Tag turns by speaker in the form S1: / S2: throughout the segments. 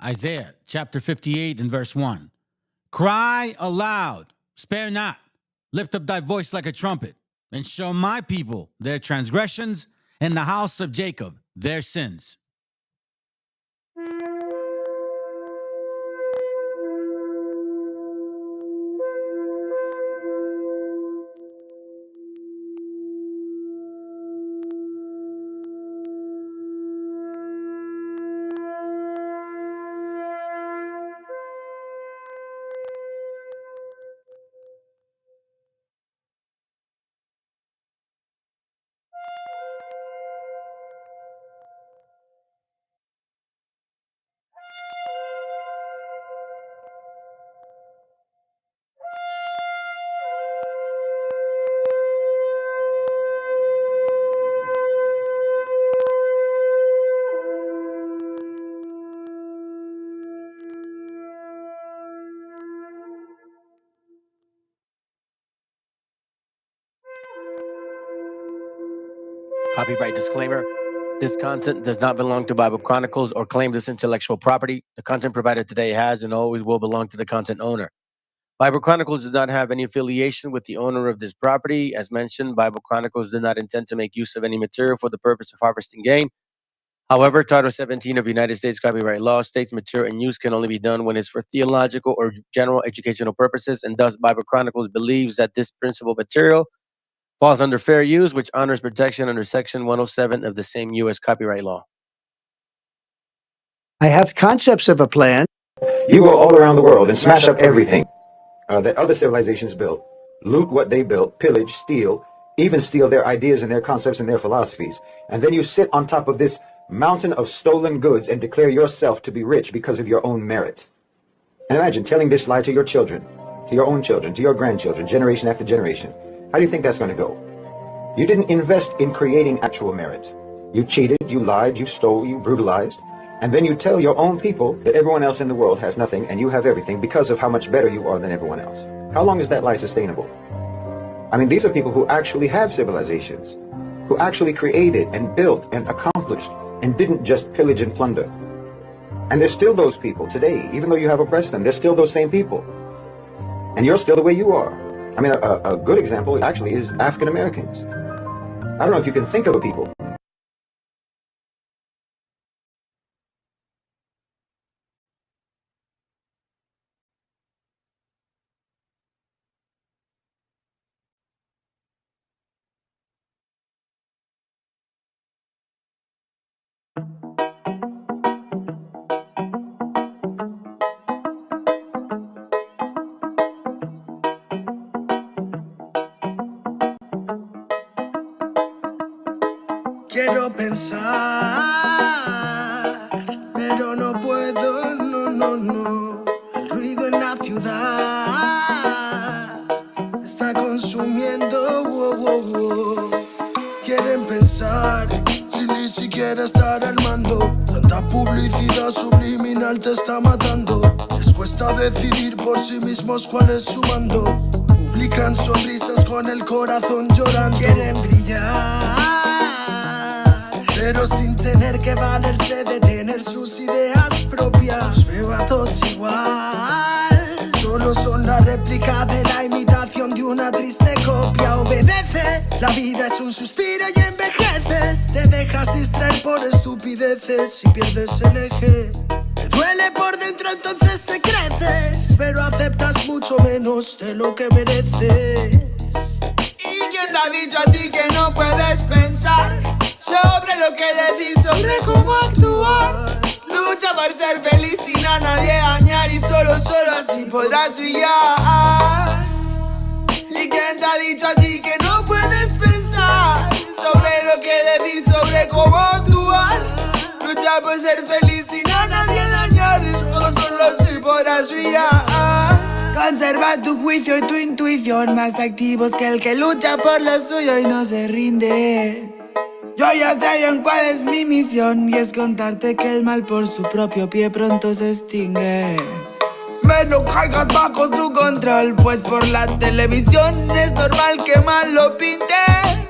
S1: Isaiah chapter 58 and verse 1. Cry aloud, spare not, lift up thy voice like a trumpet, and show my people their transgressions, and the house of Jacob their sins.
S2: Copyright disclaimer. This content does not belong to Bible Chronicles or claim this intellectual property. The content provided today has and always will belong to the content owner. Bible Chronicles does not have any affiliation with the owner of this property. As mentioned, Bible Chronicles does not intend to make use of any material for the purpose of harvesting gain. However, Title 17 of United States copyright law states material and use can only be done when it's for theological or general educational purposes, and thus Bible Chronicles believes that this principal material falls under fair use, which honors protection under Section 107 of the same U.S. copyright law.
S3: I have concepts of a plan.
S4: You go all around the world and smash up everything that other civilizations built, loot what they built, pillage, steal, even steal their ideas and their concepts and their philosophies. And then you sit on top of this mountain of stolen goods and declare yourself to be rich because of your own merit. And imagine telling this lie to your children, to your own children, to your grandchildren, generation after generation. How do you think that's going to go? You didn't invest in creating actual merit. You cheated, you lied, you stole, you brutalized. And then you tell your own people that everyone else in the world has nothing and you have everything because of how much better you are than everyone else. How long is that lie sustainable? I mean, these are people who actually have civilizations, who actually created and built and accomplished and didn't just pillage and plunder. And there's still those people today, even though you have oppressed them, there's still those same people. And you're still the way you are. I mean, a good example actually is African Americans. I don't know if you can think of a people.
S5: Quiero pensar, pero no puedo, no. El ruido en la ciudad está consumiendo, wow. Quieren pensar, sin ni siquiera estar al mando. Tanta publicidad subliminal te está matando. Les cuesta decidir por sí mismos cuál es su mando. Publican sonrisas con el corazón llorando. Quieren brillar, pero sin tener que valerse de tener sus ideas propias. Los veo a todos igual, solo son la réplica de la imitación de una triste copia. Obedece, la vida es un suspiro y envejeces. Te dejas distraer por estupideces y pierdes el eje. Te duele por dentro, entonces te creces, pero aceptas mucho menos de lo que mereces. ¿Y quién te ha dicho a ti que no puedes pensar sobre lo que decís, sobre cómo actuar? Lucha por ser feliz sin a nadie dañar y solo así podrás brillar. ¿Y quién te ha dicho a ti que no puedes pensar sobre lo que decís, sobre cómo actuar? Lucha por ser feliz sin a nadie dañar y solo así podrás brillar. Conserva tu juicio y tu intuición, más activos que el que lucha por lo suyo y no se rinde. Yo ya sé bien cuál es mi misión, y es contarte que el mal por su propio pie pronto se extingue. No caigas bajo su control, pues por la televisión es normal que mal lo pinten.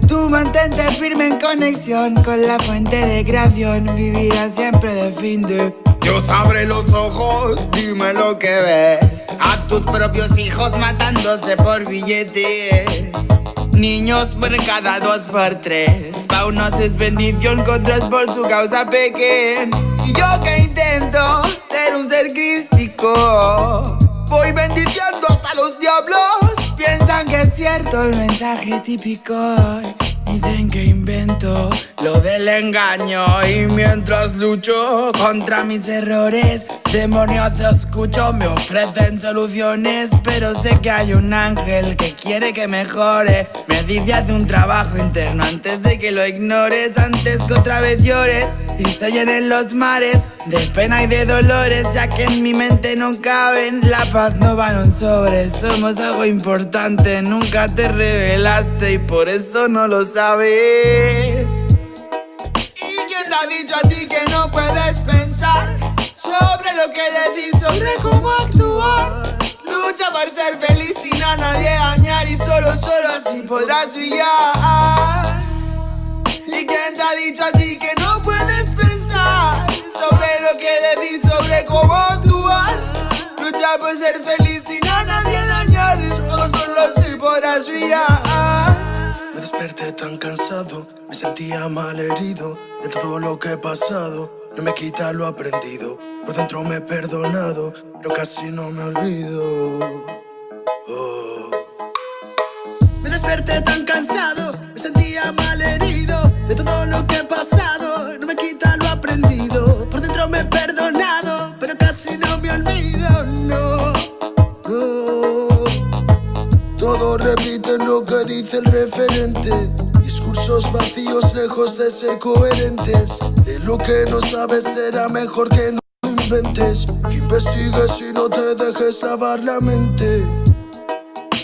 S5: Tú mantente firme en conexión con la fuente de creación, vivirás siempre de fin de. Dios abre los ojos, dime lo que ves. A tus propios hijos matándose por billetes. Niños por cada 2 por 3. Pa' unos es bendición, con otros por su causa pequen. Y yo que intento ser un ser crístico, voy bendiciendo hasta los diablos. Piensan que es cierto el mensaje típico. Dicen que invento lo del engaño. Y mientras lucho contra mis errores, demonios escucho, me ofrecen soluciones. Pero sé que hay un ángel que quiere que mejore. Me dice haz un trabajo interno antes de que lo ignores. Antes que otra vez llores y se llenen los mares de pena y de dolores, ya que en mi mente no caben. La paz no va en un sobre, somos algo importante. Nunca te revelaste y por eso no lo sabes. ¿Y quién te ha dicho a ti que no puedes pensar sobre lo que decís, sobre cómo actuar? Lucha por ser feliz sin a nadie dañar, y solo así podrás brillar. ¿Y quién te ha dicho a ti que no puedes pensar sobre lo que decís, sobre cómo actuar? Lucha por ser feliz sin a nadie dañar, y solo así podrás brillar. Me desperté tan cansado, me sentía mal herido de todo lo que he pasado. No me quita lo aprendido, por dentro me he perdonado, pero casi no me olvido. Me desperté tan cansado, me sentía mal herido de todo lo que he pasado. No me quita lo aprendido, por dentro me he perdonado, pero casi no me olvido, no. Todos repiten lo que dice el referente. Discursos vacíos lejos de ser coherentes. De lo que no sabes será mejor que no inventes. Que investigues y no te dejes lavar la mente.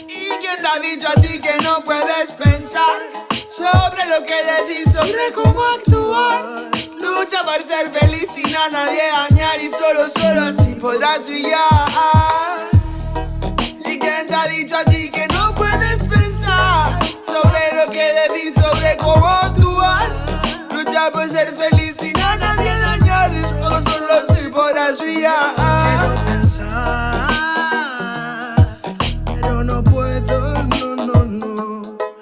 S5: ¿Y quién te ha dicho a ti que no puedes pensar sobre lo que decís, sobre cómo actuar? Lucha por ser feliz sin a nadie dañar, y solo así podrás brillar. ¿Y quién te ha dicho a ti que no puedes pensar sobre lo que decís, sobre cómo actuar? Lucha por ser feliz sin a nadie dañar, y solo así podrás brillar. Quiero pensar, pero no puedo, no.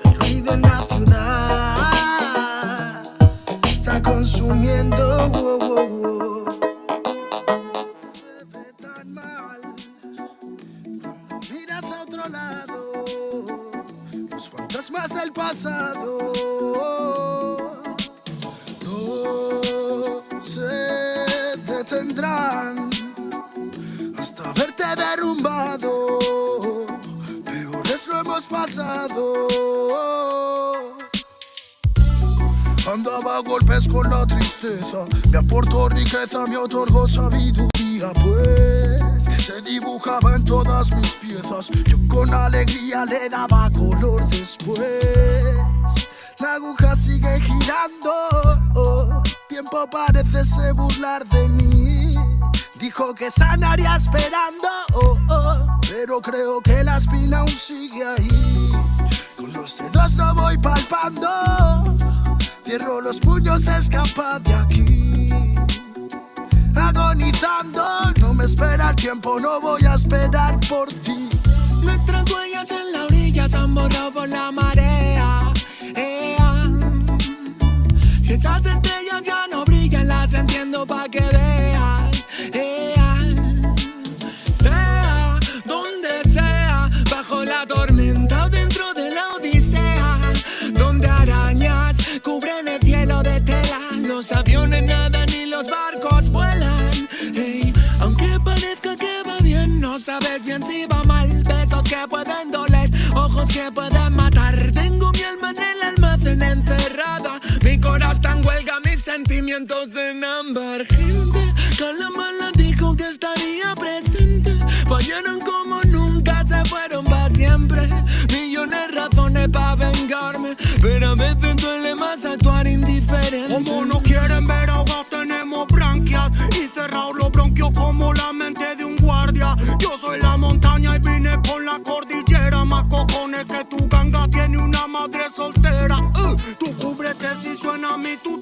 S5: El ruido en la ciudad está consumiendo, Se ve tan mal cuando miras a otro lado, los fantasmas del pasado no se detendrán hasta verte derrumbado. Peores lo hemos pasado. Andaba a golpes con la tristeza, me aportó riqueza, me otorgó sabiduría, pues se dibujaba en todas mis piezas. Yo con alegría le daba color después. La aguja sigue girando, tiempo parece burlar de mí. Dijo que sanaría esperando, pero creo que la espina aún sigue ahí. Con los dedos lo voy palpando, cierro los puños, escapa de aquí. Agonizando, no me espera el tiempo, no voy a esperar por ti.
S6: Nuestras huellas en la orilla se han borrado por la marea. Si esas estrellas ya no brillan, las entiendo pa' que veas. Sea donde sea, bajo la tormenta o dentro de la odisea, donde arañas cubren el cielo de tela, los aviones nadan y los barcos vuelan. Aunque parezca que va bien, no sabes bien si va mal. Besos que pueden doler, ojos que pueden matar. Tengo mi alma en el almacén encerrada, mi corazón está en huelga, mis sentimientos en ámbar. Gente, Calamala dijo que estaría presente. Fallaron como nunca, se fueron para siempre. Millones razones para vengarme, pero a veces duele más actuar indiferente.
S5: Como no quieren ver ahogados, tenemos branquias y cerrados los bronquios como la mente de un guardia. Yo soy la montaña y vine con la cordillera. Más cojones que tu ganga tiene una madre soltera. Tú cúbrete si suena mi tu.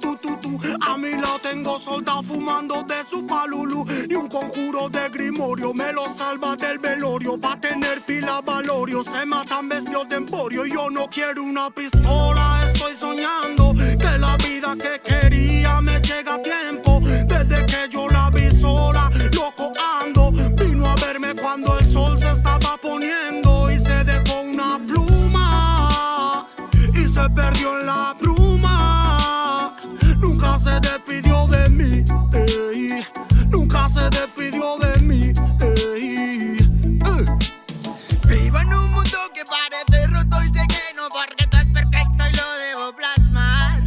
S5: A
S6: a mi lado tengo soldados fumando de su palulú. Ni un conjuro de grimorio me lo salva del velorio. Pa' tener pila valorio se matan vestidos de emporio. Yo no quiero una pistola, estoy soñando que la vida que quería me llega a tiempo. Desde que yo la vi sola, loco ando. Vino a verme cuando el sol se estaba poniendo y se dejó una pluma y se perdió en la bruma. Nunca se despidió de mí, ey. Nunca se despidió de mí, ey.
S7: Vivo en un mundo que parece roto y sé que no, porque todo es perfecto y lo debo plasmar.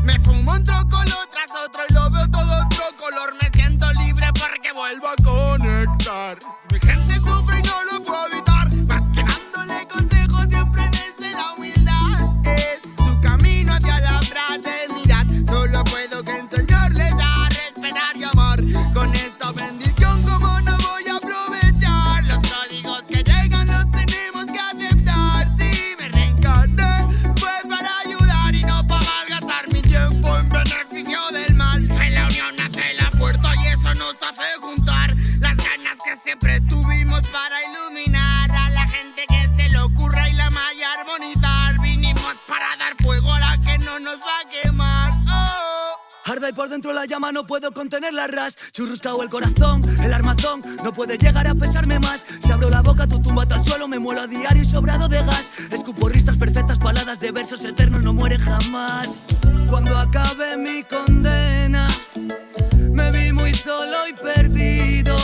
S7: Me fumo un trócolo tras otro y lo veo todo otro color. Me siento libre porque vuelvo a conectar. Mi gente sufre y no lo puedo evitar, más que dándole consejos siempre desde la humildad. Es su camino hacia la fraternidad. Solo puedo que enseñarles a respetar y amar. Con esta bendición como no voy a aprovechar. Los códigos que llegan los tenemos que aceptar. Si me reencarné fue para ayudar y no para malgastar mi tiempo en beneficio del mal. En la unión nace la fuerza y eso nos hace juntar las ganas que siempre tuvimos para iluminar a la gente que se le ocurra y la malla armonizar. Vinimos para dar fuego a la que no nos va a quemar. Oh.
S6: Arda y por dentro la llama, no puedo contener la ras. Churruscao el corazón, el armazón no puede llegar a pesarme más. Si abro la boca, tu tumba al suelo, me muelo a diario y sobrado de gas. Escupo ristas perfectas, paladas de versos eternos, no mueren jamás. Cuando acabe mi condena, me vi muy solo y perdido.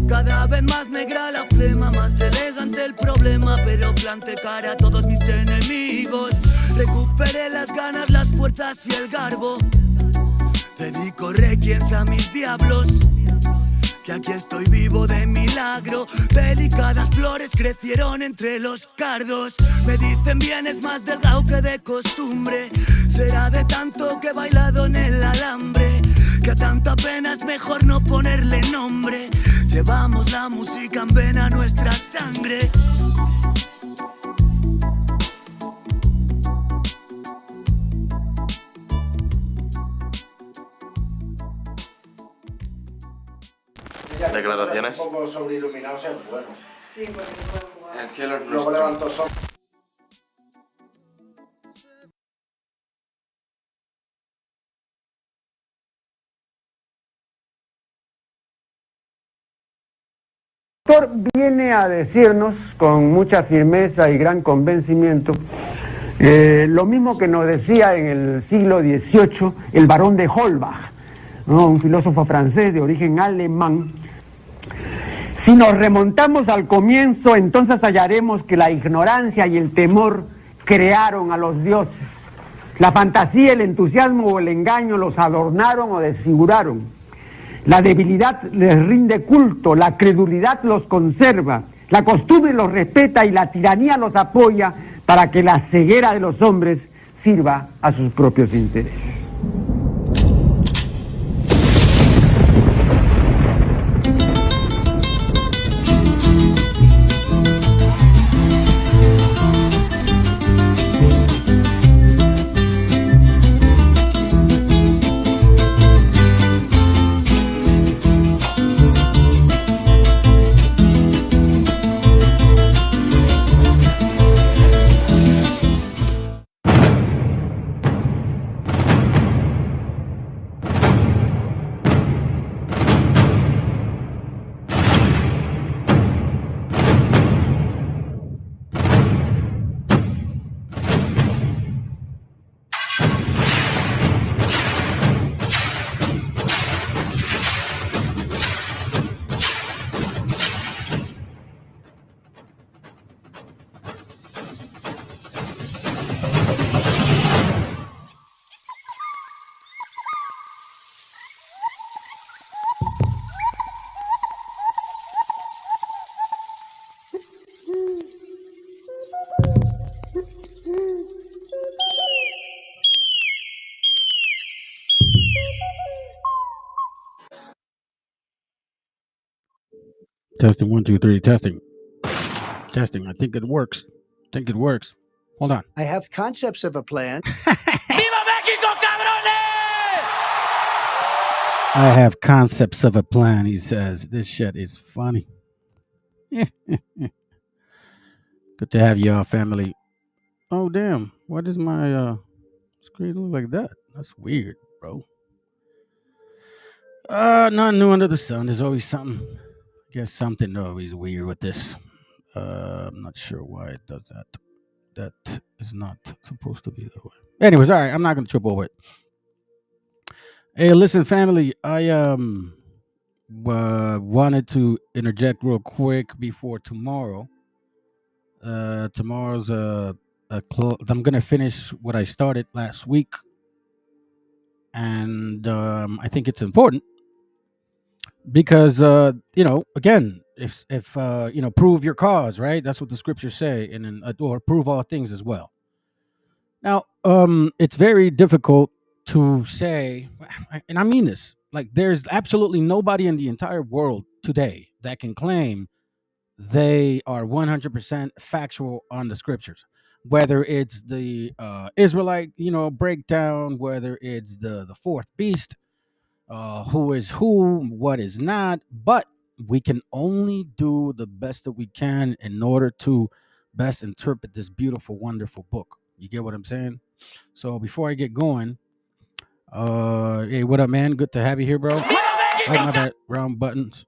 S6: Cada vez más negra la flema, más elegante el problema. Pero planté cara a todos mis enemigos. Recuperé las ganas, las fuerzas y el garbo. Dedico requiems a mis diablos, que aquí estoy vivo de milagro. Delicadas flores crecieron entre los cardos. Me dicen vienes más delgado que de costumbre. Será de tanto que he bailado en el alambre, que a tanta pena es mejor no ponerle nombre. Llevamos la música en vena, nuestra sangre.
S8: Declaraciones.
S3: Un poco sobreiluminado, bueno.
S9: Sí, porque no pueden jugar.
S8: El cielo es
S3: Luego
S8: nuestro.
S3: levanto sol.
S10: El autor viene a decirnos con mucha firmeza y gran convencimiento lo mismo que nos decía en el siglo XVIII el barón de Holbach, ¿no? Un filósofo francés de origen alemán. Si nos remontamos al comienzo, entonces hallaremos que la ignorancia y el temor crearon a los dioses. La fantasía, el entusiasmo o el engaño los adornaron o desfiguraron. La debilidad les rinde culto, la credulidad los conserva, la costumbre los respeta y la tiranía los apoya para que la ceguera de los hombres sirva a sus propios intereses.
S1: Testing 1, 2, 3. Testing. Testing. I think it works. Hold on.
S3: I have concepts of a plan.
S1: ¡Viva México, cabrones! I have concepts of a plan, he says. This shit is funny. Good to have y'all, family. Oh, damn. Why does my screen look like that? That's weird, bro. Nothing new under the sun. There's always something. I guess something always weird with this. I'm not sure why it does that. That is not supposed to be that way. Anyways, all right. I'm not going to trip over it. Hey, listen, family. I wanted to interject real quick before tomorrow. Tomorrow's I'm gonna finish what I started last week, and I think it's important because again, if prove your cause, right? That's what the scriptures say, and then or prove all things as well. Now, it's very difficult to say, and I mean this. Like, there's absolutely nobody in the entire world today that can claim they are 100% factual on the scriptures, whether it's the Israelite breakdown, whether it's the fourth beast, who is who, what is not. But we can only do the best that we can in order to best interpret this beautiful, wonderful book. You get what I'm saying? So before I get going, hey, what up, man? Good to have you here, bro. Oh, my bad, wrong buttons.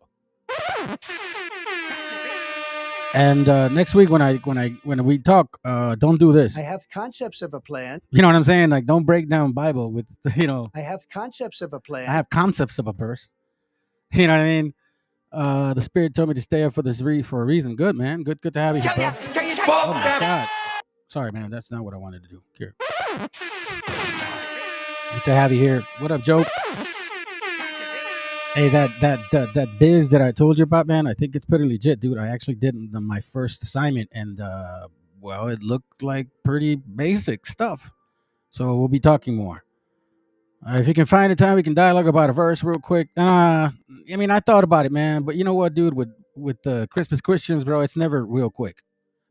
S1: And next week when we talk, don't do this.
S8: I have concepts of a plan.
S1: You know what I'm saying? Like, don't break down Bible with
S8: I have concepts of a plan.
S1: I have concepts of a verse. You know what I mean? The Spirit told me to stay up for a reason. Good, man. Good to have you here, bro. Oh my God. Sorry, man. That's not what I wanted to do. Here. Good to have you here. What up, Joe? Hey, that biz that I told you about, man, I think it's pretty legit, dude. I actually did my first assignment, and well, it looked like pretty basic stuff. So we'll be talking more. If you can find a time, we can dialogue about a verse real quick. I mean, I thought about it, man, but you know what, dude? With the Christmas Christians, bro, it's never real quick.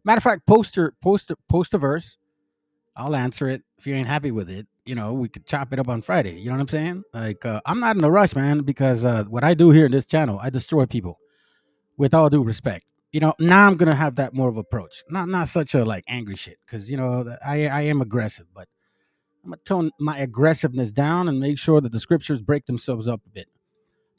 S1: Matter of fact, post a verse. I'll answer it. If you ain't happy with it, we could chop it up on Friday. You know what I'm saying? Like, I'm not in a rush, man, because what I do here in this channel, I destroy people with all due respect. Now I'm going to have that more of approach. Not such a, like, angry shit, because, I am aggressive, but I'm going to tone my aggressiveness down and make sure that the scriptures break themselves up a bit.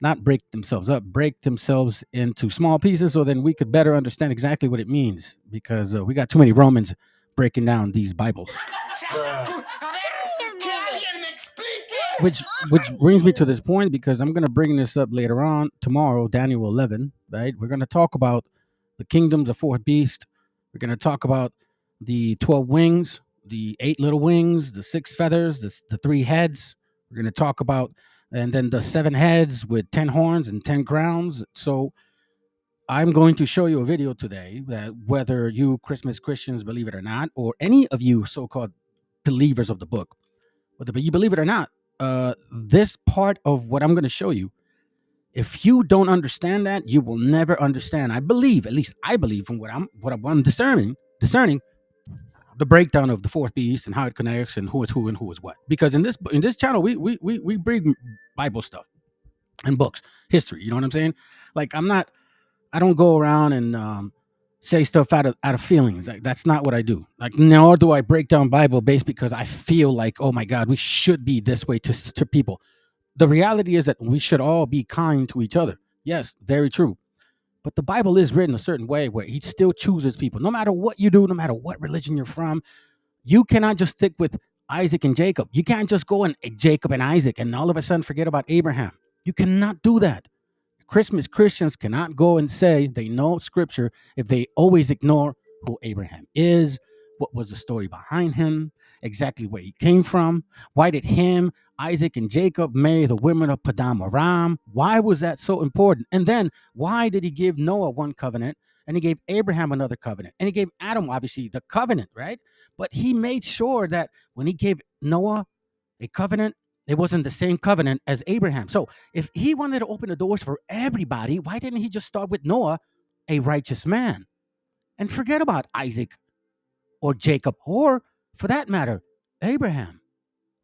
S1: Not break themselves up, break themselves into small pieces so then we could better understand exactly what it means, because we got too many Romans breaking down these Bibles. Which brings me to this point, because I'm going to bring this up later on tomorrow, Daniel 11, right? We're going to talk about the kingdoms of fourth beast. We're going to talk about the 12 wings, the 8 little wings, the 6 feathers, the 3 heads. We're going to talk about, and then the 7 heads with 10 horns and 10 crowns. So I'm going to show you a video today that whether you Christmas Christians believe it or not, or any of you so-called believers of the book, whether you believe it or not, this part of what I'm going to show you, if you don't understand that, you will never understand. I believe, at least I believe, from what I'm discerning the breakdown of the fourth beast and how it connects and who is who and who is what. Because in this channel, we bring Bible stuff and books, history. You know what I'm saying? Like, I don't go around and say stuff out of feelings. Like, that's not what I do. Like, nor do I break down Bible based because I feel like, oh my God, we should be this way to people. The reality is that we should all be kind to each other. Yes, very true. But the Bible is written a certain way where he still chooses people. No matter what you do, no matter what religion you're from, you cannot just stick with Isaac and Jacob. You can't just go and Jacob and Isaac and all of a sudden forget about Abraham. You cannot do that. Christians cannot go and say they know scripture if they always ignore who Abraham is, what was the story behind him, exactly where he came from. Why did him, Isaac, and Jacob marry the women of Padam Aram? Why was that so important? And then why did he give Noah one covenant and he gave Abraham another covenant and he gave Adam, obviously, the covenant, right? But he made sure that when he gave Noah a covenant, it wasn't the same covenant as Abraham. So if he wanted to open the doors for everybody, why didn't he just start with Noah, a righteous man, and forget about Isaac or Jacob, or for that matter, Abraham?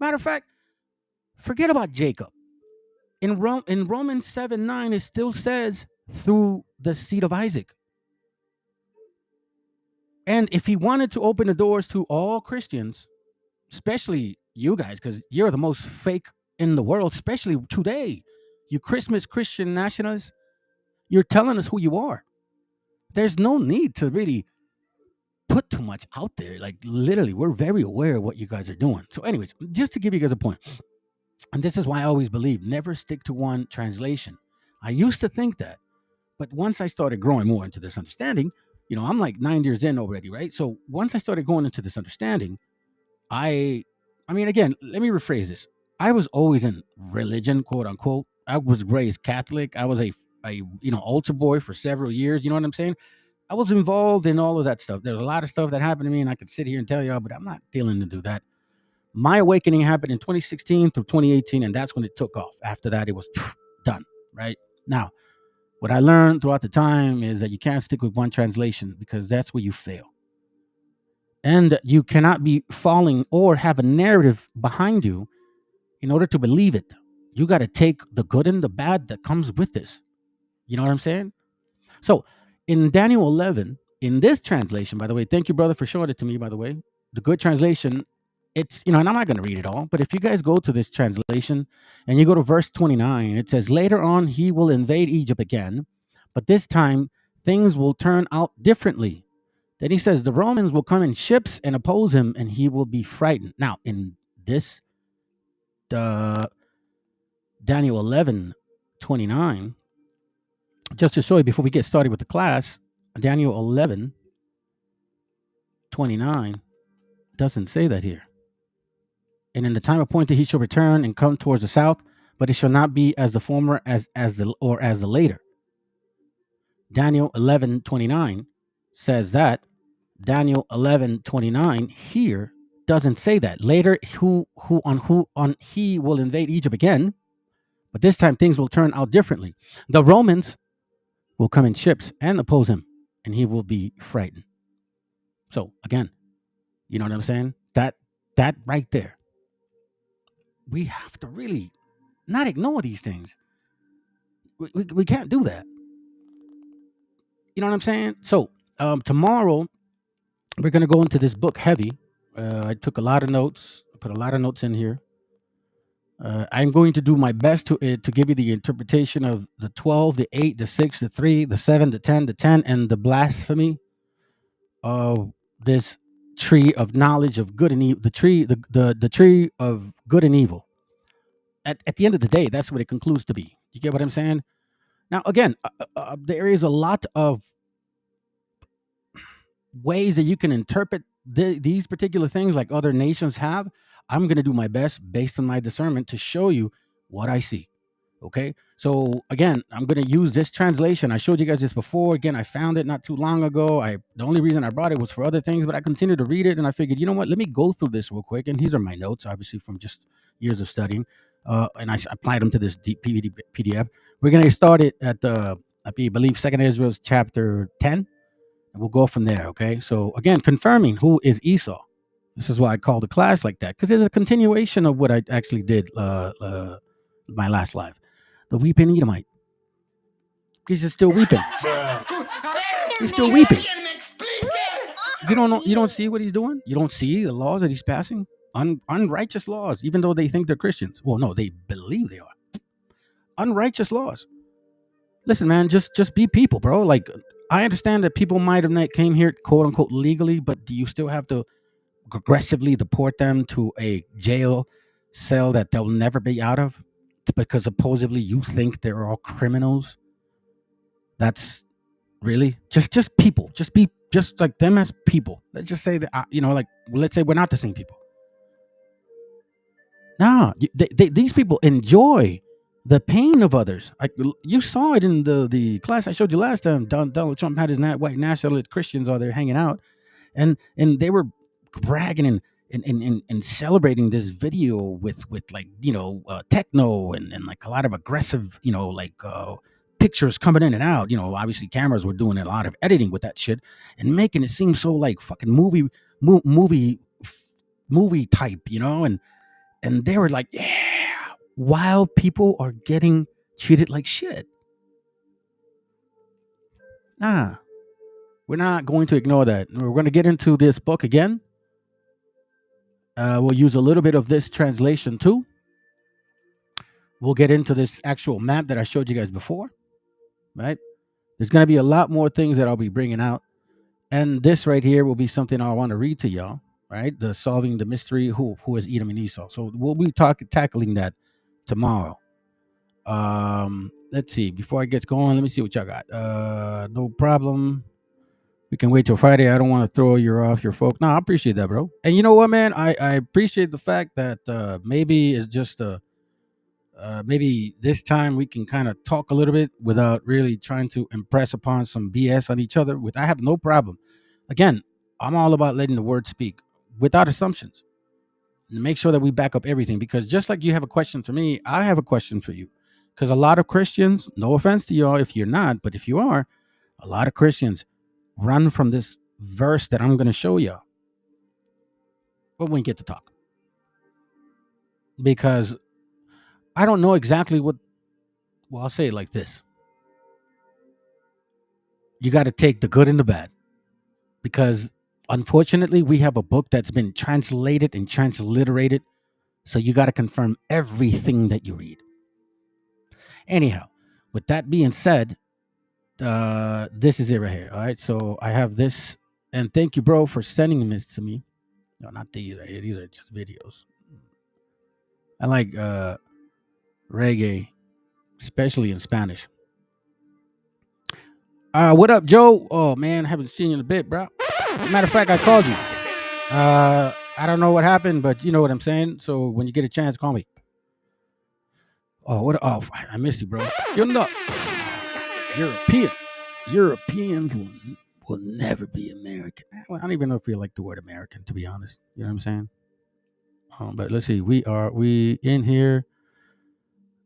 S1: Matter of fact, forget about Jacob. In Romans 7:9, it still says through the seed of Isaac. And if he wanted to open the doors to all Christians, especially you guys, because you're the most fake in the world, especially today, you Christmas Christian nationalists, you're telling us who you are. There's no need to really put too much out there. Like literally, we're very aware of what you guys are doing. So anyways, just to give you guys a point, and this is why I always believe, never stick to one translation. I used to think that, but once I started growing more into this understanding, I'm like 9 years in already, right? So once I started going into this understanding, I mean, again, let me rephrase this. I was always in religion, quote unquote. I was raised Catholic. I was a altar boy for several years. You know what I'm saying? I was involved in all of that stuff. There's a lot of stuff that happened to me, and I could sit here and tell y'all, but I'm not dealing to do that. My awakening happened in 2016 through 2018, and that's when it took off. After that, it was done, right? Now, what I learned throughout the time is that you can't stick with one translation because that's where you fail. And you cannot be falling or have a narrative behind you in order to believe it. You got to take the good and the bad that comes with this. You know what I'm saying? So in Daniel 11, in this translation, by the way, thank you, brother, for showing it to me, by the way. The good translation, it's, and I'm not going to read it all, but if you guys go to this translation and you go to verse 29, it says, later on, he will invade Egypt again, but this time things will turn out differently. Then he says, the Romans will come in ships and oppose him, and he will be frightened. Now, in this Daniel 11:29, just to show you before we get started with the class, Daniel 11:29 doesn't say that here. And in the time appointed, he shall return and come towards the south, but it shall not be as the former as the later. Daniel 11:29 says that. Daniel 11:29 here doesn't say that. Later, he will invade Egypt again, but this time things will turn out differently. The Romans will come in ships and oppose him, and he will be frightened. So again, you know what I'm saying? That right there. We have to really not ignore these things. We can't do that. You know what I'm saying? So tomorrow we're going to go into this book heavy. I took a lot of notes, put a lot of notes in here. I'm going to do my best to give you the interpretation of the 12, the 8, the 6, the 3, the 7, the 10, the 10, and the blasphemy of this tree of knowledge of good and evil. The tree of good and evil. At the end of the day, that's what it concludes to be. You get what I'm saying? Now, again, there is a lot of ways that you can interpret these particular things like other nations have. I'm going to do my best based on my discernment to show you what I see. Okay. So again, I'm going to use this translation. I showed you guys this before. Again, I found it not too long ago. The only reason I brought it was for other things, but I continued to read it and I figured, you know what, let me go through this real quick. And these are my notes, obviously from just years of studying. And I applied them to this PDF. We're going to start it at I believe 2nd Ezra's chapter 10. And we'll go from there, okay? So, again, confirming who is Esau. This is why I called the class like that, because it's a continuation of what I actually did my last live. The weeping Edomite. He's still weeping. He's still weeping. You don't know. You don't see what he's doing? You don't see the laws that he's passing? Unrighteous laws, even though they think they're Christians. Well, no, they believe they are. Unrighteous laws. Listen, man, just be people, bro. Like, I understand that people might have not came here, quote unquote, legally, but do you still have to aggressively deport them to a jail cell that they'll never be out of? It's because supposedly you think they're all criminals. That's really just people. Just like them as people. Let's just say that, let's say we're not the same people. No, these people enjoy the pain of others. You saw it in the class I showed you last time. Donald Trump had his white nationalist Christians all there hanging out, and they were bragging and celebrating this video with like techno and like a lot of aggressive pictures coming in and out. Obviously cameras were doing a lot of editing with that shit and making it seem so like fucking movie type, and they were like, yeah,
S11: while people are getting treated like shit. Nah, we're not going to ignore that. We're going to get into this book again. We'll use a little bit of this translation too. We'll get into this actual map that I showed you guys before, right? There's going to be a lot more things that I'll be bringing out. And this right here will be something I want to read to y'all, right? The solving the mystery, who is Edom and Esau. So we'll be tackling that tomorrow. Let's see. Before I get going, let me see what y'all got. No problem. We can wait till Friday. I don't want to throw you off your folk. No, I appreciate that, bro. And you know what, man? I appreciate the fact that maybe it's just maybe this time we can kind of talk a little bit without really trying to impress upon some BS on each other. I have no problem. Again, I'm all about letting the word speak without assumptions. And make sure that we back up everything, because just like you have a question for me, I have a question for you. Because a lot of Christians, no offense to y'all if you're not, but if you are, a lot of Christians run from this verse that I'm going to show y'all. But when we get to talk. Because I don't know exactly what, well, I'll say it like this. You got to take the good and the bad. Because unfortunately, we have a book that's been translated and transliterated. So you got to confirm everything that you read. Anyhow, with that being said, this is it right here. All right. So I have this. And thank you, bro, for sending this to me. No, not these right here. These are just videos. I like reggae, especially in Spanish. What up, Joe? Oh, man, haven't seen you in a bit, bro. Matter of fact, I called you. I don't know what happened, but you know what I'm saying. So when you get a chance, call me. Oh, what? Oh, I missed you, bro. You're not European. Europeans will never be American. Well, I don't even know if we like the word American, to be honest. You know what I'm saying? But let's see. We in here.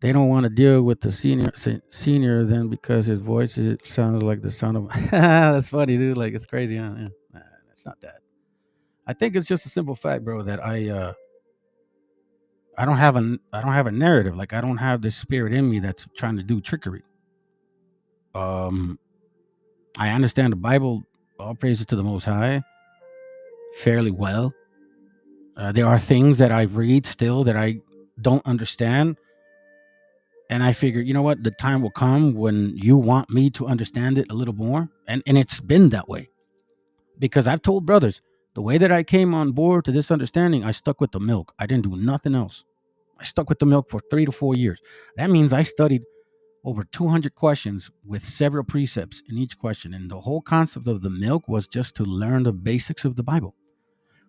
S11: They don't want to deal with the senior then because his voice sounds like the son of. That's funny, dude. Like, it's crazy. Huh? Yeah. Nah, it's not that. I think it's just a simple fact, bro, that I don't have a narrative. Like, I don't have this spirit in me that's trying to do trickery. I understand the Bible, all praises to the Most High, fairly well. There are things that I read still that I don't understand. And I figure, you know what? The time will come when you want me to understand it a little more. And it's been that way. Because I've told brothers, the way that I came on board to this understanding, I stuck with the milk. I didn't do nothing else. I stuck with the milk for 3 to 4 years. That means I studied over 200 questions with several precepts in each question. And the whole concept of the milk was just to learn the basics of the Bible.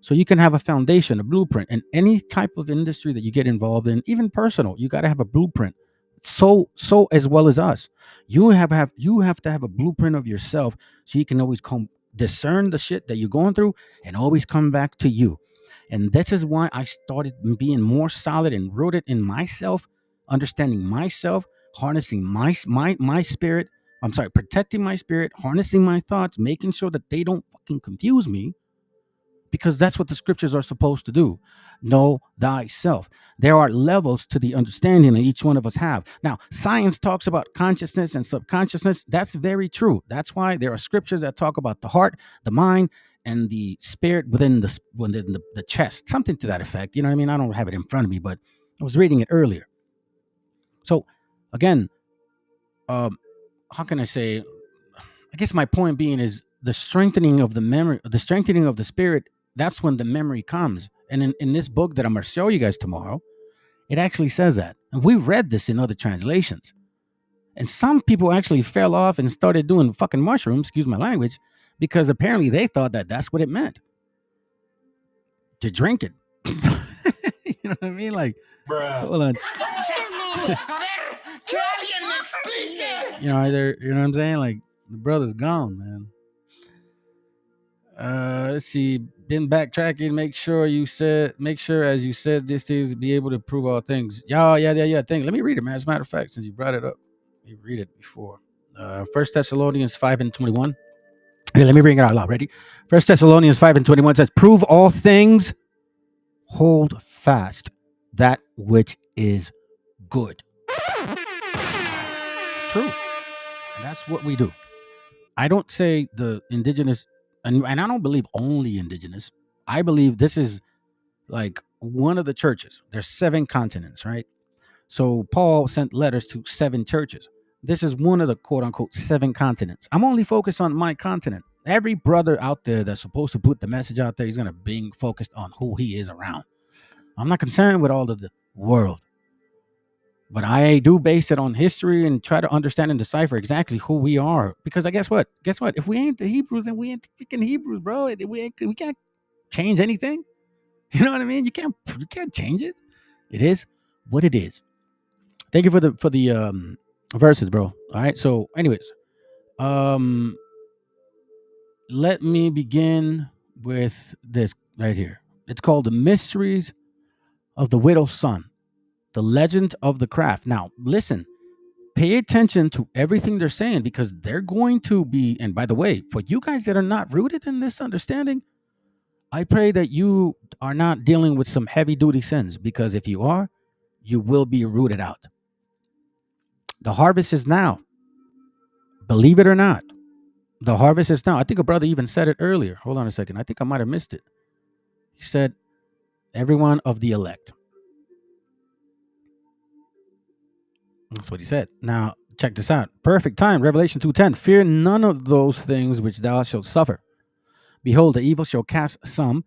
S11: So you can have a foundation, a blueprint, and any type of industry that you get involved in, even personal, you got to have a blueprint. So as well as us, you have to have a blueprint of yourself, so you can always discern the shit that you're going through and always come back to you. And this is why I started being more solid and rooted in myself, understanding myself, harnessing my spirit. I'm sorry, protecting my spirit, harnessing my thoughts, making sure that they don't fucking confuse me. Because that's what the scriptures are supposed to do. Know thyself. There are levels to the understanding that each one of us have. Now, science talks about consciousness and subconsciousness. That's very true. That's why there are scriptures that talk about the heart, the mind, and the spirit within the chest. Something to that effect. You know what I mean? I don't have it in front of me, but I was reading it earlier. So, again, how can I say? I guess my point being is the strengthening of the memory, the strengthening of the spirit. That's when the memory comes. And in this book that I'm going to show you guys tomorrow, it actually says that. And we read this in other translations. And some people actually fell off and started doing fucking mushrooms, excuse my language, because apparently they thought that that's what it meant. To drink it. You know what I mean? Like, bruh. Hold on. You know, you know what I'm saying? Like, the brother's gone, man. Let's see. Been backtracking. Make sure as you said this is be able to prove all things. Yeah. Let me read it, man. As a matter of fact, since you brought it up, you read it before. 1 Thessalonians 5:21. Okay, let me bring it out loud. Ready? 1 Thessalonians 5:21 says, "Prove all things, hold fast that which is good. It's true. And that's what we do. I don't say the indigenous, and I don't believe only indigenous. I believe this is like one of the churches. There's 7 continents, right? So Paul sent letters to 7 churches. This is one of the quote unquote 7 continents. I'm only focused on my continent. Every brother out there that's supposed to put the message out there, he's going to be focused on who he is around. I'm not concerned with all of the world. But I do base it on history and try to understand and decipher exactly who we are. Because guess what? Guess what? If we ain't the Hebrews, then we ain't the freaking Hebrews, bro. We can't change anything. You know what I mean? You can't change it. It is what it is. Thank you for the verses, bro. All right. So, anyways, let me begin with this right here. It's called The Mysteries of the Widow's Son. The Legend of the Craft. Now, listen, pay attention to everything they're saying, because they're going to be, and by the way, for you guys that are not rooted in this understanding, I pray that you are not dealing with some heavy duty sins, because if you are, you will be rooted out. The harvest is now. Believe it or not, the harvest is now. I think a brother even said it earlier. Hold on a second. I think I might have missed it. He said, everyone of the elect. That's what he said. Now, check this out. Perfect time. Revelation 2:10. Fear none of those things which thou shalt suffer. Behold, the evil shall cast some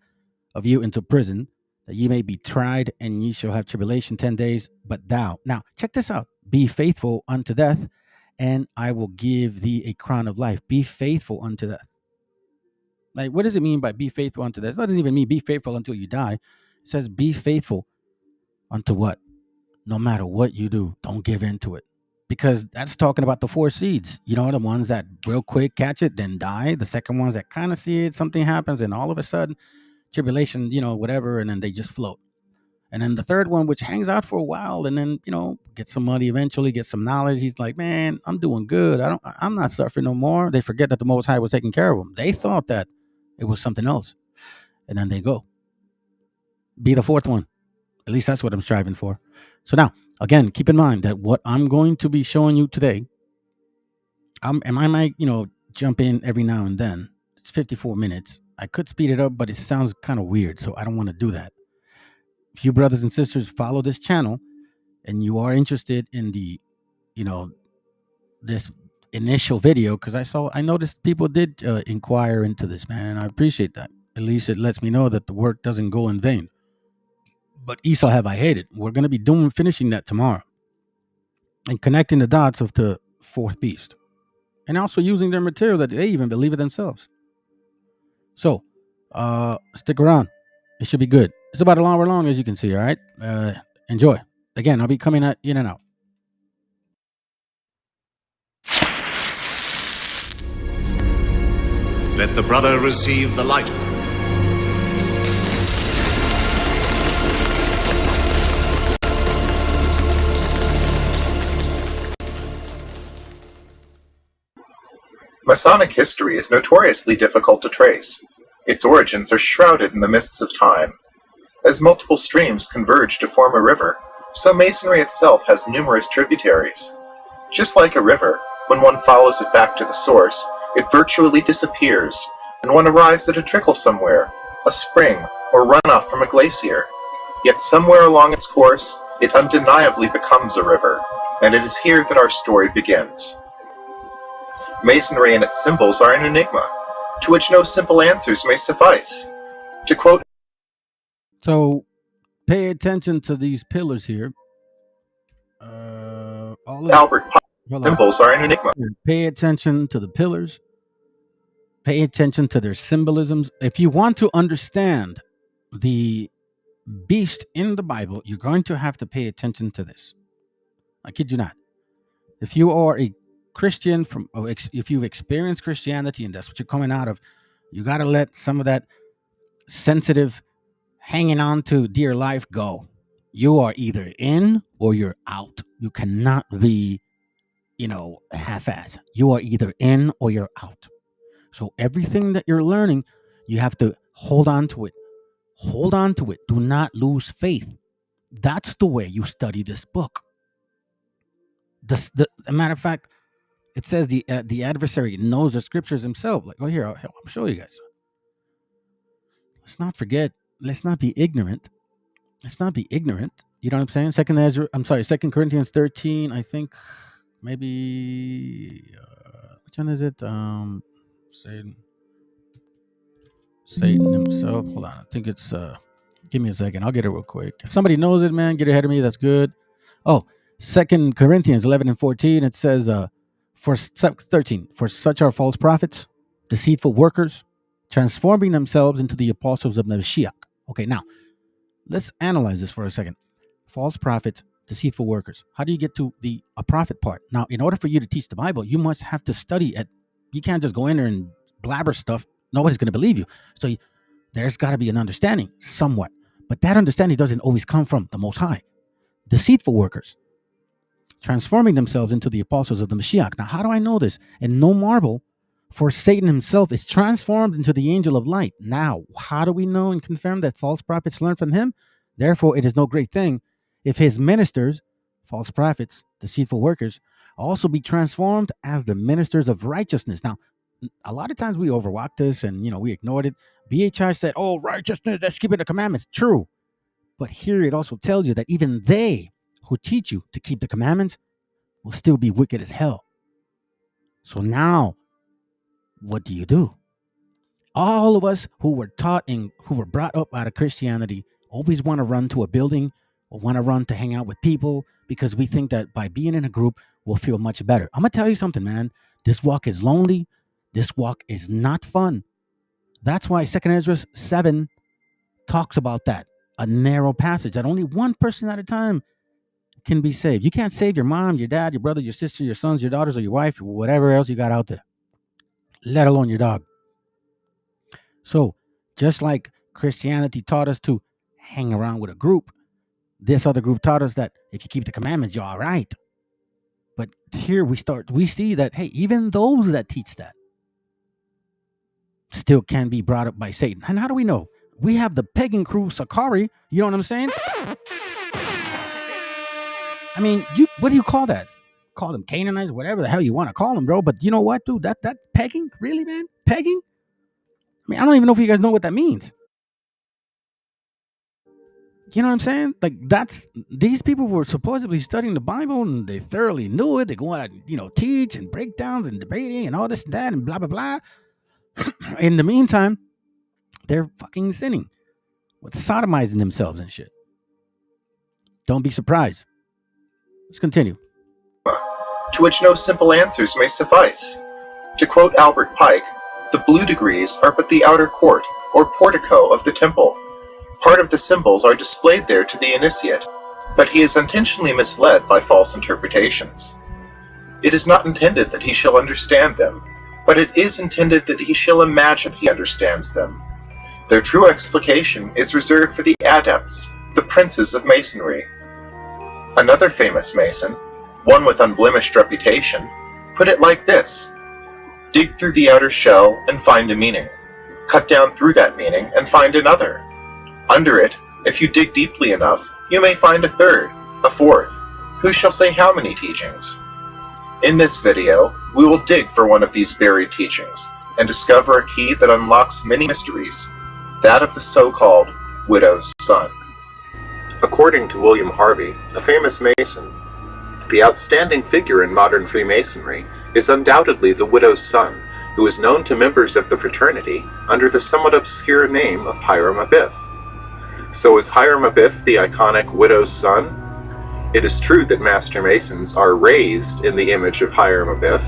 S11: of you into prison, that ye may be tried, and ye shall have tribulation 10 days. But thou, now, check this out. Be faithful unto death, and I will give thee a crown of life. Be faithful unto death. Like, what does it mean by be faithful unto death? It doesn't even mean be faithful until you die. It says be faithful unto what? No matter what you do, don't give in to it. Because that's talking about the 4 seeds. You know, the ones that real quick catch it, then die. The second ones that kind of see it, something happens, and all of a sudden, tribulation, whatever, and then they just float. And then the third one, which hangs out for a while, and then, get some money eventually, get some knowledge. He's like, man, I'm doing good. I'm not suffering no more. They forget that the Most High was taking care of them. They thought that it was something else. And then they go. Be the 4th one. At least that's what I'm striving for. So now, again, keep in mind that what I'm going to be showing you today, I might, jump in every now and then. It's 54 minutes. I could speed it up, but it sounds kind of weird, so I don't want to do that. If you brothers and sisters follow this channel and you are interested in the, this initial video, because I noticed people did inquire into this, man, and I appreciate that. At least it lets me know that the work doesn't go in vain. But Esau have I hated. We're going to be finishing that tomorrow. And connecting the dots of the 4th beast. And also using their material that they even believe it themselves. So, stick around. It should be good. It's about an hour long, as you can see, all right? Enjoy. Again, I'll be coming in and out.
S12: Let the brother receive the light.
S13: Masonic history is notoriously difficult to trace. Its origins are shrouded in the mists of time. As multiple streams converge to form a river, so Masonry itself has numerous tributaries. Just like a river, when one follows it back to the source, it virtually disappears, and one arrives at a trickle somewhere, a spring, or runoff from a glacier. Yet somewhere along its course, it undeniably becomes a river, and it is here that our story begins. Masonry and its symbols are an enigma, to which no simple answers may suffice. To quote...
S11: So, pay attention to these pillars here.
S13: Albert, symbols are an enigma.
S11: Pay attention to the pillars. Pay attention to their symbolisms. If you want to understand the beast in the Bible, you're going to have to pay attention to this. I kid you not. If you are a Christian, if you've experienced Christianity and that's what you're coming out of, you got to let some of that sensitive hanging on to dear life go. You are either in or you're out. You cannot be, half-ass. You are either in or you're out. So everything that you're learning, you have to hold on to it. Hold on to it. Do not lose faith. That's the way you study this book. a matter of fact, it says the adversary knows the scriptures himself. Like, oh, here, I'll show you guys. Let's not forget. Let's not be ignorant. Let's not be ignorant. You know what I'm saying? 2 Corinthians 13. I think maybe which one is it? Satan himself. Hold on. I think it's give me a second. I'll get it real quick. If somebody knows it, man, get ahead of me. That's good. Oh, 2 Corinthians 11 and 14. It says, for 13, for such are false prophets, deceitful workers, transforming themselves into the apostles of Meshiach. Okay, now let's analyze this for a second. False prophets, deceitful workers. How do you get to a prophet part? Now, in order for you to teach the Bible, you must have to study it. You can't just go in there and blabber stuff. Nobody's going to believe you. So there's got to be an understanding somewhat. But that understanding doesn't always come from the Most High. Deceitful workers, transforming themselves into the apostles of the Mashiach. Now, how do I know this? And no marvel, for Satan himself is transformed into the angel of light. Now, how do we know and confirm that false prophets learn from him? Therefore, it is no great thing if his ministers, false prophets, deceitful workers, also be transformed as the ministers of righteousness. Now, a lot of times we overwalk this and, we ignored it. BHI said, oh, righteousness, that's keeping the commandments. True. But here it also tells you that even they who teach you to keep the commandments will still be wicked as hell. So now, what do you do? All of us who were taught and who were brought up out of Christianity always want to run to a building or want to run to hang out with people because we think that by being in a group, we'll feel much better. I'm going to tell you something, man. This walk is lonely. This walk is not fun. That's why 2 Ezra 7 talks about that. A narrow passage that only one person at a time can be saved. You can't save your mom, your dad, your brother, your sister, your sons, your daughters, or your wife, or whatever else you got out there, let alone your dog. So just like Christianity taught us to hang around with a group, this other group taught us that if you keep the commandments, you're all right. But here we see that, hey, even those that teach that still can be brought up by Satan. And how do we know? We have the pagan crew, Sakari. You know what I'm saying? I mean, what do you call that? Call them Canaanites, whatever the hell you want to call them, bro. But you know what, dude? That pegging? Really, man? Pegging? I mean, I don't even know if you guys know what that means. You know what I'm saying? Like, these people were supposedly studying the Bible and they thoroughly knew it. They go out and, teach and breakdowns and debating and all this and that and blah, blah, blah. In the meantime, they're fucking sinning with sodomizing themselves and shit. Don't be surprised. Let's continue.
S13: To which no simple answers may suffice. To quote Albert Pike, the blue degrees are but the outer court, or portico of the temple. Part of the symbols are displayed there to the initiate, but he is intentionally misled by false interpretations. It is not intended that he shall understand them, but it is intended that he shall imagine he understands them. Their true explication is reserved for the adepts, the princes of masonry. Another famous mason, one with unblemished reputation, put it like this: dig through the outer shell and find a meaning. Cut down through that meaning and find another. Under it, if you dig deeply enough, you may find a third, a fourth. Who shall say how many teachings? In this video, we will dig for one of these buried teachings and discover a key that unlocks many mysteries, that of the so-called widow's son.
S14: According to William Harvey, a famous Mason, the outstanding figure in modern Freemasonry is undoubtedly the widow's son, who is known to members of the fraternity under the somewhat obscure name of Hiram Abiff. So is Hiram Abiff the iconic widow's son? It is true that Master Masons are raised in the image of Hiram Abiff,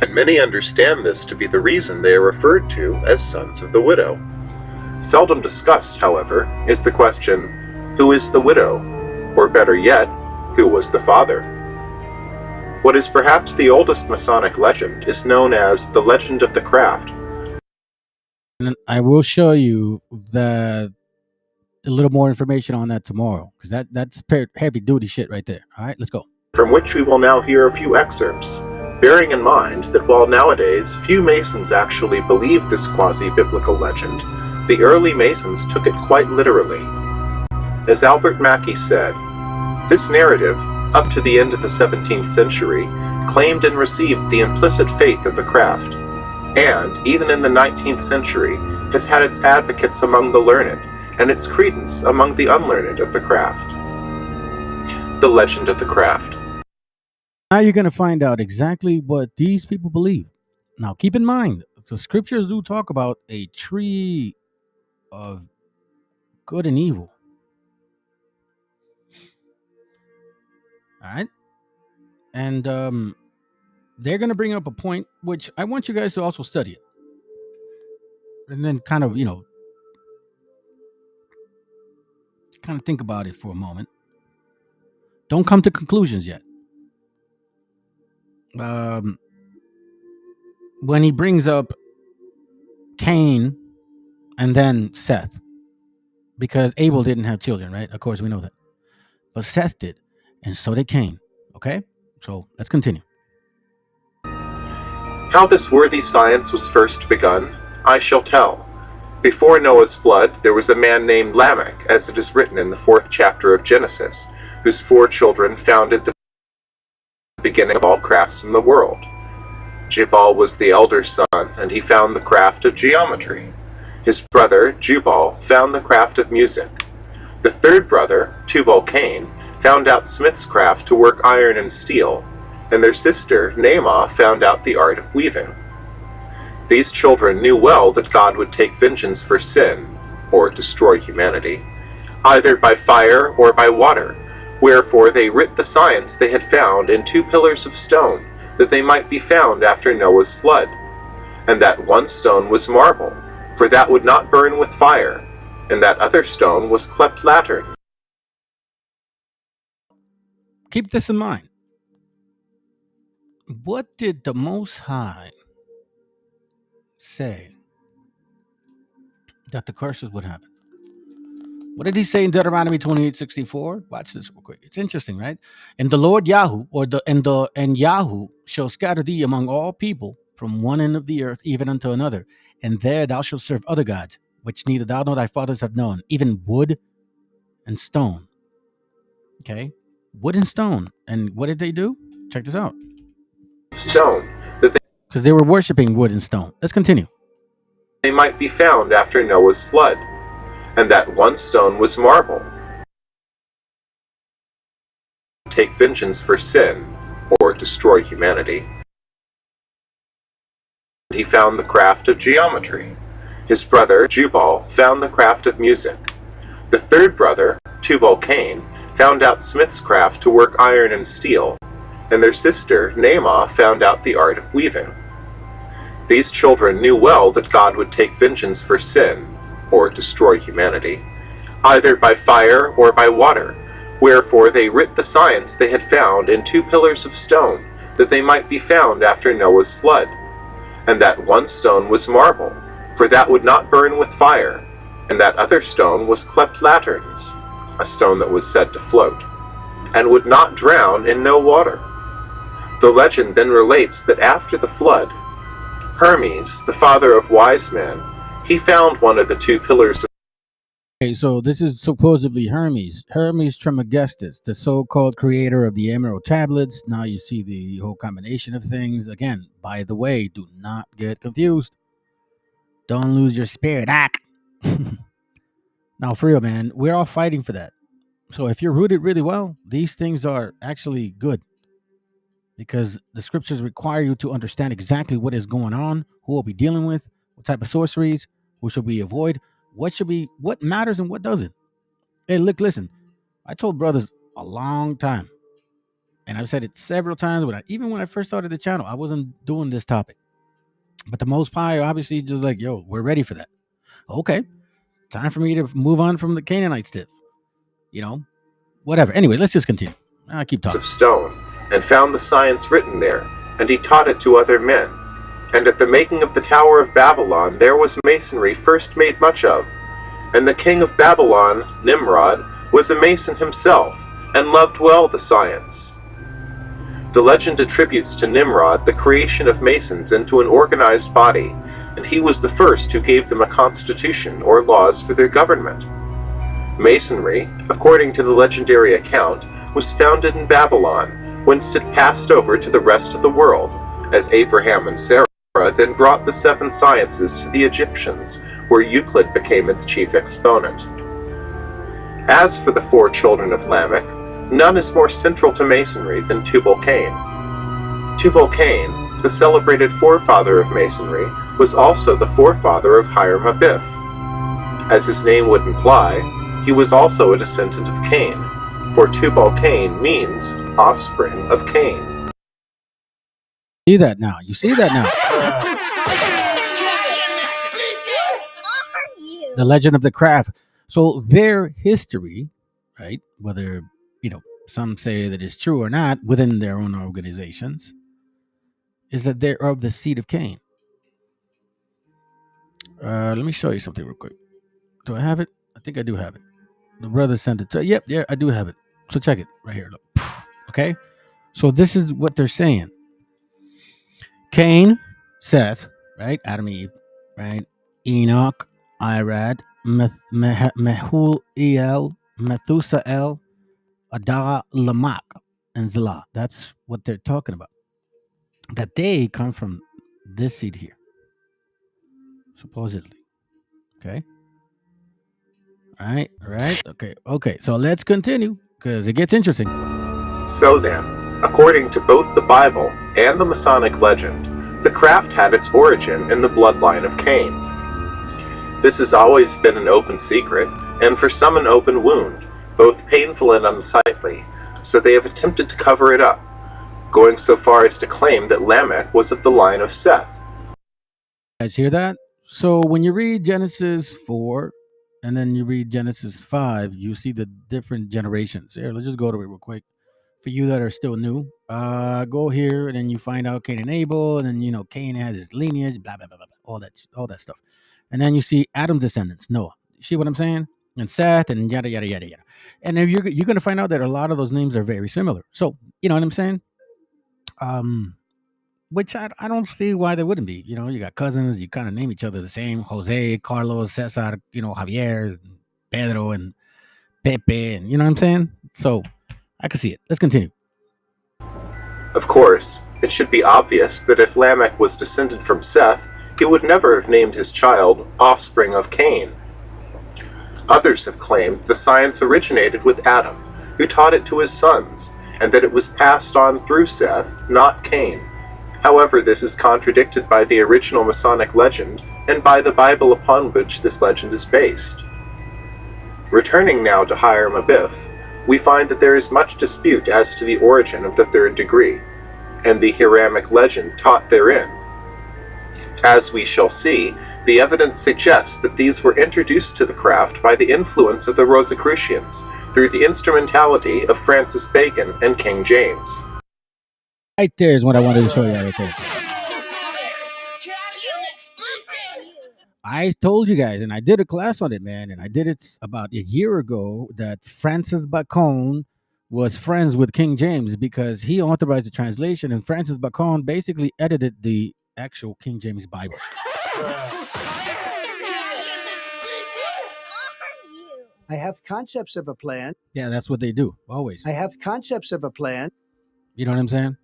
S14: and many understand this to be the reason they are referred to as sons of the widow. Seldom discussed, however, is the question, who is the widow? Or better yet, who was the father? What is perhaps the oldest Masonic legend is known as the Legend of the Craft.
S11: And I will show you a little more information on that tomorrow, because that's heavy duty shit right there. All right, let's go.
S14: From which we will now hear a few excerpts, bearing in mind that while nowadays few Masons actually believe this quasi-biblical legend, the early Masons took it quite literally. As Albert Mackey said, this narrative, up to the end of the 17th century, claimed and received the implicit faith of the craft, and, even in the 19th century, has had its advocates among the learned, and its credence among the unlearned of the craft. The legend of the craft.
S11: Now you're going to find out exactly what these people believe. Now, keep in mind, the scriptures do talk about a tree of good and evil. All right? And they're going to bring up a point which I want you guys to also study it. And then kind of, kind of think about it for a moment. Don't come to conclusions yet. When he brings up Cain and then Seth, because Abel didn't have children, right? Of course, we know that. But Seth did, and so did Cain. Okay? So let's continue.
S14: How this worthy science was first begun, I shall tell. Before Noah's flood, there was a man named Lamech, as it is written in the 4th chapter of Genesis, whose 4 children founded the beginning of all crafts in the world. Jubal was the elder son, and he found the craft of geometry. His brother, Jubal, found the craft of music. The 3rd brother, Tubal-Cain, found out smith's craft to work iron and steel, and their sister, Naamah, found out the art of weaving. These children knew well that God would take vengeance for sin, or destroy humanity, either by fire or by water, wherefore they writ the science they had found in 2 pillars of stone, that they might be found after Noah's flood. And that one stone was marble, for that would not burn with fire, and that other stone was cleft lattern.
S11: Keep this in mind. What did the Most High say that the curses would happen? What did he say in Deuteronomy 28:64? Watch this real quick. It's interesting, right? And the Lord Yahoo, and Yahoo shall scatter thee among all people from one end of the earth even unto another, and there thou shalt serve other gods, which neither thou nor thy fathers have known, even wood and stone. Okay, wood and stone. And what did they do? Check this out.
S14: Stone, that
S11: because they were worshiping wood and stone. Let's continue.
S14: They might be found after Noah's flood. And that one stone was marble. Take vengeance for sin, or destroy humanity. He found the craft of geometry. His brother, Jubal, found the craft of music. The 3rd brother, Tubal-Cain, found out smith's craft to work iron and steel, and their sister, Naamah, found out the art of weaving. These children knew well that God would take vengeance for sin, or destroy humanity, either by fire or by water, wherefore they writ the science they had found in 2 pillars of stone, that they might be found after Noah's flood. And that one stone was marble, for that would not burn with fire, and that other stone was cleft laterns, a stone that was said to float, and would not drown in no water. The legend then relates that after the flood, Hermes, the father of wise men, he found one of the 2 pillars of...
S11: Okay, so this is supposedly Hermes Trismegistus, the so-called creator of the Emerald Tablets. Now you see the whole combination of things. Again, by the way, do not get confused. Don't lose your spirit. Now, for real, man, we're all fighting for that. So if you're rooted really well, these things are actually good, because the scriptures require you to understand exactly what is going on, who we'll be dealing with, what type of sorceries, who should we avoid, what matters and what doesn't. Hey, look, listen, I told brothers a long time, and I've said it several times, even when I first started the channel, I wasn't doing this topic. But the Most High obviously just like, yo, we're ready for that. Okay, time for me to move on from the Canaanite stuff. Whatever. Anyway, let's just continue. I keep talking.
S14: Of stone, and found the science written there, and he taught it to other men. And at the making of the Tower of Babylon there was masonry first made much of. And the king of Babylon, Nimrod, was a mason himself, and loved well the science. The legend attributes to Nimrod the creation of masons into an organized body, and he was the first who gave them a constitution or laws for their government. Masonry, according to the legendary account, was founded in Babylon, whence it passed over to the rest of the world, as Abraham and Sarah then brought the 7 sciences to the Egyptians, where Euclid became its chief exponent. As for the 4 children of Lamech, none is more central to Masonry than Tubal-Cain. Tubal-Cain, the celebrated forefather of Masonry, was also the forefather of Hiram-Abiff. As his name would imply, he was also a descendant of Cain, for Tubal-Cain means offspring of Cain.
S11: See that now. You see that now. The legend of the craft. So their history, right? Whether, some say that it's true or not within their own organizations, is that they're of the seed of Cain. Let me show you something real quick. Do I have it? I think I do have it. The brother sent it to. Yep, yeah, I do have it. So check it right here. Look. Okay. So this is what they're saying. Cain, Seth, right? Adam, Eve, right? Enoch, Irad, Mehuel, Methusael, Adah, Lamach, and Zillah. That's what they're talking about. That they come from this seed here, supposedly. Okay. All right. Okay. So let's continue because it gets interesting.
S14: So then, according to both the Bible and the Masonic legend, the craft had its origin in the bloodline of Cain. This has always been an open secret, and for some an open wound, both painful and unsightly, so they have attempted to cover it up, going so far as to claim that Lamech was of the line of Seth.
S11: You guys hear that? So when you read Genesis 4 and then you read Genesis 5, you see the different generations. Here, let's just go to it real quick. For you that are still new, go here and then you find out Cain and Abel, and then Cain has his lineage, blah blah blah blah, all that stuff, and then you see Adam's descendants, Noah. You see what I'm saying? And Seth and yada yada yada yada. And if you're gonna find out that a lot of those names are very similar. So you know what I'm saying? Which I don't see why they wouldn't be. You got cousins, you kind of name each other the same: Jose, Carlos, Cesar, Javier, Pedro, and Pepe, and you know what I'm saying? So I can see it. Let's continue.
S14: Of course, it should be obvious that if Lamech was descended from Seth, he would never have named his child offspring of Cain. Others have claimed the science originated with Adam, who taught it to his sons, and that it was passed on through Seth, not Cain. However, this is contradicted by the original Masonic legend and by the Bible upon which this legend is based. Returning now to Hiram-Abiff, we find that there is much dispute as to the origin of the 3rd degree, and the Hiramic legend taught therein. As we shall see, the evidence suggests that these were introduced to the craft by the influence of the Rosicrucians, through the instrumentality of Francis Bacon and King James.
S11: Right there is what I wanted to show you right there. I told you guys, and I did a class on it, man, and I did it about a year ago, that Francis Bacon was friends with King James because he authorized the translation, and Francis Bacon basically edited the actual King James Bible.
S8: I have concepts of a plan.
S11: Yeah, that's what they do, always.
S8: I have concepts of a plan.
S11: You know what I'm saying?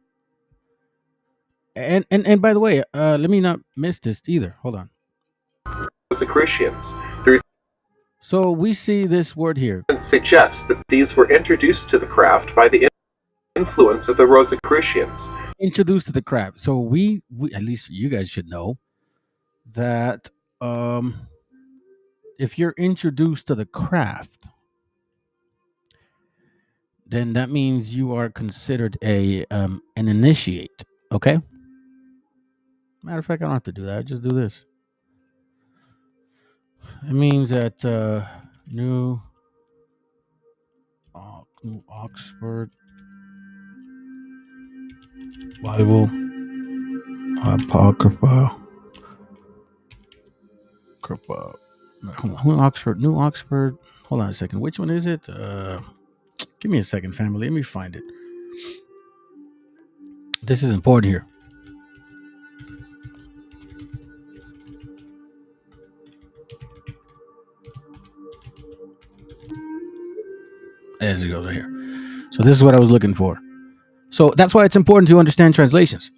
S11: And by the way, let me not miss this either. Hold on.
S14: Rosicrucians, through
S11: so we see this word here.
S14: Suggests that these were introduced to the craft by the influence of the Rosicrucians.
S11: Introduced to the craft. So we at least you guys should know that if you're introduced to the craft, then that means you are considered an initiate. Okay. Matter of fact, I don't have to do that. I just do this. It means that New Oxford Bible Apocrypha. New Oxford. Hold on a second. Which one is it? Give me a second, family. Let me find it. This is important here. As it goes right here. So this is what I was looking for. So that's why it's important to understand translations.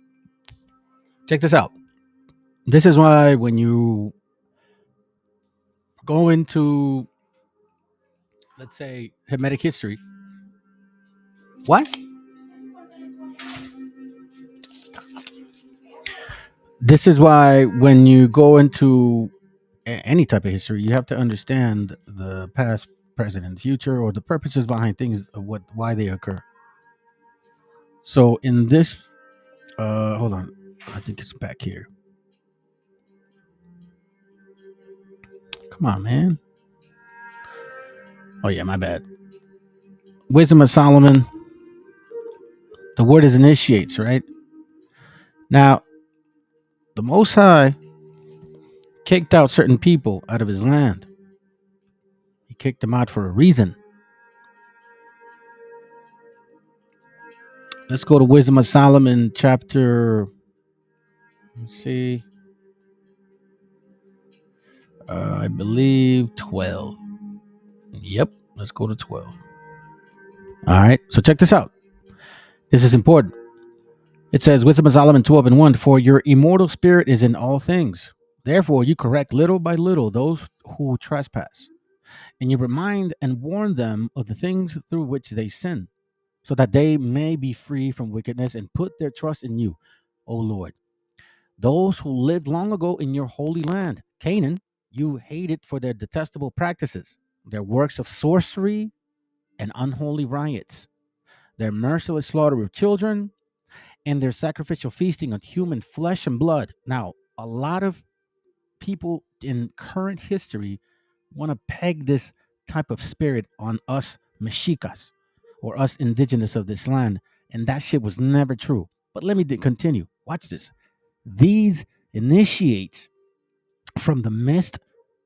S11: Check this out. This is why when you go into, let's say, Hermetic history. What? This is why when you go into any type of history, you have to understand the past, present, and future, or the purposes behind things of why they occur. So in this, hold on, I think it's back here. Come on, man. Oh yeah, my bad. Wisdom of Solomon. The word is initiates, right? Now, the Most High kicked out certain people out of his land. He kicked them out for a reason. Let's go to Wisdom of Solomon, chapter, let's see, I believe 12. Yep, let's go to 12. All right, so check this out. This is important. It says, Wisdom of Solomon 12:1, for your immortal spirit is in all things. Therefore, you correct little by little those who trespass, and you remind and warn them of the things through which they sin, so that they may be free from wickedness and put their trust in you, O Lord. Those who lived long ago in your holy land, Canaan, you hated for their detestable practices, their works of sorcery and unholy riots, their merciless slaughter of children, and their sacrificial feasting on human flesh and blood. Now, a lot of people in current history want to peg this type of spirit on us Mexicas or us indigenous of this land, and that shit was never true. But let me continue. Watch this. These initiates from the midst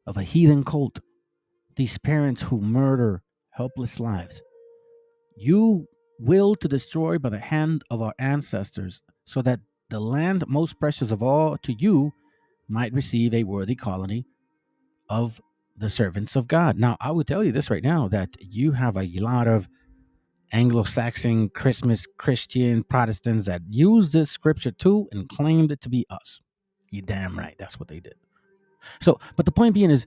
S11: of a heathen cult, these parents who murder helpless lives. You will to destroy by the hand of our ancestors, so that the land most precious of all to you might receive a worthy colony of the servants of God. Now, I will tell you this right now, that you have a lot of Anglo-Saxon, Christmas, Christian, Protestants that use this scripture too and claimed it to be us. You damn right. That's what they did. So, but the point being is,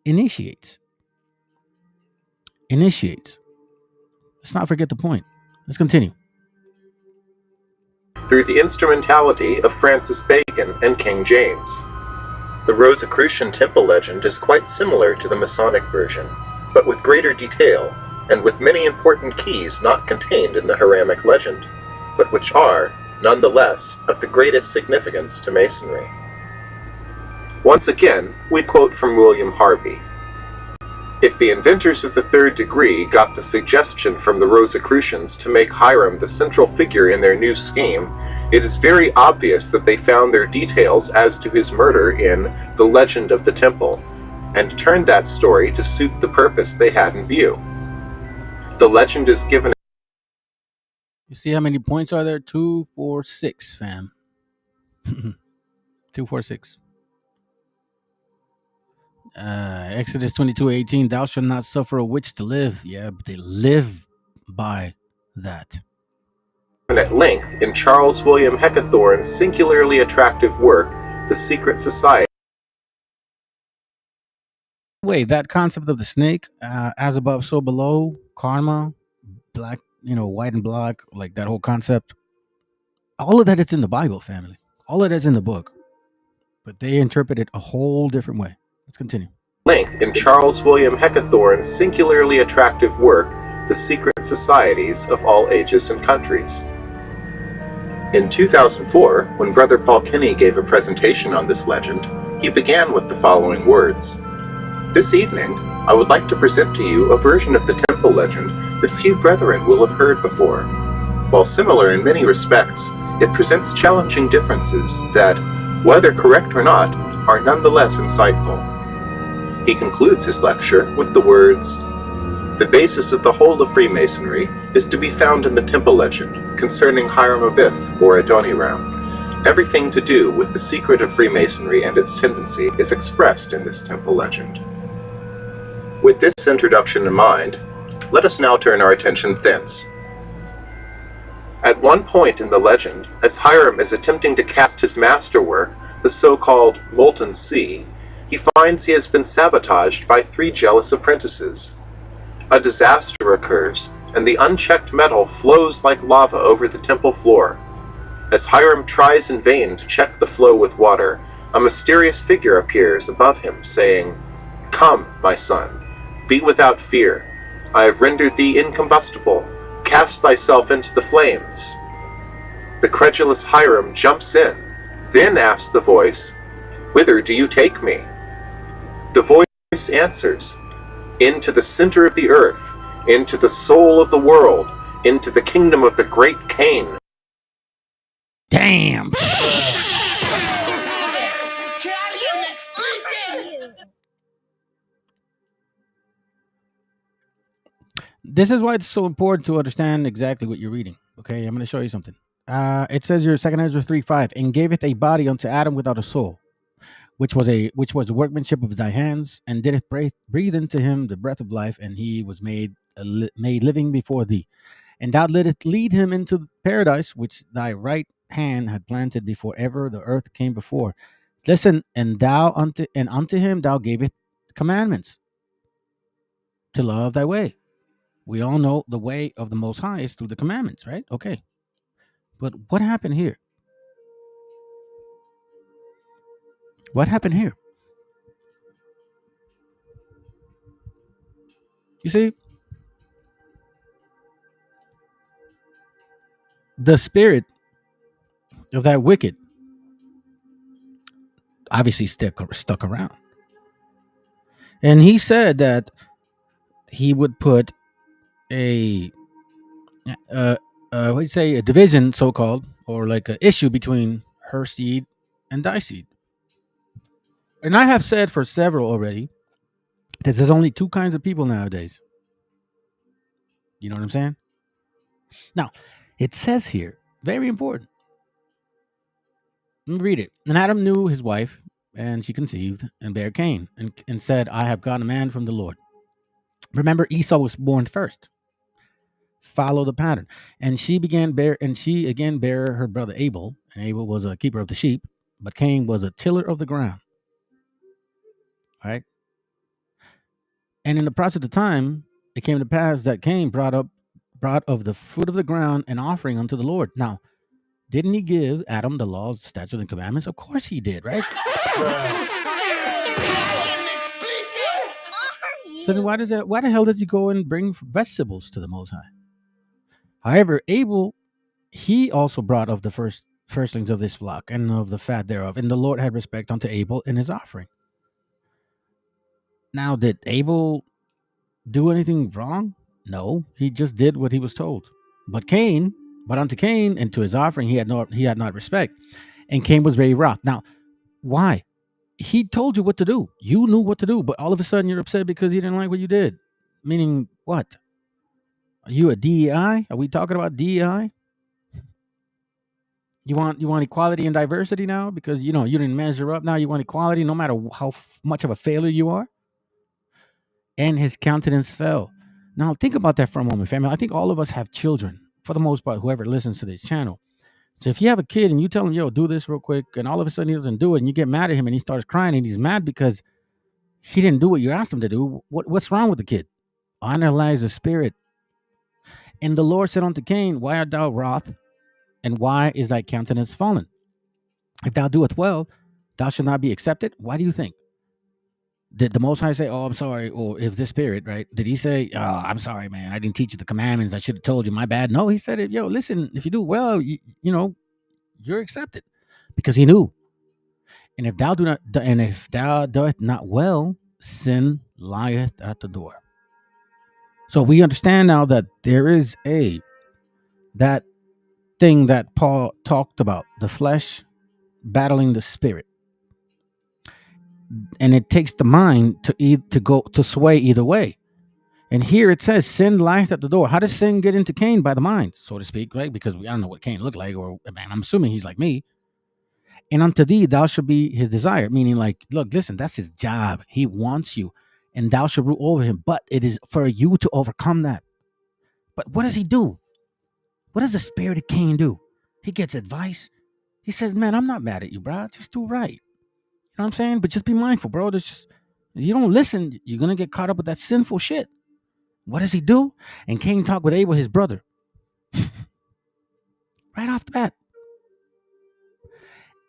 S11: initiates. Let's not forget the point. Let's continue.
S14: Through the instrumentality of Francis Bacon and King James. The Rosicrucian temple legend is quite similar to the Masonic version, but with greater detail, and with many important keys not contained in the Hiramic legend, but which are, nonetheless, of the greatest significance to Masonry. Once again, we quote from William Harvey. If the inventors of the third degree got the suggestion from the Rosicrucians to make Hiram the central figure in their new scheme, it is very obvious that they found their details as to his murder in The Legend of the Temple, and turned that story to suit the purpose they had in view. The legend is given.
S11: You see how many points are there? 2, 4, 6, fam. 2, 4, 6. Exodus 22:18, thou shalt not suffer a witch to live. Yeah, but they live by that.
S14: At length in Charles William Heckethorn's singularly attractive work, The Secret Society.
S11: Wait, that concept of the snake, as above, so below, karma, black, white and black, like that whole concept, all of that is in the Bible, family. All of that's in the book, but they interpret it a whole different way. Let's continue.
S14: Length in Charles William Heckethorn's singularly attractive work, The Secret Societies of All Ages and Countries. In 2004, when Brother Paul Kinney gave a presentation on this legend, he began with the following words. This evening, I would like to present to you a version of the temple legend that few brethren will have heard before. While similar in many respects, it presents challenging differences that, whether correct or not, are nonetheless insightful. He concludes his lecture with the words, the basis of the whole of Freemasonry is to be found in the temple legend concerning Hiram Abiff, or Adoniram. Everything to do with the secret of Freemasonry and its tendency is expressed in this temple legend. With this introduction in mind, let us now turn our attention thence At one point in the legend, as Hiram is attempting to cast his masterwork, the so-called Molten Sea, he finds he has been sabotaged by 3 jealous apprentices. A disaster occurs, and the unchecked metal flows like lava over the temple floor. As Hiram tries in vain to check the flow with water, a mysterious figure appears above him, saying, "Come, my son, be without fear. I have rendered thee incombustible. Cast thyself into the flames." The credulous Hiram jumps in, then asks the voice, "Whither do you take me?" The voice answers, "Into the center of the earth, into the soul of the world, into the kingdom of the great Cain."
S11: Damn. This is why it's so important to understand exactly what you're reading. Okay, I'm going to show you something. It says here, 2 Ezra 3:5, and gaveth a body unto Adam without a soul, which was the workmanship of thy hands, and dideth breathe into him the breath of life, and he was made living before thee. And thou didst lead him into paradise, which thy right hand had planted before ever the earth came before. Listen, and unto him thou gavest commandments to love thy way. We all know the way of the Most High is through the commandments, right? Okay. But what happened here? What happened here? You see, the spirit of that wicked obviously stuck around. And he said that he would put a what do you say, a division, so-called, or like an issue between her seed and thy seed. And I have said for several already that there's only 2 kinds of people nowadays. You know what I'm saying? Now, it says here, very important. Let me read it. And Adam knew his wife, and she conceived and bare Cain, and said, I have gotten a man from the Lord. Remember, Esau was born first. Follow the pattern. And she again bare her brother Abel, and Abel was a keeper of the sheep, but Cain was a tiller of the ground. Right? And in the process of time, it came to pass that Cain brought of the fruit of the ground an offering unto the Lord. Now, didn't he give Adam the laws, statutes, and commandments? Of course he did, right? So then why the hell does he go and bring vegetables to the Most High? However, Abel, he also brought of the firstlings of this flock and of the fat thereof, and the Lord had respect unto Abel in his offering. Now, did Abel do anything wrong? No, he just did what he was told. But unto Cain and to his offering he had not respect, and Cain was very wroth. Now, why? He told you what to do. You knew what to do, but all of a sudden you're upset because he didn't like what you did. Meaning what? Are you a DEI? Are we talking about DEI? You want equality and diversity now because you didn't measure up. Now you want equality no matter how much of a failure you are. And his countenance fell. Now think about that for a moment, family. I think all of us have children, for the most part, whoever listens to this channel. So if you have a kid and you tell him, yo, do this real quick, and all of a sudden he doesn't do it, and you get mad at him and he starts crying, and he's mad because he didn't do what you asked him to do, what's wrong with the kid? Analyze the spirit. And the Lord said unto Cain, why art thou wroth, and why is thy countenance fallen? If thou doest well, thou shalt not be accepted. Why do you think? Did the Most High say, oh, I'm sorry, or if this spirit, right? Did he say, oh, I'm sorry, man, I didn't teach you the commandments, I should have told you, my bad? No, he said, yo, listen, if you do well, you're accepted, because he knew. And if thou doest not well, sin lieth at the door. So we understand now that there is that thing that Paul talked about, the flesh battling the spirit. And it takes the mind to sway either way. And here it says sin lieth at the door. How does sin get into Cain? By the mind, so to speak, right? Because I don't know what Cain looked like, or man, I'm assuming he's like me. And unto thee thou shalt be his desire, meaning like, look, listen, that's his job. He wants you, and thou shalt rule over him. But it is for you to overcome that. But what does he do? What does the spirit of Cain do? He gets advice. He says, man, I'm not mad at you, bro. Just do right. You know what I'm saying? But just be mindful, bro. If you don't listen, you're going to get caught up with that sinful shit. What does he do? And Cain talked with Abel, his brother. Right off the bat.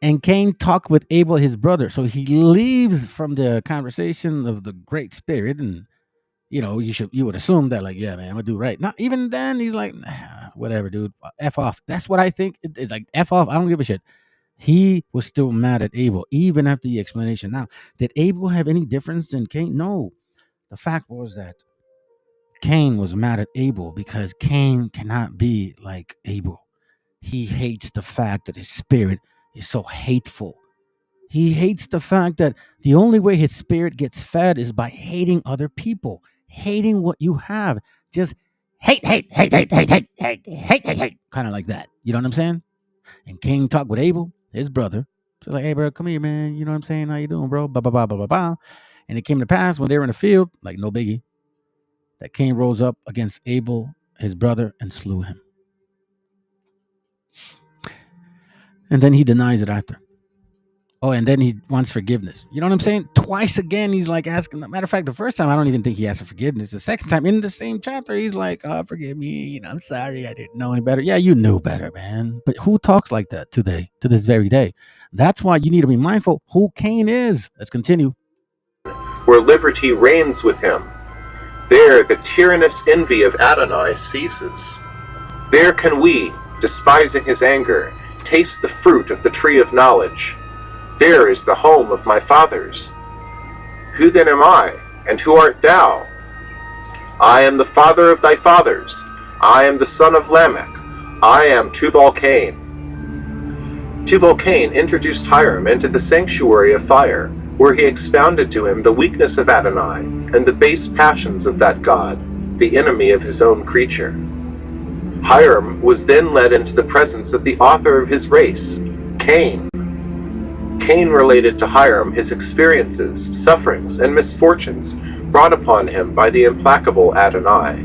S11: And Cain talked with Abel, his brother. So he leaves from the conversation of the great spirit. And, you would assume that, like, yeah, man, I'm going to do right. Not even then, he's like, nah, whatever, dude. F off. That's what I think. It's like, F off. I don't give a shit. He was still mad at Abel, even after the explanation. Now, did Abel have any difference than Cain? No. The fact was that Cain was mad at Abel because Cain cannot be like Abel. He hates the fact that his spirit is so hateful. He hates the fact that the only way his spirit gets fed is by hating other people, hating what you have. Just hate, kind of like that. You know what I'm saying? And Cain talked with Abel, his brother. So like, hey, bro, come here, man. You know what I'm saying? How you doing, bro? Blah, blah, blah, blah, blah, blah. And it came to pass when they were in the field, like no biggie, that Cain rose up against Abel, his brother, and slew him. And then he denies it after. Oh, and then he wants forgiveness. You know what I'm saying? Twice again, he's like asking. Matter of fact, the first time, I don't even think he asked for forgiveness. The second time, in the same chapter, he's like, oh, forgive me. I'm sorry. I didn't know any better. Yeah, you knew better, man. But who talks like that today, to this very day? That's why you need to be mindful who Cain is. Let's continue.
S14: Where liberty reigns with him, there the tyrannous envy of Adonai ceases. There can we, despising his anger, taste the fruit of the tree of knowledge. There is the home of my fathers. Who then am I, and who art thou? I am the father of thy fathers. I am the son of Lamech. I am Tubal-Cain. Tubal-Cain introduced Hiram into the sanctuary of fire, where he expounded to him the weakness of Adonai and the base passions of that god, the enemy of his own creature. Hiram was then led into the presence of the author of his race, Cain. Cain related to Hiram his experiences, sufferings, and misfortunes brought upon him by the implacable Adonai.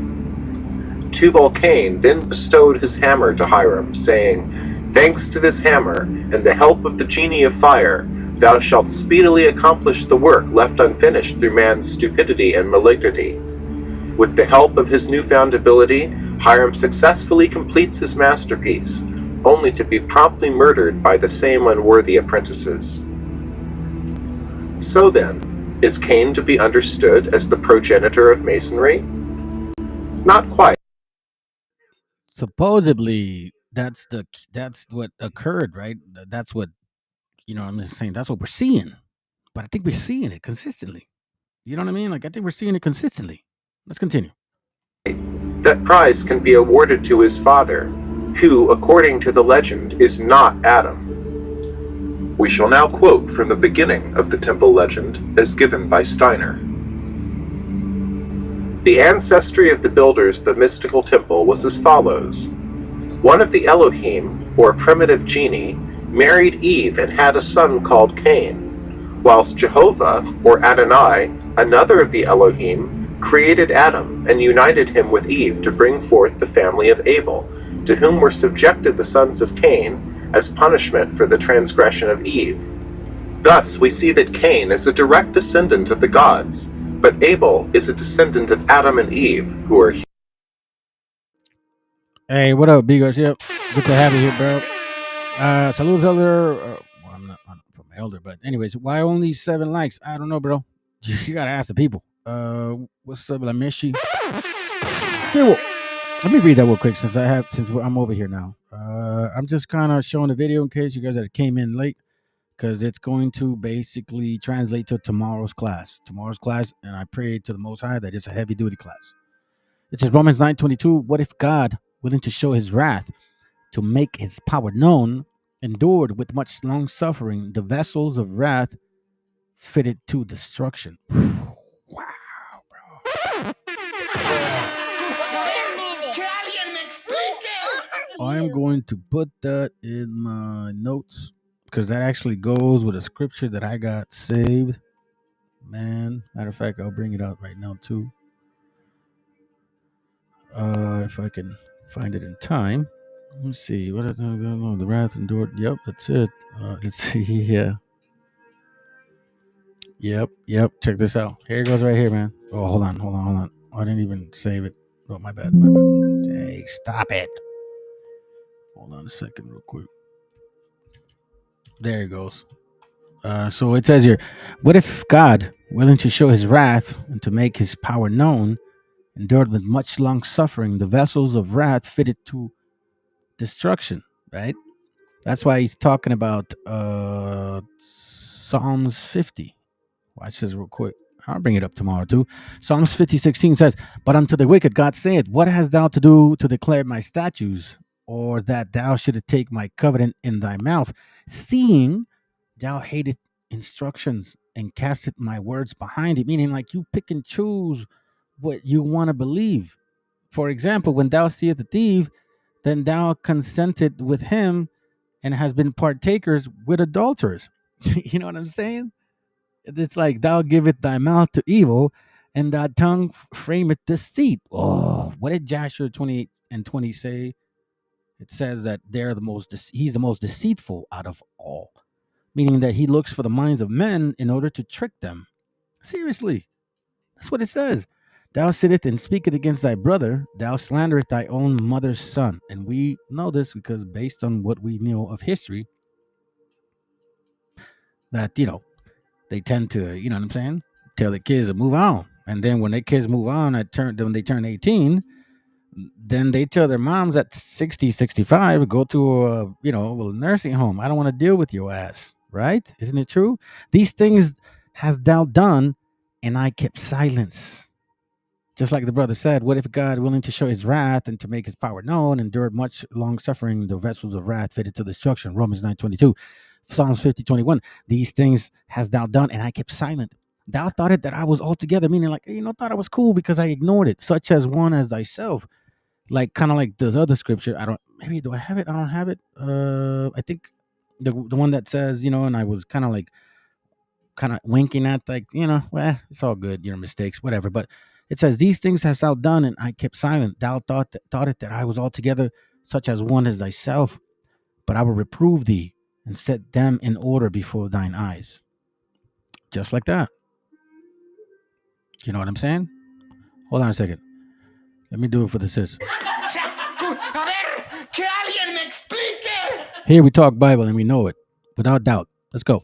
S14: Tubal-Cain then bestowed his hammer to Hiram, saying, thanks to this hammer, and the help of the genie of fire, thou shalt speedily accomplish the work left unfinished through man's stupidity and malignity. With the help of his newfound ability, Hiram successfully completes his masterpiece, only to be promptly murdered by the same unworthy apprentices. So then, is Cain to be understood as the progenitor of Masonry? Not quite.
S11: Supposedly, that's what occurred, right? That's what, I'm just saying, that's what we're seeing. But I think we're seeing it consistently. You know what I mean? Like, I think we're seeing it consistently. Let's continue.
S14: That prize can be awarded to his father, who, according to the legend, is not Adam. We shall now quote from the beginning of the temple legend as given by Steiner. The ancestry of the builders of the mystical temple was as follows. One of the Elohim, or primitive genii, married Eve and had a son called Cain, whilst Jehovah, or Adonai, another of the Elohim, created Adam and united him with Eve to bring forth the family of Abel, to whom were subjected the sons of Cain as punishment for the transgression of Eve. Thus we see that Cain is a direct descendant of the gods, but Abel is a descendant of Adam and Eve, who are human.
S11: Hey, what up, Bigos? Yep, good to have you here, bro. Salutes, Elder. Well, I'm not from my Elder, but anyways, why only 7 likes? I don't know, bro. You gotta ask the people. What's up, Lamishi? Okay, well, let me read that real quick since I'm over here now. I'm just kind of showing the video in case you guys that came in late, because it's going to basically translate to tomorrow's class. And I pray to the Most High that it's a heavy duty class. It says Romans 9:22. What if God, willing to show His wrath, to make His power known, endured with much long suffering the vessels of wrath fitted to destruction? Wow, bro. I'm going to put that in my notes because that actually goes with a scripture that I got saved. Man, matter of fact, I'll bring it out right now too. If I can find it in time. Let's see. What is the wrath endured? Yep, that's it. Let's see. Yeah. Yep. Check this out. Here it goes right here, man. Oh, hold on. I didn't even save it. Oh, my bad. Hey, stop it. Hold on a second, real quick. There it goes. So it says here, what if God, willing to show his wrath and to make his power known, endured with much long suffering the vessels of wrath fitted to destruction, right? That's why he's talking about Psalms 50. Watch this real quick. I'll bring it up tomorrow too. Psalms 50:16 says, but unto the wicked God saith, what hast thou to do to declare my statutes, or that thou shouldest take my covenant in thy mouth, seeing thou hatest instructions and casteth my words behind it? Meaning, like, you pick and choose what you want to believe. For example, when thou seest the thief, then thou consented with him and has been partakers with adulterers. You know what I'm saying? It's like, thou giveth thy mouth to evil, and thy tongue frameth deceit. Oh, what did Joshua 28:20 say? It says that he's the most deceitful out of all, meaning that he looks for the minds of men in order to trick them. Seriously, that's what it says. Thou sittest and speakest against thy brother, thou slanderest thy own mother's son. And we know this because based on what we know of history, that, they tend to, you know what I'm saying, tell the kids to move on. And then when their kids move on, when they turn 18, then they tell their moms at 60, 65, go to a nursing home. I don't want to deal with your ass, right? Isn't it true? These things has thou done, and I kept silence. Just like the brother said, what if God, willing to show his wrath and to make his power known, endured much long suffering the vessels of wrath fitted to destruction? Romans 9:22. Psalms 50:21. These things hast thou done, and I kept silent. Thou thought it that I was altogether, meaning like, thought I was cool because I ignored it, such as one as thyself. Like, kind of like this other scripture. Do I have it? I don't have it. I think the one that says, and I was kind of winking at, like, well, it's all good, your mistakes, whatever. But it says, these things hast thou done, and I kept silent. Thou thought it that I was altogether such as one as thyself, but I will reprove thee and set them in order before thine eyes. Just like that. You know what I'm saying? Hold on a second. Let me do it for the sis. Here we talk Bible and we know it without doubt. Let's go.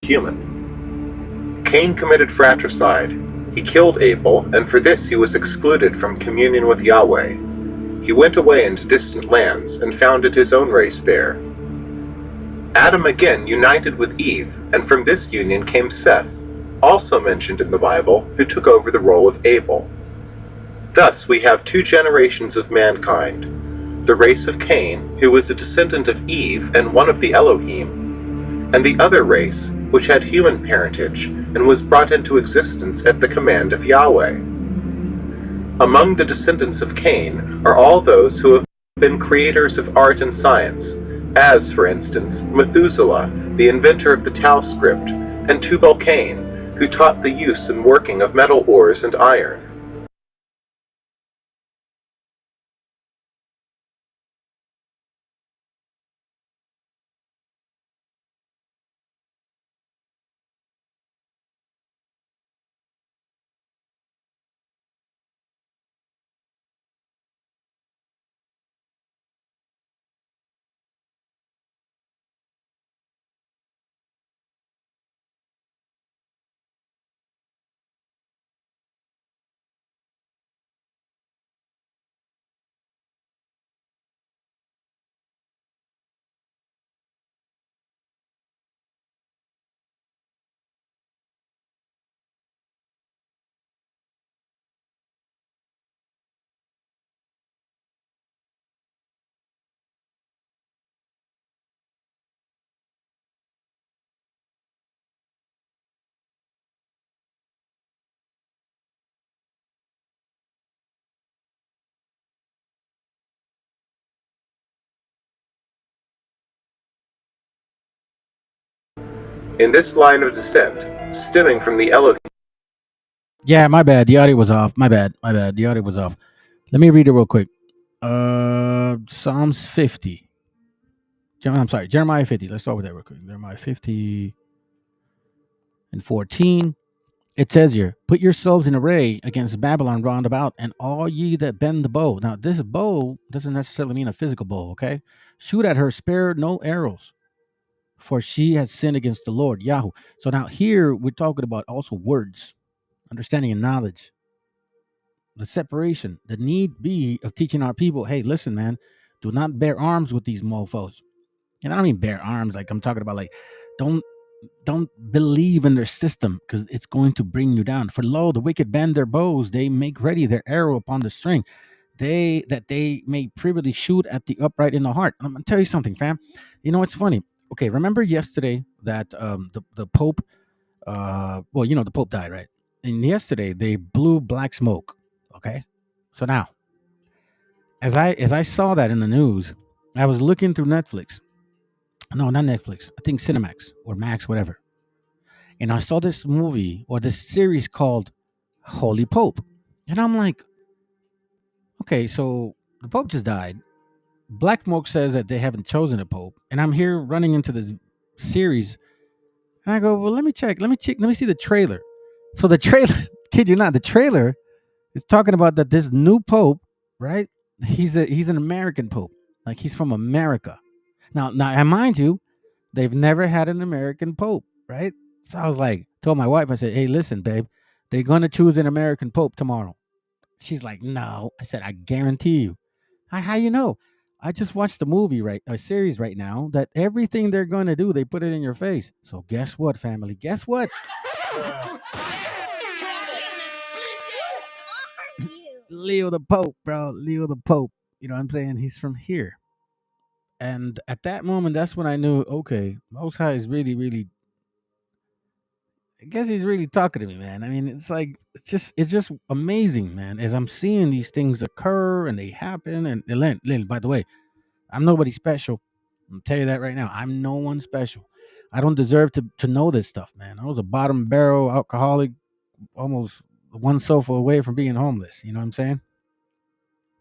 S14: Human. Cain committed fratricide. He killed Abel, and for this he was excluded from communion with Yahweh. He went away into distant lands and founded his own race there. Adam again united with Eve, and from this union came Seth, also mentioned in the Bible, who took over the role of Abel. Thus we have two generations of mankind, the race of Cain, who was a descendant of Eve and one of the Elohim, and the other race, which had human parentage and was brought into existence at the command of Yahweh. Among the descendants of Cain are all those who have been creators of art and science, as, for instance, Methuselah, the inventor of the Tau script, and Tubal-Cain, who taught the use and working of metal ores and iron. In this line of descent, stemming from the Elohim.
S11: Yeah, my bad. The audio was off. My bad. The audio was off. Let me read it real quick. Psalms 50. I'm sorry, Jeremiah 50. Let's start with that real quick. Jeremiah 50 and 14. It says here, put yourselves in array against Babylon round about, and all ye that bend the bow. Now, this bow doesn't necessarily mean a physical bow, okay? Shoot at her, spare no arrows, for she has sinned against the Lord, Yahoo. So now here we're talking about also words, understanding and knowledge, the separation, the need be of teaching our people, hey, listen, man, do not bear arms with these mofos. And I don't mean bear arms like I'm talking about, like, don't believe in their system, because it's going to bring you down. For lo, the wicked bend their bows, they make ready their arrow upon the string, they may privily shoot at the upright in the heart. I'm gonna tell you something, fam. You know, it's funny. Okay, remember yesterday that the Pope, well, you know, the Pope died, right? And yesterday they blew black smoke. Okay, so now as I saw that in the news, I was looking through Netflix. No, not Netflix. I think Cinemax or Max, whatever. And I saw this movie or this series called Holy Pope. And I'm like, okay, so the Pope just died. Black Smoke says that they haven't chosen a Pope. And I'm here running into this series. And I go, well, let me check. Let me see the trailer. So the trailer, kid you not, the trailer is talking about that this new Pope, right? He's an American Pope. Like, he's from America. Now, and mind you, they've never had an American Pope, right? So I was like, told my wife, I said, hey, listen, babe, they're going to choose an American Pope tomorrow. She's like, no. I said, I guarantee you. How you know? I just watched a series right now that everything they're going to do, they put it in your face. So guess what, family? Guess what? Leo the Pope, bro. Leo the Pope. You know what I'm saying? He's from here. And at that moment, that's when I knew, okay, Most High is really, really, I guess he's really talking to me, man. I mean, it's just amazing, man. As I'm seeing these things occur and they happen. And Lynn, by the way, I'm nobody special. I'll tell you that right now. I'm no one special. I don't deserve to know this stuff, man. I was a bottom barrel alcoholic, almost one sofa away from being homeless. You know what I'm saying?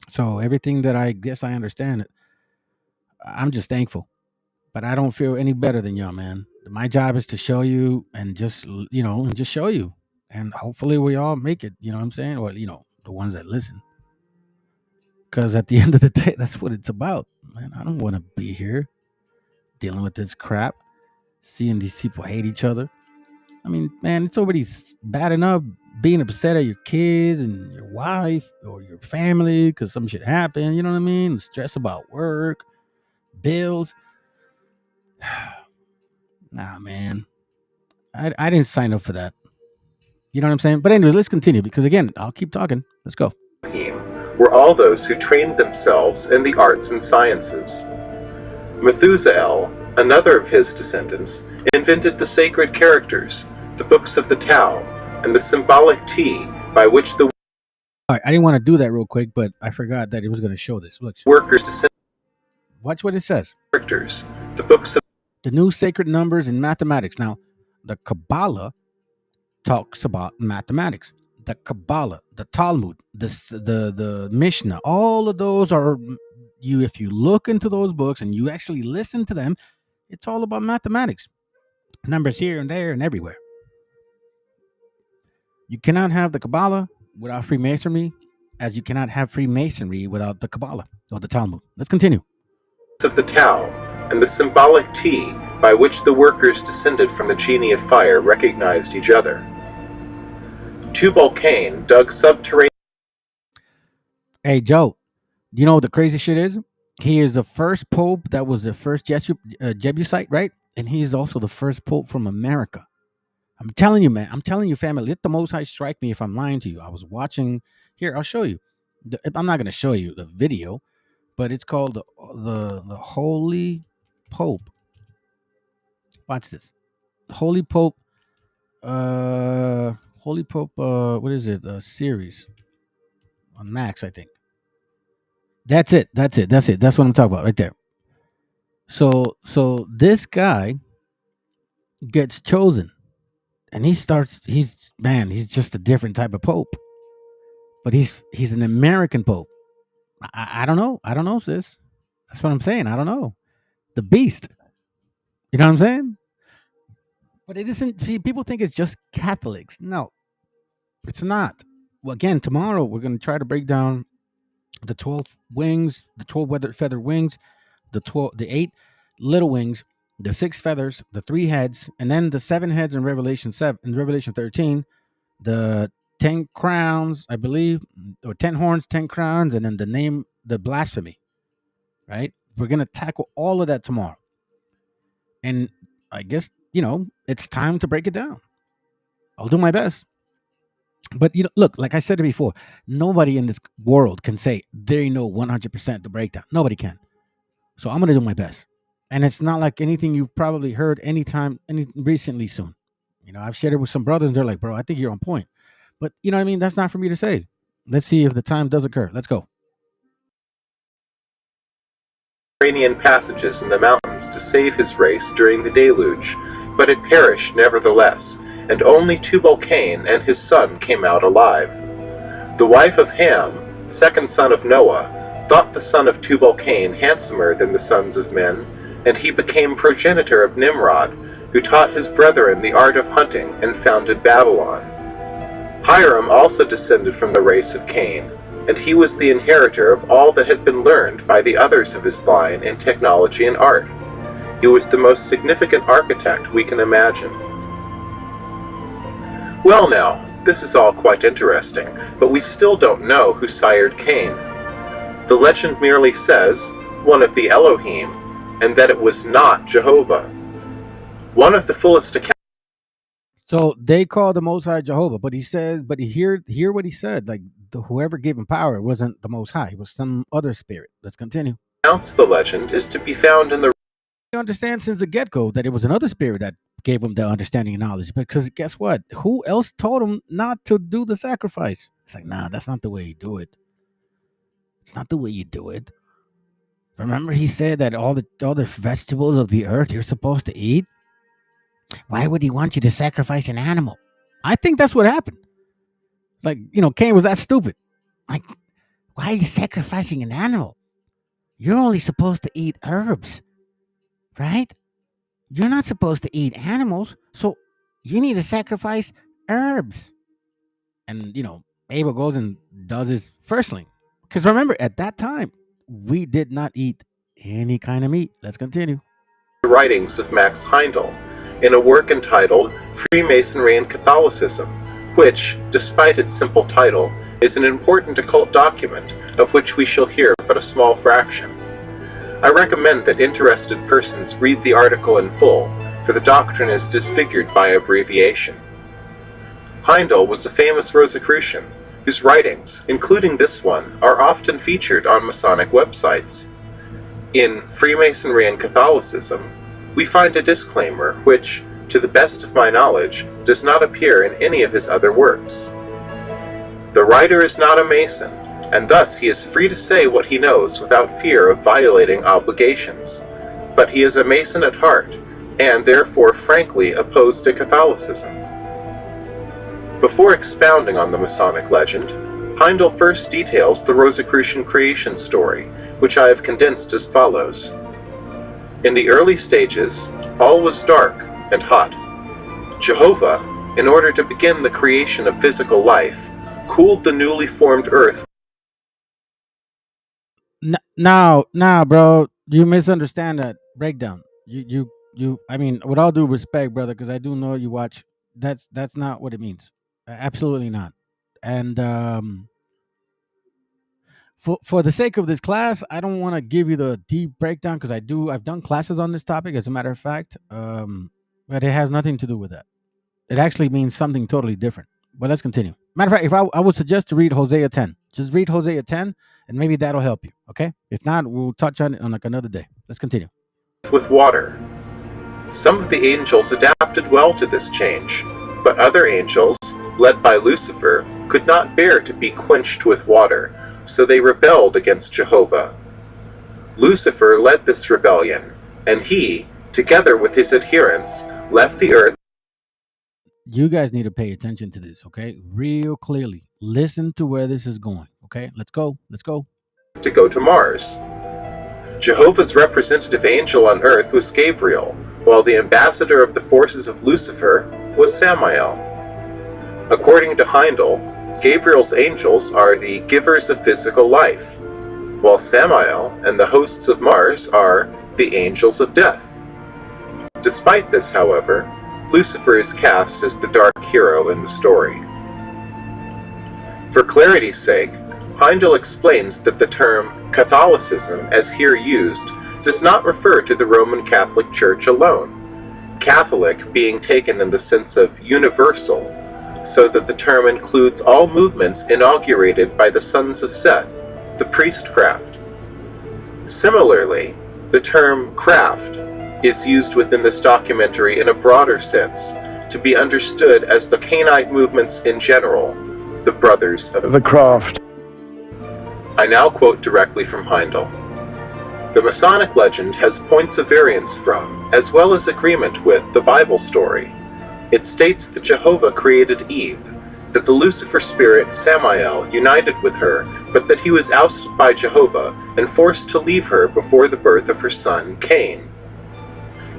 S11: So everything that I guess I understand it, I'm just thankful. But I don't feel any better than y'all, man. My job is to show you and just show you. And hopefully we all make it, you know what I'm saying? Or, the ones that listen. Because at the end of the day, that's what it's about. Man, I don't want to be here dealing with this crap, seeing these people hate each other. I mean, man, it's already bad enough being upset at your kids and your wife or your family because some shit happened, you know what I mean? Stress about work, bills. Nah, man. I didn't sign up for that. You know what I'm saying? But anyways, let's continue because, again, I'll keep talking. Let's go.
S14: Were all those who trained themselves in the arts and sciences. Methuselah, another of his descendants, invented the sacred characters, the books of the Tao, and the symbolic T by which the...
S11: All right, I didn't want to do that real quick, but I forgot that it was going to show this. Look,
S14: workers descend...
S11: Watch what it says.
S14: Characters, the books of...
S11: The new sacred numbers in mathematics. Now, the Kabbalah talks about mathematics. The Kabbalah, the Talmud, the Mishnah, all of those are, if you look into those books and you actually listen to them, it's all about mathematics. Numbers here and there and everywhere. You cannot have the Kabbalah without Freemasonry, as you cannot have Freemasonry without the Kabbalah or the Talmud. Let's continue.
S14: Of the Tao, and the symbolic T by which the workers descended from the genie of fire recognized each other. Tubal-Cain dug subterranean...
S11: Hey, Joe, you know what the crazy shit is? He is the first pope that was the first Jebusite, right? And he is also the first pope from America. I'm telling you, man. I'm telling you, family. Let the Most High strike me if I'm lying to you. I was watching... Here, I'll show you. I'm not going to show you the video, but it's called the Holy Pope. Watch this. Holy Pope. What is it? Series on Max, I think. That's it. That's what I'm talking about right there. So this guy gets chosen, and he's just a different type of pope. But he's an American pope. I don't know. I don't know, sis. That's what I'm saying. I don't know. The beast. You know what I'm saying? But it isn't. People think it's just Catholics. No, it's not. Well, again, tomorrow we're going to try to break down the 12 wings, the 12 feather wings, the 8 little wings, the 6 feathers, the 3 heads, and then the 7 heads in Revelation 7, in Revelation 13, the 10 crowns, I believe, or 10 horns, 10 crowns, and then the blasphemy. Right? We're going to tackle all of that tomorrow. And I guess, it's time to break it down. I'll do my best. But look, like I said before, nobody in this world can say they know 100% the breakdown. Nobody can. So I'm gonna do my best. And it's not like anything you've probably heard any recently soon. I've shared it with some brothers and they're like, bro, I think you're on point. But you know what I mean? That's not for me to say. Let's see if the time does occur. Let's go.
S14: Iranian passages in the mountains to save his race during the deluge, but it perished nevertheless, and only Tubal-Cain and his son came out alive. The wife of Ham, second son of Noah, thought the son of Tubal-Cain handsomer than the sons of men, and he became progenitor of Nimrod, who taught his brethren the art of hunting and founded Babylon. Hiram also descended from the race of Cain, and he was the inheritor of all that had been learned by the others of his line in technology and art. He was the most significant architect we can imagine. Well now, this is all quite interesting, but we still don't know who sired Cain. The legend merely says, one of the Elohim, and that it was not Jehovah. One of the fullest accounts.
S11: So they call the Most High Jehovah, but hear what he said. Like whoever gave him power, it wasn't the Most High; it was some other spirit. Let's continue.
S14: The legend is to be found in the.
S11: You understand since the get-go that it was another spirit that gave him the understanding and knowledge. Because guess what? Who else told him not to do the sacrifice? It's like, nah, that's not the way you do it. It's not the way you do it. Remember, he said that all the vegetables of the earth you're supposed to eat. Why would he want you to sacrifice an animal? I think that's what happened. Like, Cain was that stupid. Like, why are you sacrificing an animal? You're only supposed to eat herbs, right? You're not supposed to eat animals, so you need to sacrifice herbs. And, Abel goes and does his firstling. Because remember, at that time, we did not eat any kind of meat. Let's continue.
S14: The writings of Max Heindel in a work entitled Freemasonry and Catholicism, which, despite its simple title, is an important occult document of which we shall hear but a small fraction. I recommend that interested persons read the article in full, for the doctrine is disfigured by abbreviation. Heindel was a famous Rosicrucian, whose writings, including this one, are often featured on Masonic websites. In Freemasonry and Catholicism, we find a disclaimer which, to the best of my knowledge, does not appear in any of his other works. The writer is not a Mason, and thus he is free to say what he knows without fear of violating obligations. But he is a Mason at heart, and therefore frankly opposed to Catholicism. Before expounding on the Masonic legend, Heindel first details the Rosicrucian creation story, which I have condensed as follows. In the early stages, all was dark and hot. Jehovah, in order to begin the creation of physical life, cooled the newly formed earth.
S11: Now, bro, you misunderstand that breakdown. I mean, with all due respect, brother, because I do know you watch. That's not what it means. Absolutely not. And for the sake of this class, I don't want to give you the deep breakdown because I've done classes on this topic, as a matter of fact. But it has nothing to do with that. It actually means something totally different. But let's continue. Matter of fact, I would suggest to read Hosea 10. Just read Hosea 10, and maybe that'll help you. Okay? If not, we'll touch on it on like another day. Let's continue.
S14: With water. Some of the angels adapted well to this change, but other angels, led by Lucifer, could not bear to be quenched with water, so they rebelled against Jehovah. Lucifer led this rebellion, and he, together with his adherents, left the earth.
S11: You guys need to pay attention to this, okay? Real clearly. Listen to where this is going, okay? Let's go.
S14: to go to Mars. Jehovah's representative angel on earth was Gabriel, while the ambassador of the forces of Lucifer was Samael. According to Heindel, Gabriel's angels are the givers of physical life, while Samael and the hosts of Mars are the angels of death. Despite this, however, Lucifer is cast as the dark hero in the story. For clarity's sake, Heindel explains that the term Catholicism, as here used, does not refer to the Roman Catholic Church alone, Catholic being taken in the sense of universal, so that the term includes all movements inaugurated by the sons of Seth, the priestcraft. Similarly, the term craft is used within this documentary in a broader sense, to be understood as the Cainite movements in general, the brothers of the craft. I now quote directly from Heindel. The Masonic legend has points of variance from, as well as agreement with, the Bible story. It states that Jehovah created Eve, that the Lucifer spirit Samael united with her, but that he was ousted by Jehovah and forced to leave her before the birth of her son Cain.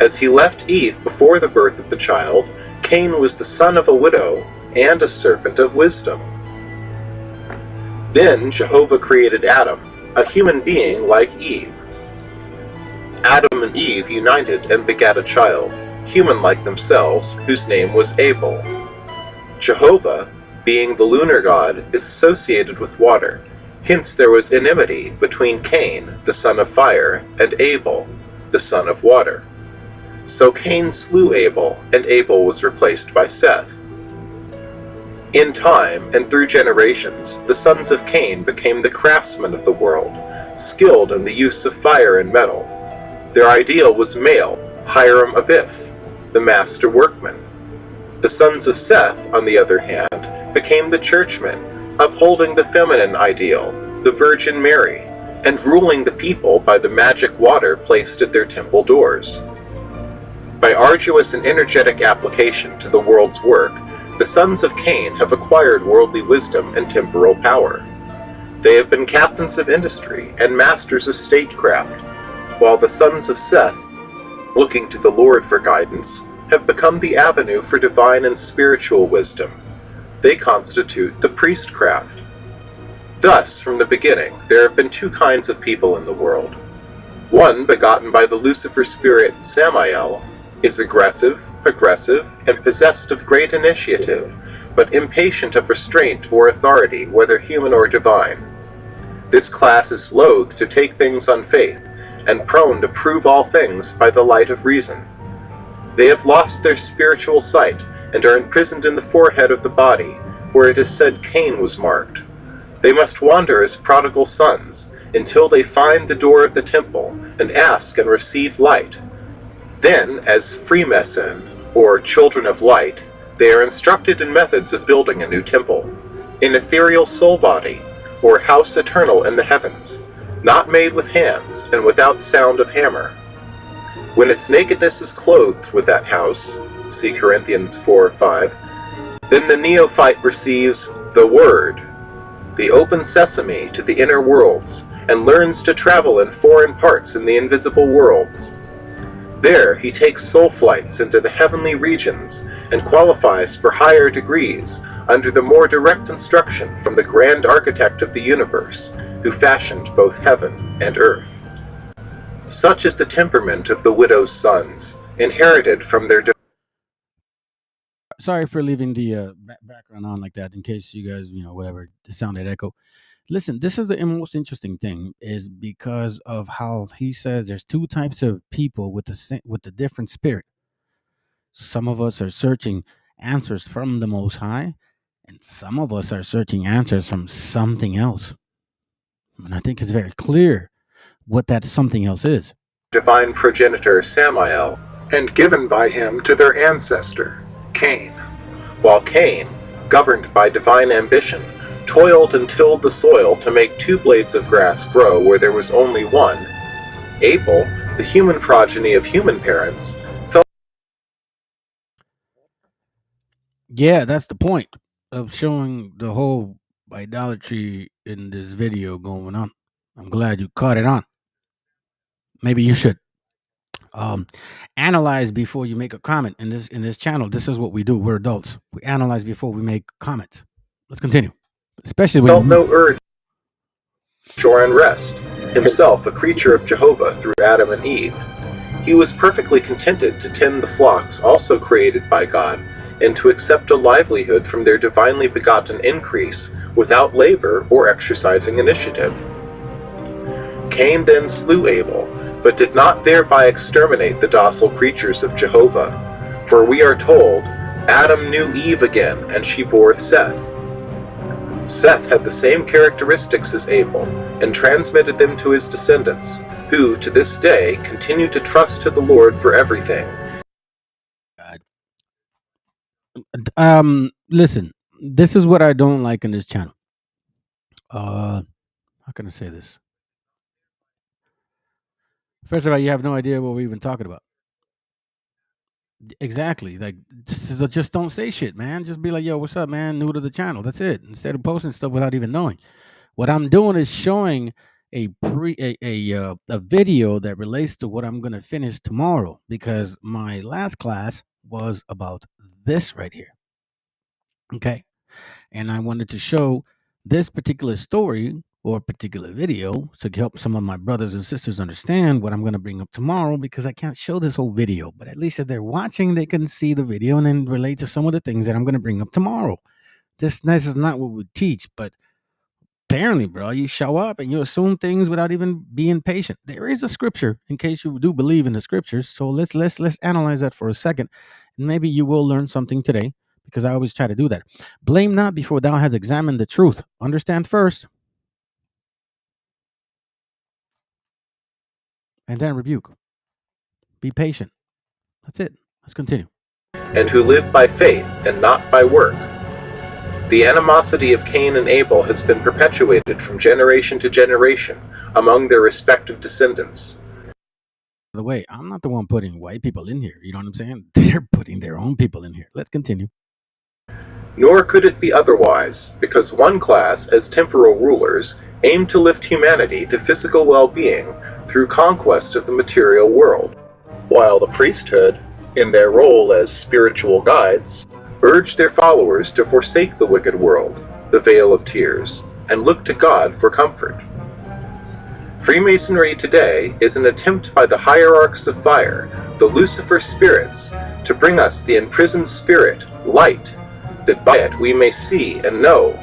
S14: As he left Eve before the birth of the child, Cain was the son of a widow and a serpent of wisdom. Then Jehovah created Adam, a human being like Eve. Adam and Eve united and begat a child, human like themselves, whose name was Abel. Jehovah, being the lunar god, is associated with water. Hence there was enmity between Cain, the son of fire, and Abel, the son of water. So Cain slew Abel, and Abel was replaced by Seth. In time, and through generations, the sons of Cain became the craftsmen of the world, skilled in the use of fire and metal. Their ideal was male, Hiram Abiff, the master workman. The sons of Seth, on the other hand, became the churchmen, upholding the feminine ideal, the Virgin Mary, and ruling the people by the magic water placed at their temple doors. By arduous and energetic application to the world's work, the sons of Cain have acquired worldly wisdom and temporal power. They have been captains of industry and masters of statecraft, while the sons of Seth, looking to the Lord for guidance, have become the avenue for divine and spiritual wisdom. They constitute the priestcraft. Thus, from the beginning, there have been two kinds of people in the world. One, begotten by the Lucifer spirit Samael, is aggressive, progressive, and possessed of great initiative, but impatient of restraint or authority, whether human or divine. This class is loath to take things on faith, and prone to prove all things by the light of reason. They have lost their spiritual sight, and are imprisoned in the forehead of the body, where it is said Cain was marked. They must wander as prodigal sons, until they find the door of the temple, and ask and receive light. Then, as Freemason, or children of light, they are instructed in methods of building a new temple, an ethereal soul body, or house eternal in the heavens, not made with hands, and without sound of hammer. When its nakedness is clothed with that house, see Corinthians 4:5, then the neophyte receives the Word, the open sesame to the inner worlds, and learns to travel in foreign parts in the invisible worlds. There he takes soul flights into the heavenly regions, and qualifies for higher degrees under the more direct instruction from the grand architect of the universe, who fashioned both heaven and earth. Such is the temperament of the widow's sons, inherited from their...
S11: Sorry for leaving the background on like that, in case you guys, whatever, it sounded echo. Listen, this is the most interesting thing, is because of how he says there's two types of people with the different spirit. Some of us are searching answers from the Most High, and some of us are searching answers from something else. And I think it's very clear what that something else is.
S14: Divine progenitor Samael, and given by him to their ancestor, Cain. While Cain, governed by divine ambition, toiled and tilled the soil to make two blades of grass grow where there was only one, Abel, the human progeny of human parents, fell...
S11: Yeah, that's the point of showing the whole idolatry in this video going on. I'm glad you caught it on. Maybe you should analyze before you make a comment in this channel. This is what we do. We're adults. We analyze before we make comments. Let's continue. Especially when
S14: felt no urge or unrest, himself a creature of Jehovah through Adam and Eve. He was perfectly contented to tend the flocks also created by God, and to accept a livelihood from their divinely begotten increase without labor or exercising initiative. Cain then slew Abel, but did not thereby exterminate the docile creatures of Jehovah. For we are told, Adam knew Eve again, and she bore Seth. Seth had the same characteristics as Abel, and transmitted them to his descendants, who, to this day, continue to trust to the Lord for everything.
S11: Listen, this is what I don't like in this channel. How can I say this? First of all, you have no idea what we're even talking about. Exactly. Like, just don't say shit, man. Just be like, yo, what's up, man? New to the channel. That's it. Instead of posting stuff without even knowing. What I'm doing is showing a video that relates to what I'm going to finish tomorrow, because my last class was about this right here. Okay. And I wanted to show this particular story or particular video to help some of my brothers and sisters understand what I'm going to bring up tomorrow, because I can't show this whole video, but at least if they're watching, they can see the video and then relate to some of the things that I'm going to bring up tomorrow. This is not what we teach, but apparently, bro, you show up and you assume things without even being patient. There is a scripture, in case you do believe in the scriptures. So let's analyze that for a second, and maybe you will learn something today, because I always try to do that. Blame not before thou hast examined the truth. Understand first, and then rebuke. Be patient. That's it. Let's continue.
S14: And who live by faith and not by work. The animosity of Cain and Abel has been perpetuated from generation to generation among their respective descendants.
S11: By the way, I'm not the one putting white people in here. You know what I'm saying? They're putting their own people in here. Let's continue.
S14: Nor could it be otherwise, because one class, as temporal rulers, aim to lift humanity to physical well-being through conquest of the material world, while the priesthood, in their role as spiritual guides, urge their followers to forsake the wicked world, the vale of tears, and look to God for comfort. Freemasonry today is an attempt by the hierarchs of fire, the Lucifer spirits, to bring us the imprisoned spirit, light, that by it we may see and know.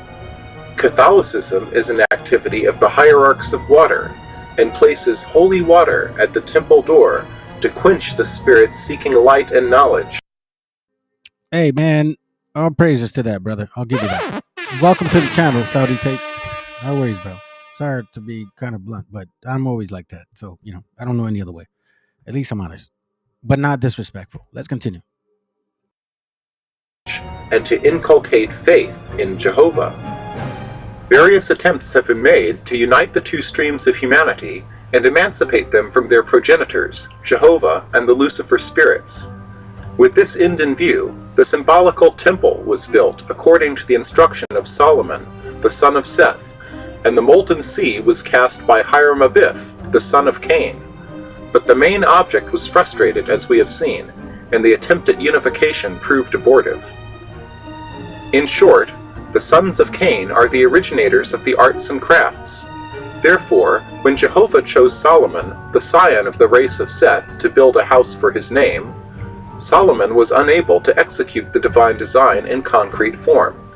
S14: Catholicism is an activity of the hierarchs of water, and places holy water at the temple door to quench the spirits seeking light and knowledge.
S11: Hey, man, all praises to that, brother. I'll give you that. Welcome to the channel, Saudi Tape. No worries, bro. Sorry to be kind of blunt, but I'm always like that. So, I don't know any other way. At least I'm honest, but not disrespectful. Let's continue.
S14: And to inculcate faith in Jehovah. Various attempts have been made to unite the two streams of humanity and emancipate them from their progenitors, Jehovah and the Lucifer spirits. With this end in view, the symbolical temple was built according to the instruction of Solomon, the son of Seth, and the molten sea was cast by Hiram-Abiff, the son of Cain. But the main object was frustrated, as we have seen, and the attempt at unification proved abortive. In short, the sons of Cain are the originators of the arts and crafts. Therefore, when Jehovah chose Solomon, the scion of the race of Seth, to build a house for his name, Solomon was unable to execute the divine design in concrete form.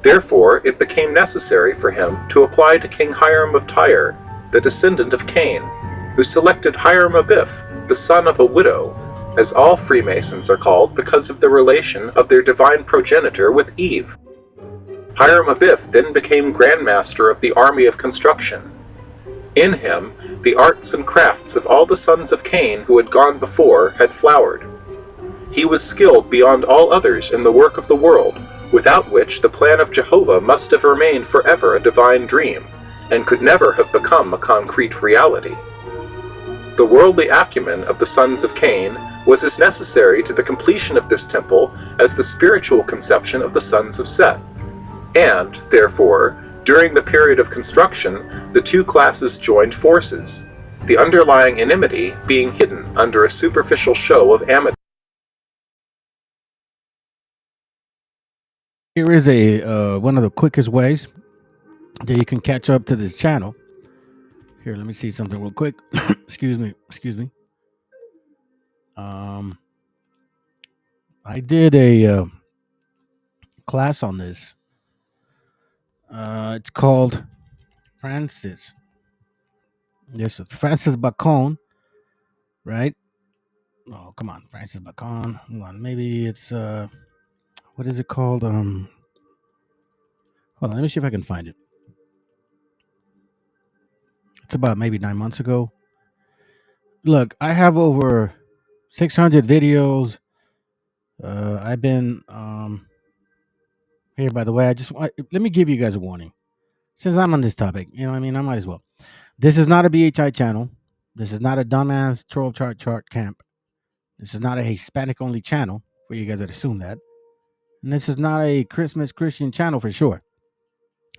S14: Therefore, it became necessary for him to apply to King Hiram of Tyre, the descendant of Cain, who selected Hiram-Abiff, the son of a widow, as all Freemasons are called because of the relation of their divine progenitor with Eve. Hiram-Abiff then became Grand Master of the Army of Construction. In him, the arts and crafts of all the sons of Cain who had gone before had flowered. He was skilled beyond all others in the work of the world, without which the plan of Jehovah must have remained forever a divine dream, and could never have become a concrete reality. The worldly acumen of the sons of Cain was as necessary to the completion of this temple as the spiritual conception of the sons of Seth, and, therefore, During the period of construction, the two classes joined forces, the underlying enmity being hidden under a superficial show of amity.
S11: Here is a one of the quickest ways that you can catch up to this channel. Here, let me see something real quick. Excuse me. I did a class on this. It's called Francis. Yes, Francis Bacon, right? Oh, come on, Francis Bacon. Hold on, maybe it's what is it called? Hold on, let me see if I can find it. It's about maybe 9 months ago. Look, I have over 600 videos. I've been here. By the way, let me give you guys a warning. Since I'm on this topic, you know what I mean, I might as well. This is not a BHI channel. This is not a dumbass troll chart camp. This is not a Hispanic only channel for you guys that assume that. And this is not a Christmas Christian channel for sure.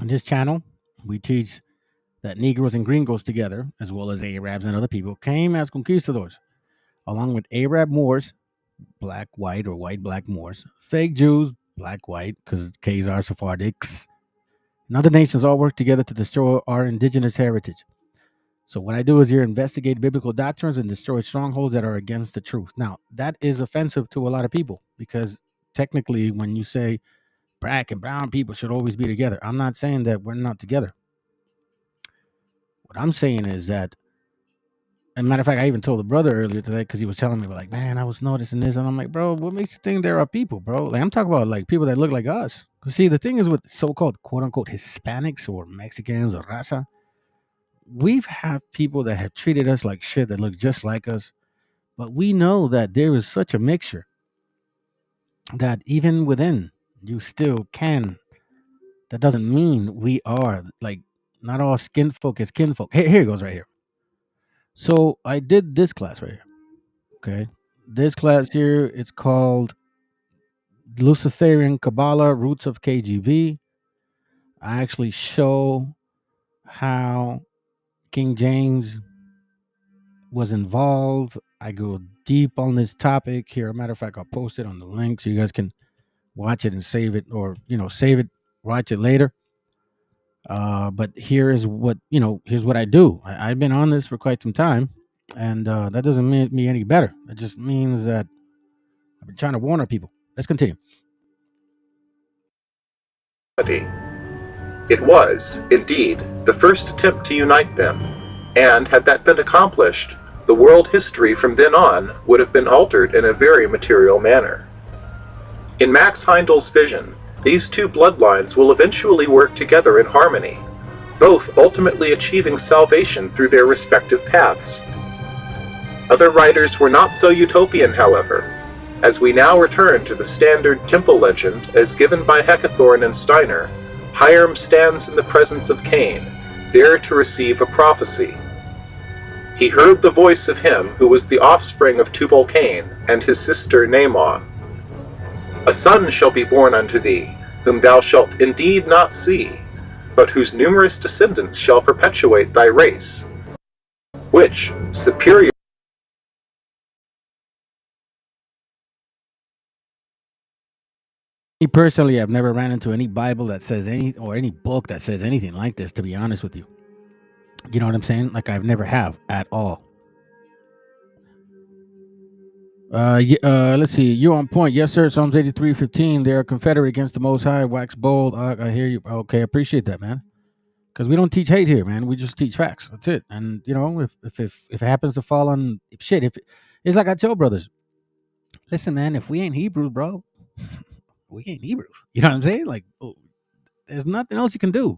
S11: On this channel, we teach that Negroes and Gringos together, as well as Arabs and other people, came as conquistadors, along with Arab Moors, black, white, or white, black Moors, fake Jews, black, white, because K's are Sephardics, and other nations all work together to destroy our indigenous heritage. So what I do is here investigate biblical doctrines and destroy strongholds that are against the truth. Now, that is offensive to a lot of people because technically when you say black and brown people should always be together, I'm not saying that we're not together. What I'm saying is that, as a matter of fact, I even told the brother earlier today because he was telling me, like, man, I was noticing this. And I'm like, bro, what makes you think there are people, bro? Like, I'm talking about like people that look like us. Because see, the thing is with so-called quote unquote Hispanics or Mexicans or raza, we've had people that have treated us like shit that look just like us. But we know that there is such a mixture that even within you still can. That doesn't mean we are like not all skin folk is kinfolk. Here it goes right here. So I did this class right here. Okay. This class here, it's called Luciferian Kabbalah Roots of KGB. I actually show how King James was involved. I go deep on this topic here. As a matter of fact, I'll post it on the link so you guys can watch it and save it, or save it, watch it later. But here's what I do. I've been on this for quite some time, and that doesn't make me any better. It just means that I've been trying to warn our people. Let's continue.
S14: It was, indeed, the first attempt to unite them, and had that been accomplished, the world history from then on would have been altered in a very material manner. In Max Heindel's vision, these two bloodlines will eventually work together in harmony, both ultimately achieving salvation through their respective paths. Other writers were not so utopian, however, as we now return to the standard temple legend as given by Hecathorn and Steiner. Hiram stands in the presence of Cain, there to receive a prophecy. He heard the voice of him who was the offspring of Tubal-Cain and his sister Naamah. A son shall be born unto thee, whom thou shalt indeed not see, but whose numerous descendants shall perpetuate thy race, which, superior
S11: Me personally, I've never ran into any Bible that says any book that says anything like this, to be honest with you. You know what I'm saying? Like I've never have at all. Let's see. You're on point. Yes, sir. Psalms 83:15. They are confederate against the Most High. Wax bold. I hear you. Okay, appreciate that, man. Because we don't teach hate here, man. We just teach facts. That's it. And if it happens to fall on shit, if it's like I tell brothers, listen, man. If we ain't Hebrews, bro, we ain't Hebrews. You know what I'm saying? Like, there's nothing else you can do.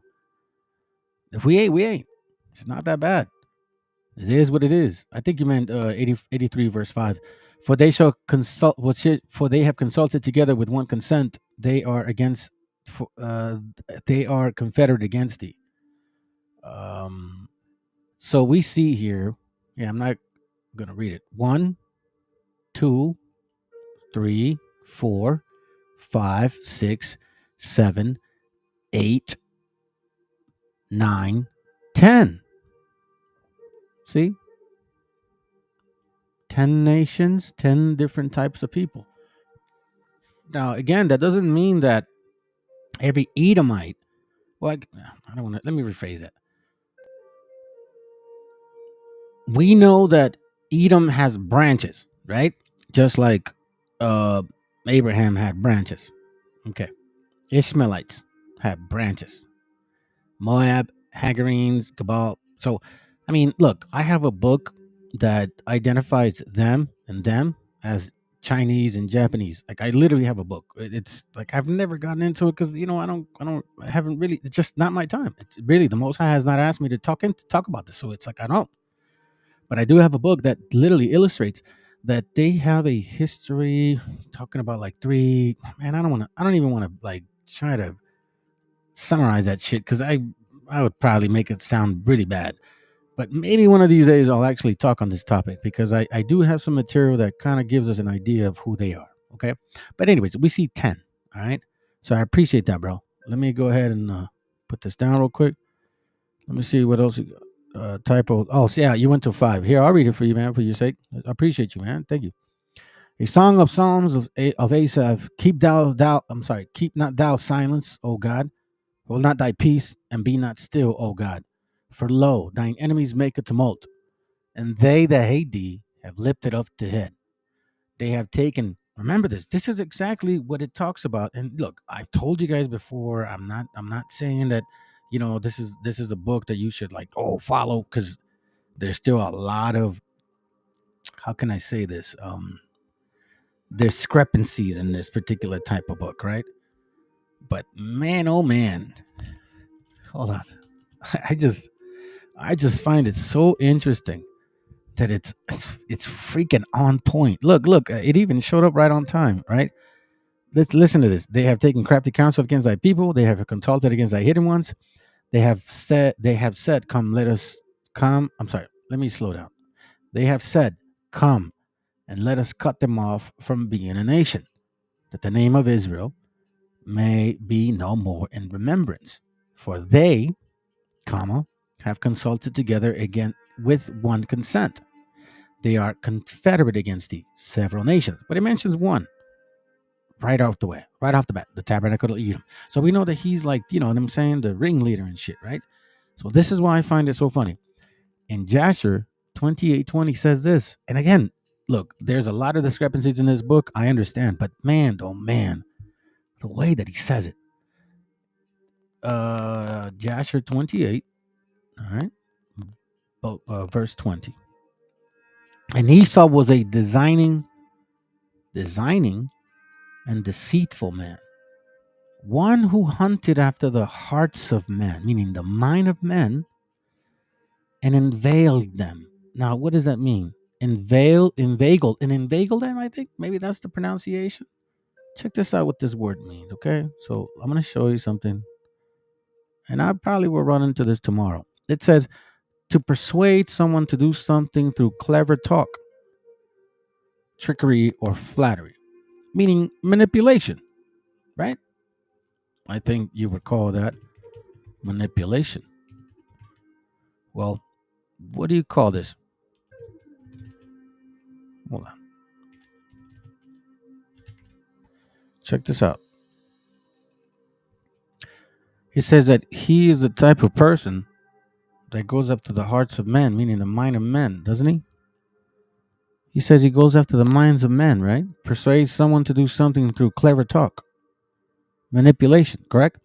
S11: If we ain't, we ain't. It's not that bad. It is what it is. I think you meant 83 verse 5. For they shall consult. For they have consulted together with one consent. They are against. They are confederate against thee. So we see here. Yeah, I'm not gonna read it. 1, 2, 3, 4, 5, 6, 7, 8, 9, 10. See? 10 nations, 10 different types of people. Now, again, that doesn't mean that every Edomite, well, I don't want to, let me rephrase that. We know that Edom has branches, right? Just like Abraham had branches. Okay. Ishmaelites have branches. Moab, Hagarenes, Cabal. So, I mean, look, I have a book that identifies them and them as Chinese and Japanese. Like, I literally have a book. It's like I've never gotten into it because I haven't really. It's just not my time. It's really the Most High has not asked me to talk about this, so it's like I don't. But I do have a book that literally illustrates that they have a history talking about like three. Man, I don't even want to like try to summarize that shit because I would probably make it sound really bad. But maybe one of these days I'll actually talk on this topic because I do have some material that kind of gives us an idea of who they are. Okay. But anyways, we see 10. All right. So I appreciate that, bro. Let me go ahead and put this down real quick. Let me see what else. Typo. Oh, so yeah, you went to 5. Here, I'll read it for you, man, for your sake. I appreciate you, man. Thank you. A song of Psalms of Asaph. Keep not thou silence, O God. Hold not thy peace, and be not still, O God. For lo, thine enemies make a tumult, and they that hate thee have lifted up the head. They have taken. Remember this. This is exactly what it talks about. And look, I've told you guys before. I'm not saying that, this is a book that you should follow, because there's still a lot of, how can I say this? Discrepancies in this particular type of book, right? But man, oh man, hold on. I just find it so interesting that it's freaking on point. Look, it even showed up right on time, right? Let's listen to this. They have taken crafty counsel against thy people. They have consulted against thy hidden ones. They have said, come, let us come. I'm sorry. Let me slow down. They have said, come and let us cut them off from being a nation, that the name of Israel may be no more in remembrance. For they, have consulted together again with one consent. They are confederate against thee, several nations. But it mentions one right off the bat, the tabernacle of Edom. So we know that he's like, you know what I'm saying, the ringleader and shit, right? So this is why I find it so funny. In Jasher 28:20 says this. And again, look, there's a lot of discrepancies in this book. I understand. But man, oh man, the way that he says it. Jasher 28, all right, verse 20. And Esau was a designing and deceitful man, one who hunted after the hearts of men, meaning the mind of men, and inveigled them. Now, what does that mean? Inveigle them, I think. Maybe that's the pronunciation. Check this out what this word means, okay? So I'm going to show you something. And I probably will run into this tomorrow. It says, to persuade someone to do something through clever talk, trickery, or flattery, meaning manipulation, right? I think you would call that manipulation. Well, what do you call this? Hold on. Check this out. He says that he is the type of person that goes up to the hearts of men, meaning the mind of men, doesn't he? He says he goes after the minds of men, right? Persuades someone to do something through clever talk. Manipulation, correct?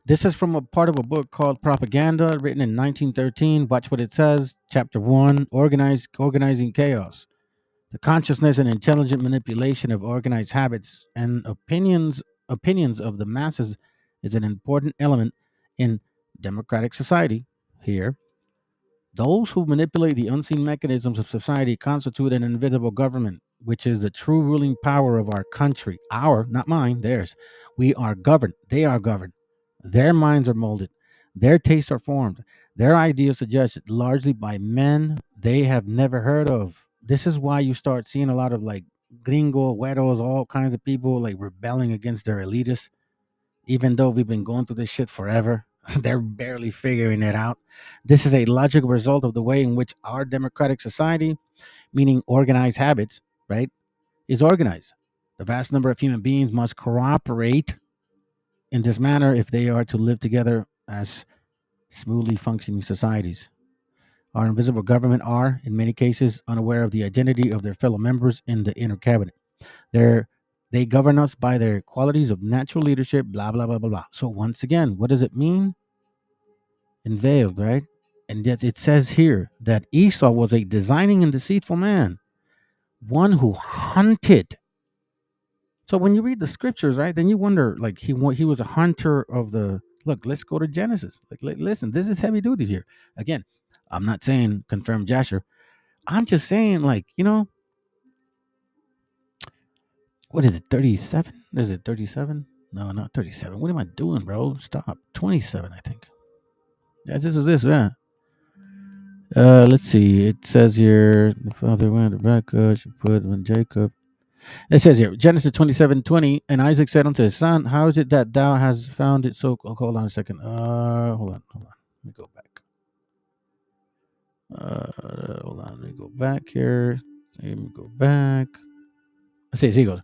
S11: This is from a part of a book called Propaganda, written in 1913. Watch what it says. Chapter 1, Organizing Chaos. The consciousness and intelligent manipulation of organized habits and opinions of the masses is an important element in democratic society. Here, those who manipulate the unseen mechanisms of society constitute an invisible government, which is the true ruling power of our country. Our, not mine, theirs. We are governed. They are governed. Their minds are molded. Their tastes are formed. Their ideas suggested largely by men they have never heard of. This is why you start seeing a lot of like gringo, güeros, all kinds of people like rebelling against their elitists, even though we've been going through this shit forever. They're barely figuring it out. This is a logical result of the way in which our democratic society, meaning organized habits, right, is organized. The vast number of human beings must cooperate in this manner if they are to live together as smoothly functioning societies. Our invisible government are, in many cases, unaware of the identity of their fellow members in the inner cabinet. They govern us by their qualities of natural leadership, blah, blah, blah, blah, blah. So once again, what does it mean? Unveiled, right? And yet it says here that Esau was a designing and deceitful man, one who hunted. So when you read the scriptures, right, then you wonder, like, he was a hunter of the. Look, let's go to Genesis. Listen, this is heavy duty here. Again, I'm not saying confirm Jasher. I'm just saying, like, what is it, 37? Is it 37? No, not 37. What am I doing, bro? Stop. 27, I think. Yeah, this is this, yeah. Let's see. It says here, the father went back, she put when Jacob. It says here, Genesis 27:20, and Isaac said unto his son, how is it that thou hast found it so? Oh, hold on a second. Hold on. Let me go back. Hold on. Let me go back here. Let me go back. It says, he goes,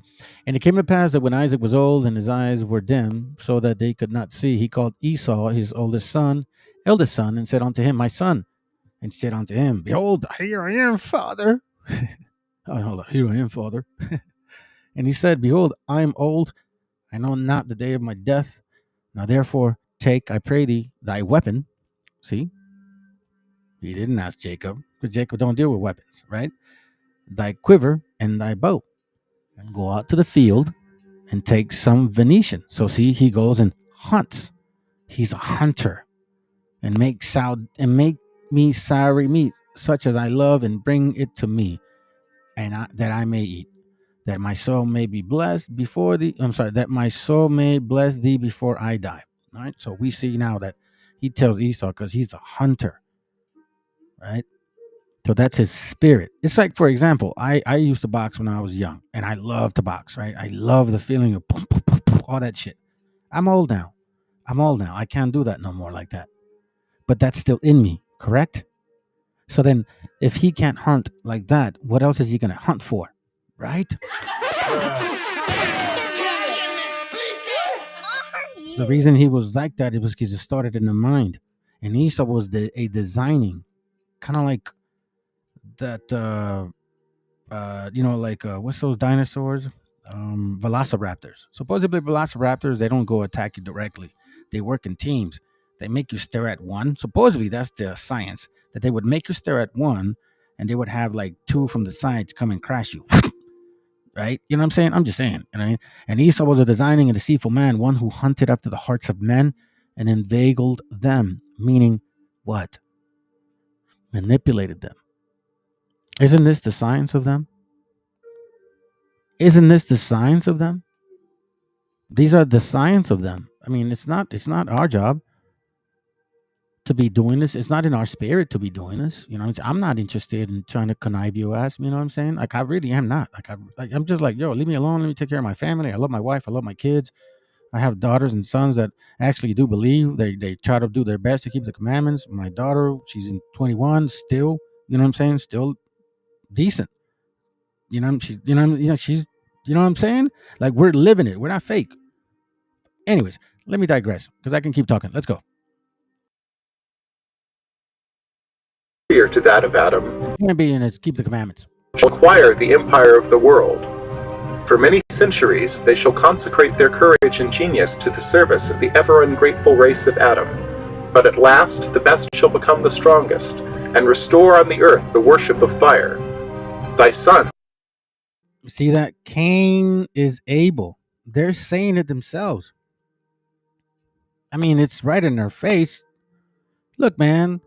S11: and it came to pass that when Isaac was old and his eyes were dim, so that they could not see, he called Esau, his eldest son, and said unto him, my son, and said unto him, behold, here I am, father. Hold on, here I am, father. And he said, behold, I am old, I know not the day of my death. Now therefore take, I pray thee, thy weapon. See, he didn't ask Jacob, because Jacob don't deal with weapons, right? Thy quiver and thy bow, and go out to the field and take some venison. So see, he goes and hunts. He's a hunter, and make me soury meat, such as I love, and bring it to me, and that I may eat, that my soul may be blessed before thee. That my soul may bless thee before I die. All right. So we see now that he tells Esau because he's a hunter, right? So that's his spirit. It's like, for example, I used to box when I was young, and I love to box, right? I love the feeling of boom, boom, boom, boom, all that shit. I'm old now. I can't do that no more like that. But that's still in me, correct? So then, if he can't hunt like that, what else is he going to hunt for, right? The reason he was like that, it was because it started in the mind. And Esau was a designing, kind of like that, what's those dinosaurs? Velociraptors. Supposedly velociraptors, they don't go attack you directly. They work in teams. They make you stare at one. Supposedly, that's the science, that they would make you stare at one, and they would have like two from the sides come and crash you. Right? You know what I'm saying? I'm just saying. You know? And Esau was a designing and deceitful man, one who hunted after the hearts of men and inveigled them. Meaning what? Manipulated them. Isn't this the science of them? Isn't this the science of them? These are the science of them. I mean, it's not our job to be doing this. It's not in our spirit to be doing this. You know, I'm not interested in trying to connive your ass. You know what I'm saying? Like, I really am not. I'm just like, yo, leave me alone. Let me take care of my family. I love my wife. I love my kids. I have daughters and sons that actually do believe. They try to do their best to keep the commandments. My daughter, she's in 21, still, you know what I'm saying? Still decent. You know, she's, she's, you know what I'm saying? Like, we're living it. We're not fake. Anyways, let me digress because I can keep talking. Let's go.
S14: To that of Adam,
S11: keep the commandments,
S14: shall acquire the empire of the world. For many centuries they shall consecrate their courage and genius to the service of the ever ungrateful race of Adam. But at last the best shall become the strongest, and restore on the earth the worship of fire. Thy son.
S11: See that? Cain is able. They're saying it themselves. I mean, it's right in their face. Look, man,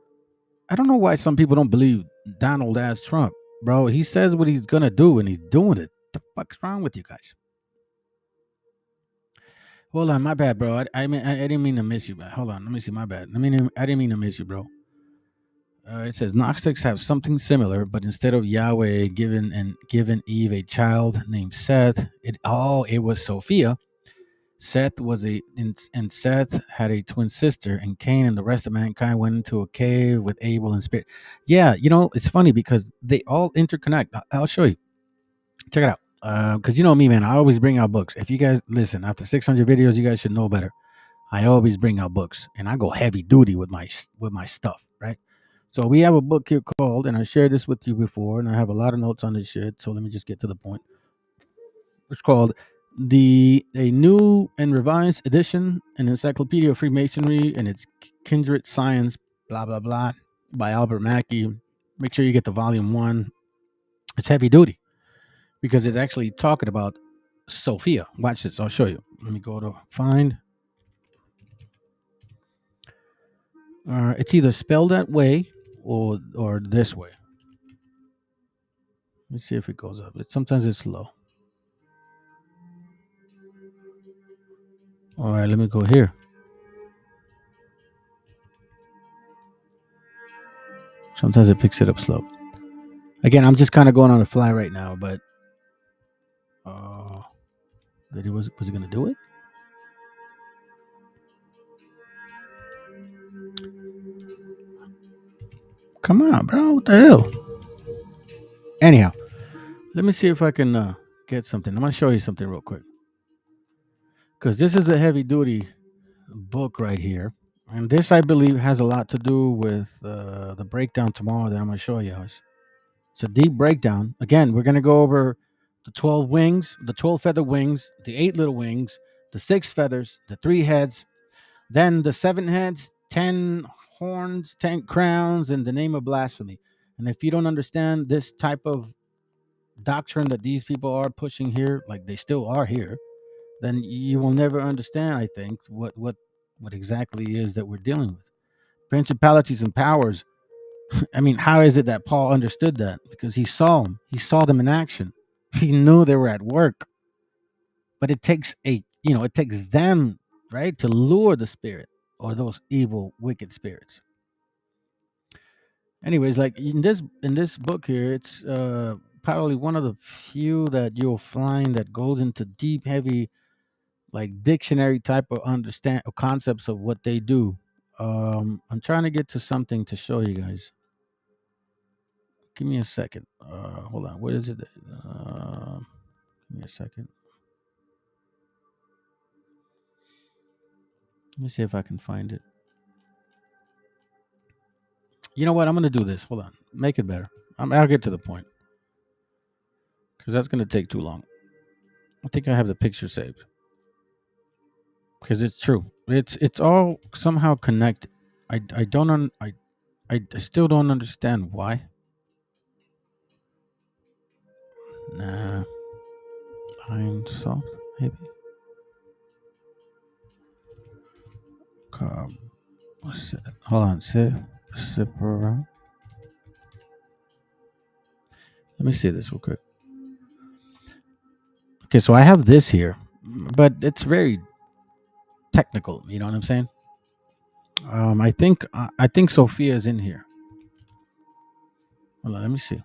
S11: I don't know why some people don't believe Donald as Trump, bro. He says what he's gonna do, and he's doing it. What the fuck's wrong with you guys? Hold on, my bad, bro. I didn't mean to miss you, man. Hold on, let me see. My bad. I didn't mean to miss you, bro. It says Gnostics have something similar, but instead of Yahweh given Eve a child named Seth, it was Sophia. Seth and Seth had a twin sister, and Cain and the rest of mankind went into a cave with Abel and Spirit. Yeah, it's funny because they all interconnect. I'll show you. Check it out. Because you know me, man. I always bring out books. If you guys listen, after 600 videos, you guys should know better. I always bring out books, and I go heavy duty with my stuff, right? So we have a book here called, and I shared this with you before, and I have a lot of notes on this shit. So let me just get to the point. It's called a new and revised edition, an encyclopedia of Freemasonry and its kindred science, blah blah blah, by Albert Mackey. Make sure you get the volume 1. It's heavy duty because it's actually talking about Sophia. Watch this. I'll show you. Let me go to find. It's either spelled that way or this way. Let me see if it goes up. Sometimes it's slow. All right, let me go here. Sometimes it picks it up slow. Again, I'm just kind of going on the fly right now, but was he going to do it? Come on, bro. What the hell? Anyhow, let me see if I can get something. I'm going to show you something real quick. Because this is a heavy duty book right here. And this, I believe, has a lot to do with the breakdown tomorrow that I'm going to show you guys. It's a deep breakdown. Again, we're going to go over the 12 wings, the 12 feather wings, the 8 little wings, the 6 feathers, the 3 heads, then the 7 heads, 10 horns, 10 crowns, and the name of blasphemy. And if you don't understand this type of doctrine that these people are pushing here, like they still are here, then you will never understand, I think, what exactly is that we're dealing with. Principalities and powers. I mean, how is it that Paul understood that? Because he saw them. He saw them in action. He knew they were at work. But it takes it takes them, right, to lure the spirit or those evil, wicked spirits. Anyways, like in this book here, it's probably one of the few that you'll find that goes into deep, heavy, like dictionary type of concepts of what they do. I'm trying to get to something to show you guys. Give me a second. Hold on. What is it? Give me a second. Let me see if I can find it. You know what? I'm going to do this. Hold on. Make it better. I'll get to the point. Because that's going to take too long. I think I have the picture saved. Because it's true. It's all somehow connected. I still don't understand why. Nah. Pine soft, maybe. Hold on. Sip around. Let me see this real quick. Okay, so I have this here, but it's very technical. You know what I'm saying? I think Sophia is in here. Hold on, let me see.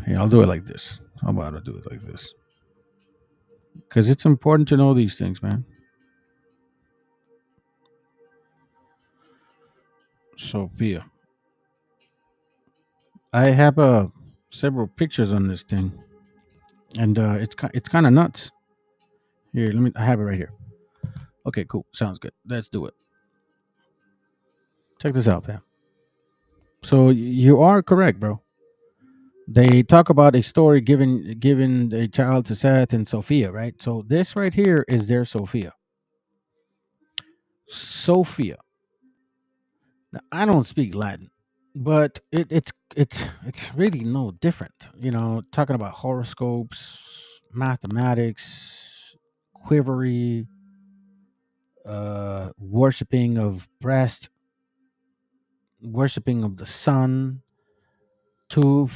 S11: Hey, I'll do it like this. How about I do it like this? Because it's important to know these things, man. Sophia. I have several pictures on this thing, and it's kind of nuts. Here, I have it right here. Okay, cool. Sounds good. Let's do it. Check this out, man. So you are correct, bro. They talk about a story given a child to Seth and Sophia, right? So this right here is their Sophia. Sophia. Now, I don't speak Latin, but it's really no different. You know, talking about horoscopes, mathematics, quivery, worshiping of breast, worshiping of the sun, 2,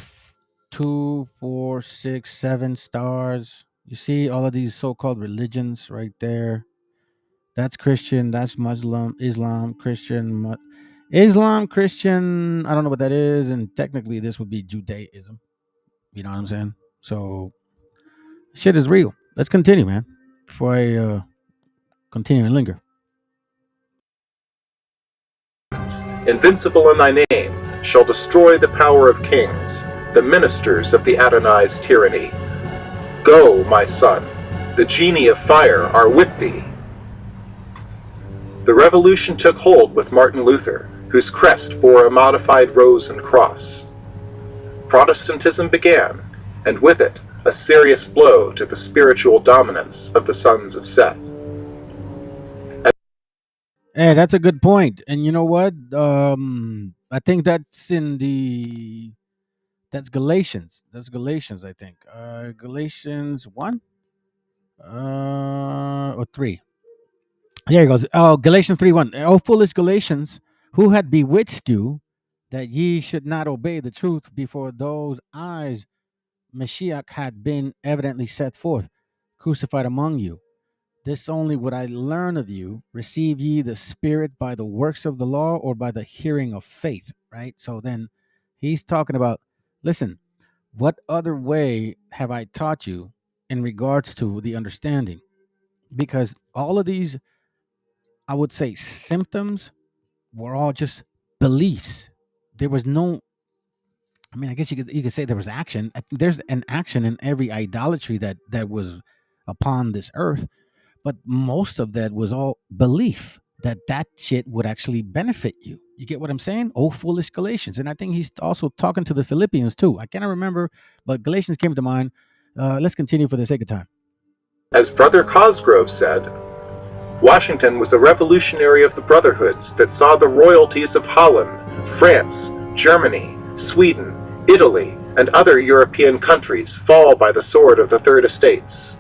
S11: 4, 6, 7 stars. You see all of these so-called religions right there. That's Christian. That's Muslim, Islam, Christian, Islam, Christian. I don't know what that is, and technically this would be Judaism. You know what I'm saying? So shit is real. Let's continue, man. Before I continue and linger.
S14: Invincible in thy name, shall destroy the power of kings, the ministers of the Adonai's tyranny. Go, my son, the genii of fire are with thee. The revolution took hold with Martin Luther, whose crest bore a modified rose and cross. Protestantism began, and with it, a serious blow to the spiritual dominance of the sons of Seth.
S11: Hey, that's a good point. And you know what? I think that's that's Galatians. That's Galatians, I think. Galatians 1 or 3. There he goes. Oh, Galatians 3:1. Oh, foolish Galatians, who had bewitched you that ye should not obey the truth before those eyes Meshiach had been evidently set forth, crucified among you. This only would I learn of you. Receive ye the Spirit by the works of the law or by the hearing of faith? Right? So then he's talking about, listen, what other way have I taught you in regards to the understanding? Because all of these, I would say, symptoms were all just beliefs. There was no, I mean, I guess you could say there was action. There's an action in every idolatry that was upon this earth, but most of that was all belief that shit would actually benefit you. You get what I'm saying? Oh, foolish Galatians. And I think he's also talking to the Philippians too. I cannot remember, but Galatians came to mind. Let's continue for the sake of time.
S14: As Brother Cosgrove said, Washington was a revolutionary of the brotherhoods that saw the royalties of Holland, France, Germany, Sweden, Italy, and other European countries fall by the sword of the Third Estates.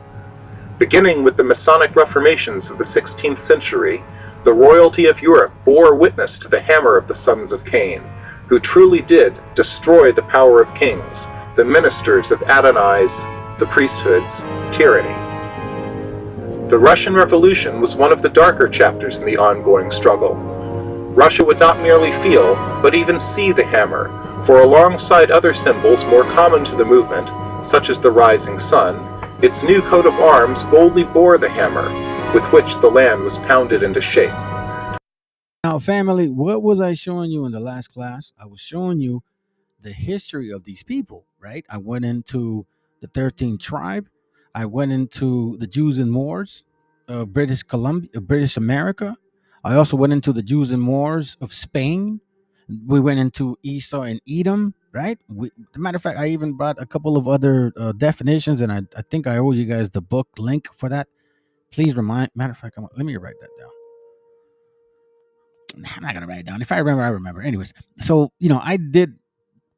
S14: Beginning with the Masonic reformations of the 16th century, the royalty of Europe bore witness to the hammer of the sons of Cain, who truly did destroy the power of kings, the ministers of Adonai's, the priesthoods, tyranny. The Russian Revolution was one of the darker chapters in the ongoing struggle. Russia would not merely feel, but even see the hammer, for alongside other symbols more common to the movement, such as the rising sun, its new coat of arms boldly bore the hammer, with which the land was pounded into shape.
S11: Now, family, what was I showing you in the last class? I was showing you the history of these people, right? I went into the 13th tribe. I went into the Jews and Moors of British Columbia, British America. I also went into the Jews and Moors of Spain. We went into Esau and Edom, right? As a matter of fact, I even brought a couple of other definitions, and I think I owe you guys the book link for that. Please remind. Matter of fact, let me write that down. I'm not gonna write it down. If I remember, I remember. Anyways, so I did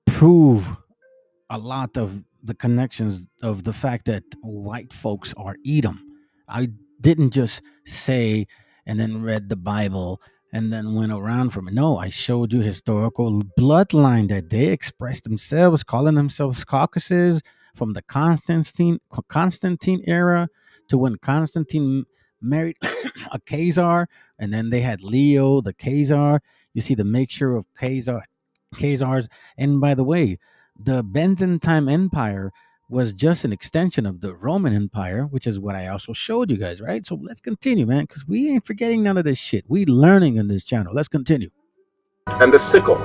S11: prove a lot of the connections of the fact that white folks are Edom. I didn't just say and then read the Bible and then went around from it. No, I showed you historical bloodline that they expressed themselves, calling themselves Caucasus from the Constantine era to when Constantine married a Khazar, and then they had Leo the Khazar. You see the mixture of Khazars. And by the way, the Byzantine Empire was just an extension of the Roman Empire, which is what I also showed you guys, right? So let's continue, man, because we ain't forgetting none of this shit. We learning in this channel. Let's continue.
S14: And the sickle,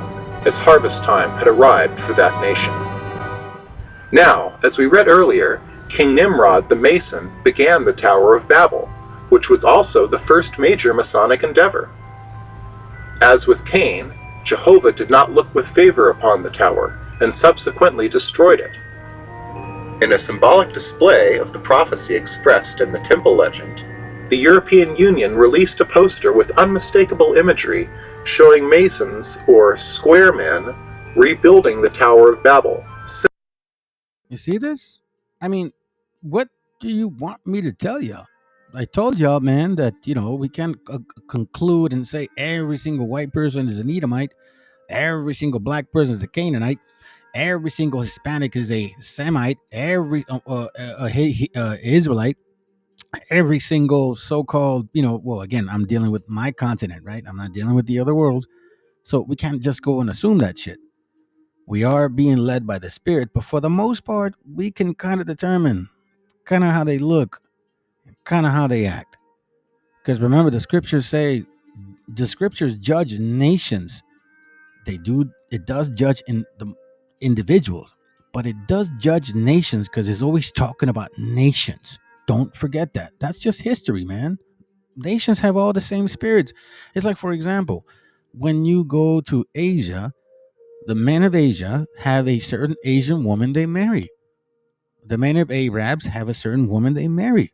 S14: as harvest time had arrived for that nation. Now, as we read earlier, King Nimrod the Mason began the Tower of Babel, which was also the first major Masonic endeavor. As with Cain, Jehovah did not look with favor upon the tower, and subsequently destroyed it. In a symbolic display of the prophecy expressed in the temple legend, the European Union released a poster with unmistakable imagery showing Masons, or square men, rebuilding the Tower of Babel.
S11: You see this? I mean, what do you want me to tell you? I told y'all, man, that, we can't conclude and say every single white person is an Edomite, every single black person is a Canaanite, every single Hispanic is a Semite, every Israelite, every single so-called, well, again, I'm dealing with my continent, right? I'm not dealing with the other worlds. So we can't just go and assume that shit. We are being led by the Spirit, but for the most part, we can kind of determine kind of how they look, kind of how they act. Because remember, the scriptures judge nations. It does judge in the individuals, but it does judge nations because it's always talking about nations. Don't forget that. That's just history, man. Nations have all the same spirits. It's like, for example, when you go to Asia, the men of Asia have a certain Asian woman they marry. The men of Arabs have a certain woman they marry.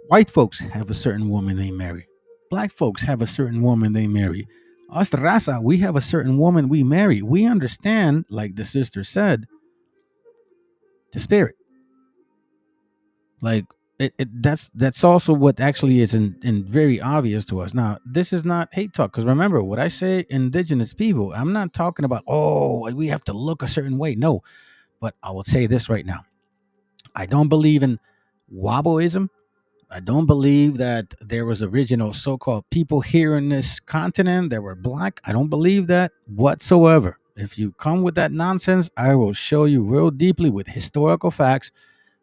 S11: White folks have a certain woman they marry. Black folks have a certain woman they marry. Us raza, we have a certain woman we marry. We understand, like the sister said, the spirit. Like that's also what actually is in very obvious to us. Now, this is not hate talk, because remember, what I say indigenous people, I'm not talking about, oh, we have to look a certain way. No, but I will say this right now. I don't believe in Waboism. I don't believe that there was original so-called people here in this continent that were black. I don't believe that whatsoever. If you come with that nonsense, I will show you real deeply with historical facts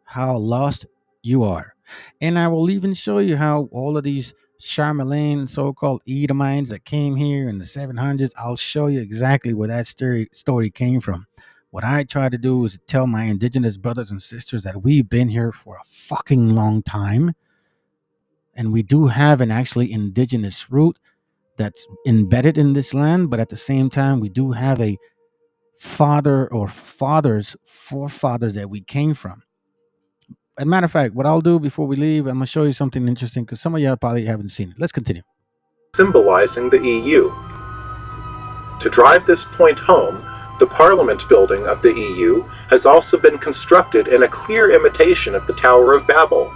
S11: how lost you are. And I will even show you how all of these Charlemagne so-called Edomites that came here in the 700s, I'll show you exactly where that story came from. What I try to do is tell my indigenous brothers and sisters that we've been here for a fucking long time. And we do have an actually indigenous root that's embedded in this land, but at the same time, we do have a forefathers that we came from. As a matter of fact, what I'll do before we leave, I'm going to show you something interesting because some of y'all probably haven't seen it. Let's continue.
S14: Symbolizing the EU. To drive this point home, the Parliament building of the EU has also been constructed in a clear imitation of the Tower of Babel.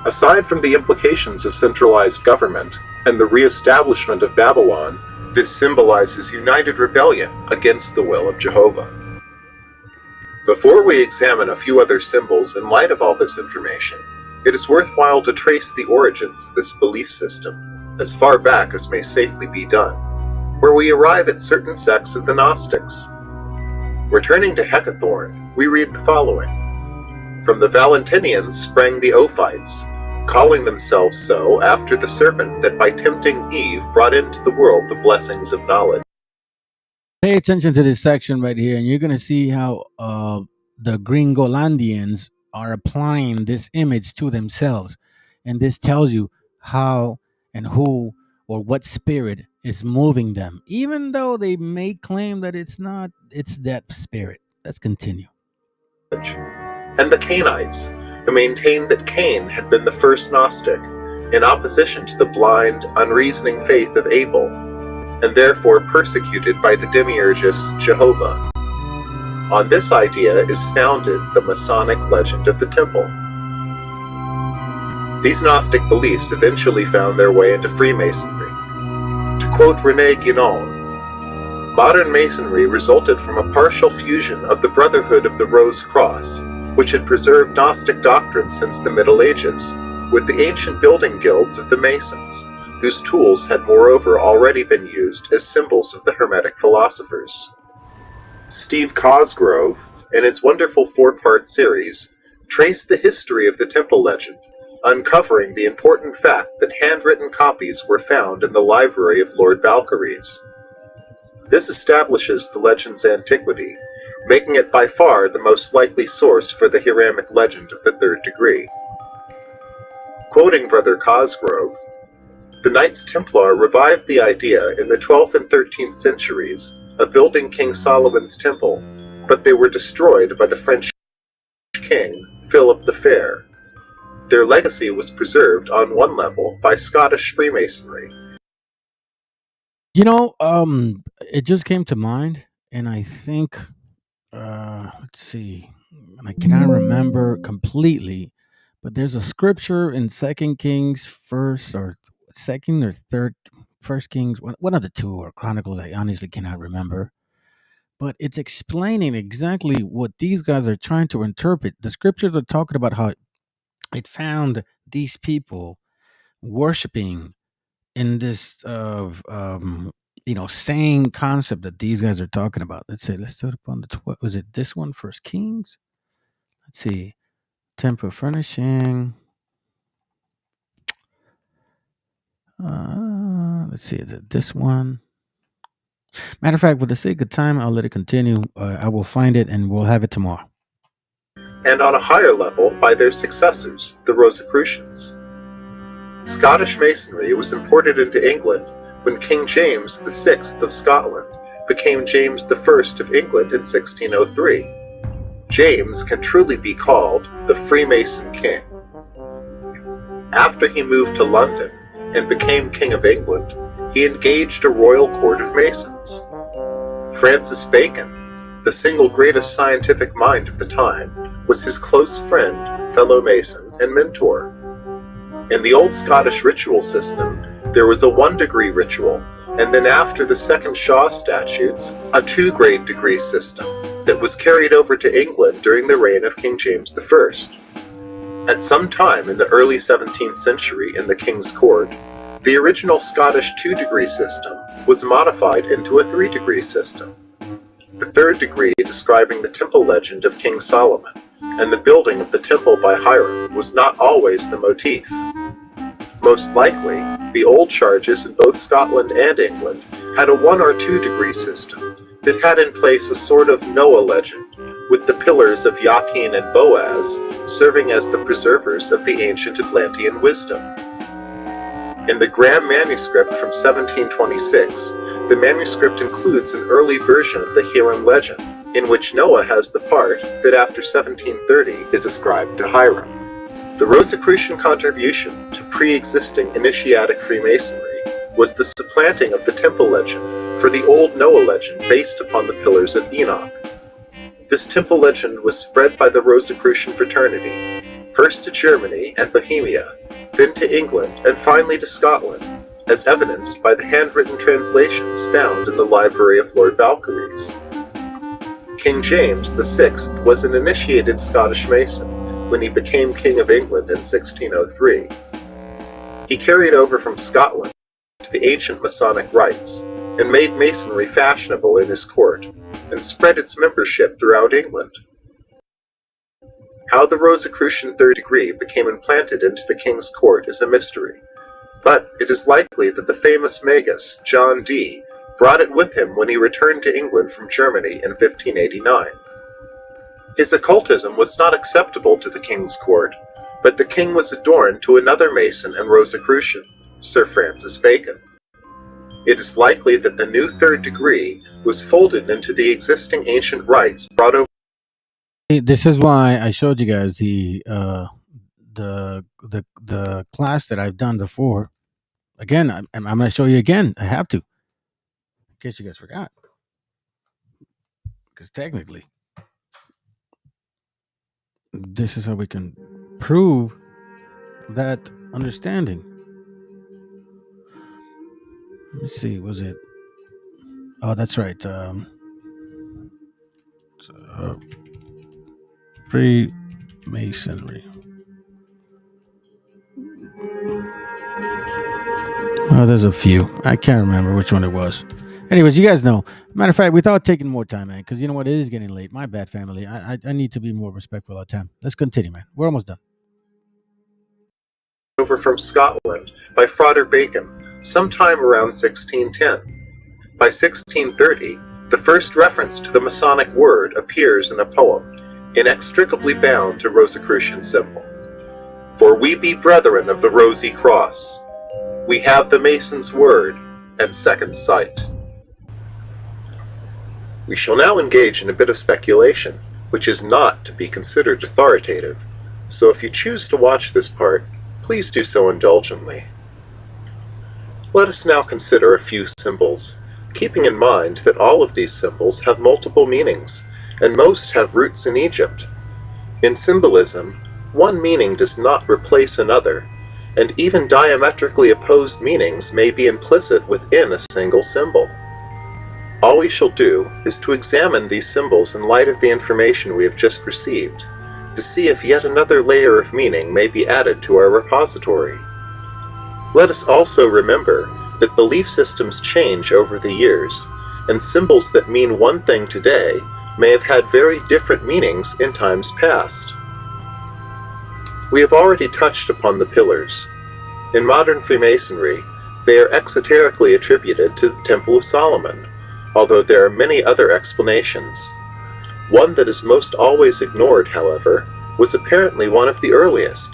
S14: Aside from the implications of centralized government and the re-establishment of Babylon, this symbolizes united rebellion against the will of Jehovah. Before we examine a few other symbols in light of all this information, it is worthwhile to trace the origins of this belief system, as far back as may safely be done, where we arrive at certain sects of the Gnostics. Returning to Hecathorn, we read the following. From the Valentinians sprang the Ophites, calling themselves so after the serpent that by tempting Eve brought into the world the blessings of knowledge.
S11: Pay attention to this section right here, and you're going to see how the Gringolandians are applying this image to themselves. And this tells you how and who or what spirit is moving them, even though they may claim that it's not, it's that spirit. Let's continue.
S14: And the Cainites, who maintained that Cain had been the first Gnostic, in opposition to the blind, unreasoning faith of Abel, and therefore persecuted by the demiurgist Jehovah. On this idea is founded the Masonic legend of the Temple. These Gnostic beliefs eventually found their way into Freemasonry. To quote René Guénon, modern Masonry resulted from a partial fusion of the Brotherhood of the Rose Cross, which had preserved Gnostic doctrine since the Middle Ages, with the ancient building guilds of the Masons, whose tools had moreover already been used as symbols of the Hermetic philosophers. Steve Cosgrove, in his wonderful 4-part series, traced the history of the Temple legend, uncovering the important fact that handwritten copies were found in the library of Lord Valkyries. This establishes the legend's antiquity, making it by far the most likely source for the Hiramic legend of the Third Degree. Quoting Brother Cosgrove, the Knights Templar revived the idea in the 12th and 13th centuries of building King Solomon's temple, but they were destroyed by the French king, Philip the Fair. Their legacy was preserved on one level by Scottish Freemasonry.
S11: You know, it just came to mind, and I think, let's see, I cannot remember completely, but there's a scripture in Second Kings, first or second or third, First Kings, one of the two, or Chronicles. I honestly cannot remember, but it's explaining exactly what these guys are trying to interpret. The scriptures are talking about how it found these people worshiping in this same concept that these guys are talking about. Let's do it upon the 12. Was it this one, First Kings? Let's see. Temple furnishing. Let's see. Is it this one? Matter of fact, for the sake of time, I'll let it continue. I will find it and we'll have it tomorrow.
S14: And on a higher level by their successors, the Rosicrucians. Scottish Masonry was imported into England when King James VI of Scotland became James I of England in 1603. James can truly be called the Freemason King. After he moved to London and became King of England, he engaged a royal court of Masons. Francis Bacon, the single greatest scientific mind of the time, was his close friend, fellow Mason, and mentor. In the old Scottish ritual system, there was a 1-degree ritual, and then after the Second Shaw Statutes, a 2-grade degree system that was carried over to England during the reign of King James I. At some time in the early 17th century in the King's Court, the original Scottish 2-degree system was modified into a 3-degree system. The 3rd degree describing the temple legend of King Solomon, and the building of the temple by Hiram was not always the motif. Most likely, the old charges in both Scotland and England had a 1 or 2 degree system that had in place a sort of Noah legend, with the pillars of Jachin and Boaz serving as the preservers of the ancient Atlantean wisdom. In the Graham manuscript from 1726, the manuscript includes an early version of the Hiram legend, in which Noah has the part that after 1730 is ascribed to Hiram. The Rosicrucian contribution to pre-existing initiatic Freemasonry was the supplanting of the temple legend for the old Noah legend based upon the Pillars of Enoch. This temple legend was spread by the Rosicrucian fraternity, first to Germany and Bohemia, then to England, and finally to Scotland, as evidenced by the handwritten translations found in the library of Lord Balcarres. King James VI was an initiated Scottish Mason when he became King of England in 1603. He carried over from Scotland to the ancient Masonic rites and made Masonry fashionable in his court, and spread its membership throughout England. How the Rosicrucian 3rd degree became implanted into the king's court is a mystery, but it is likely that the famous magus, John Dee, brought it with him when he returned to England from Germany in 1589. His occultism was not acceptable to the king's court, but the king was adorned to another Mason and Rosicrucian, Sir Francis Bacon. It is likely that the new 3rd degree was folded into the existing ancient rites brought over.
S11: This is why I showed you guys the class that I've done before. Again, I'm going to show you again. I have to, in case you guys forgot, because technically, this is how we can prove that understanding. Let me see. Was it? Oh, that's right. Freemasonry. Oh, there's a few. I can't remember which one it was. Anyways, you guys know. Matter of fact, without taking more time, man, because you know what? It is getting late. My bad, family. I need to be more respectful of time. Let's continue, man. We're almost done.
S14: Over from Scotland by Frater Bacon, sometime around 1610. By 1630, the first reference to the Masonic word appears in a poem, inextricably bound to Rosicrucian symbol. For we be brethren of the Rosy Cross. We have the Mason's word and second sight. We shall now engage in a bit of speculation, which is not to be considered authoritative, so if you choose to watch this part, please do so indulgently. Let us now consider a few symbols, keeping in mind that all of these symbols have multiple meanings, and most have roots in Egypt. In symbolism, one meaning does not replace another, and even diametrically opposed meanings may be implicit within a single symbol. All we shall do is to examine these symbols in light of the information we have just received, to see if yet another layer of meaning may be added to our repository. Let us also remember that belief systems change over the years, and symbols that mean one thing today may have had very different meanings in times past. We have already touched upon the pillars. In modern Freemasonry, they are exoterically attributed to the Temple of Solomon, although there are many other explanations. One that is most always ignored, however, was apparently one of the earliest,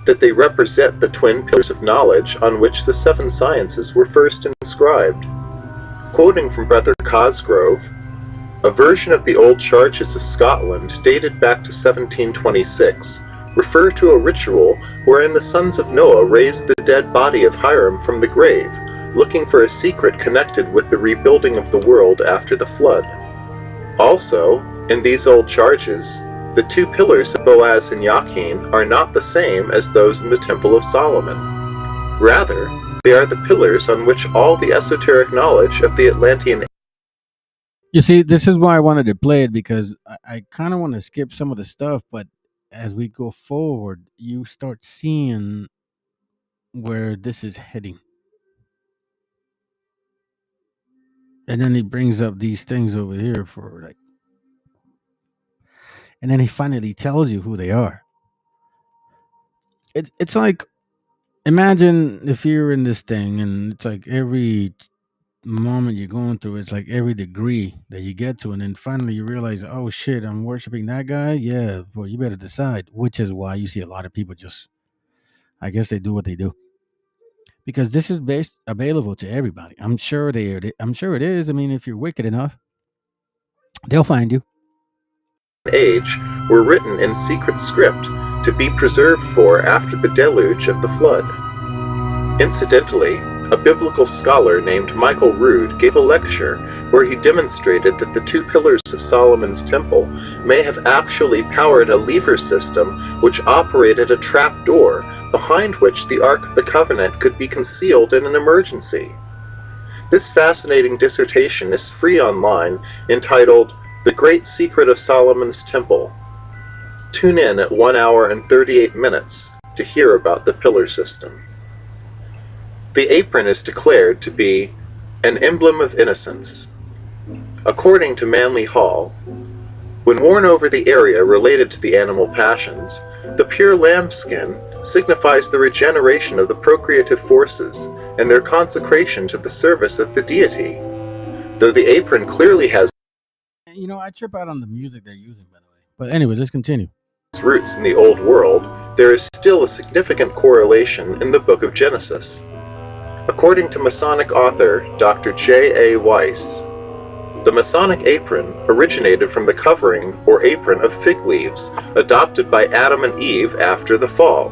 S14: that they represent the twin pillars of knowledge on which the seven sciences were first inscribed. Quoting from Brother Cosgrove, a version of the old charges of Scotland dated back to 1726 refer to a ritual wherein the sons of Noah raised the dead body of Hiram from the grave, looking for a secret connected with the rebuilding of the world after the flood. Also, in these old charges, the two pillars of Boaz and Jachin are not the same as those in the Temple of Solomon. Rather, they are the pillars on which all the esoteric knowledge of the Atlantean.
S11: You see, this is why I wanted to play it, because I kind of want to skip some of the stuff, but as we go forward, you start seeing where this is heading. And then he brings up these things over here for like, and then he finally tells you who they are. It's like, imagine if you're in this thing and it's like every moment you're going through, it's like every degree that you get to, and then finally you realize, oh shit, I'm worshiping that guy. Yeah, well, you better decide. Which is why you see a lot of people just, I guess they do what they do, because this is based available to everybody. I'm sure I'm sure it is. I mean, if you're wicked enough, they'll find you.
S14: Age were written in secret script to be preserved for after the deluge of the flood. Incidentally, a biblical scholar named Michael Rood gave a lecture where he demonstrated that the two pillars of Solomon's temple may have actually powered a lever system which operated a trap door behind which the Ark of the Covenant could be concealed in an emergency. This fascinating dissertation is free online, entitled The Great Secret of Solomon's Temple. Tune in at 1 hour and 38 minutes to hear about the pillar system. The apron is declared to be an emblem of innocence. According to Manly Hall, when worn over the area related to the animal passions, the pure lambskin signifies the regeneration of the procreative forces and their consecration to the service of the deity. Though the apron clearly has,
S11: You know, I trip out on the music they're using, by the way. But anyways, let's continue.
S14: Roots in the Old World, there is still a significant correlation in the Book of Genesis. According to Masonic author Dr. J.A. Weiss, the Masonic apron originated from the covering or apron of fig leaves adopted by Adam and Eve after the fall.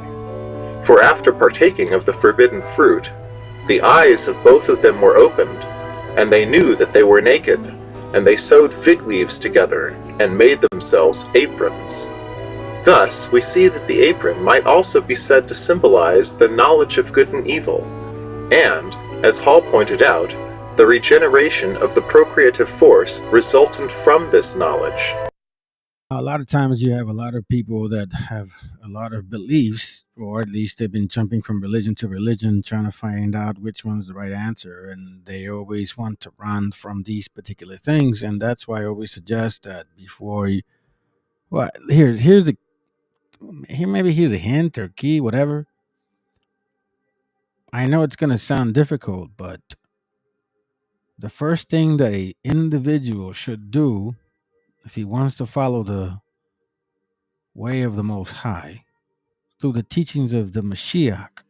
S14: For after partaking of the forbidden fruit, the eyes of both of them were opened, and they knew that they were naked, and they sewed fig leaves together and made themselves aprons. Thus, we see that the apron might also be said to symbolize the knowledge of good and evil, and, as Hall pointed out, the regeneration of the procreative force resultant from this knowledge.
S11: A lot of times you have a lot of people that have a lot of beliefs, or at least they've been jumping from religion to religion, trying to find out which one's the right answer, and they always want to run from these particular things. And that's why I always suggest that before you, well, here's a hint or key, whatever. I know it's going to sound difficult, but the first thing that a individual should do if he wants to follow the way of the Most High through the teachings of the Meshiach,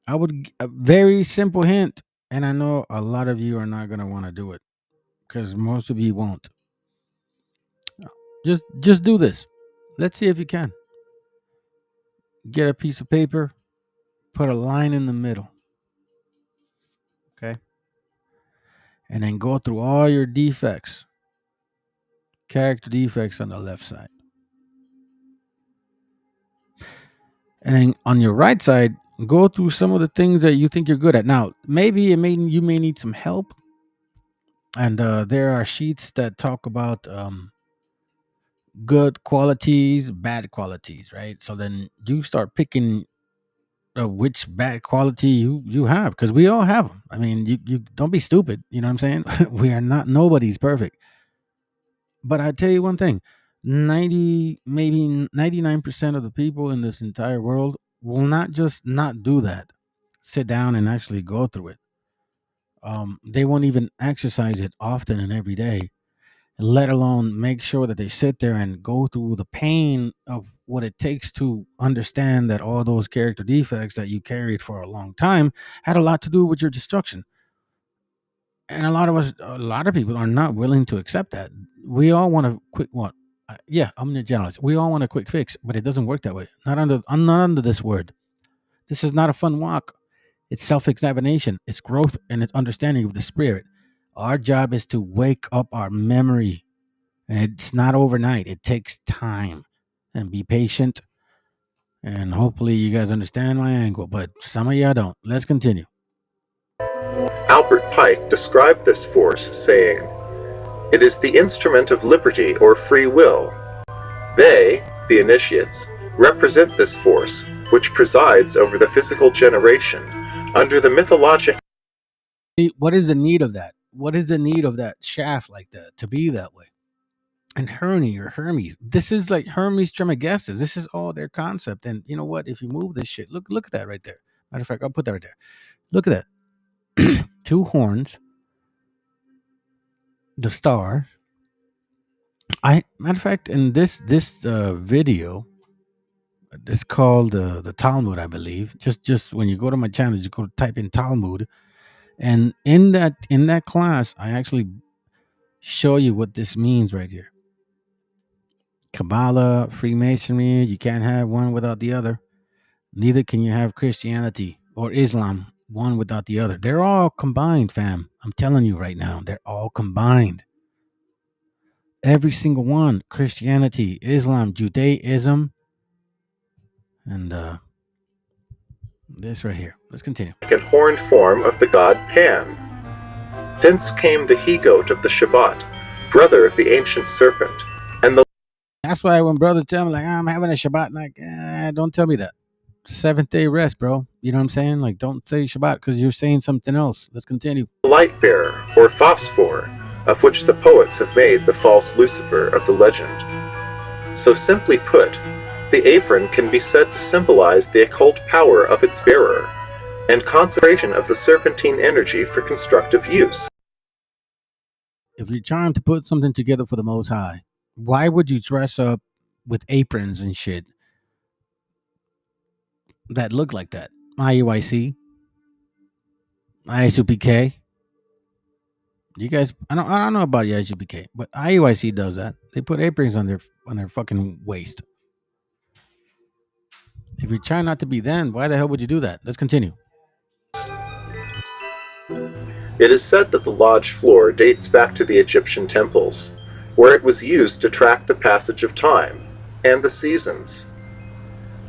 S11: a very simple hint, and I know a lot of you are not going to want to do it because most of you won't. Just do this. Let's see if you can. Get a piece of paper, put a line in the middle, okay? And then go through all your defects, character defects on the left side. And then on your right side, go through some of the things that you think you're good at. Now, maybe you may need some help. And there are sheets that talk about good qualities, bad qualities, right? So then you start picking which bad quality you have, because we all have them. I mean, you don't be stupid. You know what I'm saying? We are not, nobody's perfect. But I tell you one thing, 99% of the people in this entire world will not just not do that, sit down and actually go through it. They won't even exercise it often and every day, let alone make sure that they sit there and go through the pain of what it takes to understand that all those character defects that you carried for a long time had a lot to do with your destruction. And a lot of people are not willing to accept that. We all want a quick what? Yeah, I'm the generalist. We all want a quick fix, but it doesn't work that way. Not under this word. This is not a fun walk. It's self-examination. It's growth and it's understanding of the spirit. Our job is to wake up our memory, and it's not overnight. It takes time, and be patient. And hopefully, you guys understand my angle, but some of y'all don't. Let's continue.
S14: Albert Pike described this force, saying, "It is the instrument of liberty or free will. They, the initiates, represent this force, which presides over the physical generation, under the mythologic..."
S11: What is the need of that? What is the need of that shaft like that to be that way? And Hermes, this is like Hermes Trismegistus. This is all their concept. And you know what? If you move this shit, look at that right there. Matter of fact, I'll put that right there. Look at that. 2 horns, the star. Matter of fact, in this video, it's called the Talmud, I believe. Just when you go to my channel, you go type in Talmud, and in that class, I actually show you what this means right here. Kabbalah, Freemasonry, you can't have one without the other. Neither can you have Christianity or Islam, one without the other. They're all combined, fam. I'm telling you right now, they're all combined. Every single one. Christianity, Islam, Judaism, and this right here. Let's continue.
S14: And horned form of the god Pan. Thence came the he-goat of the Shabbat, brother of the ancient serpent, and the...
S11: That's why when brothers tell me, like, I'm having a Shabbat, like, don't tell me that. 7th-day rest, bro. You know what I'm saying? Like, don't say Shabbat because you're saying something else. Let's continue.
S14: light bearer, or phosphor, of which the poets have made the false Lucifer of the legend. So simply put, the apron can be said to symbolize the occult power of its bearer, and consecration of the serpentine energy for constructive use.
S11: If you're trying to put something together for the Most High, why would you dress up with aprons and shit that look like that? IUIC, ISUPK. You guys, I don't know about ISUPK, but IUIC does that. They put aprons on their fucking waist. If you're trying not to be them, why the hell would you do that? Let's continue.
S14: It is said that the lodge floor dates back to the Egyptian temples, where it was used to track the passage of time and the seasons.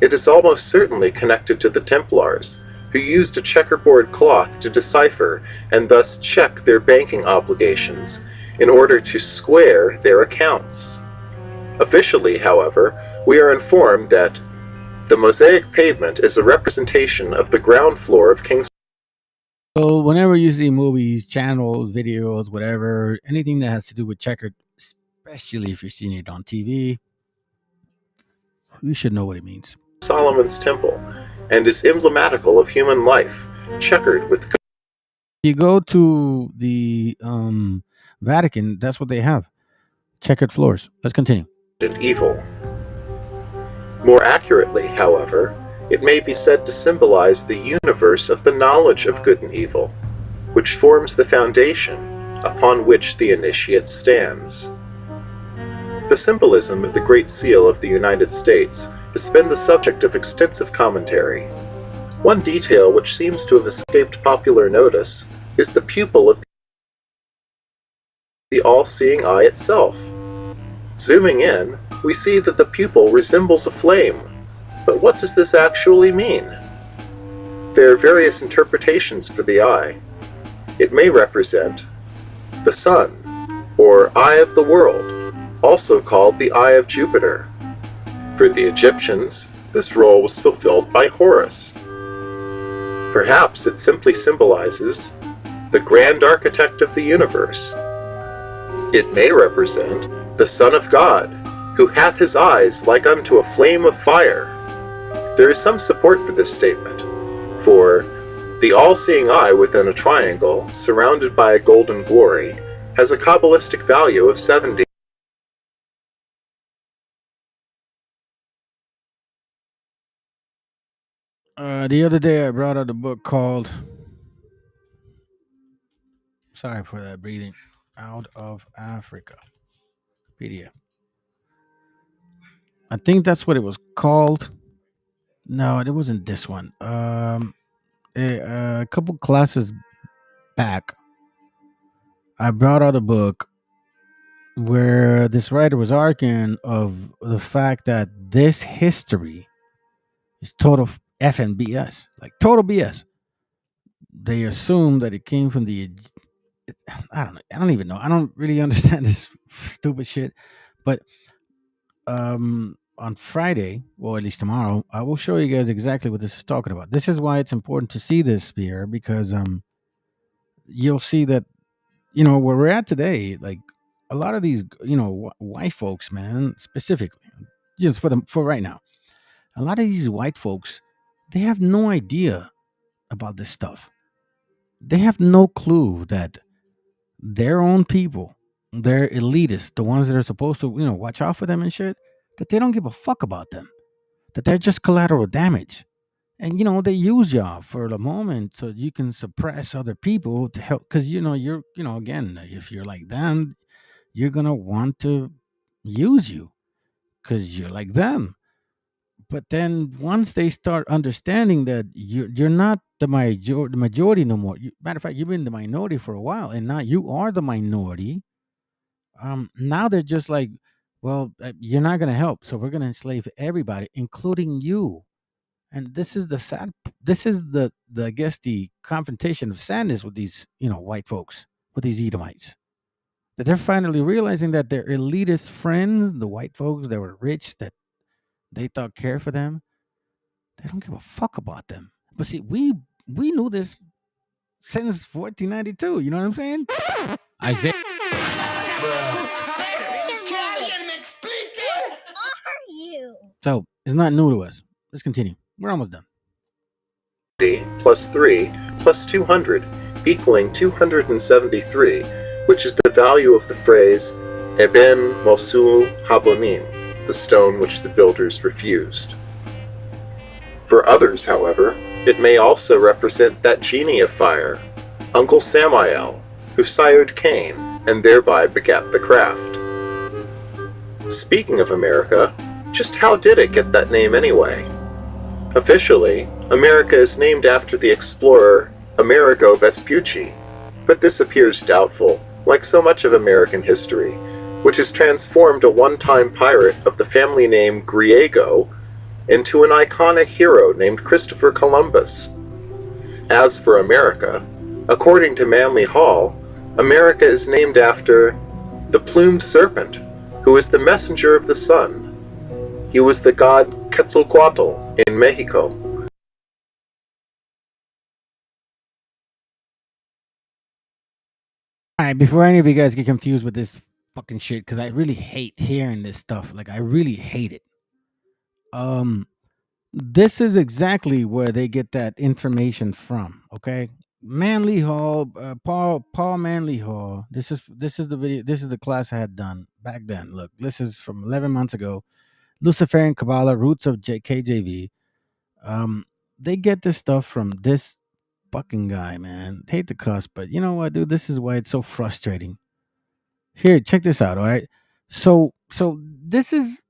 S14: It is almost certainly connected to the Templars, who used a checkerboard cloth to decipher and thus check their banking obligations in order to square their accounts. Officially, however, we are informed that the mosaic pavement is a representation of the ground floor of King's.
S11: So whenever you see movies, channels, videos, whatever, anything that has to do with checkered, especially if you're seeing it on TV, you should know what it means.
S14: Solomon's temple, and is emblematical of human life, checkered with...
S11: You go to the Vatican, that's what they have. Checkered floors. Let's continue.
S14: And evil. More accurately, however, it may be said to symbolize the universe of the knowledge of good and evil, which forms the foundation upon which the initiate stands. The symbolism of the Great Seal of the United States has been the subject of extensive commentary. One detail which seems to have escaped popular notice is the pupil of the all-seeing eye itself. Zooming in, we see that the pupil resembles a flame. But what does this actually mean? There are various interpretations for the eye. It may represent the sun, or eye of the world, also called the eye of Jupiter. For the Egyptians, this role was fulfilled by Horus. Perhaps it simply symbolizes the grand architect of the universe. It may represent the Son of God, who hath his eyes like unto a flame of fire. There is some support for this statement, for the all-seeing eye within a triangle, surrounded by a golden glory, has a Kabbalistic value of 70.
S11: The other day I brought out a book called, sorry for that breathing, Out of Africa PDF. I think that's what it was called. No, it wasn't this one. A couple classes back, I brought out a book where this writer was arguing of the fact that this history is total F and BS, like total BS. They assume that it came from I don't know. I don't even know. I don't really understand this stupid shit. But on Friday, or at least tomorrow, I will show you guys exactly what this is talking about. This is why it's important to see this here, because you'll see that, where we're at today, like a lot of these, white folks, man, specifically, just for right now, a lot of these white folks, they have no idea about this stuff. They have no clue that their own people, their elitists, the ones that are supposed to, watch out for them and shit, that they don't give a fuck about them, that they're just collateral damage. And, they use y'all for the moment so you can suppress other people to help. Because, you're, again, if you're like them, you're going to want to use you because you're like them. But then once they start understanding that you're not the majority no more. Matter of fact, you've been the minority for a while, and now you are the minority. Now they're just like, well, you're not going to help, so we're going to enslave everybody, including you. And this is the I guess the confrontation of sadness with these, white folks, with these Edomites. That they're finally realizing that their elitist friends, the white folks that were rich, that they thought cared for them, they don't give a fuck about them. But see, we knew this since 1492. You know what I'm saying? Isaiah. So it's not new to us. Let's continue. We're almost done.
S14: Plus 3 plus 200 equaling 273, which is the value of the phrase Eben Mosul Habonim, the stone which the builders refused. For others, however, it may also represent that genie of fire, Uncle Samael, who sired Cain and thereby begat the craft. Speaking of America, just how did it get that name anyway? Officially, America is named after the explorer Amerigo Vespucci, but this appears doubtful, like so much of American history, which has transformed a one-time pirate of the family name Griego into an iconic hero named Christopher Columbus. As for America, according to Manly Hall, America is named after the plumed serpent, who is the messenger of the sun. He was the god Quetzalcoatl in Mexico.
S11: All right, before any of you guys get confused with this fucking shit, because I really hate hearing this stuff. Like, I really hate it. This is exactly where they get that information from. Okay, Manly Hall, Paul Manly Hall. This is the video. This is the class I had done back then. Look, this is from 11 months ago. Luciferian Kabbalah, Roots of KJV. They get this stuff from this fucking guy, man. Hate to cuss, but you know what, dude? This is why it's so frustrating. Here, check this out, all right? So this is...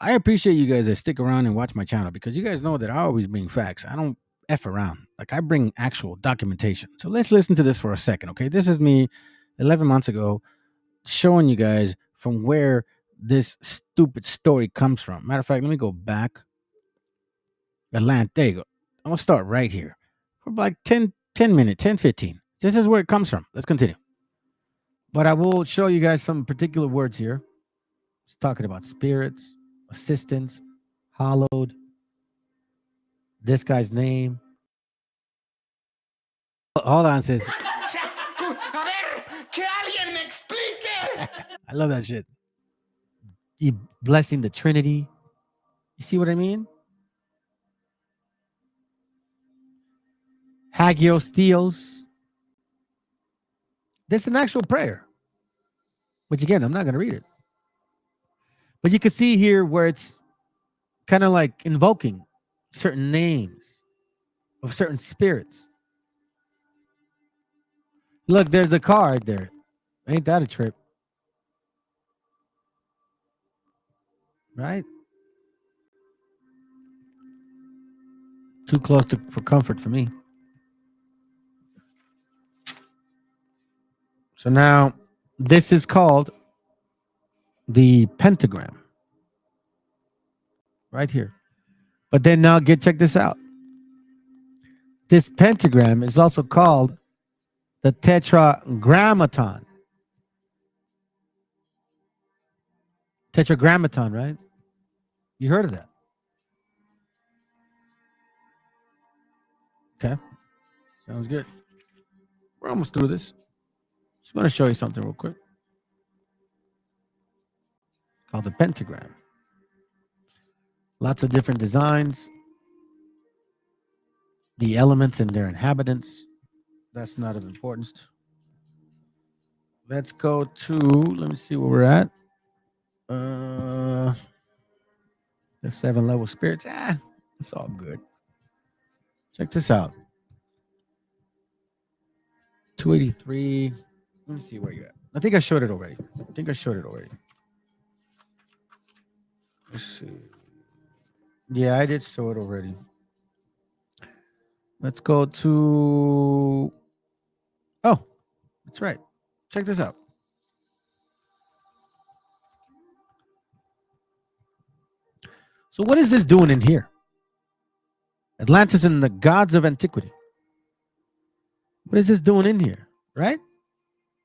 S11: I appreciate you guys that stick around and watch my channel, because you guys know that I always bring facts. I don't F around. Like, I bring actual documentation. So let's listen to this for a second, okay? This is me 11 months ago showing you guys from where this stupid story comes from. Matter of fact, let me go back. Atlanta. There you go. I'm going to start right here. For like 10 minutes, 10, 15. This is where it comes from. Let's continue. But I will show you guys some particular words here. It's talking about spirits, assistance, hallowed. this guy's name. Hold on, sis.
S7: A ver, que alguien me explique.
S11: I love that shit. You blessing the Trinity. You see what I mean? Hagios Theos. This is an actual prayer. Which again, I'm not going to read it. But you can see here where it's kind of like invoking certain names of certain spirits. Look, there's a card there. Ain't that a trip? Right? Too close for comfort for me. So now this is called the pentagram. Right here. But then now check this out. This pentagram is also called the tetragrammaton. Tetragrammaton, right? You heard of that? Okay. Sounds good. We're almost through this. Just want to show you something real quick. It's called the pentagram. Lots of different designs. The elements and their inhabitants. That's not of importance. Let's go to, let me see where we're at. The 7 level spirits. It's all good. Check this out. 283. Let me see where you're at. I think I showed it already. Let's see. Yeah, I did show it already. Let's go to... Oh, that's right. Check this out. So what is this doing in here? Atlantis and the gods of antiquity. What is this doing in here, right?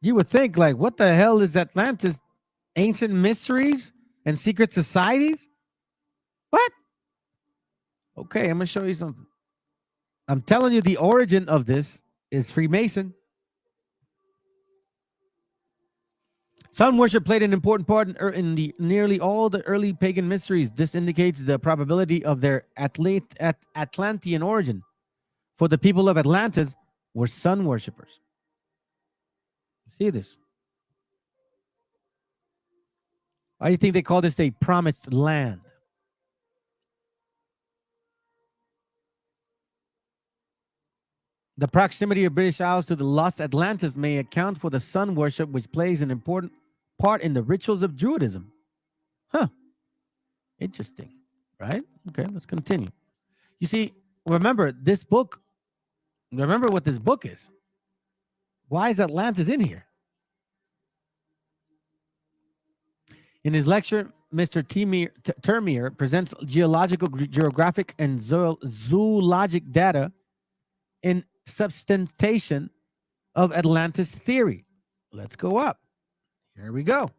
S11: You would think, like, what the hell is Atlantis? Ancient mysteries and secret societies? What? Okay, I'm going to show you something. I'm telling you, the origin of this is Freemason. Sun worship played an important part in nearly all the early pagan mysteries. This indicates the probability of their Atlantean origin. For the people of Atlantis were sun worshippers. See this? Why do you think they call this a promised land? The proximity of British Isles to the lost Atlantis may account for the sun worship, which plays an important part in the rituals of Druidism. Huh. Interesting, right? Okay, let's continue. You see, remember this book. Remember what this book is. Why is Atlantis in here? In his lecture, Mr. Termier presents geological, geographic, and zoologic data in substantiation of Atlantis theory. Let's go up. Here we go.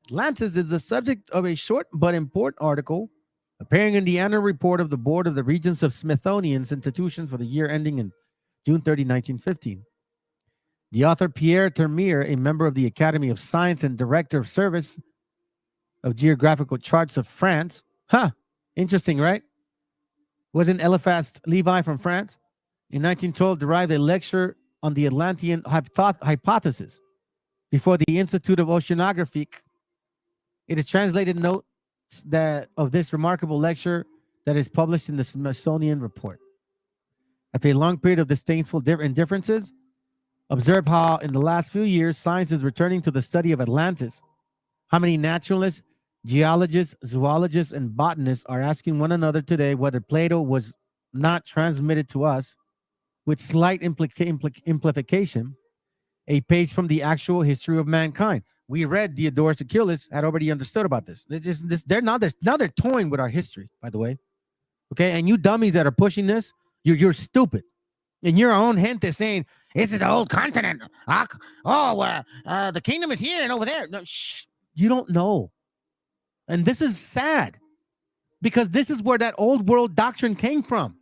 S11: Atlantis is the subject of a short but important article appearing in the annual report of the Board of the Regents of Smithsonian Institution for the year ending in June 30, 1915. The author Pierre Termier, a member of the Academy of Science and Director of Service of Geographical Charts of France. Interesting, right? Wasn't Eliphas Levi from France? In 1912, derived a lecture on the Atlantean hypothesis before the Institute of Oceanography. It is translated notes that of this remarkable lecture that is published in the Smithsonian Report. After a long period of disdainful indifferences, observe how in the last few years science is returning to the study of Atlantis. How many naturalists, geologists, zoologists, and botanists are asking one another today whether Plato was not transmitted to us with slight implication, a page from the actual history of mankind. We read Diodorus Siculus had already understood about this. Now they're toying with our history, by the way. Okay, and you dummies that are pushing this, you're stupid. And your own hint is saying, is it the whole continent? The kingdom is here and over there. No, shh, you don't know. And this is sad because this is where that old world doctrine came from.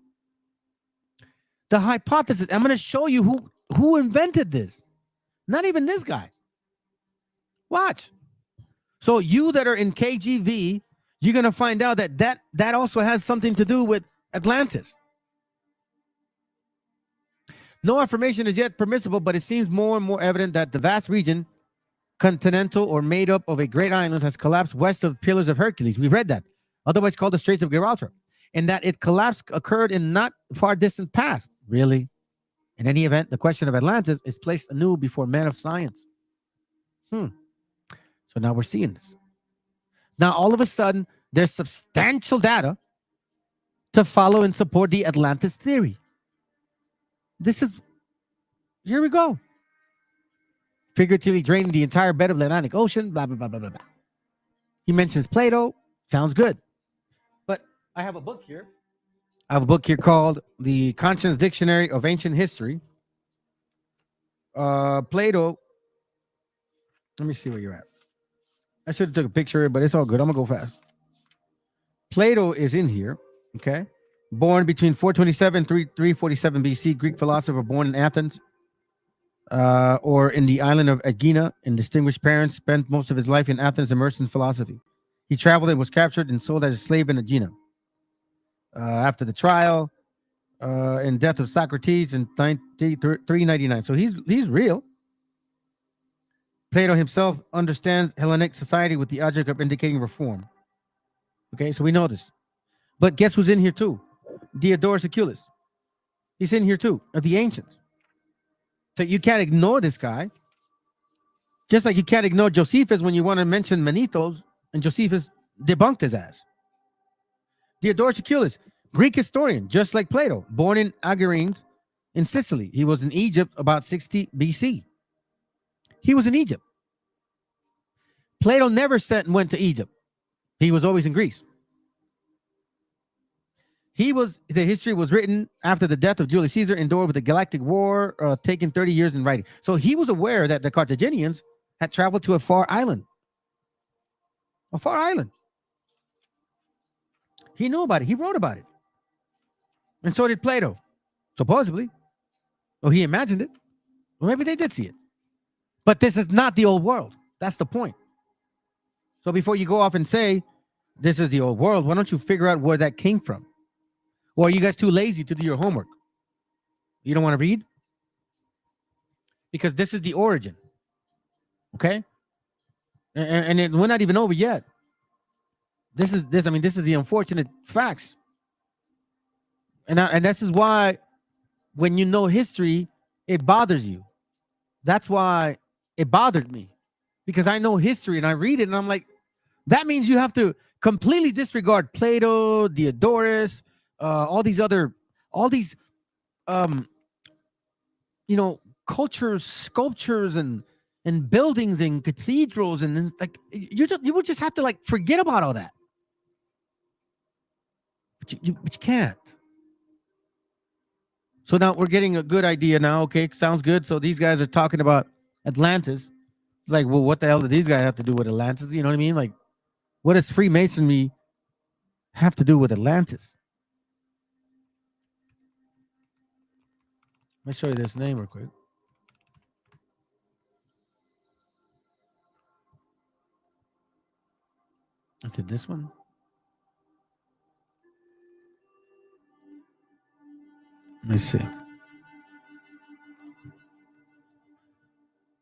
S1: The hypothesis. I'm going to show you who invented this. Not even this guy. Watch. So you that are in KGV, you're going to find out that also has something to do with Atlantis. No affirmation is yet permissible, but it seems more and more evident that the vast region, continental or made up of a great island, has collapsed west of Pillars of Hercules. We read that, otherwise called the Straits of Gibraltar, and that it collapse occurred in not far distant past. Really? In any event, the question of Atlantis is placed anew before men of science. So now we're seeing this. Now, all of a sudden, there's substantial data to follow and support the Atlantis theory. Here we go. Figuratively draining the entire bed of the Atlantic Ocean, blah, blah, blah, blah, blah, blah. He mentions Plato. Sounds good. But I have a book here. I have a book here called The Conscience Dictionary of Ancient History. Plato. Let me see where you're at. I should have took a picture, but it's all good. I'm going to go fast. Plato is in here, okay? Born between 427 and 347 BC, Greek philosopher born in Athens or in the island of Aegina, and distinguished parents, spent most of his life in Athens immersed in philosophy. He traveled and was captured and sold as a slave in Aegina. After the trial and death of Socrates in 399. So he's real. Plato himself understands Hellenic society with the object of indicating reform. Okay, so we know this. But guess who's in here too? Diodorus Siculus. He's in here too, of the ancients. So you can't ignore this guy. Just like you can't ignore Josephus when you want to mention Menethos, and Josephus debunked his ass. Diodorus Siculus, Greek historian, just like Plato, born in Agarines in Sicily. He was in Egypt about 60 BC. He was in Egypt. Plato never went to Egypt. He was always in Greece. The history was written after the death of Julius Caesar, endured with the Galactic War, taking 30 years in writing. So he was aware that the Carthaginians had traveled to a far island. A far island. He knew about it. He wrote about it. And so did Plato, supposedly. Or he imagined it. Or maybe they did see it. But this is not the old world. That's the point. So before you go off and say, this is the old world, why don't you figure out where that came from? Or are you guys too lazy to do your homework? You don't want to read? Because this is the origin. Okay? And we're not even over yet. This is the unfortunate facts. And this is why when you know history, it bothers you. That's why it bothered me. Because I know history and I read it and I'm like, that means you have to completely disregard Plato, Diodorus, all these cultures, sculptures and buildings and cathedrals, and like you would just have to like forget about all that. But you can't. So now we're getting a good idea now. Okay, sounds good. So these guys are talking about Atlantis. It's like, well, what the hell do these guys have to do with Atlantis? You know what I mean? Like, what does Freemasonry have to do with Atlantis? Let me show you this name real quick. Is it this one? Let me see.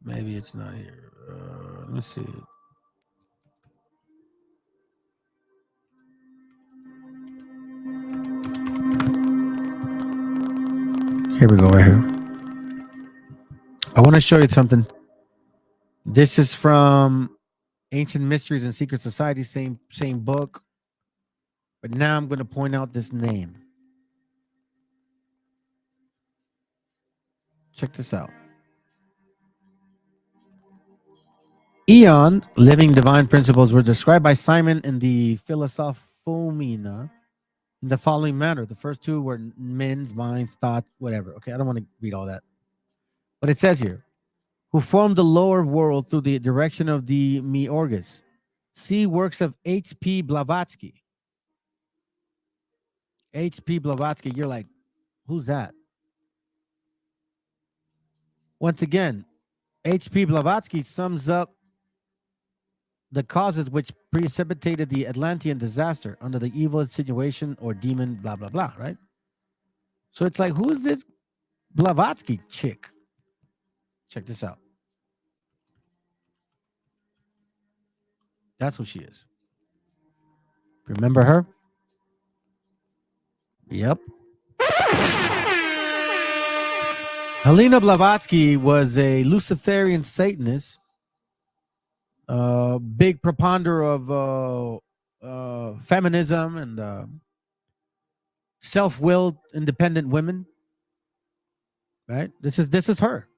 S1: Maybe it's not here. Let me see. Here we go, right here. I want to show you something. This is from Ancient Mysteries and Secret Society, same book. But now I'm going to point out this name. Check this out. Eon, living divine principles, were described by Simon in the Philosophomena in the following manner. The first two were men's minds, thoughts, whatever. Okay, I don't want to read all that. But it says here, who formed the lower world through the direction of the Miorgis. See works of H.P. Blavatsky. H.P. Blavatsky, you're like, who's that?
S11: Once again, H.P. Blavatsky sums up the causes which precipitated the Atlantean disaster under the evil insinuation or demon, blah, blah, blah, right? So it's like, who's this Blavatsky chick? Check this out. That's who she is. Remember her? Yep. Helena Blavatsky was a Luciferian Satanist, big propounder of feminism and self-willed, independent women. Right? This is her.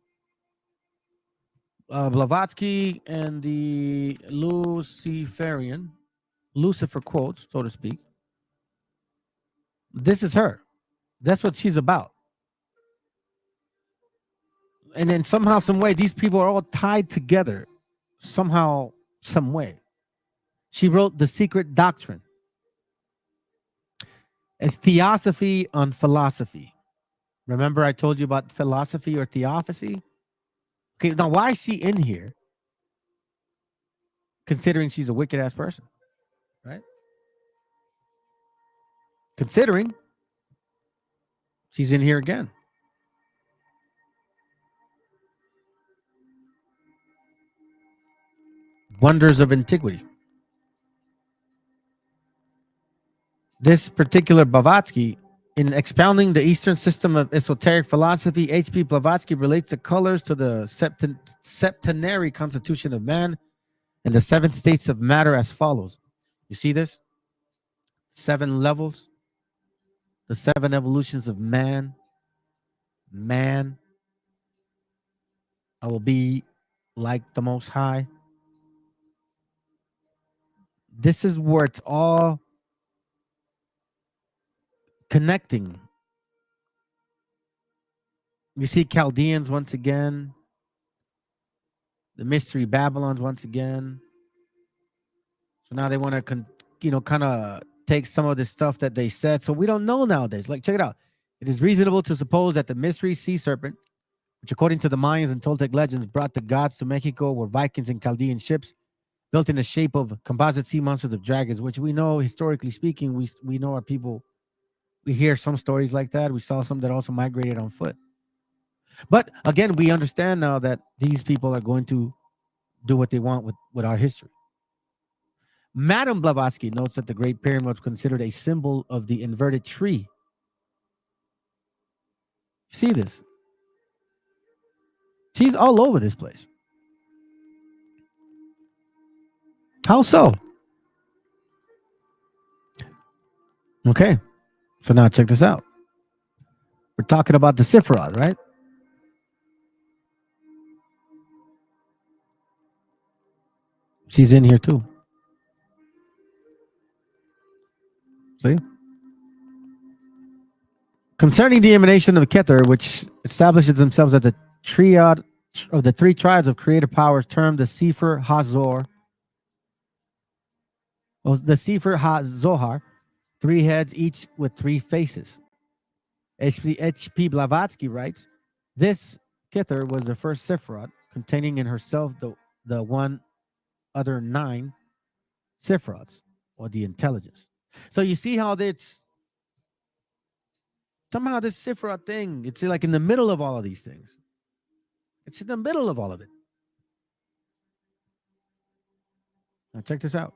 S11: Blavatsky and the Luciferian, Lucifer quotes, so to speak. This is her. That's what she's about. And then somehow, some way, these people are all tied together. Somehow, some way. She wrote The Secret Doctrine, a theosophy on philosophy. Remember I told you about philosophy or theosophy? Okay, now why is she in here? Considering she's a wicked ass person, right? Considering she's in here again. Wonders of Antiquity. This particular Blavatsky, in expounding the Eastern system of esoteric philosophy, H.P. Blavatsky relates the colors to the septenary constitution of man and the 7 states of matter as follows. You see this? 7 levels, the 7 evolutions of man. Man, I will be like the Most High. This is where it's all connecting. You see Chaldeans once again, the mystery Babylons once again. So now they want to, kind of take some of this stuff that they said. So we don't know nowadays. Like, check it out. It is reasonable to suppose that the mystery sea serpent, which according to the Mayans and Toltec legends brought the gods to Mexico, were Vikings and Chaldean ships built in the shape of composite sea monsters of dragons, which we know, historically speaking, we know our people. We hear some stories like that. We saw some that also migrated on foot. But again, we understand now that these people are going to do what they want with our history. Madame Blavatsky notes that the Great Pyramid was considered a symbol of the inverted tree. See this? She's all over this place. How so? Okay, so now check this out. We're talking about the Sephiroth, right? She's in here too. See? Concerning the emanation of Keter, which establishes themselves as the triad of the 3 tribes of creative powers termed the Sefer HaZohar, the Sefer HaZohar, 3 heads each with 3 faces. H.P. Blavatsky writes, this Keter was the first Sephiroth, containing in herself the one other 9 Sephiroths, or the intelligence. So you see how it's somehow this Sephiroth thing, it's like in the middle of all of these things. It's in the middle of all of it. Now check this out.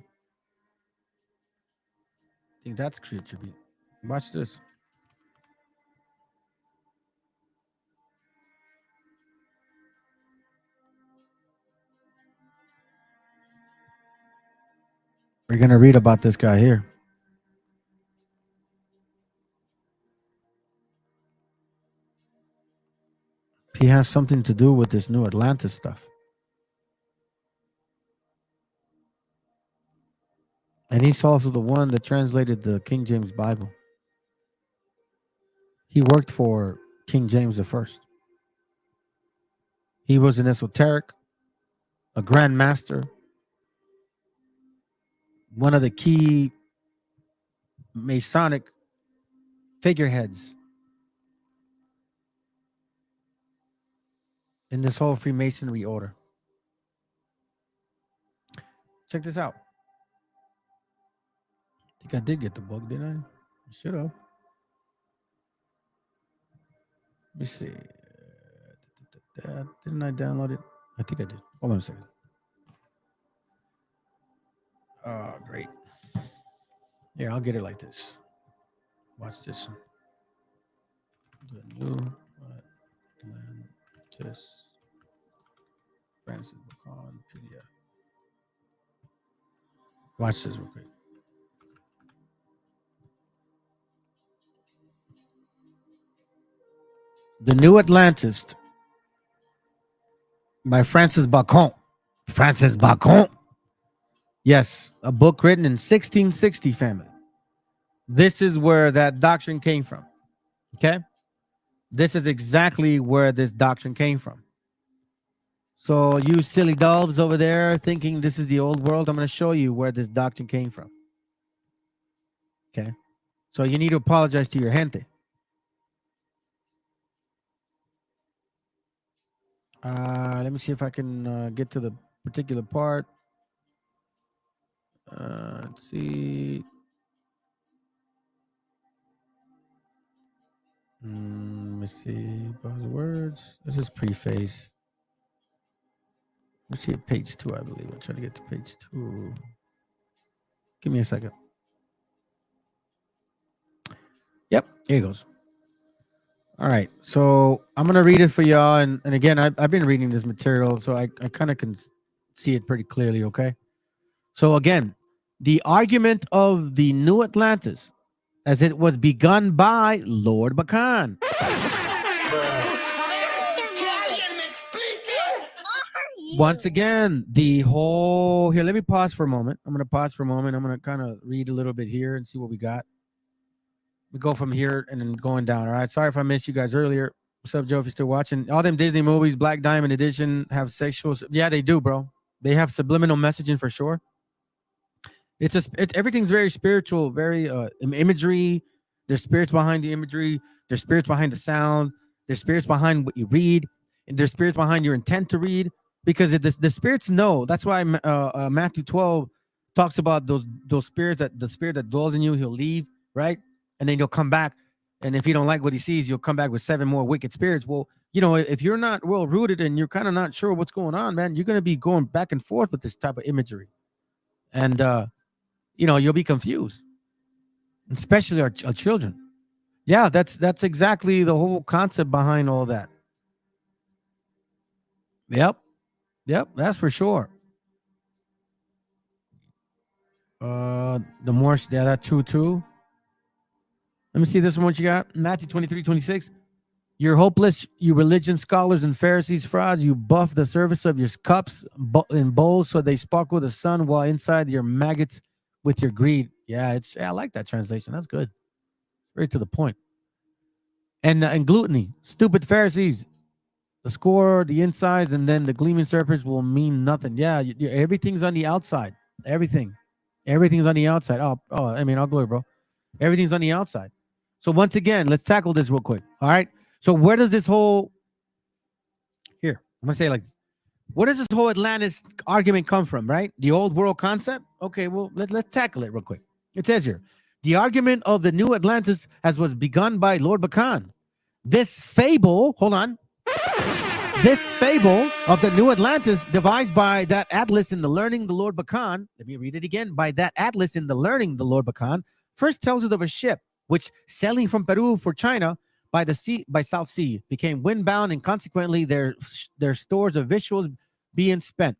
S11: I think that's creature beat. Watch this. We're going to read about this guy here. He has something to do with this new Atlantis stuff. And he's also the one that translated the King James Bible. He worked for King James I. He was an esoteric, a grand master, one of the key Masonic figureheads. in this whole Freemasonry order. Check this out. I think I did get the book, didn't I? Should have. Let me see. Didn't I download it? I think I did. Hold on a second. Oh, great. Here, I'll get it like this. Watch this. The New Atlantis. Francis Bacon PDF. Watch this real quick. The New Atlantis by Francis Bacon. Francis Bacon. Yes, a book written in 1660, family. This is where that doctrine came from. Okay? This is exactly where this doctrine came from. So you silly doves over there thinking this is the old world, I'm going to show you where this doctrine came from. Okay? So you need to apologize to your gente. Let me see if I can get to the particular part. Let's see. Let me see. Buzzwords. This is preface. Let's see at page 2, I believe. I'll try to get to page 2. Give me a second. Yep, here it goes. All right, so I'm going to read it for y'all. And again, I've been reading this material, so I kind of can see it pretty clearly, okay? So again, the argument of the New Atlantis, as it was begun by Lord Bacon. Once again, the whole... Here, let me pause for a moment. I'm going to pause for a moment. I'm going to kind of read a little bit here and see what we got. We go from here and then going down. All right. Sorry if I missed you guys earlier. What's up, Joe? If you're still watching, all them Disney movies, Black Diamond Edition, have sexual. Yeah, they do, bro. They have subliminal messaging for sure. Everything's very spiritual, very imagery. There's spirits behind the imagery. There's spirits behind the sound. There's spirits behind what you read, and there's spirits behind your intent to read. Because the spirits know. That's why Matthew 12 talks about those spirits, that the spirit that dwells in you, he'll leave, right? And then you'll come back. And if you don't like what he sees, you'll come back with 7 more wicked spirits. Well, you know, if you're not well rooted and you're kind of not sure what's going on, man, you're going to be going back and forth with this type of imagery. And, you know, you'll be confused, especially our children. Yeah, that's exactly the whole concept behind all that. Yep, that's for sure. The more, yeah, that's true too. Let me see this one. What you got? Matthew 23:26. You're hopeless, you religion scholars and Pharisees, frauds. You buff the surface of your cups and bowls so they sparkle the sun, while inside your maggots with your greed. Yeah, I like that translation. That's good. Right to the point. And gluttony, stupid Pharisees. The score, the insides, and then the gleaming surface will mean nothing. Yeah, everything's on the outside. Everything's on the outside. I mean, I'll glory, bro. Everything's on the outside. So once again, let's tackle this real quick. All right. So where does this whole... Here, I'm going to say it like this. Where does this whole Atlantis argument come from, right? The old world concept? Okay, well, let's tackle it real quick. It says here, the argument of the New Atlantis as was begun by Lord Bacon. This fable, hold on. This fable of the New Atlantis devised by that Atlas in the learning the Lord Bacon, let me read it again, by that Atlas in the learning the Lord Bacon, first tells us of a ship which, sailing from Peru for China by South Sea, became windbound, and consequently their stores of victuals being spent,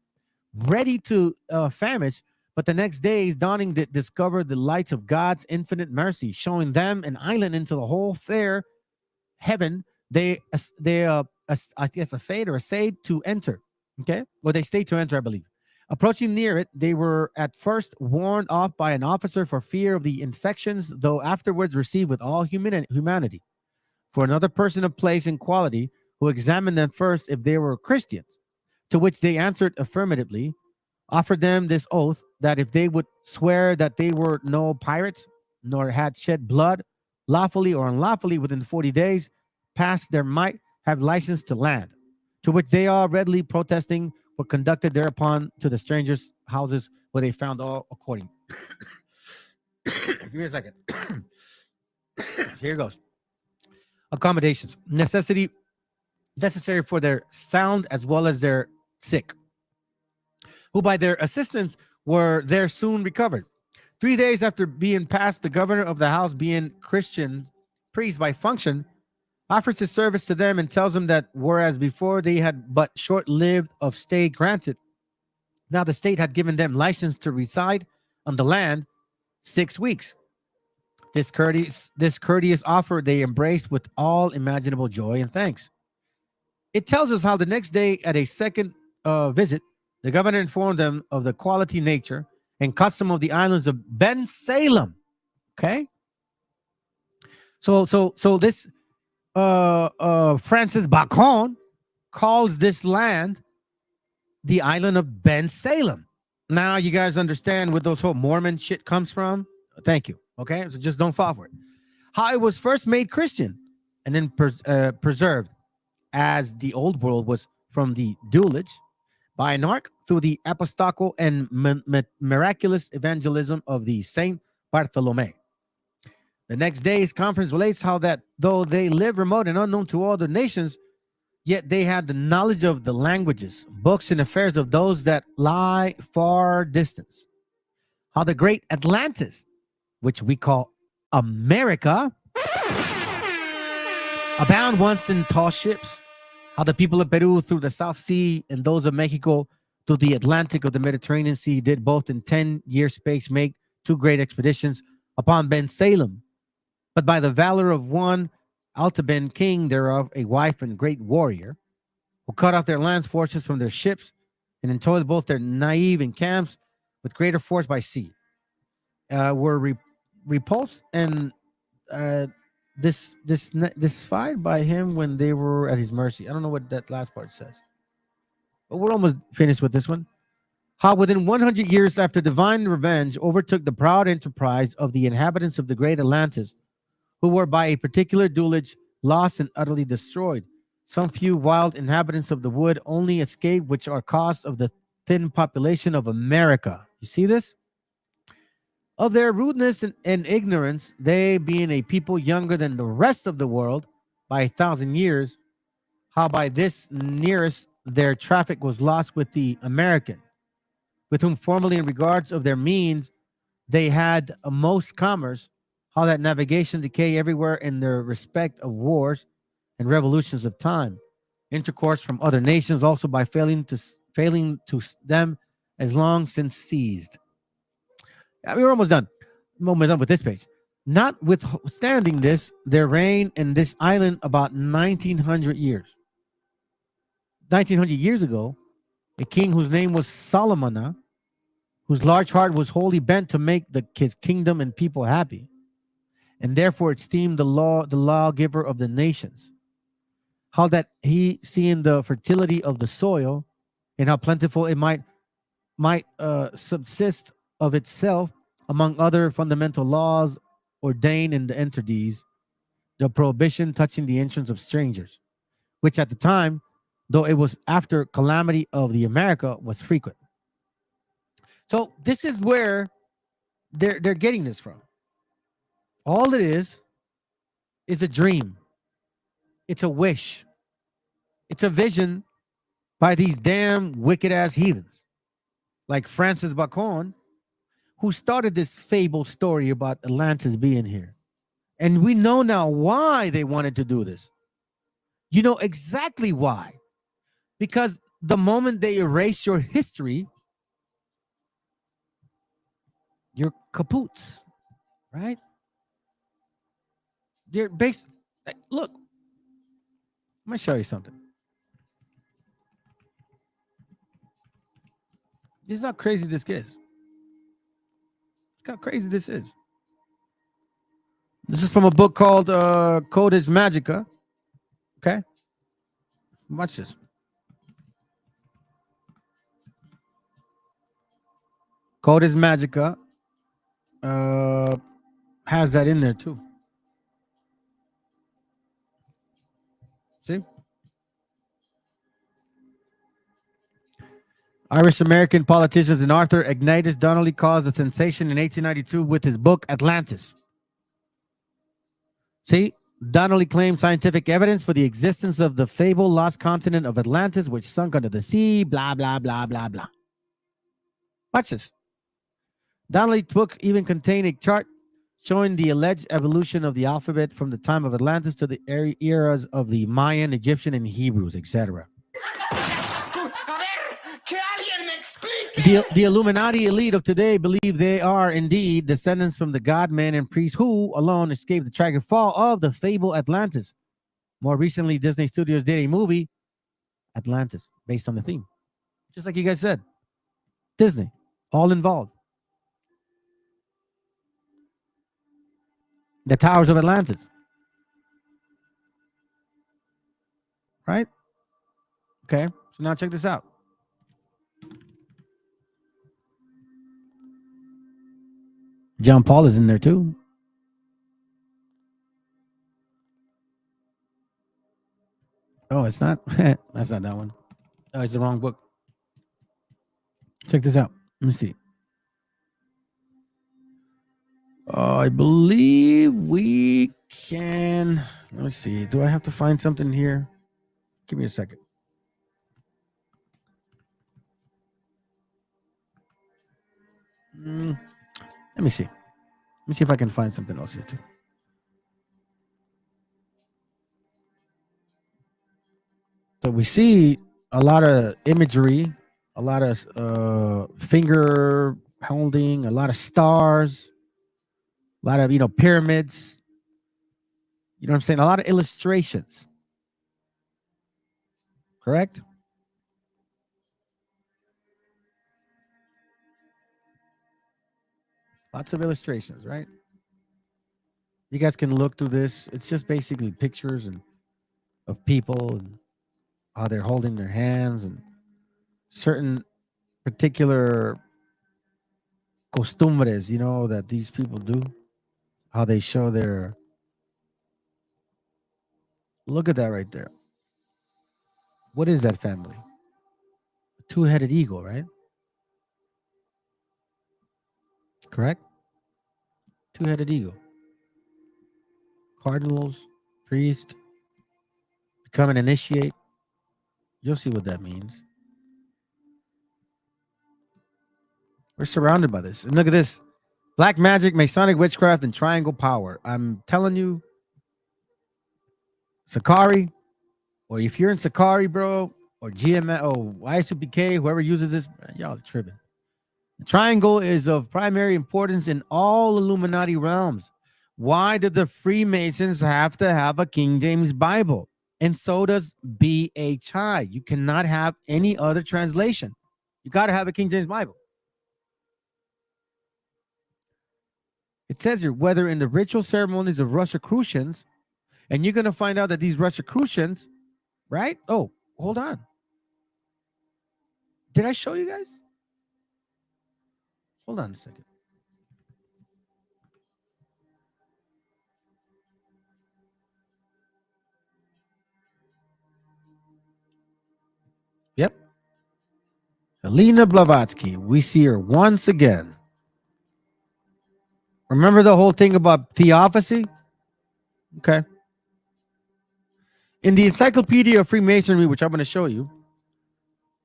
S11: ready to famish. But the next day's dawning discovered the lights of God's infinite mercy, showing them an island into the whole fair heaven. They I guess a fade or a shade to enter. Okay, well, they stayed to enter, I believe. Approaching near it, they were at first warned off by an officer for fear of the infections, though afterwards received with all humanity. For another person of place and quality, who examined them first if they were Christians, to which they answered affirmatively, offered them this oath, that if they would swear that they were no pirates, nor had shed blood, lawfully or unlawfully, within 40 days, past, there might have license to land. to which they all readily protesting were conducted thereupon to the strangers' houses where they found all according. Give me a second. Here goes. Accommodations. Necessary for their sound as well as their sick, who by their assistance were there soon recovered. 3 days after being passed, the governor of the house, being Christian priest by function, offers his service to them and tells them that whereas before they had but short-lived of stay granted, now the state had given them license to reside on the land 6 weeks. This courteous offer they embraced with all imaginable joy and thanks. It tells us how the next day at a second visit, the governor informed them of the quality, nature, and custom of the islands of Ben Salem. Okay, so this Francis Bacon calls this land the island of Ben Salem. Now you guys understand where those whole Mormon shit comes from. Thank you. Okay, so just don't fall for it. How it was first made Christian and then preserved, as the old world was from the duelage by an ark through the apostolical and miraculous evangelism of the Saint Bartholomew. The next day's conference relates how that though they live remote and unknown to all the nations, yet they had the knowledge of the languages, books, and affairs of those that lie far distance. How the great Atlantis, which we call America, abound once in tall ships. How the people of Peru through the South Sea and those of Mexico through the Atlantic of the Mediterranean Sea did both in 10-year space make 2 great expeditions upon Ben Salem. But by the valor of one Altaben, king thereof, a wife and great warrior, who cut off their lands forces from their ships and entoiled both their naive and camps with greater force by sea, were repulsed and disfied by him when they were at his mercy. I don't know what that last part says, but we're almost finished with this one. How within 100 years after divine revenge overtook the proud enterprise of the inhabitants of the great Atlantis, who were by a particular duelage lost and utterly destroyed. Some few wild inhabitants of the wood only escaped, which are cause of the thin population of America. You see this? Of their rudeness and ignorance, they being a people younger than the rest of the world by 1,000 years, how by this nearest their traffic was lost with the American, with whom formerly in regards of their means they had a most commerce, how that navigation decay everywhere in their respect of wars and revolutions of time, intercourse from other nations also by failing to them as long since seized. We're almost done. Almost done with this page. Notwithstanding this, there reigned in this island about 1900 years. 1900 years ago, a king whose name was Solomon, whose large heart was wholly bent to make his kingdom and people happy, and therefore esteemed the lawgiver of the nations. How that he, seeing the fertility of the soil and how plentiful it might subsist of itself, among other fundamental laws ordained in the entities, the prohibition touching the entrance of strangers, which at the time, though it was after calamity of the America, was frequent. So this is where they're getting this from. All it is a dream. It's a wish. It's a vision by these damn wicked ass heathens like Francis Bacon, who started this fable story about Atlantis being here. And we know now why they wanted to do this. You know exactly why. Because the moment they erase your history, you're kapoots, right? They're based. Look, I'm going to show you something. This is how crazy this is. Look how crazy this is. This is from a book called Codes Magica. Okay? Watch this. Codes Magica has that in there too. See?
S1: Irish-American politicians and author Ignatius Donnelly caused a sensation in 1892 with his book Atlantis. See, Donnelly claimed scientific evidence for the existence of the fabled lost continent of Atlantis, which sunk under the sea, blah, blah, blah, blah, blah. Watch this. Donnelly's book even contained a chart showing the alleged evolution of the alphabet from the time of Atlantis to the eras of the Mayan, Egyptian, and Hebrews, etc. The Illuminati elite of today believe they are indeed descendants from the god-men and priests who alone escaped the tragic fall of the fabled Atlantis. More recently, Disney Studios did a movie, Atlantis, based on the theme. Just like you guys said. Disney, all involved. The Towers of Atlantis. Right? Okay, so now check this out. John Paul is in there too. Oh, it's not? That's not that one. Oh, it's the wrong book. Check this out. Let me see. I believe we can. Let me see. Do I have to find something here? Give me a second. Let me see. Let me see if I can find something else here too. So we see a lot of imagery, a lot of finger holding, a lot of stars, a lot of pyramids. You know what I'm saying? A lot of illustrations. Correct? Lots of illustrations, right? You guys can look through this. It's just basically pictures of people and how they're holding their hands and certain particular costumbres, that these people do. How they show their... Look at that right there. What is that family? A two-headed eagle, right? Correct? Two-headed eagle. Cardinals, priest, become an initiate. You'll see what that means. We're surrounded by this. And look at this. Black magic, Masonic witchcraft, and triangle power. I'm telling you, Sakari, or if you're in Sakari, bro, or GMS, or ISUPK, whoever uses this, y'all are tripping. The triangle is of primary importance in all Illuminati realms. Why did the Freemasons have to have a King James Bible? And so does BHI. You cannot have any other translation. You got to have a King James Bible. It says here, whether in the ritual ceremonies of Rosicrucians, and you're going to find out that these Rosicrucians, right? Oh, hold on. Did I show you guys? Hold on a second. Yep. Helena Blavatsky. We see her once again. Remember the whole thing about theophacy? Okay. In the Encyclopedia of Freemasonry, which I'm going to show you,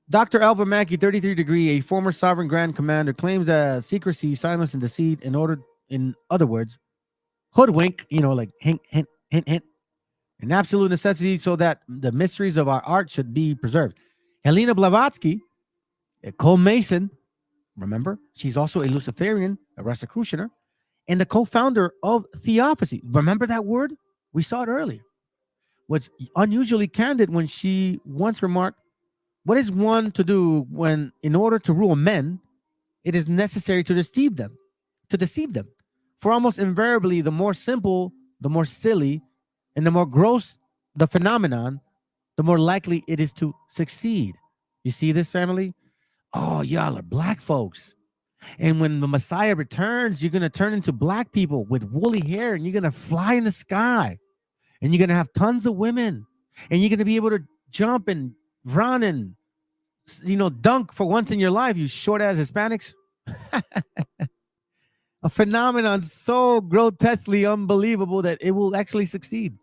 S1: Dr. Alva Mackey, 33 degree, a former sovereign grand commander, claims that secrecy, silence, and deceit, in other words, hoodwink, like hint, hint, hint, hint, an absolute necessity so that the mysteries of our art should be preserved. Helena Blavatsky, a co-Mason, remember, she's also a Luciferian, a Rosicrucianer, and the co-founder of Theophacy. Remember that word? We saw it earlier. Was unusually candid when she once remarked, what is one to do when, in order to rule men, it is necessary to deceive them? For almost invariably, the more simple, the more silly, and the more gross the phenomenon, the more likely it is to succeed. You see this, family? Oh, y'all are black folks. And when the Messiah returns, you're going to turn into black people with woolly hair, and you're going to fly in the sky, and you're going to have tons of women, and you're going to be able to jump and run and
S11: dunk for once in your life, you short ass Hispanics. A phenomenon so grotesquely unbelievable that it will actually succeed.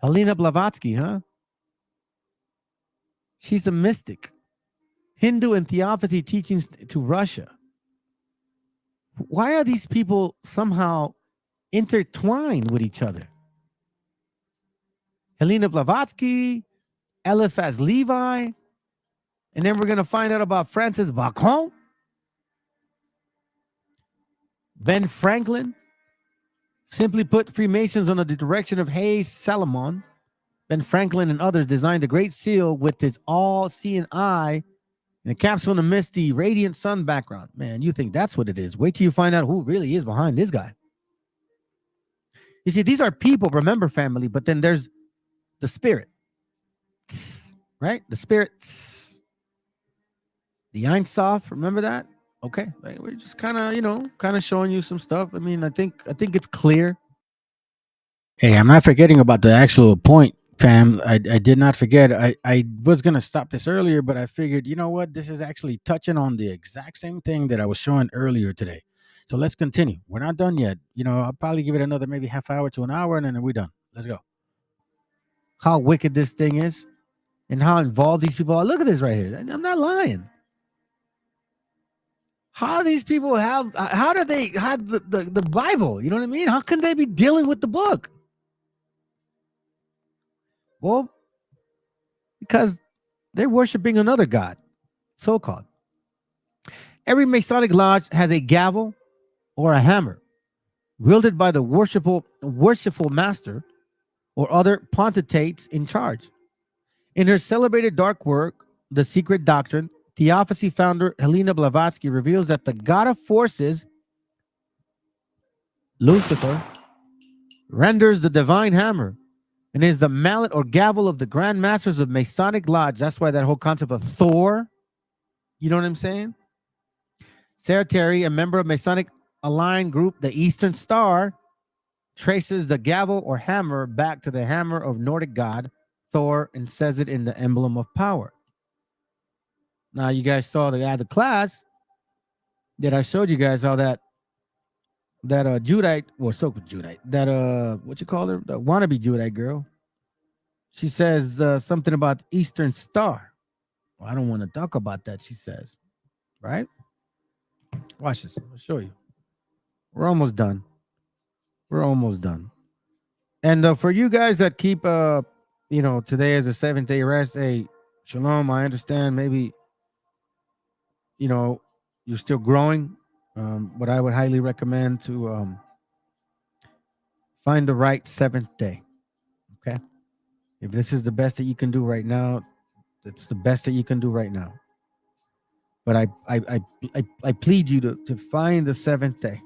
S11: Helena Blavatsky, huh? She's a mystic. Hindu and theosophy teachings to Russia. Why are these people somehow intertwined with each other? Helena Blavatsky, Eliphaz Levi, and then we're going to find out about Francis Bacon, Ben Franklin. Simply put, Freemasons under the direction of Hayes Salomon, Ben Franklin and others designed the Great Seal with its all-seeing eye and a capsule in a misty, radiant sun background. Man, you think that's what it is. Wait till you find out who really is behind this guy. You see, these are people, remember, family, but then there's the spirit, right? The spirit, the Ein Sof, remember that? Okay, we're just kind of showing you some stuff. I mean, I think it's clear. Hey, I'm not forgetting about the actual point, fam. I did not forget. I was gonna stop this earlier, but I figured, you know what? This is actually touching on the exact same thing that I was showing earlier today. So let's continue. We're not done yet. I'll probably give it another maybe half hour to an hour, and then we're done. Let's go. How wicked this thing is, and how involved these people are. Look at this right here. I'm not lying. How these people how do they have the Bible? You know what I mean? How can they be dealing with the book? Well, because they're worshiping another god, so-called. Every Masonic lodge has a gavel or a hammer wielded by the worshipful master or other potentates in charge. In her celebrated dark work, The Secret Doctrine, Theosophy founder Helena Blavatsky reveals that the god of forces, Lucifer, renders the divine hammer and is the mallet or gavel of the Grand Masters of Masonic Lodge. That's why that whole concept of Thor, you know what I'm saying? Sarah Terry, a member of Masonic aligned group, the Eastern Star, traces the gavel or hammer back to the hammer of Nordic god Thor and says it in the emblem of power. Now, you guys saw the class that I showed you guys how that Judite, or so-called Judite, that what you call her, the wannabe Judite girl, she says something about Eastern Star. Well, I don't want to talk about that, she says. Right? Watch this. I'll show you. We're almost done. We're almost done. And for you guys that keep, today as a 7th-day rest, hey, shalom, I understand maybe, you're still growing, but I would highly recommend to find the right 7th day. Okay? If this is the best that you can do right now, it's the best that you can do right now. But I plead you to find the 7th day,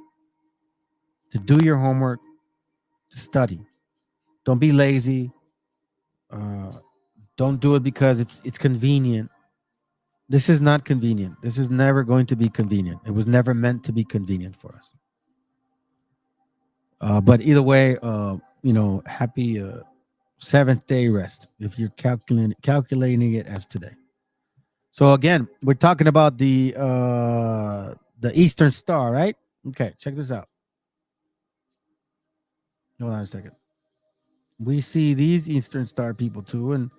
S11: to do your homework, to study. Don't be lazy. Don't do it because it's convenient. This is not convenient. This is never going to be convenient. It was never meant to be convenient for us. But either way, happy 7th day rest if you're calculating it as today. So again, we're talking about the Eastern Star, right? Okay, check this out. Hold on a second. We see these Eastern Star people too, and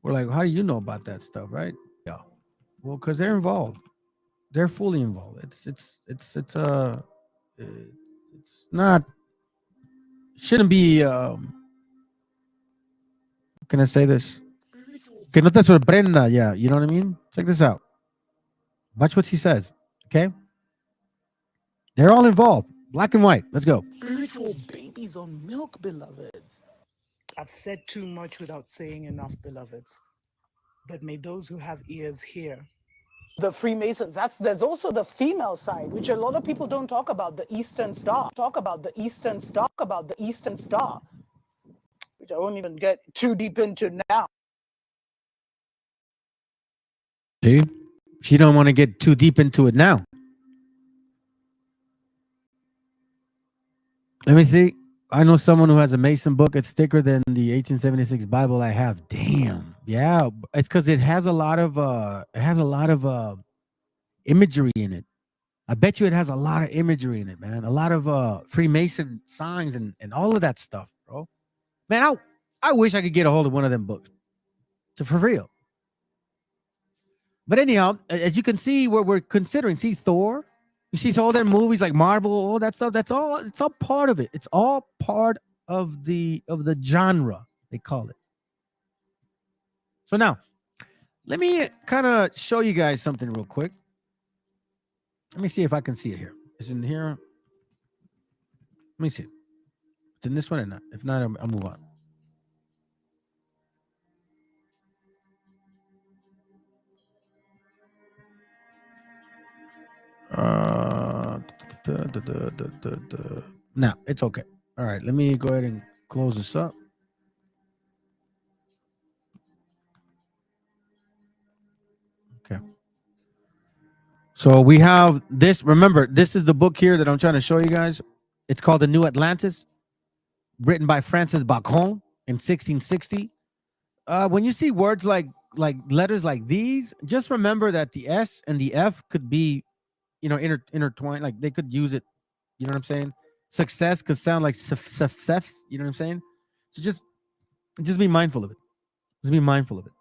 S11: we're like, how do you know about that stuff, right? Yeah. Well, because they're involved. They're fully involved. It's not, shouldn't be, can I say this? Que no te sorprenda, yeah. You know what I mean? Check this out. Watch what she says, okay? They're all involved. Black and white. Let's go.
S15: Spiritual babies on milk, beloveds. I've said too much without saying enough, beloveds. But may those who have ears hear. The Freemasons, there's also the female side, which a lot of people don't talk about, the Eastern Star. Talk about the Eastern Star, which I won't even get too deep into now.
S11: See? She don't want to get too deep into it now. Let me see. I know someone who has a Mason book. It's thicker than the 1876 Bible I have. Damn. Yeah, it's because it has a lot of imagery in it. I bet you it has a lot of imagery in it, man. A lot of Freemason signs and all of that stuff, bro. Man, I wish I could get a hold of one of them books. For real. But anyhow, as you can see, what we're considering, see Thor, you see all their movies like Marvel, all that stuff. It's all part of it. It's all part of the genre, they call it. So now, let me kind of show you guys something real quick. Let me see if I can see it here. Is it in here? Let me see. It's in this one or not? If not, I'll move on. No, it's okay. All right, let me go ahead and close this up. Okay. So we have this. Remember, this is the book here that I'm trying to show you guys. It's called The New Atlantis, written by Francis Bacon in 1660. When you see words like letters like these, just remember that the S and the F could be, intertwined. Like they could use it. You know what I'm saying? Success could sound like success. You know what I'm saying? So just be mindful of it. Just be mindful of it.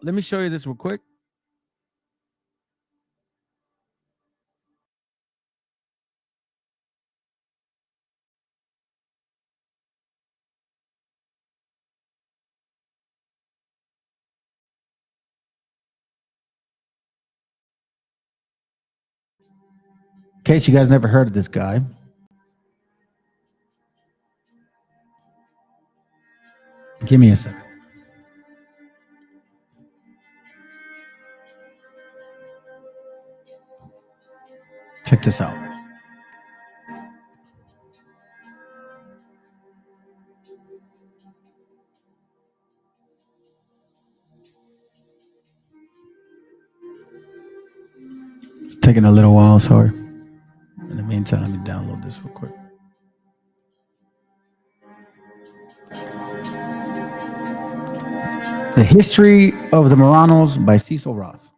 S11: Let me show you this real quick. In case you guys never heard of this guy. Give me a second. Check this out. Taking a little while, sorry. In the meantime, let me download this real quick. The History of the Marranos by Cecil Ross.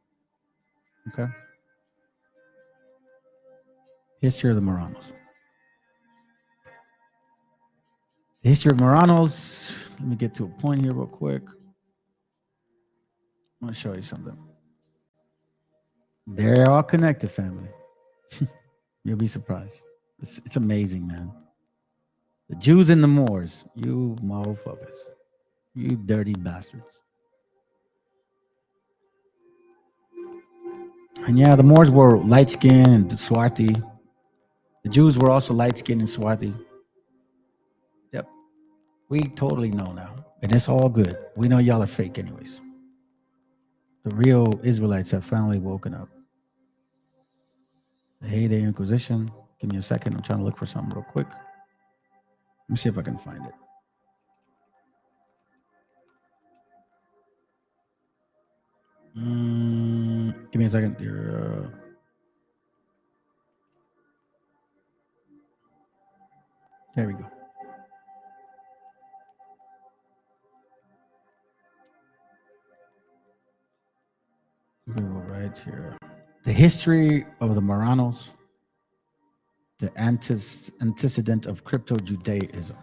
S11: Okay. History of the Marranos. The History of Marranos. Let me get to a point here real quick. I want to show you something. They're all connected, family. You'll be surprised. It's amazing, man. The Jews and the Moors. You motherfuckers. You dirty bastards. And yeah, the Moors were light-skinned and swarthy. The Jews were also light-skinned and swarthy. Yep. We totally know now. And it's all good. We know y'all are fake anyways. The real Israelites have finally woken up. The heyday Inquisition. Give me a second. I'm trying to look for something real quick. Let me see if I can find it. Give me a second. There we go. We go right here. The History of the Marranos. The antecedent of crypto-Judaism.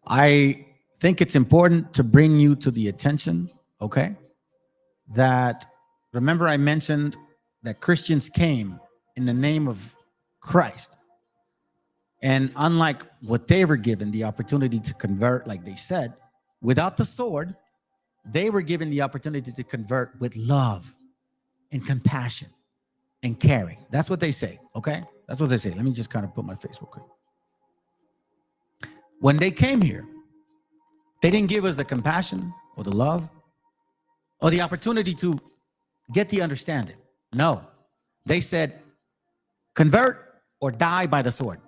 S11: I think it's important to bring you to the attention, okay, that remember I mentioned that Christians came in the name of Christ. And unlike what they were given the opportunity to convert, like they said, without the sword, they were given the opportunity to convert with love and compassion and caring. That's what they say, okay? That's what they say. Let me just kind of put my face real quick. When they came here, they didn't give us the compassion or the love or the opportunity to get the understanding. No, they said, convert or die by the sword.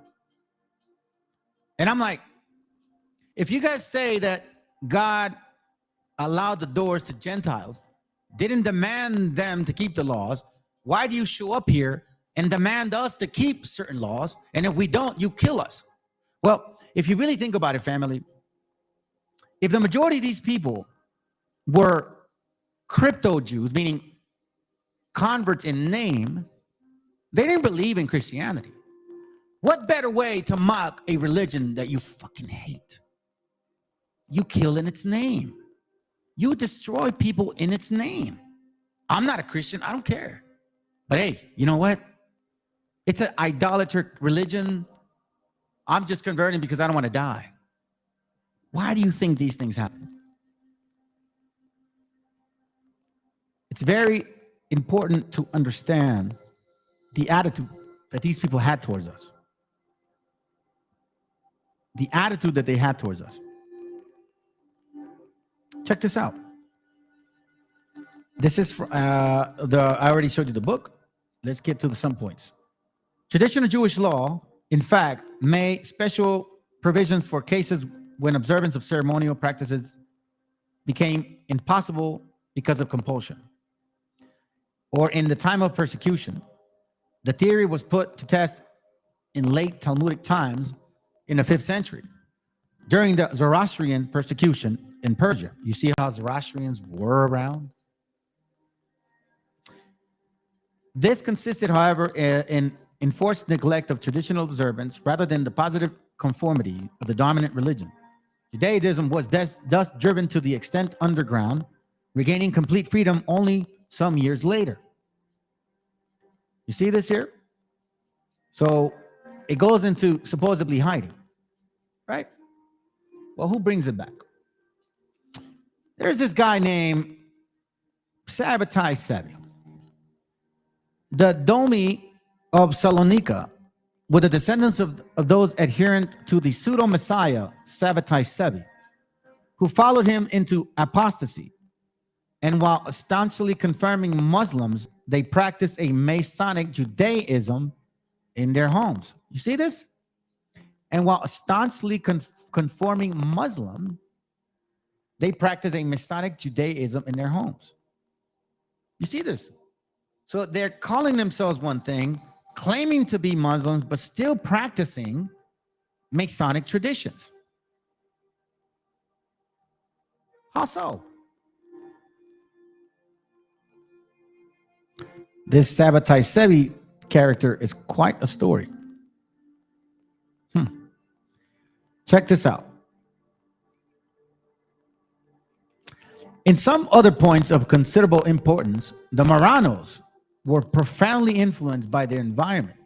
S11: And I'm like, if you guys say that God allowed the doors to Gentiles, didn't demand them to keep the laws, why do you show up here and demand us to keep certain laws? And if we don't, you kill us. Well, if you really think about it, family,
S1: if the majority of these people were crypto Jews, meaning converts in name, they didn't believe in Christianity. What better way to mock a religion that you fucking hate? You kill in its name. You destroy people in its name. I'm not a Christian. I don't care. But hey, you know what? It's an idolatrous religion. I'm just converting because I don't want to die. Why do you think these things happen? It's very important to understand the attitude that these people had towards us. The attitude that they had towards us. Check this out. This is I already showed you the book. Let's get to some points. Traditional Jewish law, in fact, made special provisions for cases when observance of ceremonial practices became impossible because of compulsion, or in the time of persecution. The theory was put to test in late Talmudic times in the 5th century during the Zoroastrian persecution in Persia. You see how Zoroastrians were around? This consisted, however, in enforced neglect of traditional observance rather than the positive conformity of the dominant religion. Judaism was thus driven to the extent underground, regaining complete freedom only some years later. You see this here? So it goes into supposedly hiding, right? Well, who brings it back? There's this guy named Sabbatai Sevi. The Domi of Salonika were the descendants of those adherent to the pseudo-messiah Sabbatai Sevi, who followed him into apostasy. And while staunchly confirming Muslims, they practiced a Masonic Judaism in their homes. You see this? And while staunchly conforming Muslim, they practice a Masonic Judaism in their homes. You see this? So they're calling themselves one thing, claiming to be Muslims, but still practicing Masonic traditions. How so? This Sabbatai Sevi character is quite a story. Check this out. In some other points of considerable importance, the Marranos were profoundly influenced by their environment.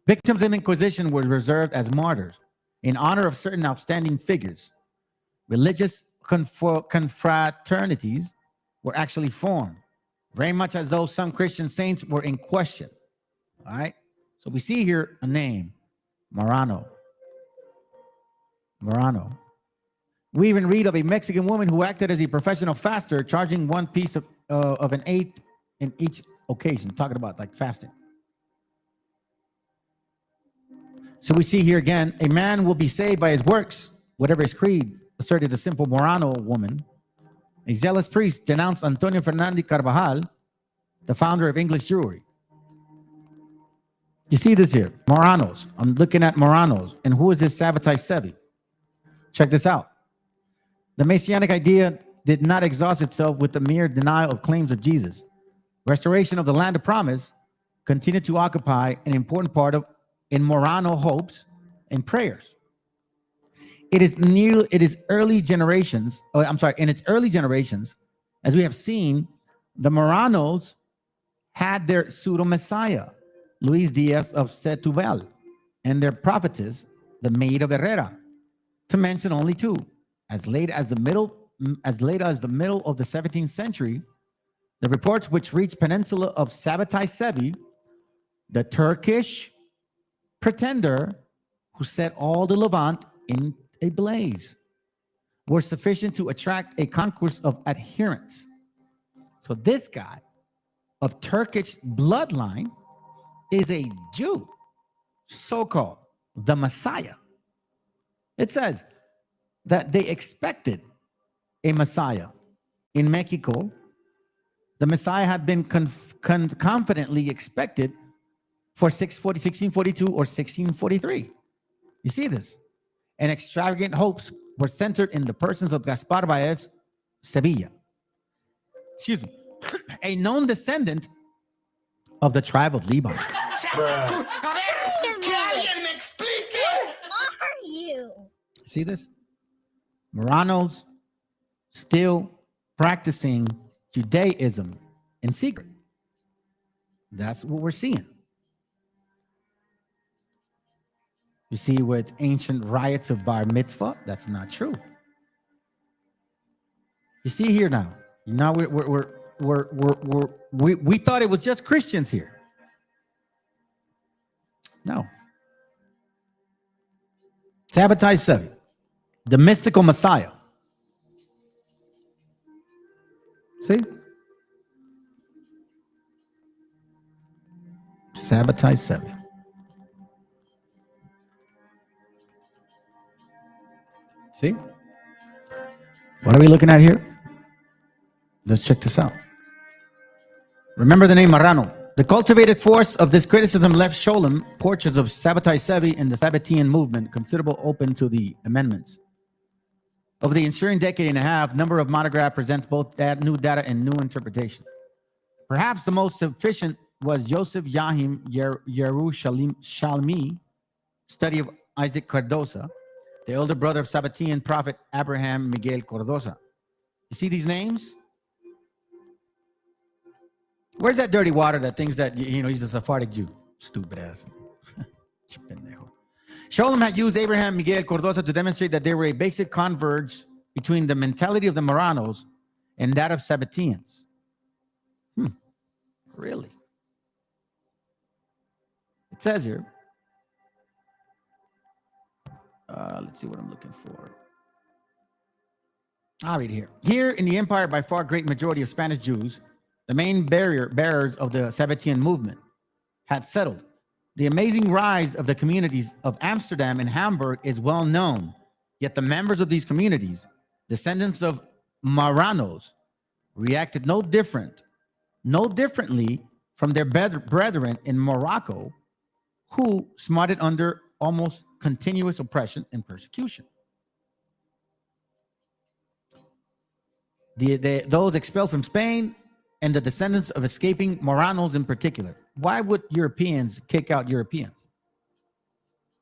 S1: Victims of Inquisition were reserved as martyrs in honor of certain outstanding figures. Religious confraternities were actually formed, very much as though some Christian saints were in question. All right? So we see here a name, Marrano. Marrano. We even read of a Mexican woman who acted as a professional faster, charging one piece of an eighth in each occasion, talking about like fasting. So we see here again, a man will be saved by his works, whatever his creed, asserted a simple Marrano woman. A zealous priest denounced Antonio Fernandez Carvajal, the founder of English Jewry. You see this here, Marranos. I'm looking at Marranos. And who is this Sabbatai Sevi? Check this out. The Messianic idea did not exhaust itself with the mere denial of claims of Jesus. Restoration of the land of promise continued to occupy an important part in Marrano hopes and prayers. In its early generations, as we have seen, the Marranos had their pseudo-messiah, Luis Diaz of Setúbal, and their prophetess, the Maid of Herrera, to mention only two. As late as the middle of the 17th century, the reports which reached peninsula of Sabbatai Sevi, the Turkish pretender who set all the Levant in a blaze, were sufficient to attract a concourse of adherents. So this guy of Turkish bloodline is a Jew, so-called the Messiah. It says that they expected a Messiah. In Mexico, the Messiah had been confidently expected for 1642 or 1643. You see this? And extravagant hopes were centered in the persons of Gaspar Baez Sevilla, excuse me, a known descendant of the tribe of Levi.
S16: Are you?
S1: See this? Marranos still practicing Judaism in secret. That's what we're seeing. You see, with ancient riots of bar mitzvah, that's not true. You see here now. Now we thought it was just Christians here. No. Sabbatai Sevi, the mystical Messiah. See? Sabbatai Sevi. See? What are we looking at here? Let's check this out. Remember the name Marrano. The cultivated force of this criticism left Sholem portraits of Sabbatai Sevi and the Sabbatean movement considerable open to the amendments. Over the ensuing decade and a half, number of monograph presents both new data and new interpretation. Perhaps the most sufficient was Joseph Yahim Yerushalmi, study of Isaac Cardosa, the elder brother of Sabbatean prophet Abraham Miguel Cardosa. You see these names? Where's that dirty water that thinks that, he's a Sephardic Jew? Stupid ass. Sholem had used Abraham Miguel Cardosa to demonstrate that there were a basic converge between the mentality of the Marranos and that of Sabbateans. Really? It says here, let's see what I'm looking for. I'll read here. Here in the empire, by far great majority of Spanish Jews, the main bearers of the Sabbatean movement, had settled. The amazing rise of the communities of Amsterdam and Hamburg is well known, yet the members of these communities, descendants of Marranos, reacted no differently from their brethren in Morocco, who smarted under almost continuous oppression and persecution. Those expelled from Spain and the descendants of escaping Marranos in particular. Why would Europeans kick out Europeans?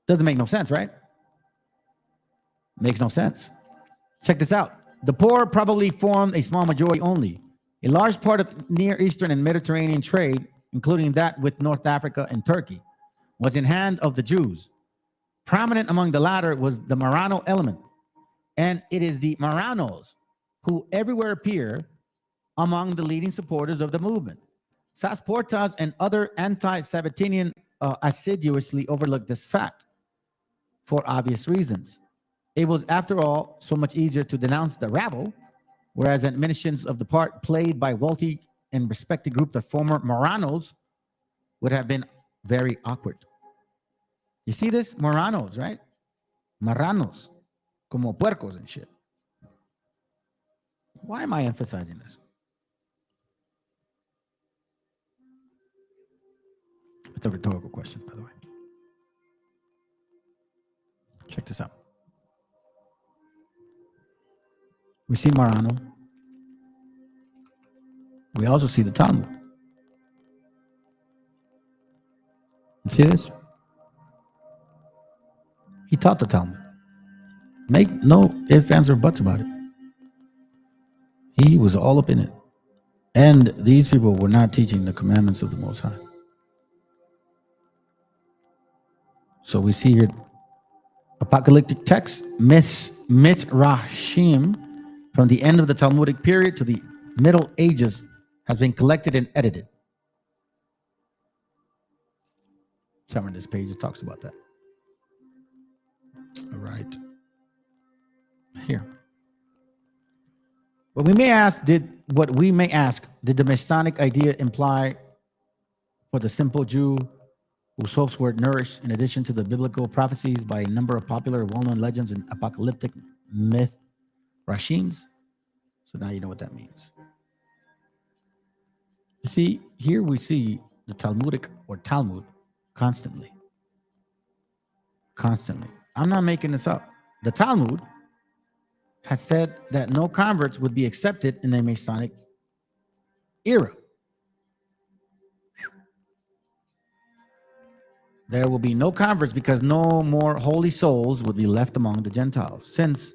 S1: Doesn't make no sense, right? Makes no sense. Check this out. The poor probably formed a small majority only. A large part of Near Eastern and Mediterranean trade, including that with North Africa and Turkey, was in hand of the Jews. Prominent among the latter was the Marrano element. And it is the Marranos who everywhere appear among the leading supporters of the movement. Sasportas and other anti-Sabbatinian assiduously overlooked this fact for obvious reasons. It was, after all, so much easier to denounce the rabble, whereas admonitions of the part played by wealthy and respected group of former Marranos would have been very awkward. You see this? Marranos, right? Marranos, como puercos and shit. Why am I emphasizing this? It's a rhetorical question, by the way. Check this out. We see Marrano. We also see the Talmud. You see this? He taught the Talmud. Make no ifs, ands, or buts about it. He was all up in it. And these people were not teaching the commandments of the Most High. So we see here apocalyptic text, Midrashim, from the end of the Talmudic period to the Middle Ages, has been collected and edited. Somewhere in this page it talks about that. All right. Here. What we may ask, did the Messianic idea imply for the simple Jew whose hopes were nourished in addition to the biblical prophecies by a number of popular well-known legends and apocalyptic myth rashims? So now you know what that means. You see, here we see the Talmudic or Talmud constantly. I'm not making this up. The Talmud
S11: has said that no converts would be accepted in the Masonic era. There will be no converts because no more holy souls would be left among the Gentiles, since,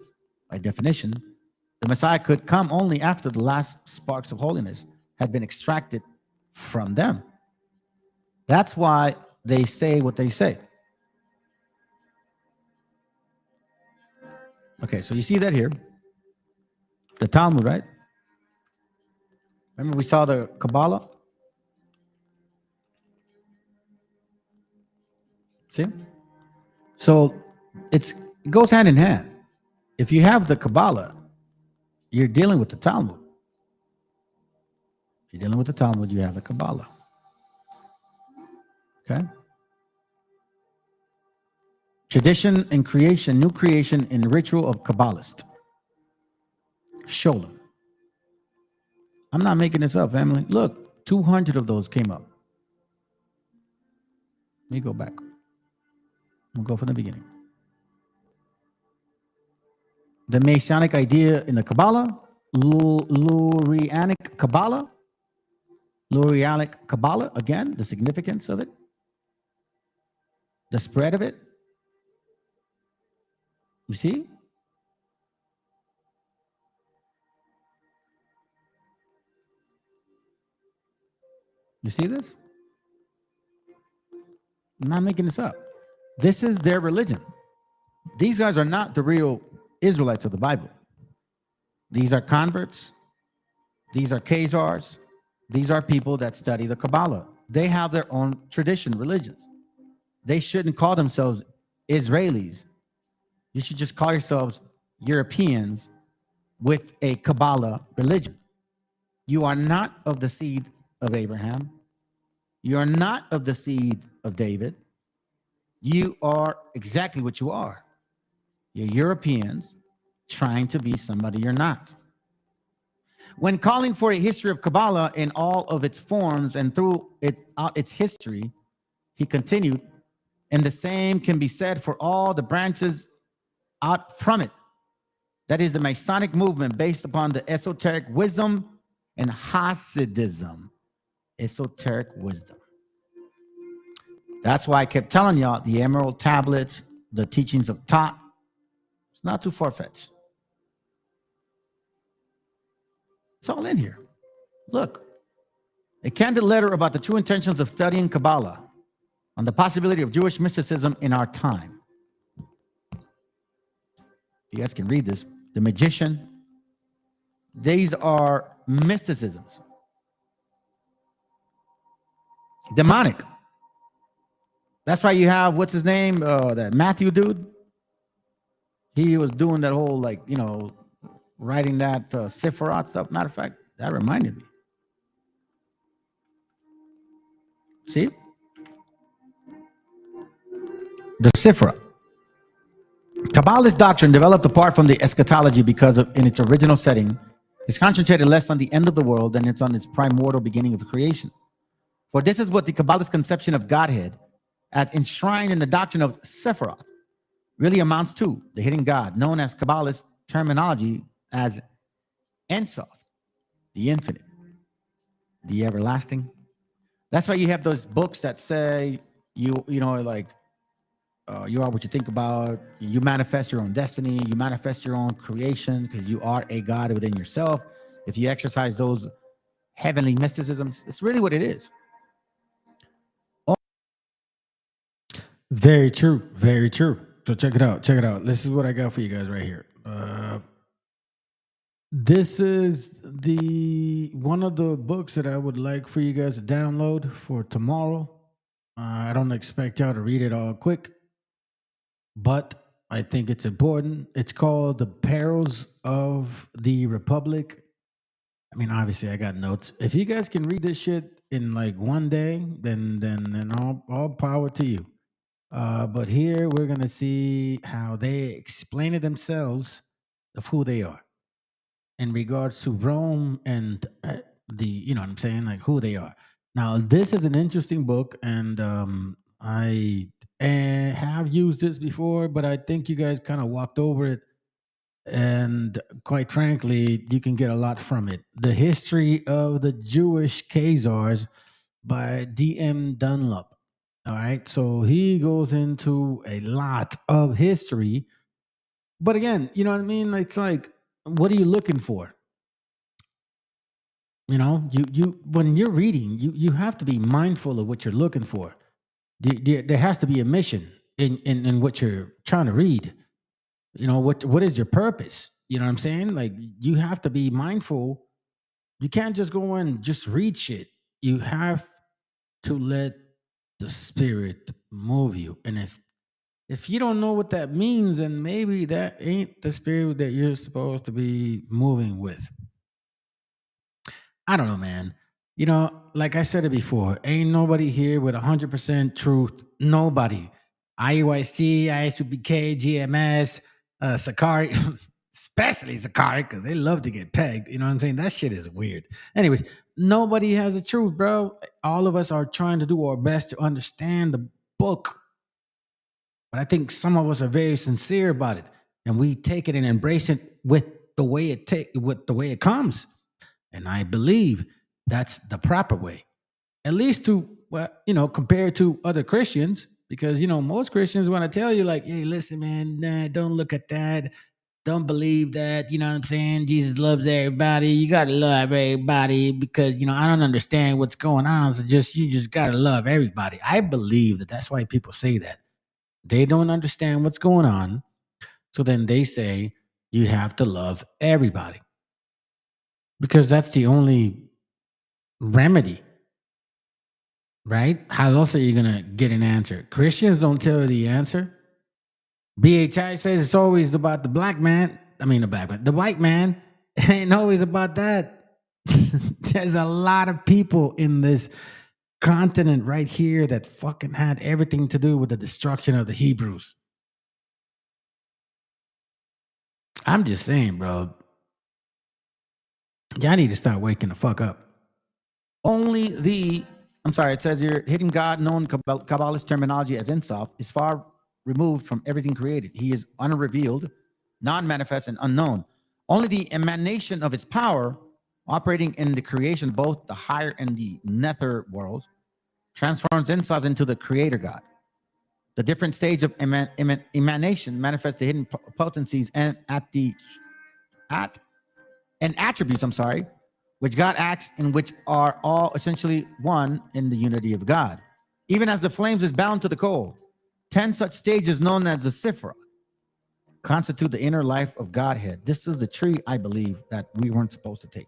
S11: by definition, the Messiah could come only after the last sparks of holiness had been extracted from them. That's why they say what they say. Okay, so you see that here. The Talmud, right? Remember we saw the Kabbalah? See? So it goes hand in hand. If you have the Kabbalah, you're dealing with the Talmud. If you're dealing with the Talmud, you have the Kabbalah. Okay? Tradition and creation, new creation in ritual of Kabbalist. Show them. I'm not making this up, family. Look, 200 of those came up. Let me go back. We'll go from the beginning. The Messianic idea in the Kabbalah, Lurianic Kabbalah, again, the significance of it, the spread of it. You see? You see this? I'm not making this up. This is their religion. These guys are not the real Israelites of the Bible. These are converts. These are Khazars. These are people that study the Kabbalah. They have their own tradition, religions. They shouldn't call themselves Israelis. You should just call yourselves Europeans with a Kabbalah religion. You are not of the seed of Abraham. You are not of the seed of David. You are exactly what you are. You're Europeans trying to be somebody you're not. When calling for a history of Kabbalah in all of its forms and through its history, he continued, and the same can be said for all the branches out from it. That is the Masonic movement based upon the esoteric wisdom and Hasidism. Esoteric wisdom. That's why I kept telling y'all the Emerald Tablets, the teachings of Tot, it's not too far-fetched. It's all in here. Look, a candid letter about the true intentions of studying Kabbalah on the possibility of Jewish mysticism in our time. You guys can read this. The Magician. These are mysticisms. Demonic. That's why you have, what's his name? That Matthew dude. He was doing that whole, like, you know, writing that Sephiroth stuff. Matter of fact, that reminded me. See? The Sephiroth. Kabbalist doctrine developed apart from the eschatology because of, in its original setting, is concentrated less on the end of the world than it's on its primordial beginning of creation. For this is what the Kabbalist conception of Godhead, as enshrined in the doctrine of Sephiroth, really amounts to, the hidden God, known as Kabbalist terminology as Ein Sof, the infinite, the everlasting. That's why you have those books that say, you know, like, you are what you think about, you manifest your own destiny, you manifest your own creation because you are a God within yourself. If you exercise those heavenly mysticisms, it's really what it is.
S1: Very true. Very true. So check it out. Check it out. This is what I got for you guys right here. This is one of the books that I would like for you guys to download for tomorrow. I don't expect y'all to read it all quick, but I think it's important. It's called The Perils of the Republic. I mean, obviously, I got notes. If you guys can read this shit in like one day, then all power to you. But here we're gonna see how they explain it themselves of who they are in regards to Rome and you know what I'm saying, like who they are. Now, this is an interesting book, and I have used this before, but I think you guys kind of walked over it
S11: And quite frankly, you can get a lot from it. The History of the Jewish Khazars by D.M. Dunlop. All right. So he goes into a lot of history. But again, you know what I mean? It's like, what are you looking for? You know, you when you're reading, you have to be mindful of what you're looking for. There has to be a mission in what you're trying to read. You know, what is your purpose? You know what I'm saying? Like, you have to be mindful. You can't just go and just read shit. You have to let the spirit move you. And if you don't know what that means, then maybe that ain't the spirit that you're supposed to be moving with. I don't know, man. You know, like I said it before, ain't nobody here with 100% truth. Nobody. IUIC, ISUPK, GMS, Sakari, especially Sakari, because they love to get pegged. You know what I'm saying? That shit is weird. Anyways, nobody has the truth, bro. All of us are trying to do our best to understand the book. But I think some of us are very sincere about it, and we take it and embrace it with the way it comes. And I believe that's the proper way, at least to, well, you know, compared to other Christians, because, you know, most Christians want to tell you like, hey, listen, man, nah, don't look at that. Don't believe that. You know what I'm saying? Jesus loves everybody. You got to love everybody because, you know, I don't understand what's going on. So you just got to love everybody. I believe that that's why people say that. They don't understand what's going on. So then they say you have to love everybody because that's the only remedy, right? How else are you going to get an answer? Christians don't tell you the answer. BHI says it's always about the black man. I mean, the white man. It ain't always about that. There's a lot of people in this continent right here that fucking had everything to do with the destruction of the Hebrews. I'm just saying, bro. Y'all need to start waking the fuck up. It says here, hidden God, known Kabbalist terminology as Ensof, is far removed from everything created. He is unrevealed, non-manifest, and unknown. Only the emanation of his power, operating in the creation, both the higher and the nether worlds, transforms Ensof into the creator God. The different stage of emanation manifests the hidden potencies and attributes, which God acts in, which are all essentially one in the unity of God. Even as the flames is bound to the coal, 10 such stages known as the Sifra constitute the inner life of Godhead. This is the tree, I believe, that we weren't supposed to take.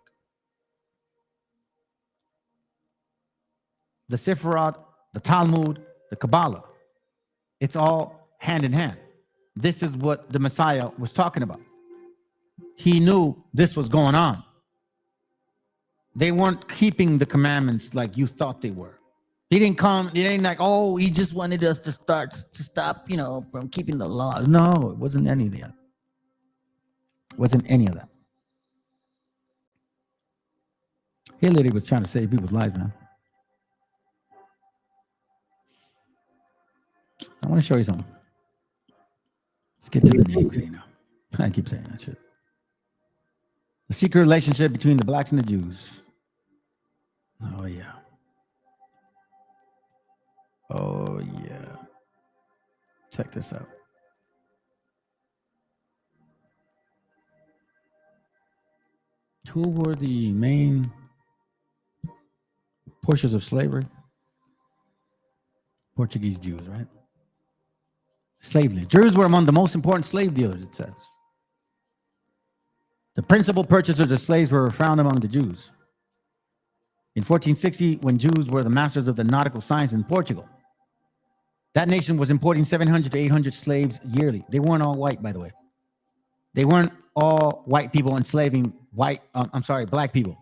S11: The Sifra, the Talmud, the Kabbalah, it's all hand in hand. This is what the Messiah was talking about. He knew this was going on. They weren't keeping the commandments like you thought they were. He didn't come, it ain't like, oh, he just wanted us to stop, you know, from keeping the law. No, it wasn't any of that. It wasn't any of that. He literally was trying to save people's lives, man. I want to show you something. Let's get to the nitty-gritty now. I keep saying that shit. The secret relationship between the blacks and the Jews. Oh, yeah. Oh, yeah. Check this out. Who were the main pushers of slavery? Portuguese Jews, right? Slave dealers. Jews were among the most important slave dealers, it says. The principal purchasers of slaves were found among the Jews. In 1460, when Jews were the masters of the nautical science in Portugal, that nation was importing 700 to 800 slaves yearly. They weren't all white, by the way. They weren't all white people enslaving black people.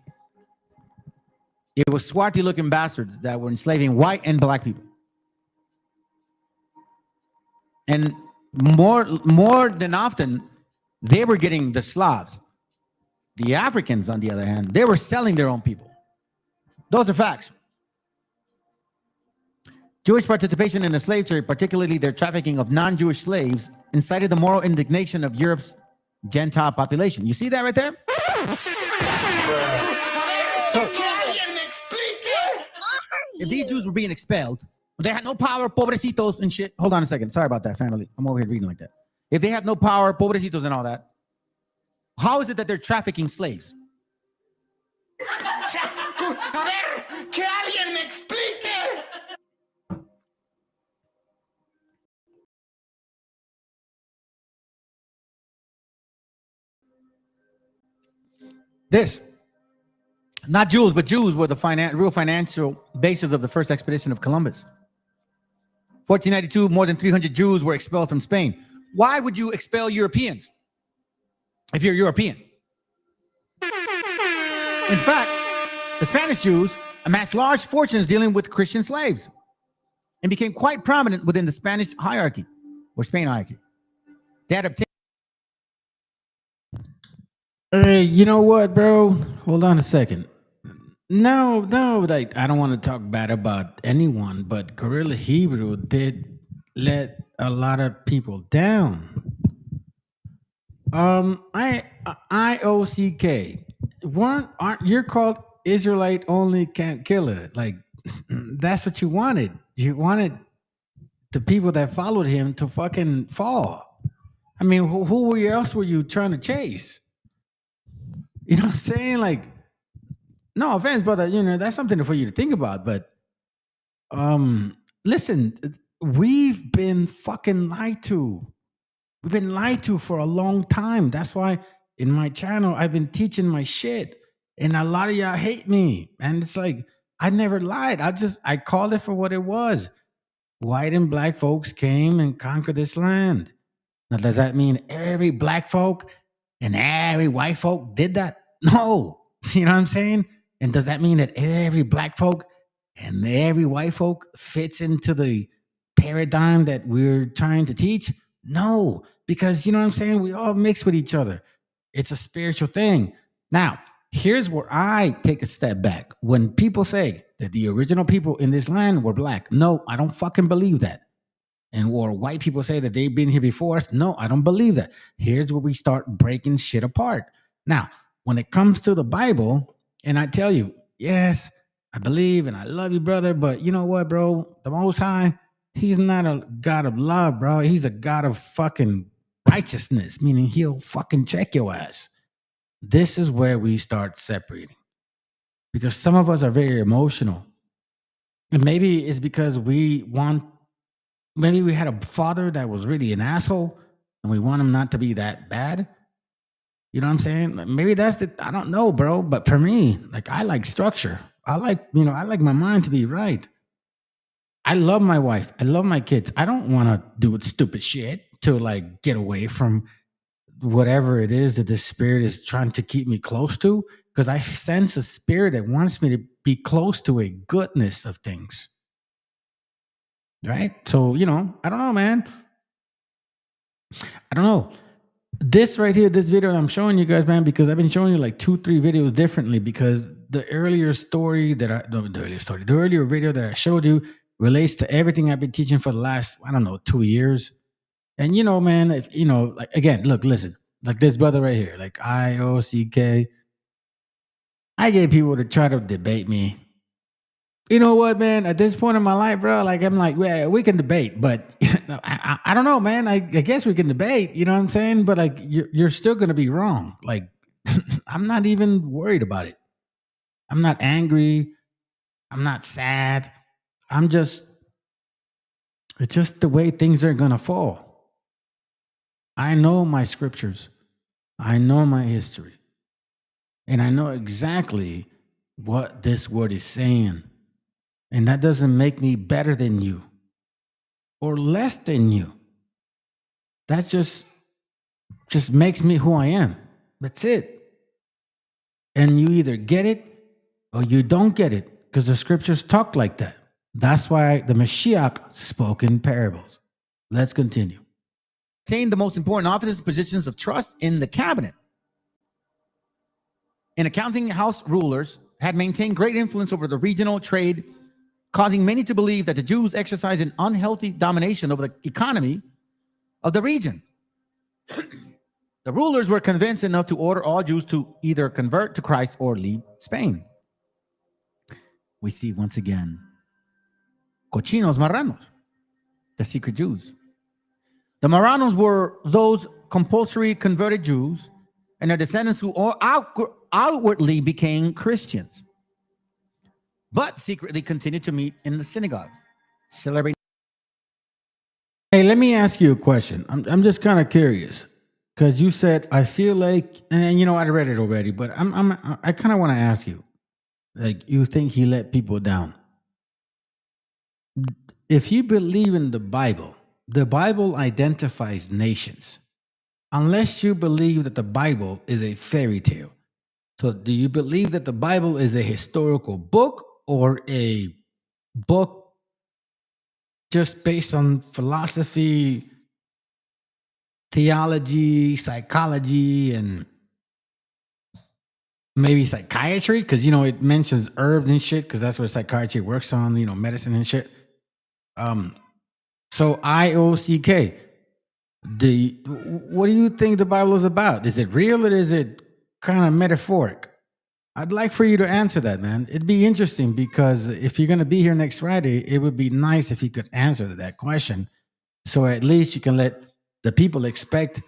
S11: It was swarthy-looking bastards that were enslaving white and black people. And more than often, they were getting the Slavs. The Africans, on the other hand, they were selling their own people. Those are facts. Jewish participation in the slave trade, particularly their trafficking of non-Jewish slaves, incited the moral indignation of Europe's
S1: Gentile population. You see that right there? So, if these Jews were being expelled, they had no power, pobrecitos and shit. Hold on a second. Sorry about that, family. I'm over here reading like that. If they had no power, pobrecitos and all that, how is it that they're trafficking slaves? This, not Jews, but Jews were the real financial basis of the first expedition of Columbus. 1492, more than 300 Jews were expelled from Spain. Why would you expel Europeans if you're European? In fact, the Spanish Jews amassed large fortunes dealing with Christian slaves and became quite prominent within the Spanish hierarchy or Spain hierarchy. They had obtained.
S11: You know what, bro? Hold on a second. No, like I don't want to talk bad about anyone, but Guerrilla Hebrew did let a lot of people down. IOCK. Aren't you're called Israelite only can't kill it? Like that's what you wanted. You wanted the people that followed him to fucking fall. I mean, who else were you trying to chase? You know what I'm saying? Like, no offense, brother. You know, that's something for you to think about. But listen, we've been fucking lied to. We've been lied to for a long time. That's why in my channel, I've been teaching my shit. And a lot of y'all hate me. And it's like, I never lied. I called it for what it was. White and black folks came and conquered this land. Now, does that mean every black folk and every white folk did that? No. You know what I'm saying? And does that mean that every black folk and every white folk fits into the paradigm that we're trying to teach? No, because you know what I'm saying? We all mix with each other. It's a spiritual thing. Now, here's where I take a step back. When people say that the original people in this land were black, no, I don't fucking believe that. And or white people say that they've been here before us. No, I don't believe that. Here's where we start breaking shit apart. Now, when it comes to the Bible, and I tell you, yes, I believe and I love you, brother, but you know what, bro? The Most High, he's not a God of love, bro. He's a God of fucking righteousness, meaning he'll fucking check your ass. This is where we start separating. Because some of us are very emotional. And maybe it's because maybe we had a father that was really an asshole and we want him not to be that bad. You know what I'm saying? Maybe that's I don't know, bro. But for me, like I like structure. I like my mind to be right. I love my wife. I love my kids. I don't want to do stupid shit to like get away from whatever it is that the spirit is trying to keep me close to. Because I sense a spirit that wants me to be close to a goodness of things. Right? So, you know, I don't know, man. I don't know. This right here, this video I'm showing you guys, man, because I've been showing you like 2-3 videos differently because the earlier video that I showed you relates to everything I've been teaching for the last, 2 years. And, you know, man, if, you know, like, again, look, listen, like this brother right here, like IOCK. I get people to try to debate me. You know what, man? At this point in my life, bro, like I'm like, well, we can debate, but I don't know, man. I guess we can debate. You know what I'm saying? But like, you're still gonna be wrong. Like, I'm not even worried about it. I'm not angry. I'm not sad. It's just the way things are gonna fall. I know my scriptures. I know my history. And I know exactly what this word is saying. And that doesn't make me better than you or less than you. That just makes me who I am. That's it. And you either get it or you don't get it because the scriptures talk like that. That's why the Meshiach spoke in parables. Let's continue.
S1: Obtained the most important offices, positions of trust in the cabinet. And accounting house rulers had maintained great influence over the regional trade, causing many to believe that the Jews exercised an unhealthy domination over the economy of the region. The rulers were convinced enough to order all Jews to either convert to Christ or leave Spain. We see once again cochinos marranos, the secret Jews. The marranos were those compulsory converted Jews and their descendants who all outwardly became Christians, but secretly continued to meet in the synagogue, celebrating. Hey, let me ask you a question. I'm just kind of curious because you said I feel like, and you know I read it already, but I kind of want to ask you, like, you think he let people down? If you believe in the Bible identifies nations, unless you believe that the Bible is a fairy tale. So do you believe that the Bible is a historical book or a book just based on philosophy, theology, psychology, and maybe psychiatry? Because, you know, it mentions herbs and shit because that's what psychiatry works on, you know, medicine and shit. So IOCK, what do you think the Bible is about? Is it real or is it kind of metaphoric? I'd like for you to answer that, man. It'd be interesting because if you're going to be here next Friday, it would be nice if you could answer that question. So at least you can let the people expect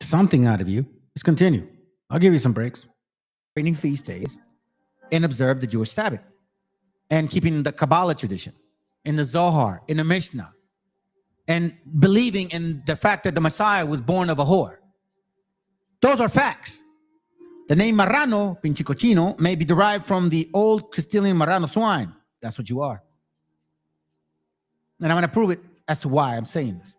S1: something out of you. Let's continue. I'll give you some breaks. Training feast days and observe the Jewish Sabbath and keeping the Kabbalah tradition in the Zohar, in the Mishnah, and believing in the fact that the Messiah was born of a whore. Those are facts. The name Marrano, pinche cochino, may be derived from the old Castilian Marrano swine. That's what you are. And I'm going to prove it as to why I'm saying this.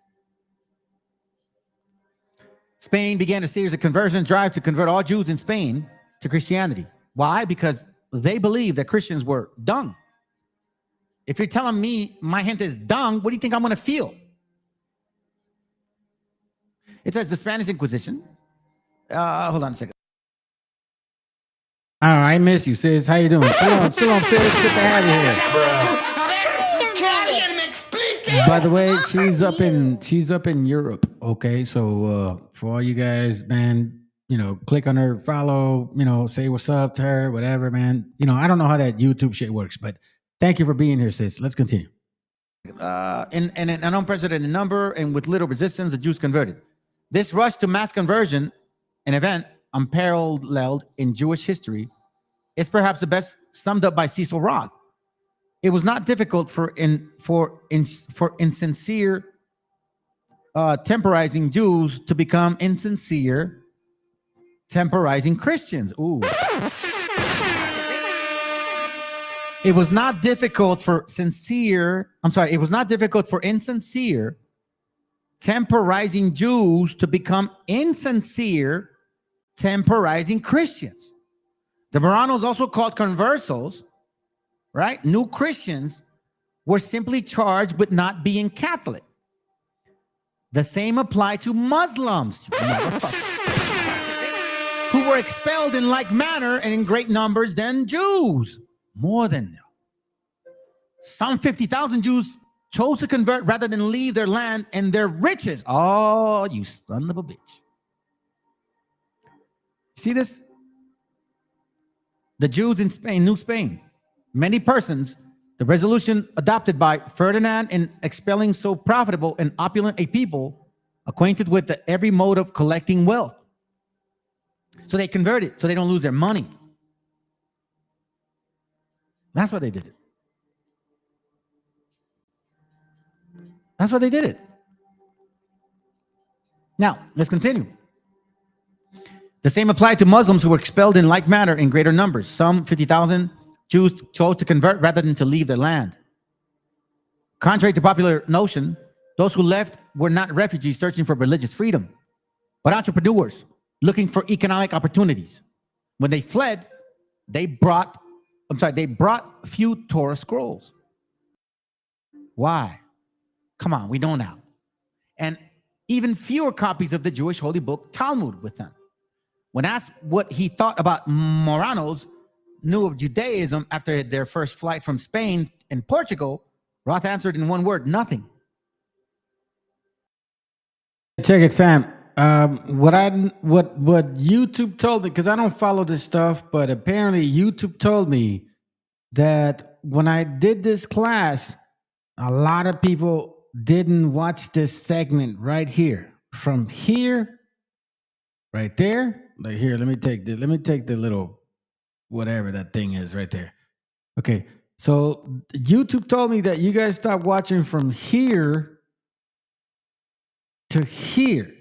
S1: Spain began a series of conversion drives to convert all Jews in Spain to Christianity. Why? Because they believed that Christians were dung. If you're telling me my gente is dung, what do you think I'm going to feel? It says the Spanish Inquisition. Hold on a second. Oh, I miss you, sis. How you doing? Shalom, shalom, sis. Good to have you here. By the way, she's up in Europe. Okay, so for all you guys, man, you know, click on her, follow, you know, say what's up to her, whatever, man. You know, I don't know how that YouTube shit works, but thank you for being here, sis. Let's continue. In an unprecedented number and with little resistance, the Jews converted. This rush to mass conversion, an event unparalleled in Jewish history, is perhaps the best summed up by Cecil Roth. It was not difficult for insincere temporizing Jews to become insincere temporizing Christians. Ooh. It was not difficult for insincere temporizing Jews to become insincere temporizing Christians. The Marranos, also called conversos, right? New Christians were simply charged with not being Catholic. The same applied to Muslims, who were expelled in like manner and in great numbers than Jews. More than them. Some 50,000 Jews chose to convert rather than leave their land and their riches. Oh, you son of a bitch. See this? The Jews in Spain, New Spain, many persons, the resolution adopted by Ferdinand in expelling so profitable and opulent a people acquainted with every mode of collecting wealth. So they converted so they don't lose their money. That's why they did it. That's why they did it. Now, let's continue. The same applied to Muslims who were expelled in like manner in greater numbers. Some 50,000 Jews chose to convert rather than to leave their land. Contrary to popular notion, those who left were not refugees searching for religious freedom, but entrepreneurs looking for economic opportunities. When they fled, they brought few Torah scrolls. Why? Come on, we know now. And even fewer copies of the Jewish holy book Talmud with them. When asked what he thought about Marranos knew of Judaism after their first flight from Spain and Portugal, Roth answered in one word: nothing. Check it, fam.
S11: What YouTube told me, because I don't follow this stuff, but apparently YouTube told me that when I did this class, a lot of people didn't watch this segment right here. From here, right there, like here. Let me take the little whatever that thing is right there. Okay, so YouTube told me that you guys stopped watching from here to here,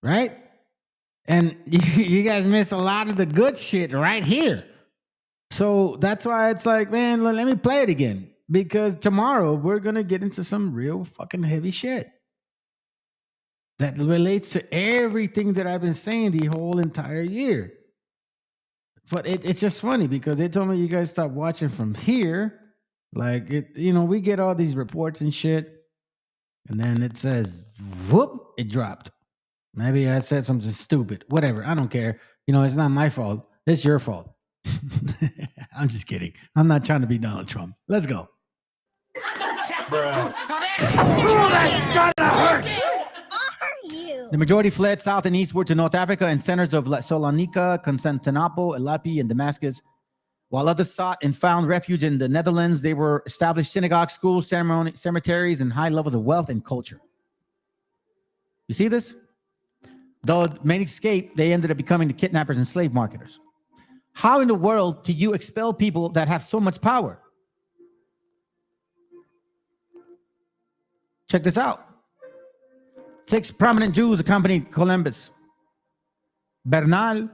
S11: right? And you guys miss a lot of the good shit right here. So that's why it's like, man, let me play it again. Because tomorrow we're going to get into some real fucking heavy shit that relates to everything that I've been saying the whole entire year. But it's just funny because they told me you guys stop watching from here. Like, we get all these reports and shit. And then it says, whoop, it dropped. Maybe I said something stupid. Whatever. I don't care. It's not my fault. It's your fault. I'm just kidding. I'm not trying to be Donald Trump. Let's go.
S5: Bruh.
S1: The majority fled south and eastward to North Africa and centers of Salonika, Constantinople, Elapi, and Damascus. While others sought and found refuge in the Netherlands, they were established synagogues, schools, cemeteries, and high levels of wealth and culture. You see this? Though many escaped, they ended up becoming the kidnappers and slave marketers. How in the world do you expel people that have so much power? Check this out. 6 prominent Jews accompanied Columbus: Bernal,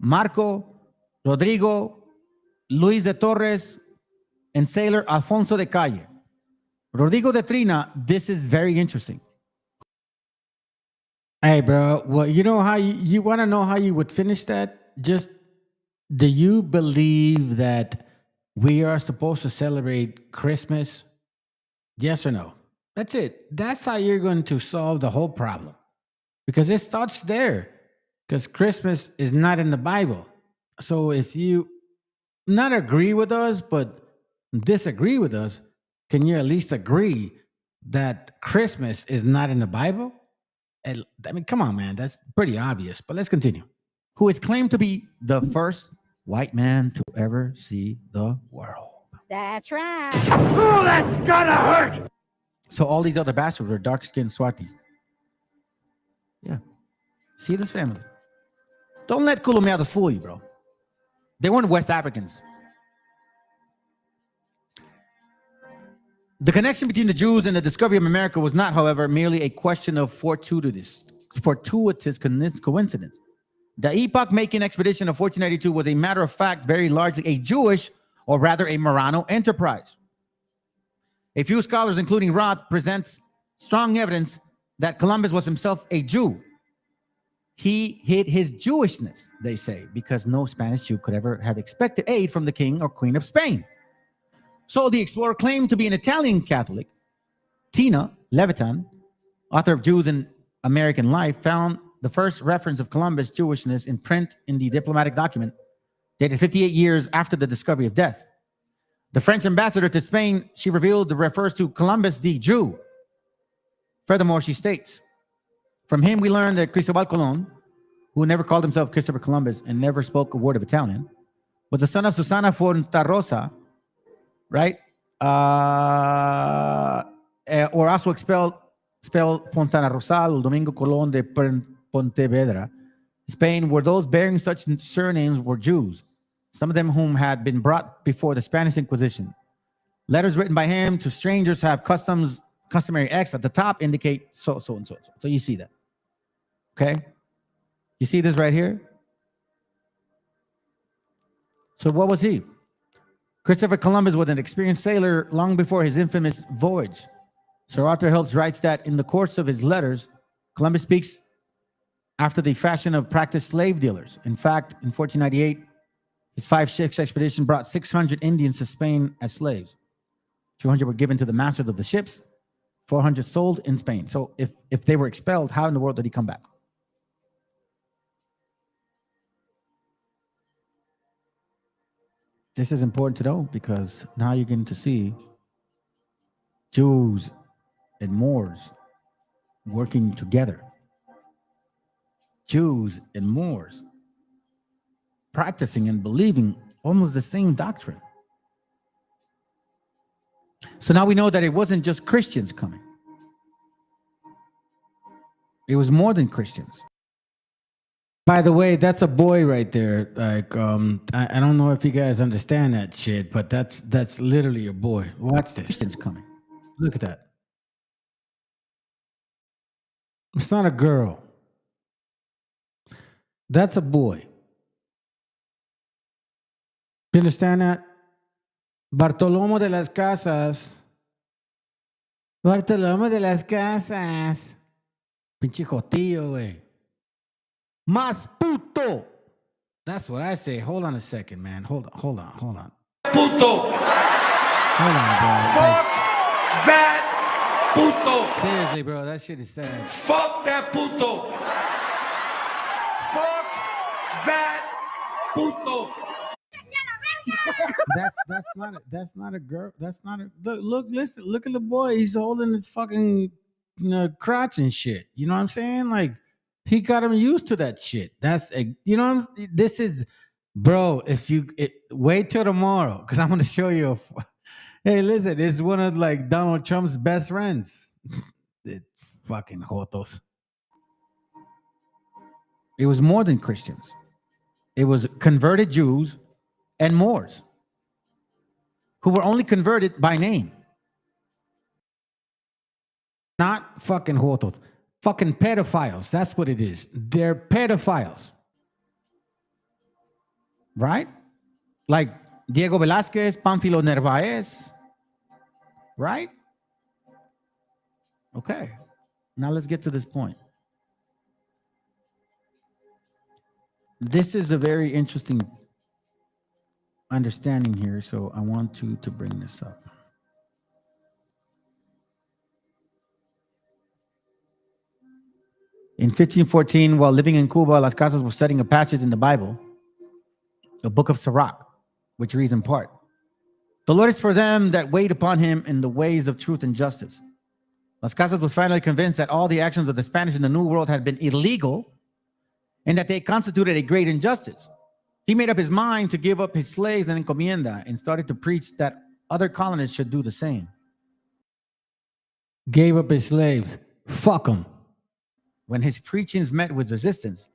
S1: Marco, Rodrigo, Luis de Torres, and sailor Alfonso de Calle. Rodrigo de Trina, this is very interesting.
S11: Hey, bro. Well, you know how you want to know how you would finish that? Just, do you believe that we are supposed to celebrate Christmas? Yes or no? That's it. That's how you're going to solve the whole problem. Because it starts there. Because Christmas is not in the Bible. So if you not agree with us, but disagree with us, can you at least agree that Christmas is not in the Bible? I mean, come on, man. That's pretty obvious. But let's continue. Who is claimed to be the first white man to ever see the world.
S16: That's right.
S11: Oh, that's gonna hurt! So all these other bastards are dark-skinned Swati. Yeah. See this family? Don't let Colomiados fool you, bro. They weren't West Africans. The connection between the Jews and the discovery of America was not, however, merely a question of fortuitous coincidence. The epoch-making expedition of 1492 was a matter of fact very largely a Jewish, or rather a Marrano enterprise. A few scholars, including Roth, presents strong evidence that Columbus was himself a Jew. He hid his Jewishness, they say, because no Spanish Jew could ever have expected aid from the king or queen of Spain. So the explorer claimed to be an Italian Catholic. Tina Levitan, author of Jews in American Life, found the first reference of Columbus' Jewishness in print in the diplomatic document dated 58 years after the discovery of death. The French ambassador to Spain, she revealed, refers to Columbus the Jew. Furthermore, she states, from him we learn that Cristobal Colon, who never called himself Christopher Columbus and never spoke a word of Italian, was the son of Susana Fontarosa, right? Or also spelled Fontana Rosal, Domingo Colón de Pontevedra, Spain, where those bearing such surnames were Jews, some of them whom had been brought before the Spanish Inquisition. Letters written by him to strangers have customary X at the top indicate so and so. So you see that. Okay? You see this right here? So what was he? Christopher Columbus was an experienced sailor long before his infamous voyage. Sir Arthur Helps writes that in the course of his letters, Columbus speaks after the fashion of practiced slave dealers. In fact, in 1498, his 5-ship expedition brought 600 Indians to Spain as slaves. 200 were given to the masters of the ships, 400 sold in Spain. So if they were expelled, how in the world did he come back? This is important to know because now you're getting to see Jews and Moors working together.
S1: Jews and Moors, practicing and believing almost the same doctrine. So now we know that it wasn't just Christians coming. It was more than Christians. By the way, that's a boy right there. Like, I don't know if you guys understand that shit, but that's literally a boy. Watch this. Christians coming. Look at that. It's not a girl. That's a boy. You understand that? Bartolomé de las Casas. Bartolomé de las Casas. Pinche jotillo, güey. Más puto. That's what I say. Hold on a second, man. Hold on.
S3: Puto.
S1: Hold on, bro.
S3: Fuck that puto.
S1: Seriously, bro. That shit is sad.
S3: Fuck that puto. Fuck that puto.
S1: That's not a girl. That's not a listen, look at the boy. He's holding his fucking crotch and shit. You know what I'm saying? Like, he got him used to that shit. That's you know what I'm, this is, bro, if you wait till tomorrow, because I'm gonna show you hey, listen, this is one of like Donald Trump's best friends. Fucking jotos. It was more than Christians. It was converted Jews and Moors who were only converted by name. Not fucking jotos. Fucking pedophiles. That's what it is. They're pedophiles. Right? Like Diego Velázquez, Pánfilo Narváez. Right? Okay. Now let's get to this point. This is a very interesting understanding here, so I want to bring this up. In 1514, while living in Cuba, Las Casas was studying a passage in the Bible, the book of Sirach, which reads in part, "The Lord is for them that wait upon him in the ways of truth and justice." Las Casas was finally convinced that all the actions of the Spanish in the New World had been illegal and that they constituted a great injustice. He made up his mind to give up his slaves and encomienda and started to preach that other colonists should do the same. Gave up his slaves. Fuck them. When his preachings met with resistance,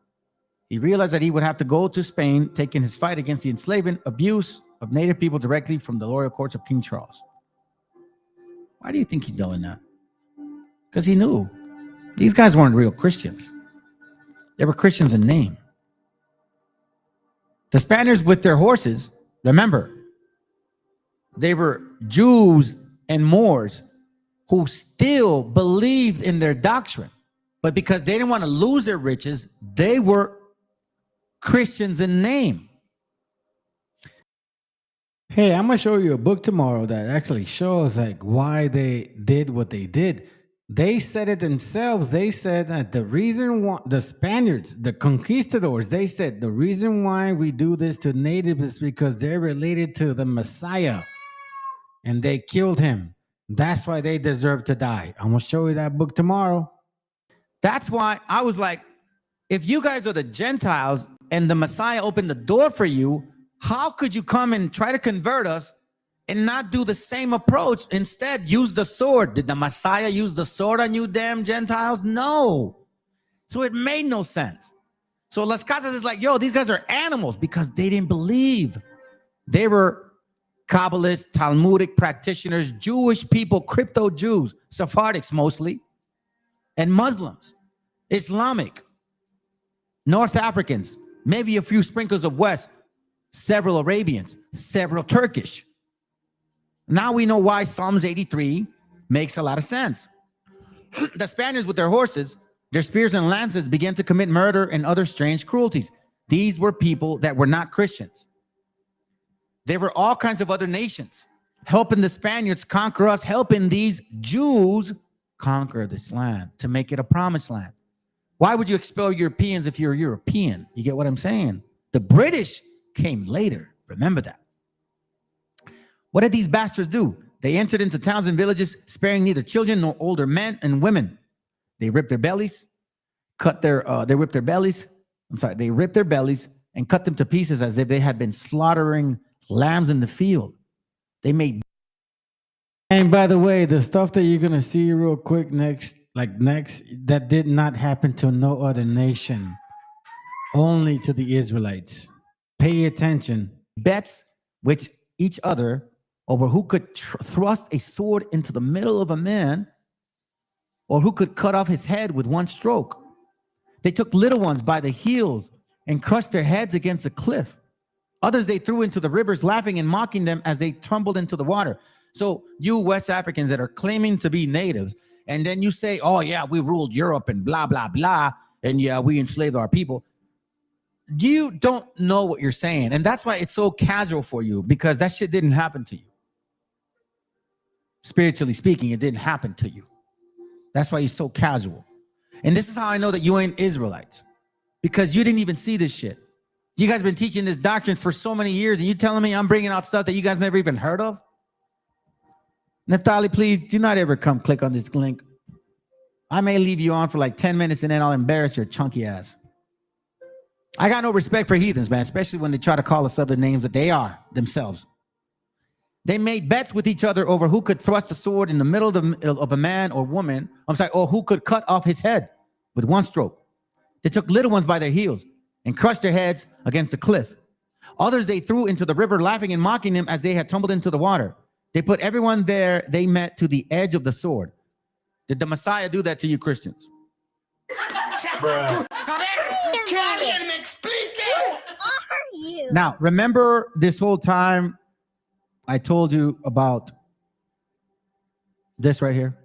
S1: he realized that he would have to go to Spain, taking his fight against the enslavement, abuse of native people directly from the royal courts of King Charles. Why do you think he's doing that? Because he knew these guys weren't real Christians. They were Christians in name. The Spaniards with their horses, remember, they were Jews and Moors who still believed in their doctrine. But because they didn't want to lose their riches, they were Christians in name. Hey, I'm going to show you a book tomorrow that actually shows like why they did what they did. They said it themselves. They said that the reason why the Spaniards, the conquistadors, they said the reason why we do this to natives is because they're related to the Messiah and they killed him. That's why they deserve to die. I'm going to show you that book tomorrow. That's why I was like, if you guys are the Gentiles and the Messiah opened the door for you, how could you come and try to convert us and not do the same approach? Instead, use the sword. Did the Messiah use the sword on you damn Gentiles? No. So it made no sense. So Las Casas is like, yo, these guys are animals because they didn't believe. They were Kabbalists, Talmudic practitioners, Jewish people, crypto Jews, Sephardics mostly, and Muslims, Islamic, North Africans, maybe a few sprinkles of West, several Arabians, several Turkish. Now we know why Psalms 83 makes a lot of sense. The Spaniards with their horses, their spears and lances began to commit murder and other strange cruelties. These were people that were not Christians. They were all kinds of other nations, helping the Spaniards conquer us, helping these Jews conquer this land to make it a promised land. Why would you expel Europeans if you're European? You get what I'm saying? The British came later. Remember that. What did these bastards do? They entered into towns and villages, sparing neither children nor older men and women. They ripped their bellies,
S11: they ripped their bellies. They ripped their bellies and cut them to pieces as if they had been slaughtering lambs in the field. They made.
S1: And by the way, the stuff that you're gonna see real quick next, that did not happen to no other nation, only to the Israelites. Pay attention.
S11: Bets with each other over who could thrust a sword into the middle of a man, or who could cut off his head with one stroke. They took little ones by the heels and crushed their heads against a cliff. Others they threw into the rivers, laughing and mocking them as they tumbled into the water. So you West Africans that are claiming to be natives, and then you say, oh yeah, we ruled Europe and blah, blah, blah, and yeah, we enslaved our people. You don't know what you're saying. And that's why it's so casual for you, because that shit didn't happen to you. Spiritually speaking, it didn't happen to you. That's why you're so casual. And this is how I know that you ain't Israelites, because you didn't even see this shit. You guys have been teaching this doctrine for so many years, and you telling me I'm bringing out stuff that you guys never even heard of? Neftali, please do not ever come click on this link. I may leave you on for like 10 minutes and then I'll embarrass your chunky ass. I got no respect for heathens, man, especially when they try to call us other names that they are themselves. They made bets with each other over who could thrust a sword in the middle of a man or woman, or who could cut off his head with one stroke. They took little ones by their heels and crushed their heads against a cliff. Others they threw into the river, laughing and mocking them as they had tumbled into the water. They put everyone there they met to the edge of the sword. Did the Messiah do that to you Christians? Now, remember this whole time I told you about this right here?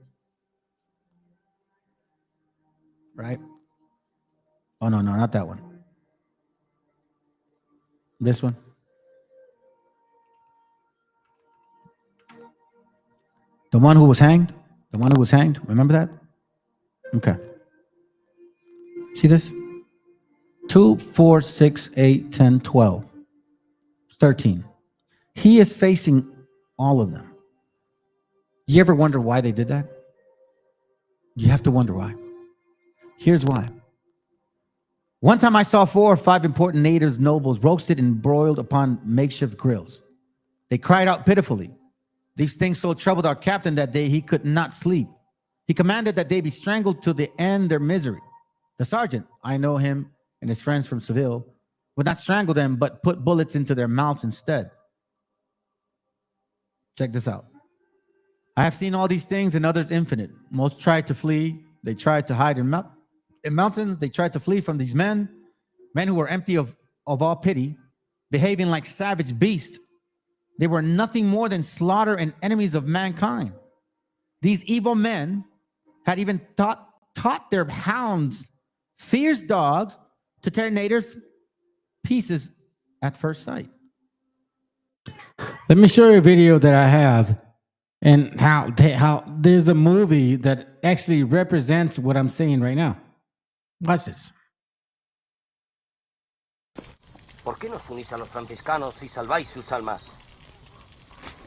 S11: Right? Oh, no, not that one. This one. The one who was hanged? The one who was hanged? Remember that? Okay. See this? 2, 4, 6, 8, 10, 12, 13. He is facing all of them. You ever wonder why they did that? You have to wonder why. Here's why. One time I saw 4 or 5 important natives, nobles, roasted and broiled upon makeshift grills. They cried out pitifully. These things so troubled our captain that day he could not sleep. He commanded that they be strangled to the end their misery. The sergeant, I know him and his friends from Seville, would not strangle them, but put bullets into their mouths instead. Check this out. I have seen all these things and others infinite. Most tried to flee. They tried to hide in mountains. They tried to flee from these men who were empty of all pity, behaving like savage beasts. They were nothing more than slaughter and enemies of mankind. These evil men had even taught their hounds, fierce dogs, to tear natives pieces at first sight.
S1: Let me show you a video that I have, and how there's a movie that actually represents what I'm saying right now. Watch this.
S16: ¿Por qué nos unís a los franciscanos y salváis sus almas?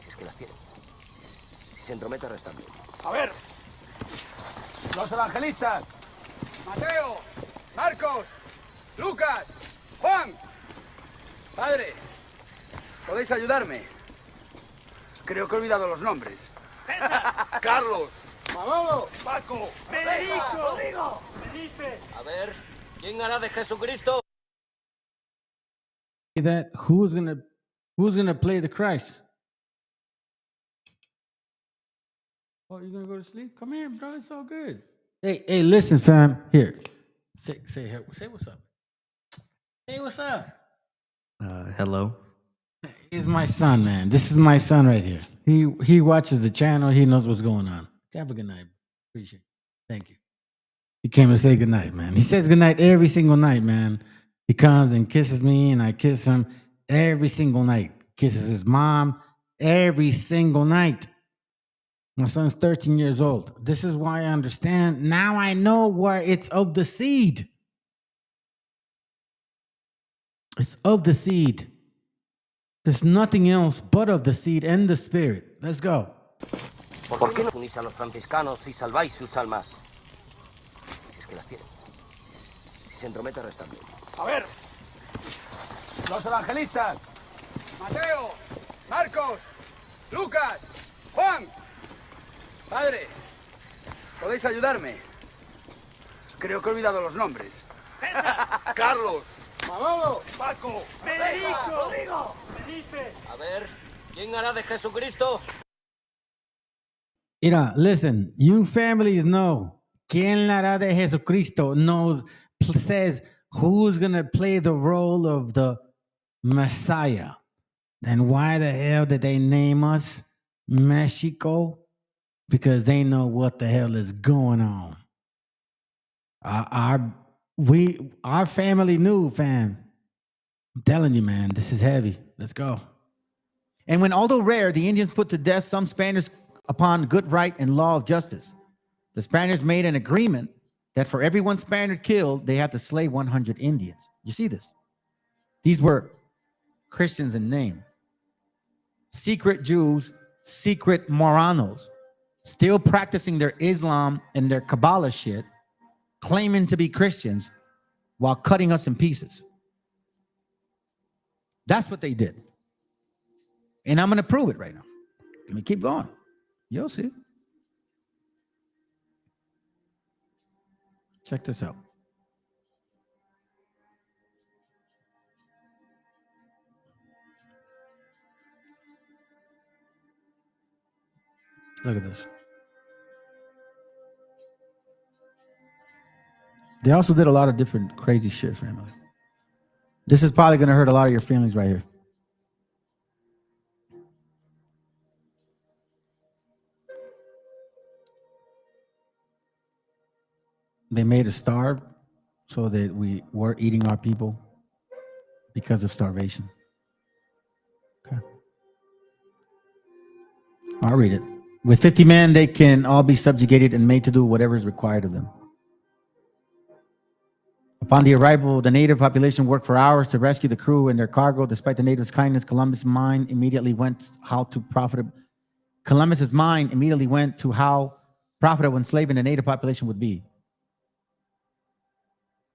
S16: Si es que las tienen. Si se entromete, restadlo.
S17: A ver, los evangelistas, Mateo, Marcos, Lucas, Juan. Padre, ¿podéis ayudarme? Creo que he olvidado los nombres. César, Carlos, Manolo, Paco, Federico, Rodrigo, Felipe.
S16: A ver, ¿quién hará de Jesucristo?
S1: That who's gonna play the Christ? Oh, you're gonna go to sleep? Come here, bro. It's all good. Hey, listen, fam. Here, say what's up. Hey, what's up?
S18: Hello.
S1: He's my son, man. This is my son right here. He watches the channel. He knows what's going on. Have a good night. Appreciate it. Thank you. He came to say good night, man. He says good night every single night, man. He comes and kisses me, and I kiss him every single night. Kisses his mom every single night. My son's 13 years old. This is why I understand. Now I know why it's of the seed. It's of the seed. There's nothing else but of the seed and the spirit. Let's go.
S16: ¿Por qué nos unís a los franciscanos y salváis sus almas? Si es que las tienen. se entromete restando.
S17: A ver. Los evangelistas. Mateo, Marcos, Lucas, Juan. Padre, ¿podéis ayudarme? Creo que he olvidado los nombres.
S3: César, Carlos,
S17: Manolo,
S3: Paco,
S17: Federico,
S3: Rodrigo, Felipe.
S16: A ver, ¿quién hará de Jesucristo?
S11: Mira, listen, you families know. ¿Quién la hará de Jesucristo knows, says who's going to play the role of the Messiah. Then why the hell did they name us Mexico? Because they know what the hell is going on. Our family knew, fam. I'm telling you, man, this is heavy. Let's go. And when, although rare, the Indians put to death some Spaniards upon good right and law of justice, the Spaniards made an agreement that for every one Spaniard killed, they had to slay 100 Indians. You see this? These were Christians in name. Secret Jews, secret Moranos, still practicing their Islam and their Kabbalah shit, claiming to be Christians while cutting us in pieces. That's what they did. And I'm going to prove it right now. Let me keep going. You'll see. Check this out. Look at this. They also did a lot of different crazy shit, family. This is probably going to hurt a lot of your feelings right here. They made us starve so that we were eating our people because of starvation. Okay. I'll read it. With 50 men, they can all be subjugated and made to do whatever is required of them. Upon the arrival, the native population worked for hours to rescue the crew and their cargo. Despite the natives' kindness, Columbus's mind immediately went to how profitable enslaving the native population would be.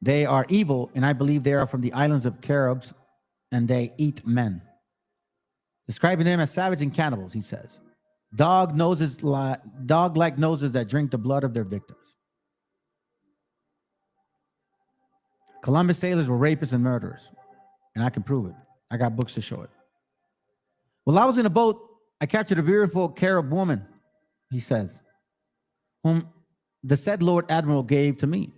S11: They are evil, and I believe they are from the islands of Caribs, and they eat men. Describing them as savage and cannibals, he says. Dog-like noses that drink the blood of their victims. Columbus sailors were rapists and murderers, and I can prove it. I got books to show it. While I was in a boat, I captured a beautiful Carib woman, he says, whom the said Lord Admiral gave to me,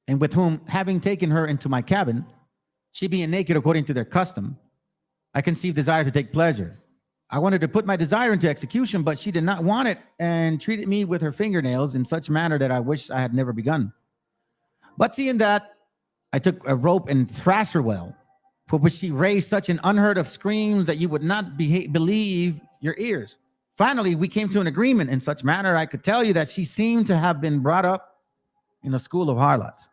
S11: and with whom, having taken her into my cabin, she being naked according to their custom, I conceived desire to take pleasure. I wanted to put my desire into execution, but she did not want it and treated me with her fingernails in such manner that I wish I had never begun. But seeing that, I took a rope and thrashed her well, for which she raised such an unheard of screams that you would not believe your ears. Finally, we came to an agreement in such manner I could tell you that she seemed to have been brought up in a school of harlots.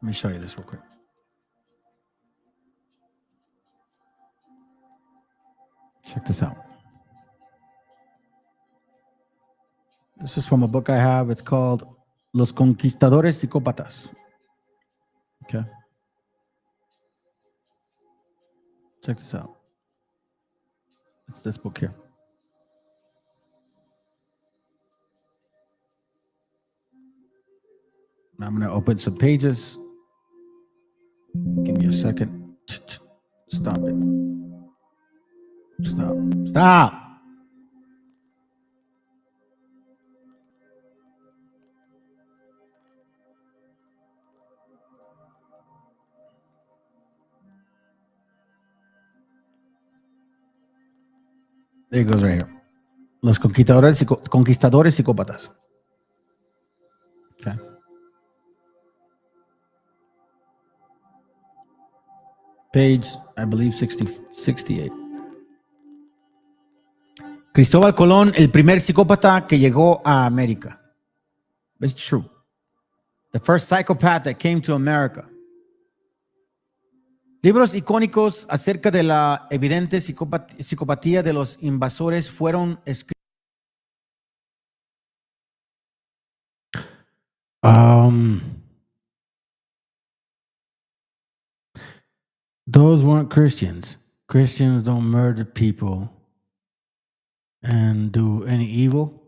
S11: Let me show you this real quick. Check this out. This is from a book I have. It's called Los Conquistadores Psicópatas. Okay. Check this out. It's this book here. Now I'm going to open some pages. Give me a second. Stop it. Stop. Stop. There it goes right here. Los conquistadores psicópatas. Okay. Page, I believe, 68. Cristóbal Colón, el primer psicópata que llegó a América. It's true. The first psychopath that came to America.
S1: Libros icónicos acerca de la evidente psicopatía de los invasores fueron escritos. Those weren't Christians. Christians don't murder people and do any evil.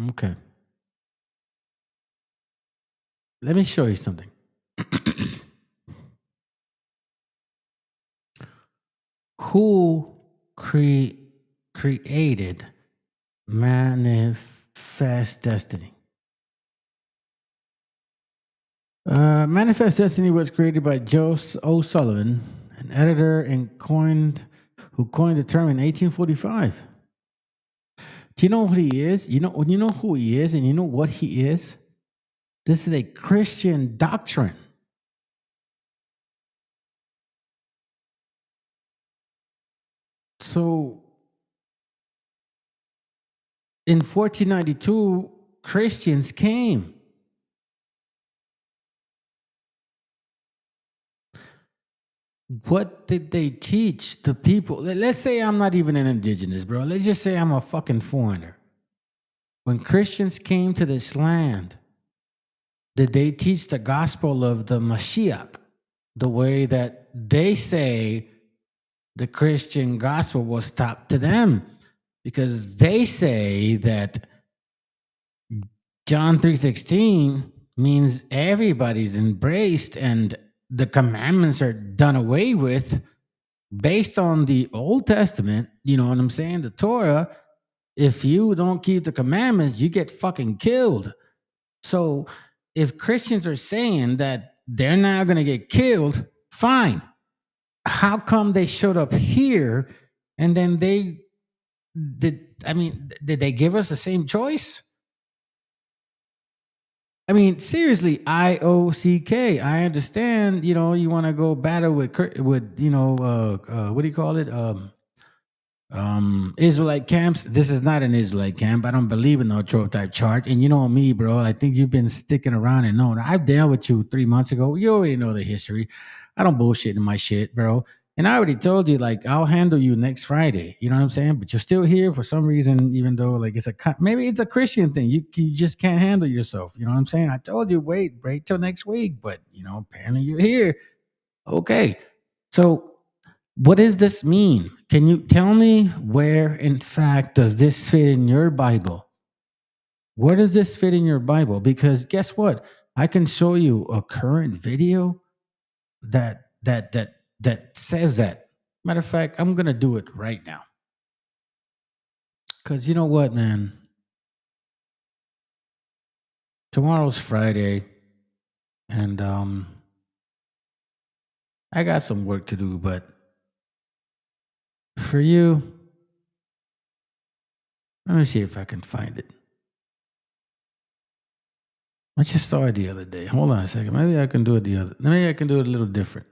S1: Okay. Let me show you something. Who created Manifest Destiny? Manifest Destiny was created by Joe O'Sullivan, an editor who coined the term in 1845. Do you know what he is? You know who he is, and you know what he is? This is a Christian doctrine. So in 1492, Christians came. What did they teach the people? Let's say I'm not even an indigenous, bro. Let's just say I'm a fucking foreigner. When Christians came to this land, did they teach the gospel of the Meshiach the way that they say the Christian gospel was taught to them? Because they say that John 3:16 means everybody's embraced and the commandments are done away with based on the Old Testament. You know what I'm saying? The Torah. If you don't keep the commandments, you get fucking killed. So if Christians are saying that they're not going to get killed, fine. How come they showed up here and then did they give us the same choice? I mean, seriously, IOCK. I understand, you want to go battle with what do you call it? Israelite camps. This is not an Israelite camp. I don't believe in no trope type chart. And you know me, bro. I think you've been sticking around and knowing. I've dealt with you 3 months ago. You already know the history. I don't bullshit in my shit, bro. And I already told you, like, I'll handle you next Friday. You know what I'm saying? But you're still here for some reason, even though, like, maybe it's a Christian thing. You just can't handle yourself. You know what I'm saying? I told you, wait till next week. But, apparently you're here. Okay. So what does this mean? Can you tell me where, in fact, does this fit in your Bible? Where does this fit in your Bible? Because guess what? I can show you a current video that says that. Matter of fact, I'm gonna do it right now. Because you know what, man? Tomorrow's Friday, and I got some work to do, but for you, let me see if I can find it. I just saw it the other day. Hold on a second. Maybe I can do it maybe I can do it a little different.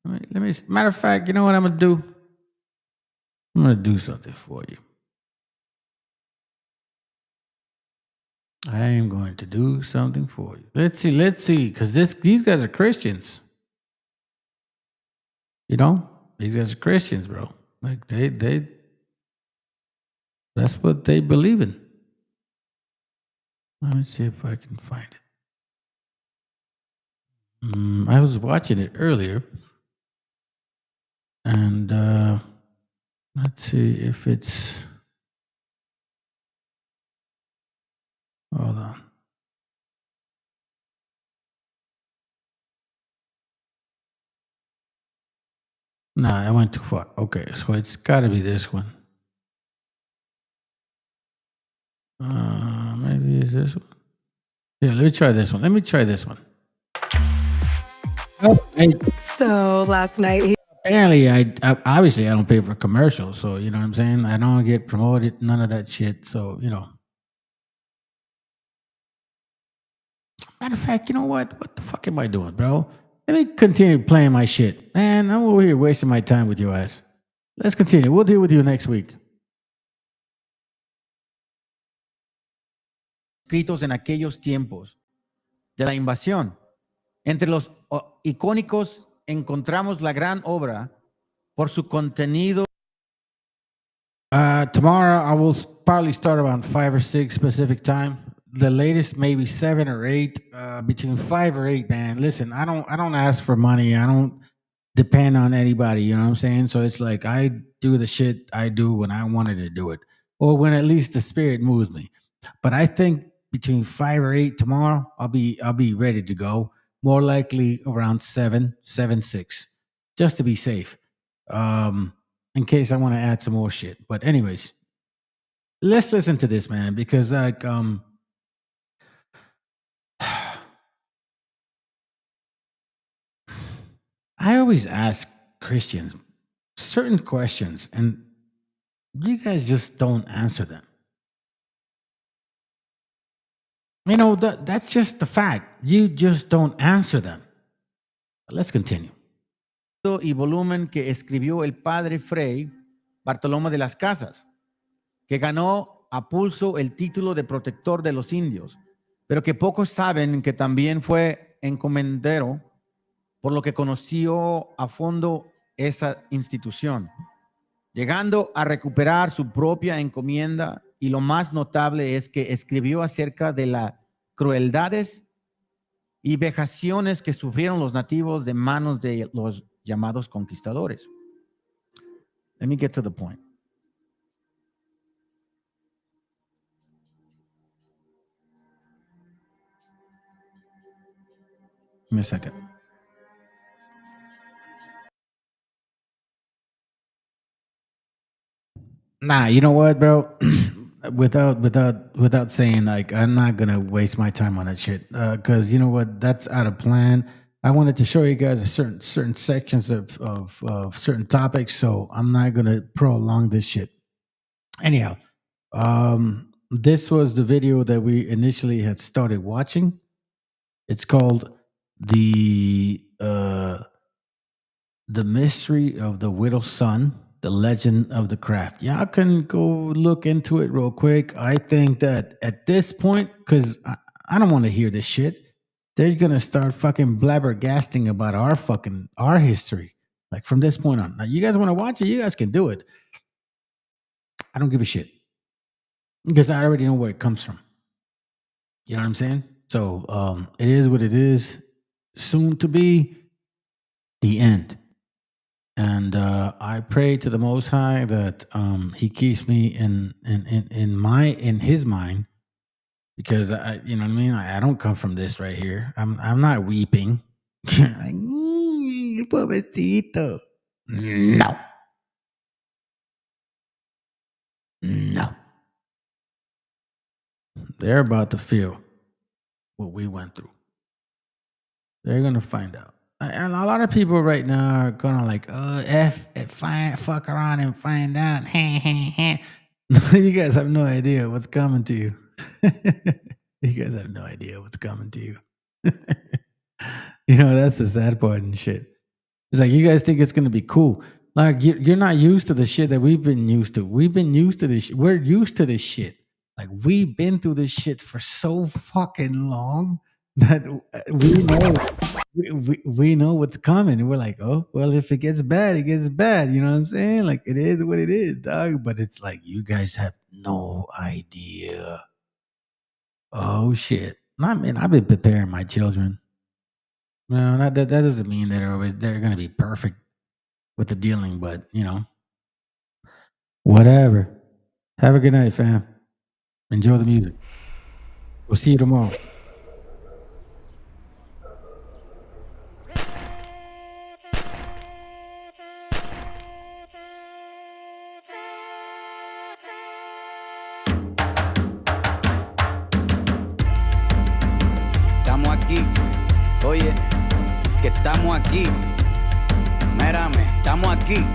S1: Let me matter of fact, you know what I'm gonna do? I'm gonna do something for you. I am going to do something for you. Let's see, because these guys are Christians. These guys are Christians, bro. Like they that's what they believe in. Let me see if I can find it. I was watching it earlier, and let's see if it's. Hold on. Nah, I went too far. Okay, so it's got to be this one. Maybe it's this one. Yeah, let me try this one.
S9: So last night,
S1: Apparently, I obviously I don't pay for commercials, so you know what I'm saying. I don't get promoted, none of that shit. So Matter of fact, you know what? What the fuck am I doing, bro? Let me continue playing my shit, man. I'm over here wasting my time with your ass. Let's continue. We'll deal with you next week. Escritos en aquellos tiempos de la invasión. Entre los icónicos encontramos la gran obra por su contenido.
S11: Tomorrow I will probably start around 5 or 6 Pacific time. The latest maybe 7 or 8. Between 5 or 8, man. Listen, I don't ask for money. I don't depend on anybody. You know what I'm saying? So it's like I do the shit I do when I wanted to do it, or when at least the spirit moves me. But I think between 5 or 8 tomorrow, I'll be ready to go. More likely around 7, 6, just to be safe. In case I want to add some more shit. But anyways, let's listen to this, man, because like I always ask Christians certain questions, and you guys just don't answer them. You know, that's just the fact. You just don't answer them. Let's continue.
S1: Y volumen que escribió el padre Fray Bartolomé de las Casas, que ganó a pulso el título de protector de los indios, pero que pocos saben que también fue encomendero, por lo que conoció a fondo esa institución, llegando a recuperar su propia encomienda, y lo más notable es que escribió acerca de las crueldades y vejaciones que sufrieron los nativos de manos de los llamados conquistadores. Let me get to the point. Give me a second.
S11: Nah, you know what, bro? without saying, like, I'm not gonna waste my time on that shit. Because you know what, that's out of plan. I wanted to show you guys a certain sections of certain topics, so I'm not gonna prolong this shit. Anyhow, this was the video that we initially had started watching. It's called the Mystery of the Widow's Son, the Legend of the Craft. Y'all can go look into it real quick. I think that at this point, because I don't want to hear this shit, they're gonna start fucking blabbergasting about our history, like from this point on. Now, you guys want to watch it? You guys can do it. I don't give a shit, because I already know where it comes from. You know what I'm saying? So it is what it is. Soon to be the end. And I pray to the Most High that He keeps me in His mind, because you know what I mean. I don't come from this right here. I'm not weeping. Like, pobrecito. No. They're about to feel what we went through. They're gonna find out. And a lot of people right now are gonna like, fuck around and find out. You guys have no idea what's coming to you. You guys have no idea what's coming to you. You know, that's the sad part and shit. It's like, you guys think it's gonna be cool. Like, you're not used to the shit that we've been used to. We've been used to this. We're used to this shit. Like, we've been through this shit for so fucking long that we know what's coming. And we're like, oh, well, if it gets bad, it gets bad. You know what I'm saying? Like, it is what it is, dog. But it's like, you guys have no idea. Oh, shit. I mean, I've been preparing my children. No, that doesn't mean that they're going to be perfect with the dealing, but, you know, whatever. Have a good night, fam. Enjoy the music. We'll see you tomorrow.
S19: Estamos aquí, oye, que estamos aquí. Mírame, estamos aquí.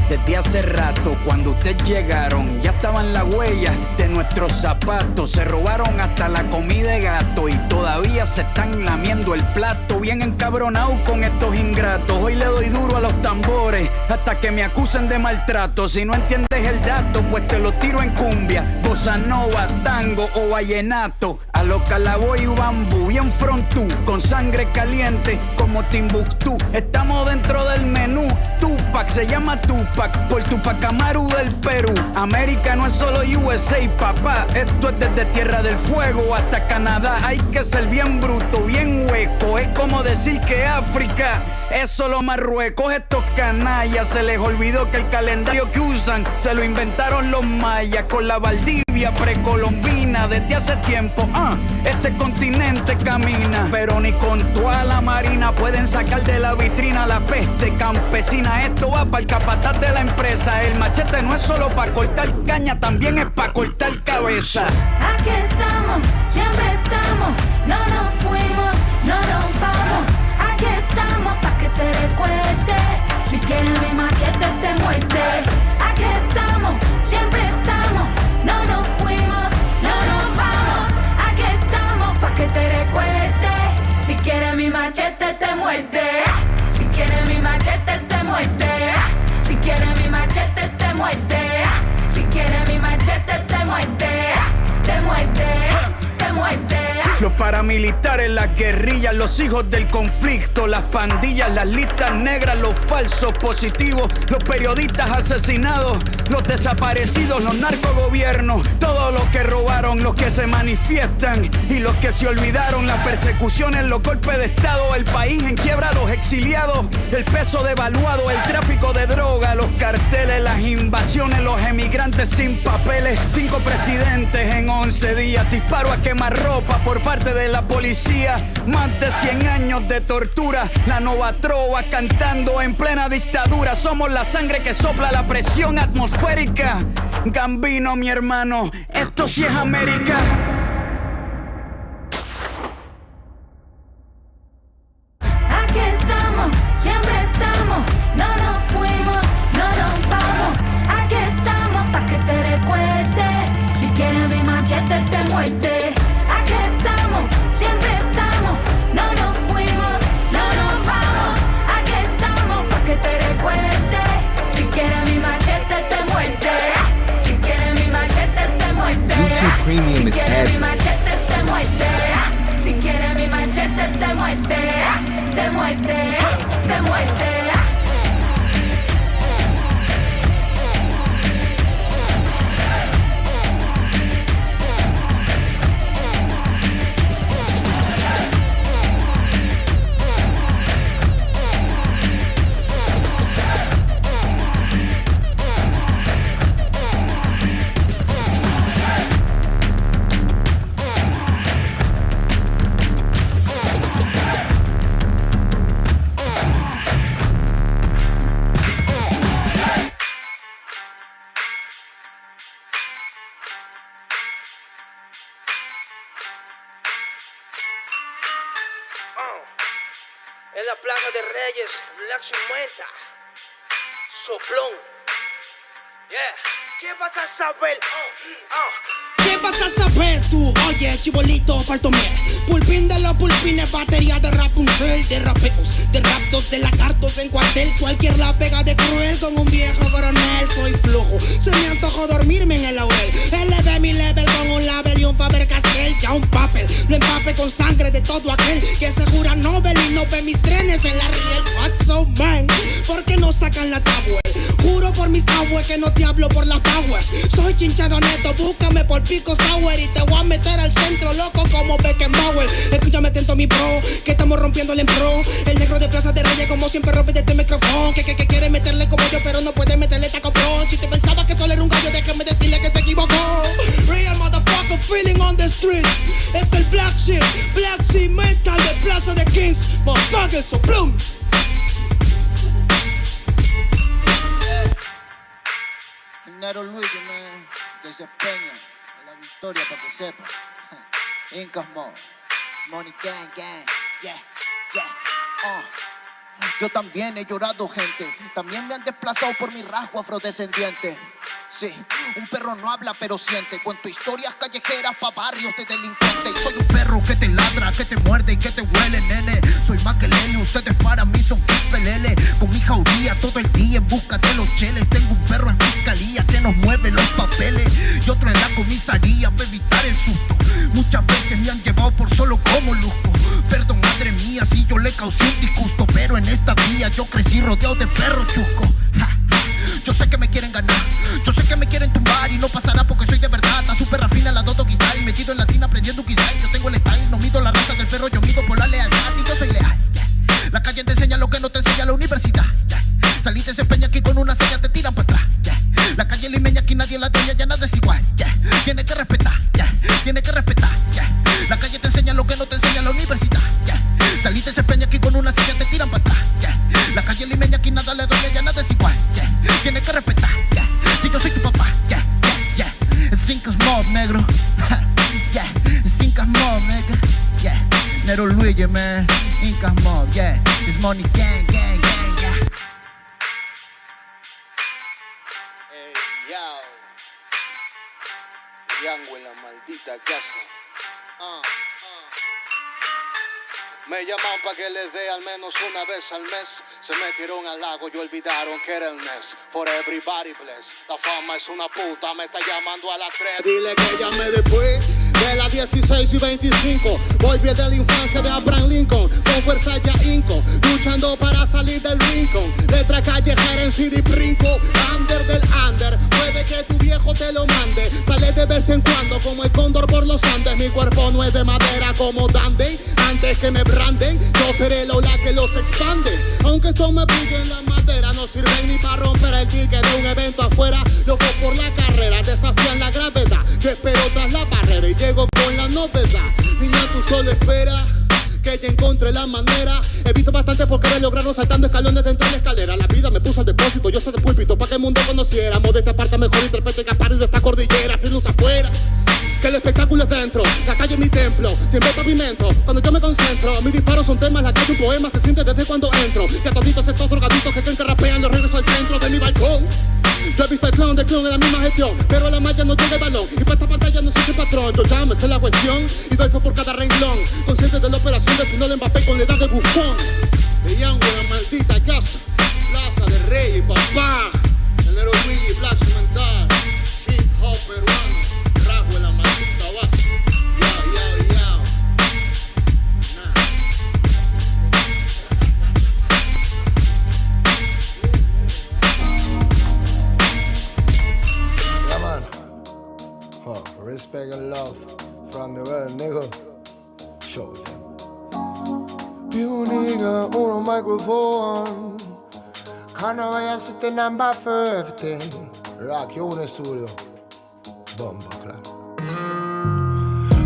S20: Desde hace rato, cuando ustedes llegaron, ya estaban las huellas de nuestros zapatos. Se robaron hasta la comida de gato y todavía se están lamiendo el plato. Bien encabronado con estos ingratos. Hoy le doy duro a los tambores hasta que me acusen de maltrato. Si no entiendes el dato, pues te lo tiro en cumbia, bossa nova, tango o vallenato. A lo Calaboy y bambú, bien frontú, con sangre caliente como Timbuktu. Estamos dentro del menú. Tupac se llama Tupac por Tupac Amaru del Perú. América no es solo USA, papá. Esto es desde Tierra del Fuego hasta Canadá. Hay que ser bien bruto, bien hueco. Es como decir que África es solo Marruecos. Estos canallas se les olvidó que el calendario que usan se lo inventaron los mayas con la Valdivia precolombina. Desde hace tiempo, este continente camina, pero ni con toda la marina pueden sacar de la vitrina la peste campesina. Esto va para el capataz de la empresa. El machete no es solo para cortar caña, también es para cortar cabeza.
S21: Aquí estamos, siempre estamos, no nos fuimos, no nos vamos. Aquí estamos pa' que te recuerdes. Si quieres mi machete te muerde. Aquí estamos, siempre estamos, no nos fuimos, no nos vamos. Aquí estamos pa' que te recuerdes. Si quieres mi machete te muerde. Si quieres mi machete te muerde. Si quieres mi machete te muerde. Si quieres mi machete te muerde. Te muerde, te muerde.
S20: Los paramilitares, las guerrillas, los hijos del conflicto, las pandillas, las listas negras, los falsos positivos, los periodistas asesinados, los desaparecidos, los narcogobiernos, todos los que robaron, los que se manifiestan y los que se olvidaron, las persecuciones, los golpes de estado, el país en quiebra, los exiliados, el peso devaluado, el tráfico de droga, los carteles, las invasiones, los emigrantes sin papeles, 5 presidentes en 11 días, disparo a quemarropa por parte de la policía, más de 100 años de tortura, la nova trova cantando en plena dictadura. Somos la sangre que sopla la presión atmosférica. Gambino, mi hermano, esto sí es América.
S21: Aquí estamos, siempre estamos, no nos fuimos, no nos vamos. Aquí estamos pa' que te recuerdes. Si quieres mi machete te muerde. Aquí estamos, siempre estamos, no nos fuimos, no nos vamos. Aquí estamos pa' que te recuerdes. Si quieres mi machete te muerde. Si quieres mi machete te muerde. Si quieres mi machete te muerde. Si quieres mi machete te muerde. Te muerde, te muerde.
S22: En la Plaza de Reyes, Black Sumenta, Soplón. Yeah. ¿Qué vas a saber?
S7: ¿Qué vas a saber tú? Oye, chibolito, faltomé. Pulpín de los pulpines, batería de Rapunzel, de rapeos, de raptos, de lagartos en cuartel. Cualquier la pega de cruel con un viejo coronel. Soy flojo, se me antojó dormirme en el laurel. Elevé mi level con un label y un Faber Castell. Ya un papel, lo empape con sangre de todo aquel que se jura Nobel y no ve mis trenes en la riel. What's so man? ¿Por qué no sacan la tabue? Juro por mis aguas que no te hablo por las powers. Soy chinchado neto, búscame por Pico Sour y te voy a meter al centro loco como Beckenbauer. Escúchame atento mi bro, que estamos rompiéndole en pro. El negro de Plaza de Reyes como siempre rompe de este micrófono. Que quiere meterle como yo pero no puede meterle taco pro. Si te pensaba que solo era un gallo, déjame decirle que se equivocó. Real motherfucker feeling on the street. Es el Black Sheep, Black Sea Mental de Plaza de Kings. Motherfucker, Soplón.
S23: Nero Luigi, man, desempeño en la victoria para que sepa. Incas Mo, it's Money Gang Gang, yeah, yeah, Yo también he llorado, gente. También me han desplazado por mi rasgo afrodescendiente. Sí, un perro no habla pero siente. Cuento historias callejeras pa' barrios de delincuentes. Y soy un perro que te ladra, que te muerde y que te huele, nene. Soy más que Lene, ustedes para mí son pelele. Con mi jauría todo el día en busca de los cheles. Tengo un perro en fiscalía que nos mueve los papeles y otro en la comisaría para evitar el susto. Muchas veces me han llevado por solo como luzco. Perdón, madre mía, si yo le causé un disgusto, pero en esta vía yo crecí rodeado de perros chuscos. Yo sé que me quieren ganar, yo sé que me quieren tumbar y no pasará porque soy de verdad. Está súper rafina la Doggy Style, metido en latina aprendiendo un style. Yo tengo el style, no mido la raza del perro, yo mido por la lealtad y yo soy leal. La calle te enseña lo que no te enseña la universidad. Saliste ese peña aquí con una seña te tiran para atrás. La calle limeña aquí nadie la dueña, ya nada es igual. Tiene que respetar, tiene que respetar. La calle te enseña lo que no te enseña la universidad. Saliste ese peña aquí con una seña te tiran para atrás. La calle limeña aquí nada le duele, ya nada es igual. Tienes que respetar, si yo soy tu papá, Cinca's mob, negro, Cinca's mob, nigga, Nero Luigi, man, Inca's mob, it's money gang, gang, gang, Hey, yo, Yango en la maldita casa. Me llaman pa' que les dé al menos una vez al mes. Se metieron al lago y olvidaron que era el mes. For everybody bless. La fama es una puta, me está llamando a las 3. Dile que llame después de las 16 y 25. Volví de la infancia de Abraham Lincoln. Con fuerza ya inco, luchando para salir del rincón. Letra callejera en CD brinco. Under del under, puede que tu viejo te lo mande. Sale de vez en cuando como el cóndor por los Andes. Mi cuerpo no es de madera como Dandy. Antes que me branden, yo seré el ola que los expande. Aunque esto me pique en la madera, no sirven ni para romper el ticket de un evento afuera. Loco por la carrera, desafían la gravedad. Yo espero tras la barrera y llego con la novedad. Niña, tú solo espera que ya encontré la manera. He visto bastante por querer lograrlo saltando escalones dentro de la escalera. La vida me puso al depósito, yo soy de púlpito pa' que el mundo conociera. De esta parte mejor interprete que parido de esta cordillera. Sin luz afuera, que el espectáculo es dentro. La calle es mi templo, tiembla el pavimento. Cuando yo me concentro, mis disparos son temas. La calle un poema se siente desde cuando entro. Y a toditos estos drogaditos que creen que rapean, los regreso al centro de mi balcón. Yo he visto el clown del clown en la misma gestión, pero a la malla no llega el balón. Y para esta pantalla no existe patrón. Yo ya me sé la cuestión y doy fe por cada renglón. Consciente de la operación del final de Mbappé con la edad de bufón. De Yango en la maldita casa, Plaza de Rey y papá. El Nero Luigi, Black Cimental, hip hop peruano, rasgo en la maldita base.
S2: Yeah, man. Respect and love from the world, nigga. Show them. Più nigga on a microphone. Can't vaya sitte number 15. Rock, yo en studio. Bomba, claro.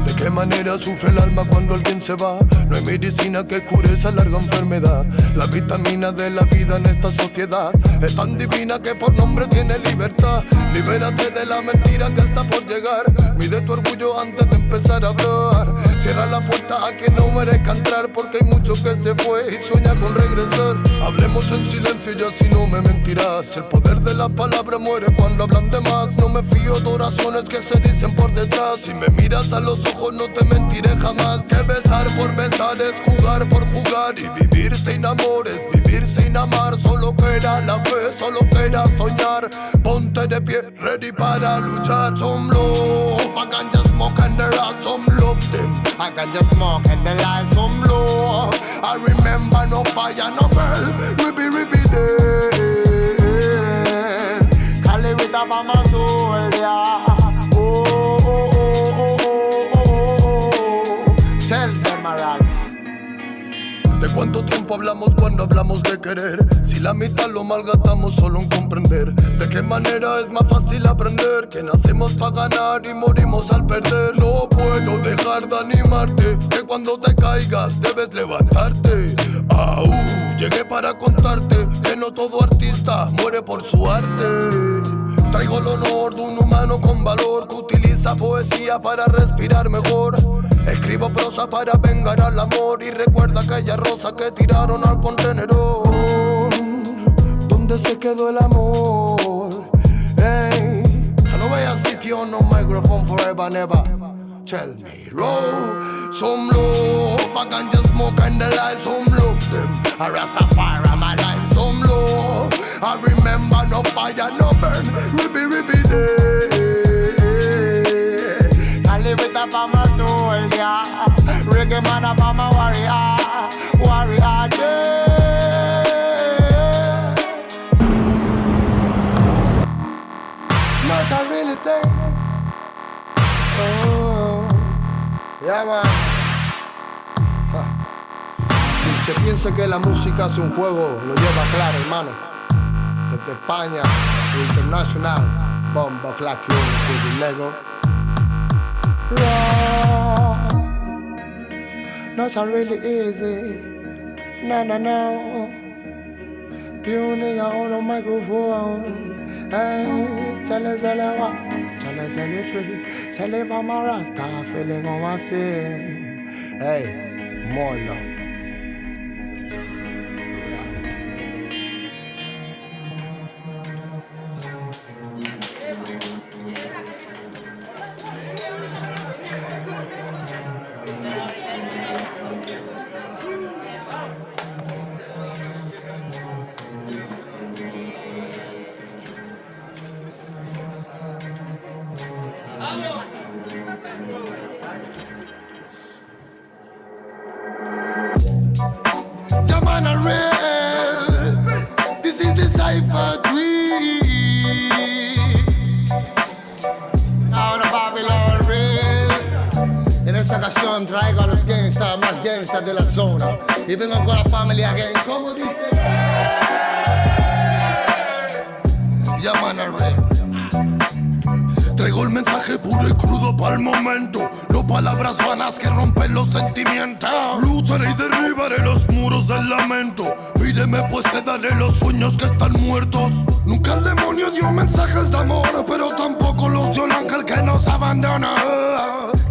S5: ¿De qué manera sufre el alma cuando alguien se va? No hay medicina que cure esa larga enfermedad. La vitamina de la vida en esta sociedad es tan divina que por nombre tiene libertad. Libérate de la mentira que está por llegar. Mide tu orgullo antes de empezar a hablar. Cierra la puerta a quien no merezca entrar, porque hay mucho que se fue y sueña con regresar. Hablemos en silencio y así no me mentirás. El poder de la palabra muere cuando hablan de más. No me fío de oraciones que se dicen por detrás. Si me miras a los ojos no te mentiré jamás. Que besar por besar es jugar por jugar. Y vivir sin amor es vivir sin amar. Solo queda la fe, solo queda soñar. Ponte de pie, ready para luchar. Some love, I can just smoke and there are some love them. I can just smoke and the light some love. I remember no fire, no girl. Ribby day. Cali with a fama soul, yeah. ¿De cuánto tiempo hablamos cuando hablamos de querer? Si la mitad lo malgastamos solo en comprender. ¿De qué manera es más fácil aprender? Que nacemos para ganar y morimos al perder. No puedo dejar de animarte, que cuando te caigas debes levantarte. Llegué para contarte que no todo artista muere por su arte. Traigo el honor de un humano con valor que utiliza poesía para respirar mejor. Escribo prosa para vengar al amor y recuerda aquella rosa que tiraron al contenedor.
S2: ¿Dónde se quedó el amor? Hey, I no way I sit here on no microphone forever and ever. Tell me, roll some love, I can just smoke and the light, some love them. I Rastafari my life, some love. I remember no fire, no burn, ribby day. I live with a farmer soldier, reggae man a farmer warrior day. Not a really thing. Oh, yeah, man. Y se piensa que la música es un juego, lo lleva claro, hermano. Desde España, internacional, bombo, clack, you, Lego. Not a really easy. No. Pure nigga on a microphone. Hey, tell us what. Tell us anything. Tell if I'm a Rasta feeling on my sin. Hey, more love. This is the cipher tree. Ahora Babylon real. En esta ocasión traigo a los gangsters más gangsters de la zona. Y vengo con la familia gang. ¿Cómo dice? Llaman a real.
S5: Traigo el mensaje puro y crudo para el momento. No palabras vanas que rompen los sentimientos. Lucharé y derribaré los muros del lamento. Pídeme pues te daré los sueños que están muertos. Nunca el demonio dio mensajes de amor, pero tampoco los dio el ángel que nos abandona.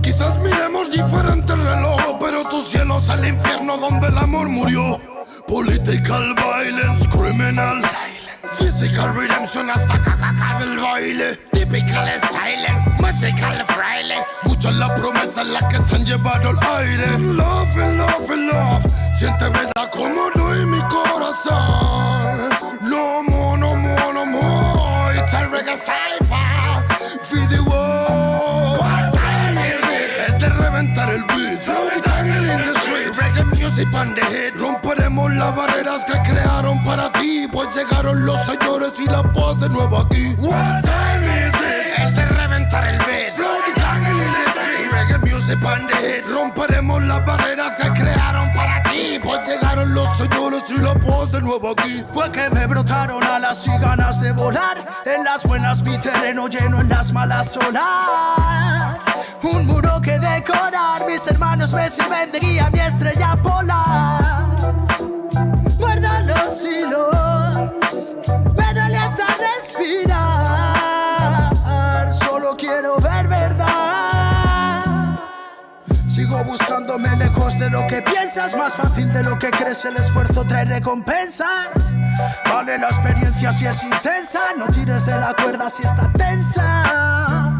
S5: Quizás miremos diferente el reloj, pero tu cielo es el infierno donde el amor murió. Political violence, criminal silence, physical redemption hasta cacacar el baile. Typical style, musical fraile. Mucha es la promesa en la que se han llevado el aire. Love and love and love, siente verdad como doy mi corazón. No more, no more, no more. It's a reggae cipher, feed the world. What time is it? Es de reventar el beat. Floaty tangle in the street, reggae music on the hit. Romperemos las barreras que crearon para ti, pues llegaron los señores y la paz de nuevo aquí. What time is it? Es de reventar el beat. Floaty tangle in the street, reggae music on the hit. Romperemos las barreras que crearon para ti, pues llegaron los señores y la paz de nuevo aquí.
S4: Fue que me brotaron alas y ganas de volar. En las buenas mi terreno lleno, en las malas solar. Un muro que decorar, mis hermanos me sirven de guía, mi estrella polar. Guarda los hilos, me duele hasta respirar. Solo quiero ver verdad. Sigo buscándome lejos de lo que piensas. Más fácil de lo que crees, el esfuerzo trae recompensas. Vale la experiencia si es intensa. No tires de la cuerda si está tensa.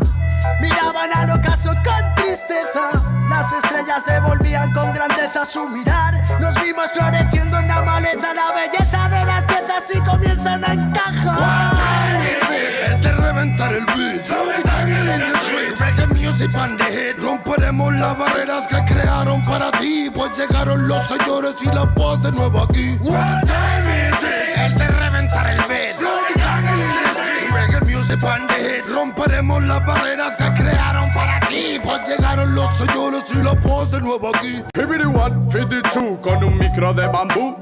S4: Miraban al ocaso con tristeza. Las estrellas devolvían con grandeza su mirar. Nos vimos floreciendo en la maleza. La belleza de las piezas y comienzan a encajar.
S5: Es de reventar el beat. Floaty tangle in the street, reggae music on the hit. Romperemos las barreras que crearon para ti, pues llegaron los señores y la paz de nuevo aquí. What time is it?
S4: Es de reventar el beat.
S5: Floaty tangle in the street, reggae music on the hit. Romperemos las barreras que crearon para ti, pues llegaron los señores y la paz de nuevo aquí.
S6: 51, 52, con un micro de bambú.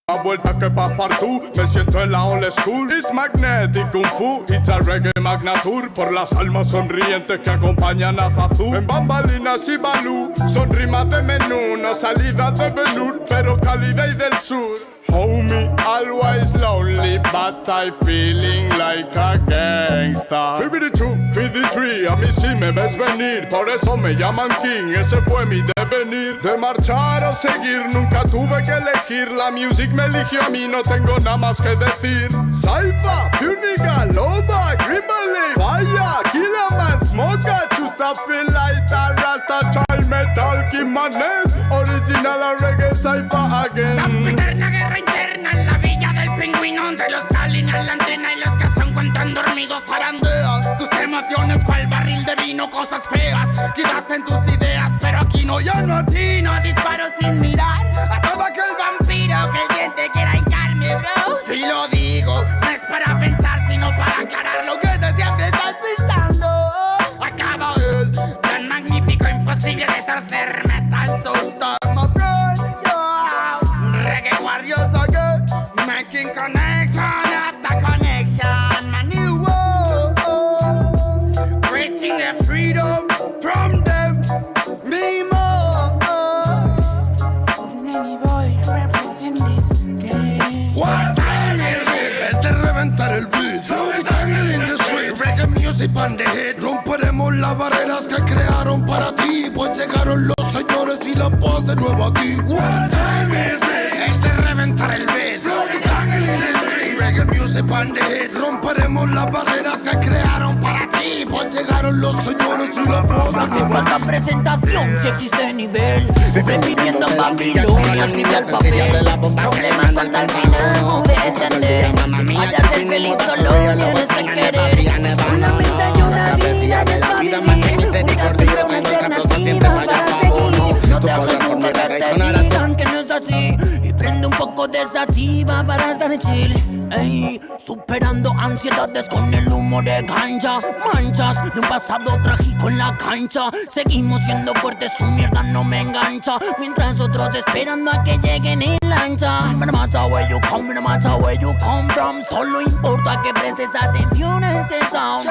S6: Más vuelta que passepartout, me siento en la old school. It's magnetic kung fu, it's a reggae magnatur. Por las almas sonrientes que acompañan a Zazú. En bambalinas y balú, son rimas de menú. No salidas de Benur, pero cálida y del sur. Homie, always lonely, I but I feeling like a gangsta. 52, 53, a mí sí me ves venir, por eso me llaman King, ese fue mi devenir. De marchar o seguir, nunca tuve que elegir, la music me eligió a mí, no tengo nada más que decir. Saifa, Puniga, Loba, Grimble, Fire, Killerman, Smoker, Chusta, Feel Light, Rasta, Child Metal, Kimanes, original a reggae, Saifa again.
S7: Eterna guerra interna en la villa del pingüino, de los que alinean la antena y los que se encuentran dormidos zarandean tus emociones cual barril de vino, cosas feas quizás en tus ideas, pero aquí no, yo no atino, disparo sin mirar a todo aquel vampiro que el diente quiera hincarme, bro. Si lo digo, no es para pensar, sino para aclarar lo que de siempre estás pensando. Acaba el tan magnífico, imposible de torcer metal, soltar my friend, yo. Reggae warriors again, making connection after connection, my new world, creating the freedom from them, me more. Nanny boy, represent this game.
S4: What time is it? Es de reventar el beat. Throw the jungle in the street. Reggae music on the hit. Romperemos las barreras que crearon para ti, pues llegaron los señores y la paz de nuevo aquí. What time is it? Es de reventar el beat. Throw the jungle in the street. Reggae music on the hit. Romperemos las barreras que crearon para ti, pues llegaron los señores y la paz de nuevo aquí.
S21: Falta presentación si existe nivel. Repitiendo en Babilonia, escribe al papel. Problemas falta al final, no de entender. Vaya a ser feliz solo tienes que querer. Solamente hay una vida y es vivir. Una sesión alternativa para seguir. No dejes nunca que te digan que no es así. Y prende un poco de sativa para estar chill. Ey, superando ansiedades con el humo de cancha. Manchas de un pasado trágico en la cancha. Seguimos siendo fuertes, su mierda no me engancha. Mientras otros esperando a que lleguen en lancha. No matter where you come, no matter where you come from. Solo importa que prestes atención a este sound.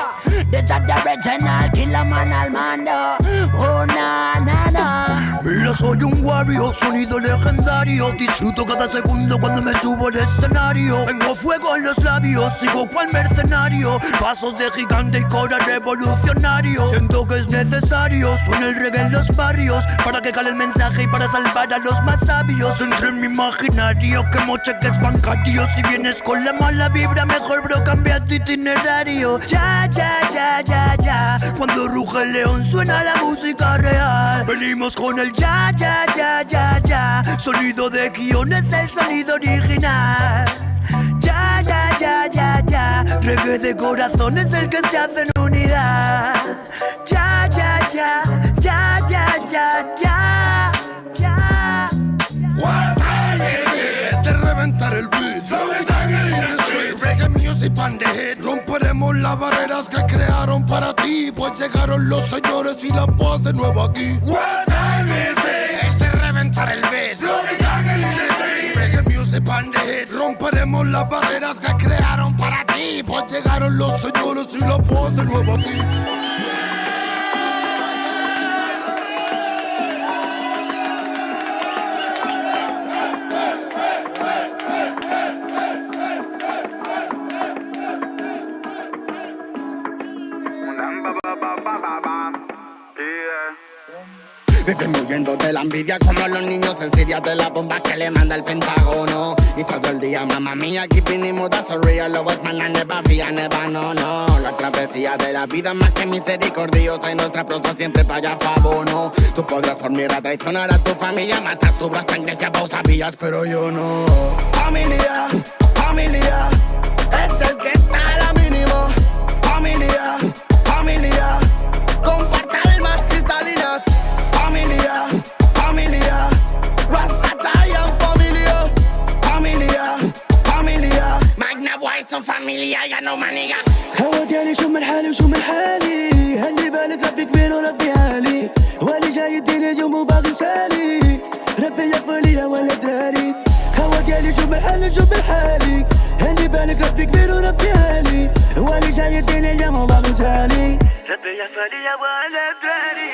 S21: Desde the original, Killerman al mando. Oh na na na.
S4: Mira, soy un warrior, sonido legendario. Disfruto cada segundo cuando me subo al escenario. Tengo fuego en los labios, sigo cual mercenario. Pasos de gigante y cora revolucionario. Siento que es necesario, suena el reggae en los barrios, para que cale el mensaje y para salvar a los más sabios. Entre en mi imaginario, quemo cheques bancarios. Si vienes con la mala vibra, mejor bro, cambia tu itinerario. Ya, ya, ya, ya, ya. Cuando ruge el león suena la música real. Venimos con el ya, ya, ya, ya, ya. Sonido de guión es el sonido original. Ya, ya, ya, ya, ya. Reggae de corazón es el que se hace en unidad. Ya, ya, ya, ya, ya, ya, ya, ya. What time is it? Es de reventar el beat. Throw the jungle in the street. Reggae music on the hit. Romperemos las barreras que crearon para ti, pues llegaron los señores y la paz de nuevo aquí. What time is it? Es de reventar el beat. Throw the jungle in the street. Reggae music on the hit. Romperemos las barreras que crearon para ti, pues llegaron los señores y la paz de nuevo aquí.
S7: Viven huyendo de la envidia como los niños en Siria de la bomba que le manda el Pentágono. Y todo el día, mamá mía, keeping it mood, that's so real. Love man, I never fear, never, no, no. La travesía de la vida más que misericordiosa y nuestra prosa siempre para allá favor, no. Tú podrás por mierda traicionar a tu familia, matar tu brazo, sangre si vos sabías, pero yo no.
S4: Familia, familia, es el que está a la mínimo. Familia, familia, comparte almas cristalinas. Familia, familia, Rasta Giant familia. Familia, familia,
S7: Magna White son familia, ya no maniga.
S21: خواتي شو من حالي وشو من حالي هلي بالك ربي كبير وربي عالي واللي جاي يديني اليوم وباغي سالي ربي يغفر لي ولا دراري خواتي شو من حالي وشو من حالي هلي بالك ربي كبير وربي عالي واللي جاي يديني اليوم وباغي سالي ربي يغفر لي ولا دراري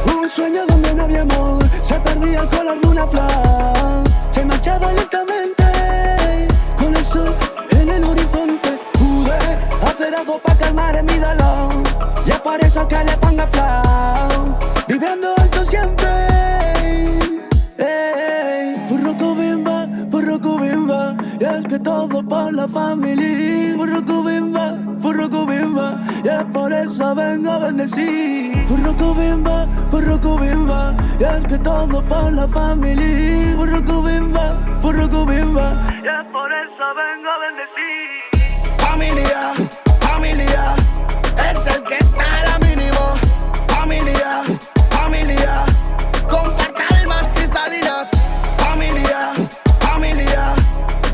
S21: Tuve un sueño donde no había amor, se perdía el color de una flor, se marchaba lentamente con el sol.
S10: hago pa' calmar mi dolor. Y es por eso que le pongo flow, viviendo alto siempre. Burruco bimba, y es que todo por la familia. Burruco bimba, y es por eso vengo a bendecir. Burruco bimba, y es que todo por la familia. Burruco bimba, y es por eso vengo a bendecir.
S4: Familia, es el que está a la mínimo. Familia, comparte almas cristalinas. Familia,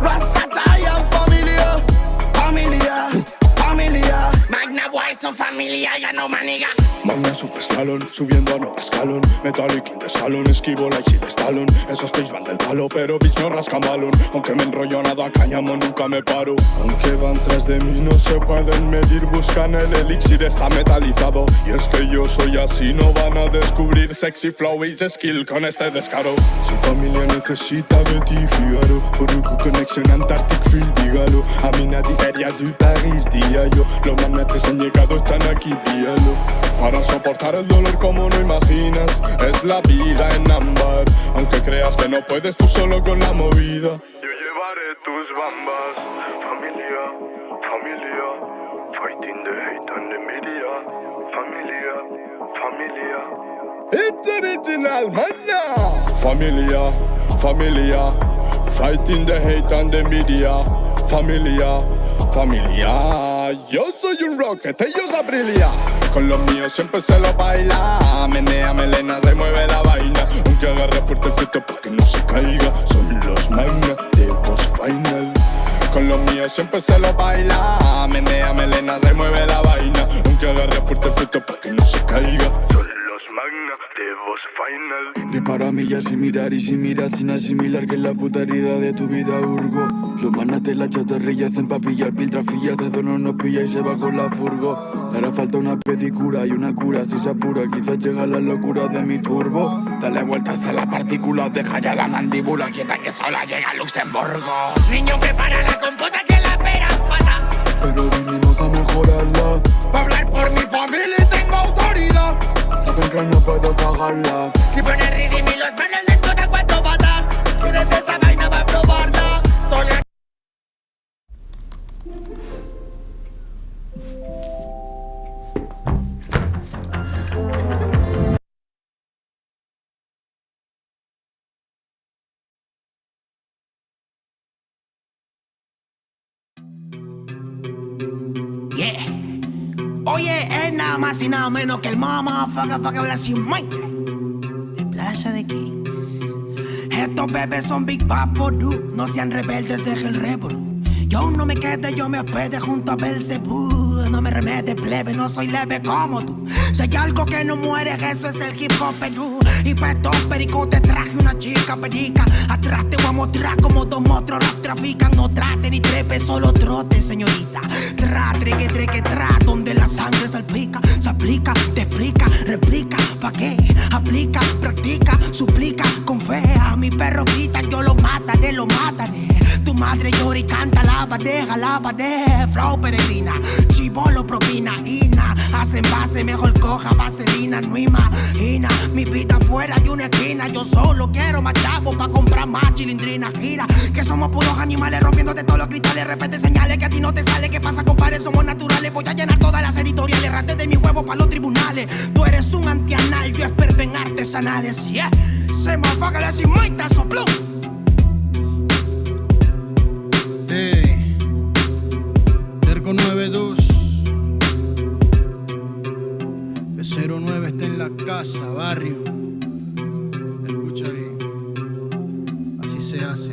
S4: Rastafarian familia.
S7: Magna White son familia, ya no maniga.
S6: Magna super escalón, subiendo a nueva escalón. Metallic in the salon, esquivo like si de Stallone. Esos pitch van del palo, pero bitch no rascan balón. Aunque me enrollo nada, cáñamo, nunca me paro. Aunque van tras de mí, no se pueden medir. Buscan el elixir, está metalizado. Y es que yo soy así, no van a descubrir sexy flow y skill con este descaro. Si familia necesita de ti, fíjalo. Burruco Connection, Antarctic Field, dígalo. A mí nadie quería de Paris, día yo. Los magnetes han llegado, están aquí, píalo. Para soportar el dolor como no imaginas, es la vida en ámbar. Aunque creas que no puedes tú solo con la movida, yo llevaré tus bambas. Familia, fighting the hate and the media. Familia, it's original, man. Familia, fighting the hate and the media. Familia, yo soy un rocket, ellos Aprilia. Con los míos siempre se lo baila. Menea, melena, remueve la vaina. Aunque agarre fuerte el fruto pa' que no se caiga. Son los magna de post final. Con los míos siempre se lo baila. Menea, melena, remueve la vaina. Aunque agarre fuerte el fruto pa' que no se caiga. Son los magna de voz final.
S12: Dispara millas sin mirar y sin mirar sin asimilar que es la puta herida de tu vida hurgo. Los manas de la chatarrilla hacen pa' pillar piltrafillas, tres donos nos pilla y se va con la furgo. Te hará falta una pedicura y una cura si se apura, quizás llega la locura de mi turbo. Dale vueltas a la partícula, deja ya la mandíbula quieta que sola llega a Luxemburgo.
S7: Niño, prepara la compota que la pera pata.
S12: Pero vinimos a mejorarla.
S7: Pa' hablar por mi familia y tengo autoridad.
S12: Saben que no puedo cagarla.
S7: Y poner ritmo y los manos dentro de 4 patas. ¿Quieres esa vaina? Va a probarla. Sola.
S22: Yeah. Oye, es nada más y nada menos que el motherfucker que habla sin Mike de Plaza de Kings. Estos bebés son Big Papo, no sean rebeldes, deje el rebel. Yo no me quede, yo me hospede junto a Belzebú. No me remete, plebe, no soy leve como tú. Si hay algo que no muere, eso es el hip hop Perú. Y pa' estos pericos te traje una chica perica. Atrás te voy a mostrar como 2 monstruos rap trafican. No trate ni trepe, solo trote, señorita. Treque, donde la sangre salpica. Se aplica, te explica, replica. ¿Pa' qué? Aplica, practica, suplica. Con fe a mi perro grita, yo lo mataré. Tu madre llora y canta la bandeja. Flow peregrina, chivolo propina, ina. Hacen base, mejor coja vaselina. No imagina mi vida fuera de una esquina. Yo solo quiero más chavo pa' comprar más chilindrina. Gira, que somos puros animales rompiéndote todos los cristales. Repete señales que a ti no te sale. ¿Qué pasa, compadre? Somos naturales. Voy a llenar todas las editoriales. Rate de mi huevo pa' los tribunales. Tú eres un antianal, yo experto en artesanales. Yeah, se me afaga la cimaita, soplón.
S12: Terco 92 B09 está en la casa, barrio. Escucha bien. Así se hace,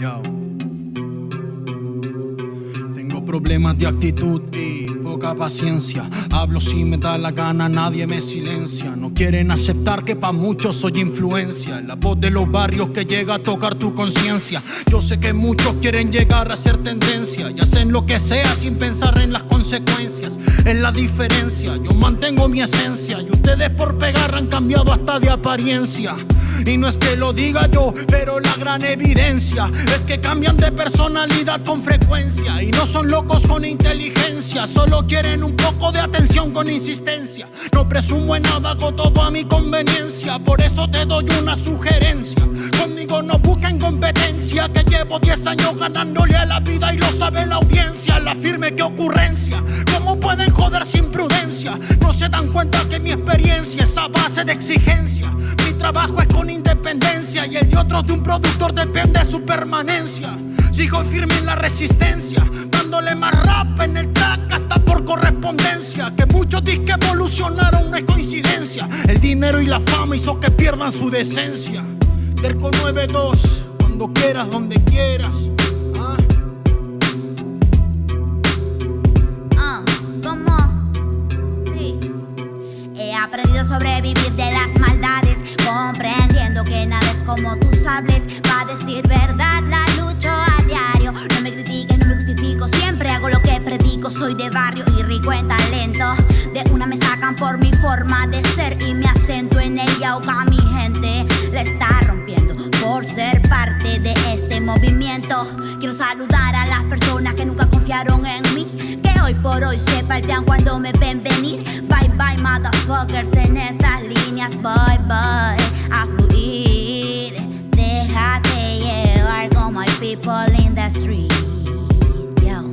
S12: Yo. Tengo problemas de actitud y poca
S4: poca paciencia. Hablo si me da la gana, nadie me silencia. No quieren aceptar que pa' muchos soy influencia. La voz de los barrios que llega a tocar tu conciencia. Yo sé que muchos quieren llegar a ser tendencia y hacen lo que sea sin pensar en las consecuencias. Es la diferencia, yo mantengo mi esencia y ustedes por pegar han cambiado hasta de apariencia. Y no es que lo diga yo, pero la gran evidencia es que cambian de personalidad con frecuencia. Y no son locos con inteligencia, solo quieren un poco de atención con insistencia. No presumo en nada, hago todo a mi conveniencia. Por eso te doy una sugerencia: conmigo no busquen competencia, que llevo 10 años ganándole a la vida y lo sabe la audiencia. La firme que ocurrencia, ¿cómo pueden joder sin prudencia? No se dan cuenta que mi experiencia es a base de exigencia. Mi trabajo es con independencia y el de otros de un productor depende de su permanencia. Sigo firme en la resistencia, dándole más rap en el track hasta por correspondencia. Que muchos disques evolucionaron, no es coincidencia. El dinero y la fama hizo que pierdan su decencia. Terco 92, cuando quieras, donde quieras.
S21: ¿Cómo? Sí. He aprendido a sobrevivir de las maldades, comprendiendo que nada es como tus sables. Pa' decir verdad, la lucho a diario. No me critiquen, no me justifico, siempre hago lo que predico. Soy de barrio y rico en talento. De una me sacan por mi forma de ser y me acento en el yauca. Mi gente la está rompiendo por ser parte de este movimiento. Quiero saludar a las personas que nunca confiaron en mí, que hoy por hoy se paltean cuando me ven venir. Bye bye motherfuckers, en estas líneas voy a fluir. Déjate llevar como hay people in the street. Yo.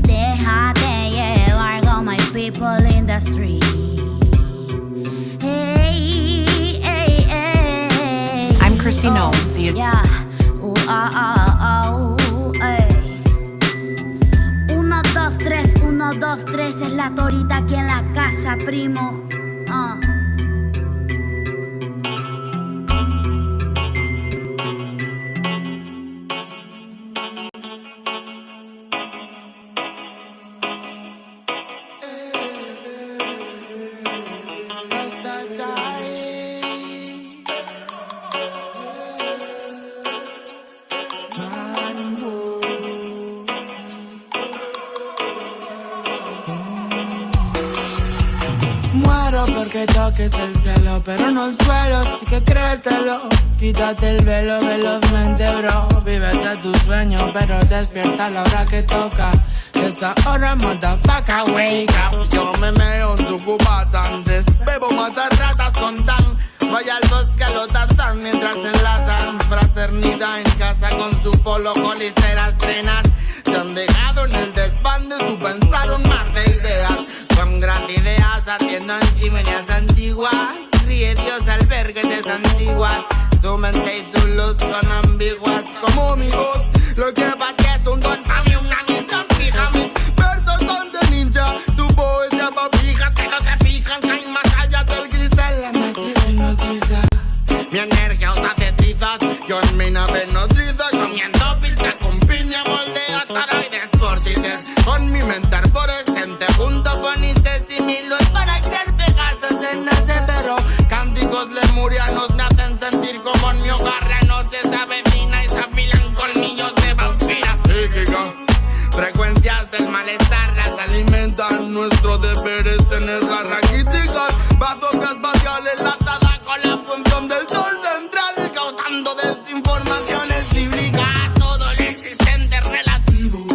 S21: Déjate llevar como hay people in the street. Hey, hey, hey.
S8: I'm Christy Nome, the
S21: Yeah. Ey. 1, 2, 3, 1, 2, 3 es la torita aquí en la casa, primo.
S5: Muero porque toques el cielo, pero no el suelo, así que créetelo. Quítate el velo velozmente, bro. Vívete tu sueño, pero despierta a la hora que toca. Esa hora, motherfucker, wake up.
S23: Yo me meo en tu cubata antes. Bebo matar ratas con tan. Vaya al bosque a lo Tarzán mientras enlazan. Fraternidad en casa con su polo colisteras trenas. Se han dejado en el desván de su pensar un mar de ideas. Con grandes ideas ardiendo en chimeneas antiguas. Ríe Dios al ver que te santiguas. Su mente y su luz son ambiguas como mi voz. Lo que para ti es un don, para mí una misión fija. Mis versos son de ninja, tu poesía pa' fijas. Que no te fijan, caen más allá del cristal. La matriz hipnotiza, mi energía os hace trizas. Yo en mi nave nodriza, comiendo pizza con piña, moldea taroides, vórtices. Con mi mente arborescente, junto con Isis y mi luz para crear Pegasos en ese perro. Cánticos lemurianos me hacen sentir como en mi hogar. La noche se avecina y se afilan colmillos de vampiras psíquicas. Frecuencias del malestar las alimentan. Nuestro deber es tenerlas raquíticas. Bazooka espacial enlatada con la función del sol central, causando desinformaciones bíblicas. Todo lo existente es relativo,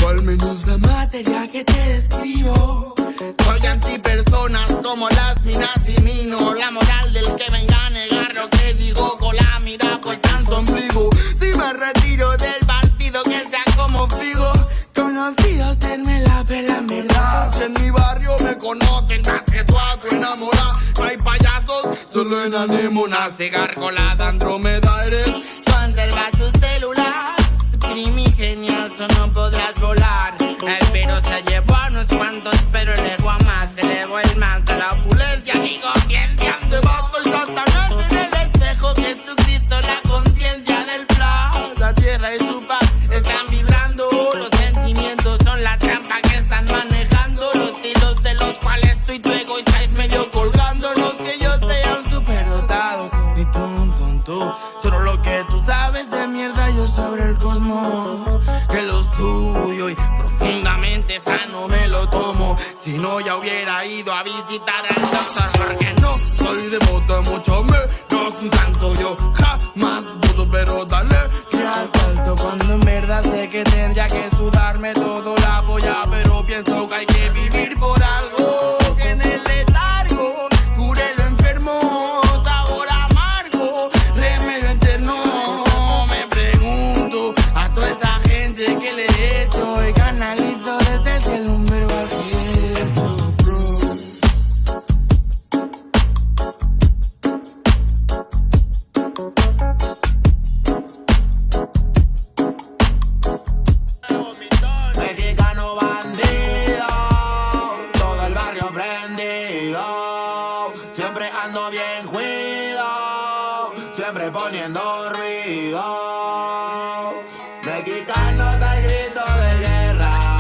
S23: o al menos la materia que te describo. Soy antipersonas como las minas y mino. La moral del que venga a negar lo que digo con la mira por tan ombligo. Si me retiro del partido que sea como Figo. Conocidos en me la pela en verdad. En mi barrio me conocen más que tú a tu enamorada. No hay payasos, solo en anémonas. Cigarcolada Andrómeda eres. Conserva tus células primigenias o no podrás volar. El virus se llevó a unos cuantos, pero el ego a más. Se elevó el más a la opulencia. Digo, ciencia. Debajo el Satanás en el espejo. Jesucristo, la conciencia del flow. La tierra y su paz están vibrando. Los sentimientos son la trampa que están manejando. Los
S22: ya no me lo tomo. Si no, ya hubiera ido a visitar al doctor. Porque no soy devoto, mucho menos un santo. Yo jamás voto, pero dale que asalto. Cuando en verdad sé que tendría que sudarme todo la polla, pero pienso que hay que vivir por algo. Que en el letargo cure lo enfermo, sabor amargo, remedio eterno. Me pregunto a toda esa gente que le he hecho y canalizo desde el cielo un verbo al cielo, bro.
S8: Mexicano bandido, todo el barrio prendido. Siempre ando bien cuido, siempre poniendo ruido. Mexicanos al grito de guerra,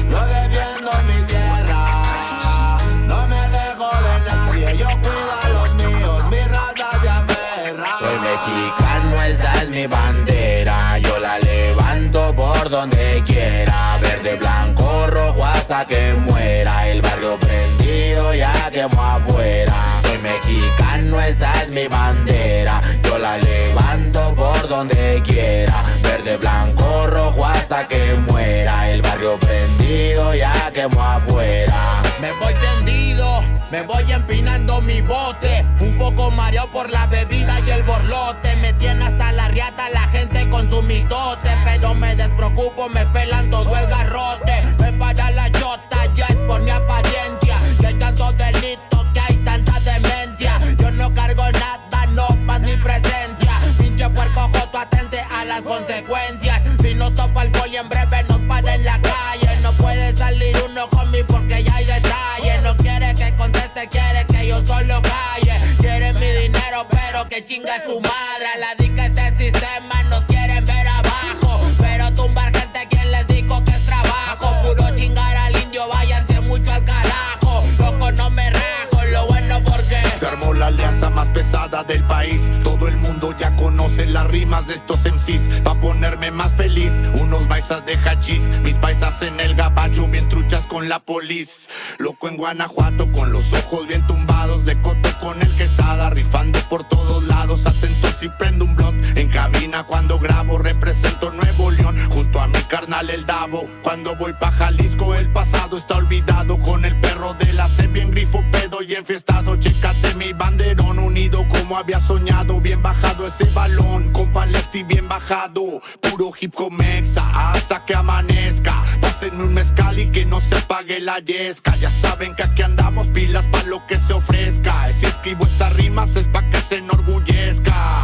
S8: yo defiendo mi tierra. No me dejo de nadie, yo cuido a los míos, mi raza se aferra. Soy mexicano, esa es mi bandera, yo la levanto por donde quiera. Verde, blanco, rojo hasta que muera. El barrio prendido ya quemó afuera. Soy mexicano, esa es mi bandera, yo la levanto por donde quiera. Verde, blanco, rojo hasta que muera. El barrio prendido ya quemó afuera. Me voy tendido, me voy empinando mi bote, un poco mareado por la bebida y el borlote. Me tiene hasta la riata la gente con su mitote, pero me despreocupo, me pelan todo el garrote. Me para la chota, ya es por mi apariencia, que hay tantos delitos, que hay tanta demencia. Yo no cargo nada, no más mi presencia. Pinche puerco joto, atente a las consecuencias. Si nos topa el poli en breve nos para en la calle. No puede salir uno conmigo porque ya hay detalles. No quiere que conteste, quiere que yo solo calle. Quiere mi dinero pero que chinga su madre. A la dica este sistema nos quieren ver abajo, pero tumbar gente, quien les dijo que es trabajo. Puro chingar al indio, váyanse mucho al carajo. Loco, no me rajo, lo bueno porque
S23: se armó la alianza más pesada del país. Todo el mundo ya conoce las rimas de estos MCs. Pa' ponerme más feliz, unos paisas de hachís, mis paisas en el gabacho bien truchas con la polis. Loco en Guanajuato con los ojos bien tumbados, de coto con el quesada, rifando por todos lados. Atento si prendo un blunt en cabina cuando grabo. Represento Nuevo León junto a mi carnal el Davo. Cuando voy pa' Jalisco el pasado está olvidado. Con el perro de la C bien grifo, pedo y enfiestado. Chécate mi banderón unido como había soñado. Bien bajado ese balón, compa lefty bien bajado. Puro hip hop mexa hasta que amanezca. Pásenme un mezcal y que no se apague la yesca. Ya saben que aquí andamos pilas pa' lo que se ofrezca. Si escribo estas rimas es pa' que se enorgullezca.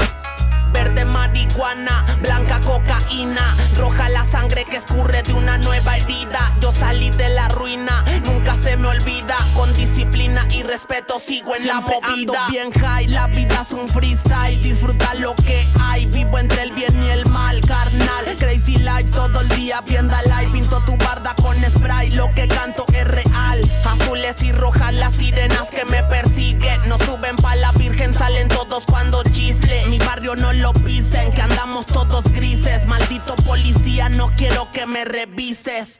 S22: Verde marihuana, blanca cocaína, roja la sangre que escurre de una nueva herida. Yo salí de la ruina, nunca se me olvida. Con disciplina y respeto sigo en siempre la movida. Ando bien high, la vida es un freestyle. Disfruta lo que hay, vivo entre el bien y el mal, carnal. Crazy life todo el día, vienda live. Pinto tu barda con spray, lo que canto es real. Azules y rojas las sirenas que me persiguen. No suben pa' la virgen, salen todos cuando chifle. Mi barrio no lo pisen, que andamos todos grises. Maldito policía, no quiero que me revises.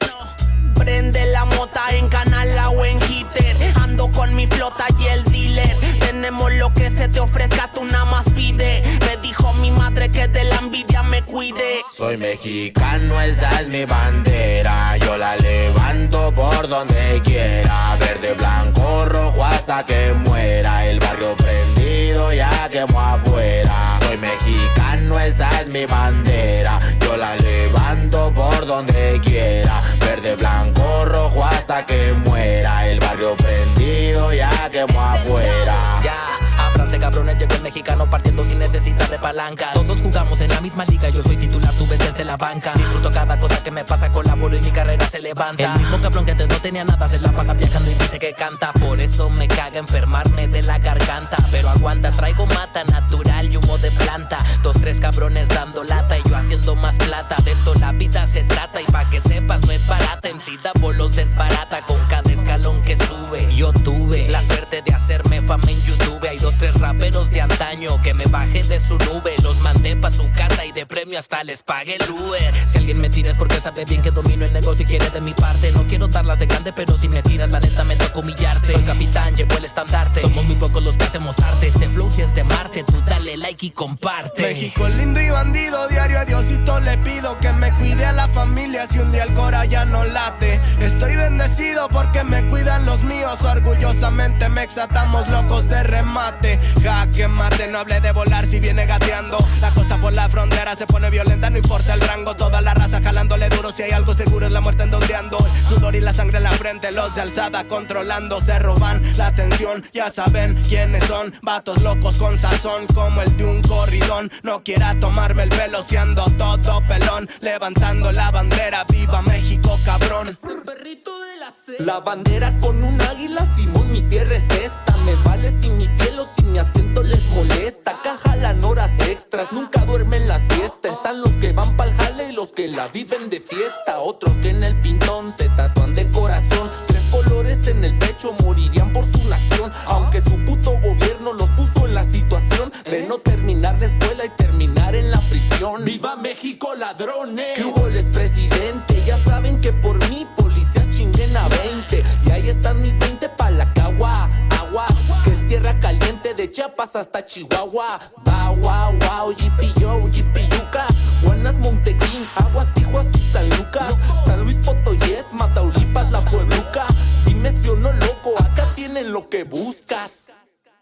S22: Prende la mota en canala o en hitter. Ando con mi flota y el dealer. Tenemos lo que se te ofrezca, tú nada más pide. Me dijo mi madre que de la envidia me cuide.
S8: Soy mexicano, esa es mi bandera, yo la levanto por donde quiera. Verde, blanco, rojo hasta que muera. El barrio prendido ya quemó afuera. Soy mexicano, esa es mi bandera, yo la levanto por donde quiera. Verde, blanco, rojo hasta que muera. El barrio prendido ya quemó afuera.
S13: Ya, ábranse cabrones, llegó el mexicano partiendo sin necesidad de palanca. Todos jugamos en la misma liga, yo soy titular, tú ves desde la banca. Disfruto cada cosa que me pasa, colaboro y mi carrera se levanta. El mismo cabrón que antes no tenía nada se la pasa viajando y dice que canta. Por eso me caga enfermarme de la garganta. Pero aguanta, traigo mata natural y humo de planta. 2, 3 cabrones dando lata y yo haciendo más plata. De esto la vida se trata y pa' que sepas no es barata. MC Davo los desbarata con cada escalón que sube. Yo tuve la suerte de hacerme fama en YouTube. Hay 2, 3 raperos de antaño que me bajé de su nube. Los mandé llévenme pa' su casa y de premio hasta les pague el Uber. Si alguien me tira es porque sabe bien que domino el negocio y quiere de mi parte. No quiero darlas de grande, pero si me tiras la neta me toca humillarte. Soy capitán, llevo el estandarte. Somos muy pocos los que hacemos arte. Este flow si es de Marte, tú dale like y comparte.
S22: México lindo y bandido, diario a Diosito le pido que me cuide a la familia si un día el cora ya no late. Estoy bendecido porque me cuidan los míos. Orgullosamente me exatamos locos de remate. Jaque mate, no hable de volar si viene gateando. La cosa por la frontera se pone violenta, no importa el rango. Toda la raza jalándole duro, si hay algo seguro es la muerte en donde ando. Sudor y la sangre en la frente, los de alzada controlando. Se roban la atención, ya saben quiénes son. Vatos locos con sazón como el de un corridón. No quiera tomarme el pelo si ando todo pelón. Levantando la bandera, viva México cabrón.
S14: Es el perrito de la C. La bandera con un águila, Simón, mi tierra es esta. Me vale si mi piel o si mi acento les molesta. Acá jalan horas extras, nunca duermen la siesta. Están los que van pa'l jale y los que la viven de fiesta. Otros que en el pintón se tatúan de corazón. 3 colores en el pecho, morirían por su nación. Aunque su puto gobierno los puso en la situación de no terminar la escuela y terminar en la prisión. ¡Viva México, ladrones! ¿Qué hubo, el expresidente? Ya saben que por mí policías chinguen a 20. Y ahí están mis 20 pa' la cagua. Aguas, que es tierra caliente de Chiapas hasta Chihuahua. Wow, wow, wow, GPO, GPUcas. Buenas, Montequín, Aguas, Tijuas y San Lucas. San Luis Potoyes, Mataulipas, La Puebluca. Dime si o no, loco, acá tienen lo que buscas.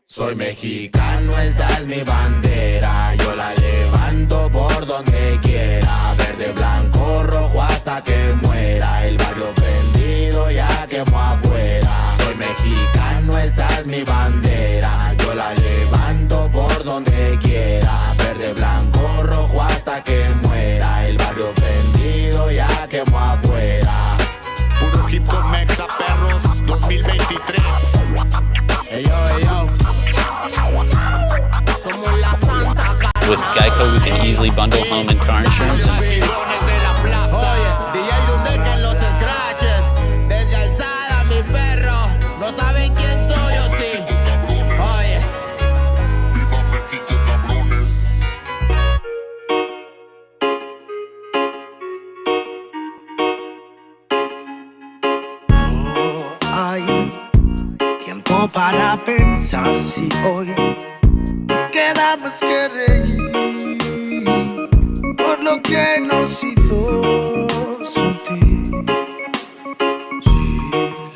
S8: Soy mexicano, esa es mi bandera. Yo la levanto por donde quiera. Verde, blanco, rojo hasta que muera. El barrio prendido ya quemó afuera. Soy mexicano, esa es mi bandera. Yo la levanto por donde quiera. Verde, blanco, rojo hasta que muera. El barrio prendido ya quemó afuera.
S23: Puro hip hop mexa, perros, 2023. Ey yo, ey yo. Somos la santa.
S15: With Geico, we can easily bundle home and car insurance.
S23: Oye, DJ donde que los scratches. Desde alzada, mi perro. No saben quién soy o sí. Oye. Viva México, cabrones.
S4: No hay tiempo para pensar si hoy queda más que reír por lo que nos hizo sentir. Si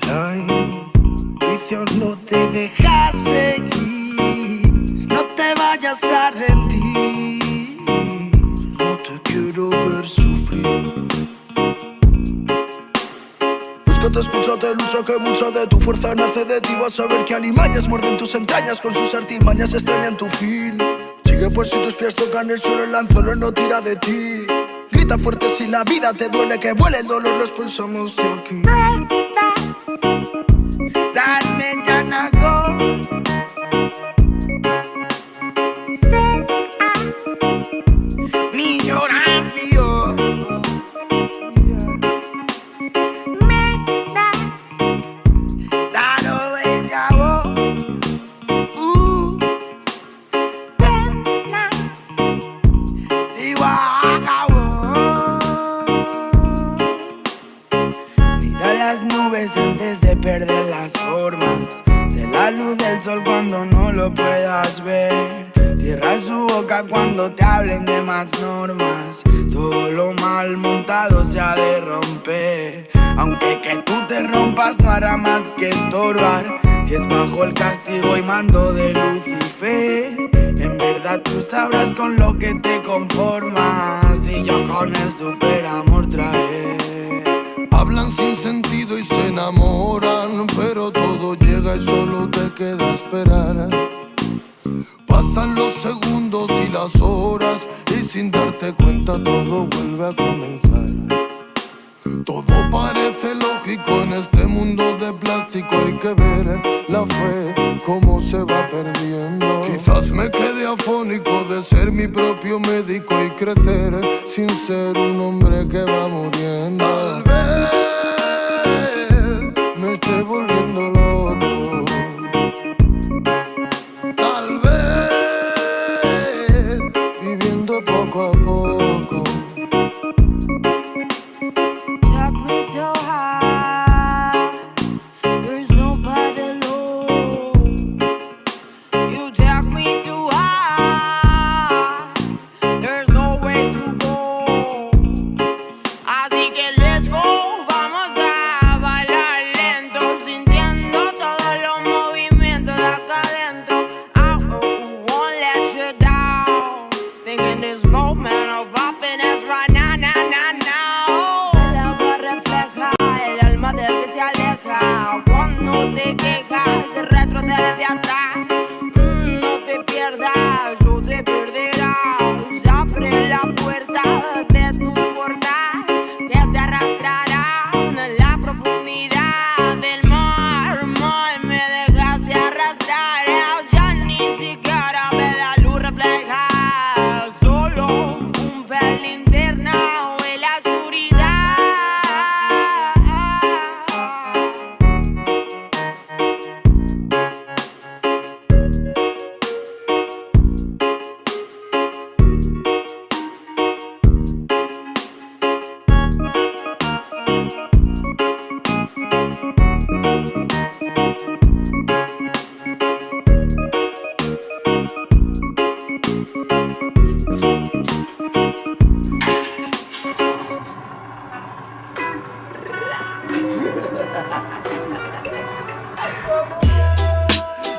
S4: la intuición no te deja seguir, no te vayas a rendir. No te quiero ver sufrir. Búscate, escúchate, lucha, que mucha de tu fuerza nace de ti. Vas a ver que alimañas muerden tus entrañas, con sus artimañas extrañan tu fin. Sigue pues si tus pies tocan el suelo, el anzuelo no tira de ti. Grita fuerte si la vida te duele, que vuele el dolor, lo expulsamos de aquí.
S22: Dame ya nago. Mi lloran frío. Antes de perder las formas, sé la luz del sol cuando no lo puedas ver. Cierra su boca cuando te hablen de más normas. Todo lo mal montado se ha de romper. Aunque que tú te rompas no hará más que estorbar. Si es bajo el castigo y mando de Lucifer, en verdad tú sabrás con lo que te conformas. Y yo con el super amor traer.
S2: Hablan sin sentido y se enamoran, pero todo llega y solo te queda esperar. Pasan los segundos y las horas y sin darte cuenta todo vuelve a comenzar. Todo parece lógico en este mundo de plástico, hay que ver la fe cómo se va perdiendo. Quizás me quede afónico de ser mi propio médico y crecer sin ser un hombre que va muriendo. Tal vez me esté volviendo loco. Tal vez viviendo
S21: desde atrás. No te pierdas o te perderás. Abre la puerta de tu portal que te arrastrarán a la profundidad del mar. Mal me dejaste arrastrar, ya ni siquiera ve la luz refleja. Solo un pelín linterna en la oscuridad.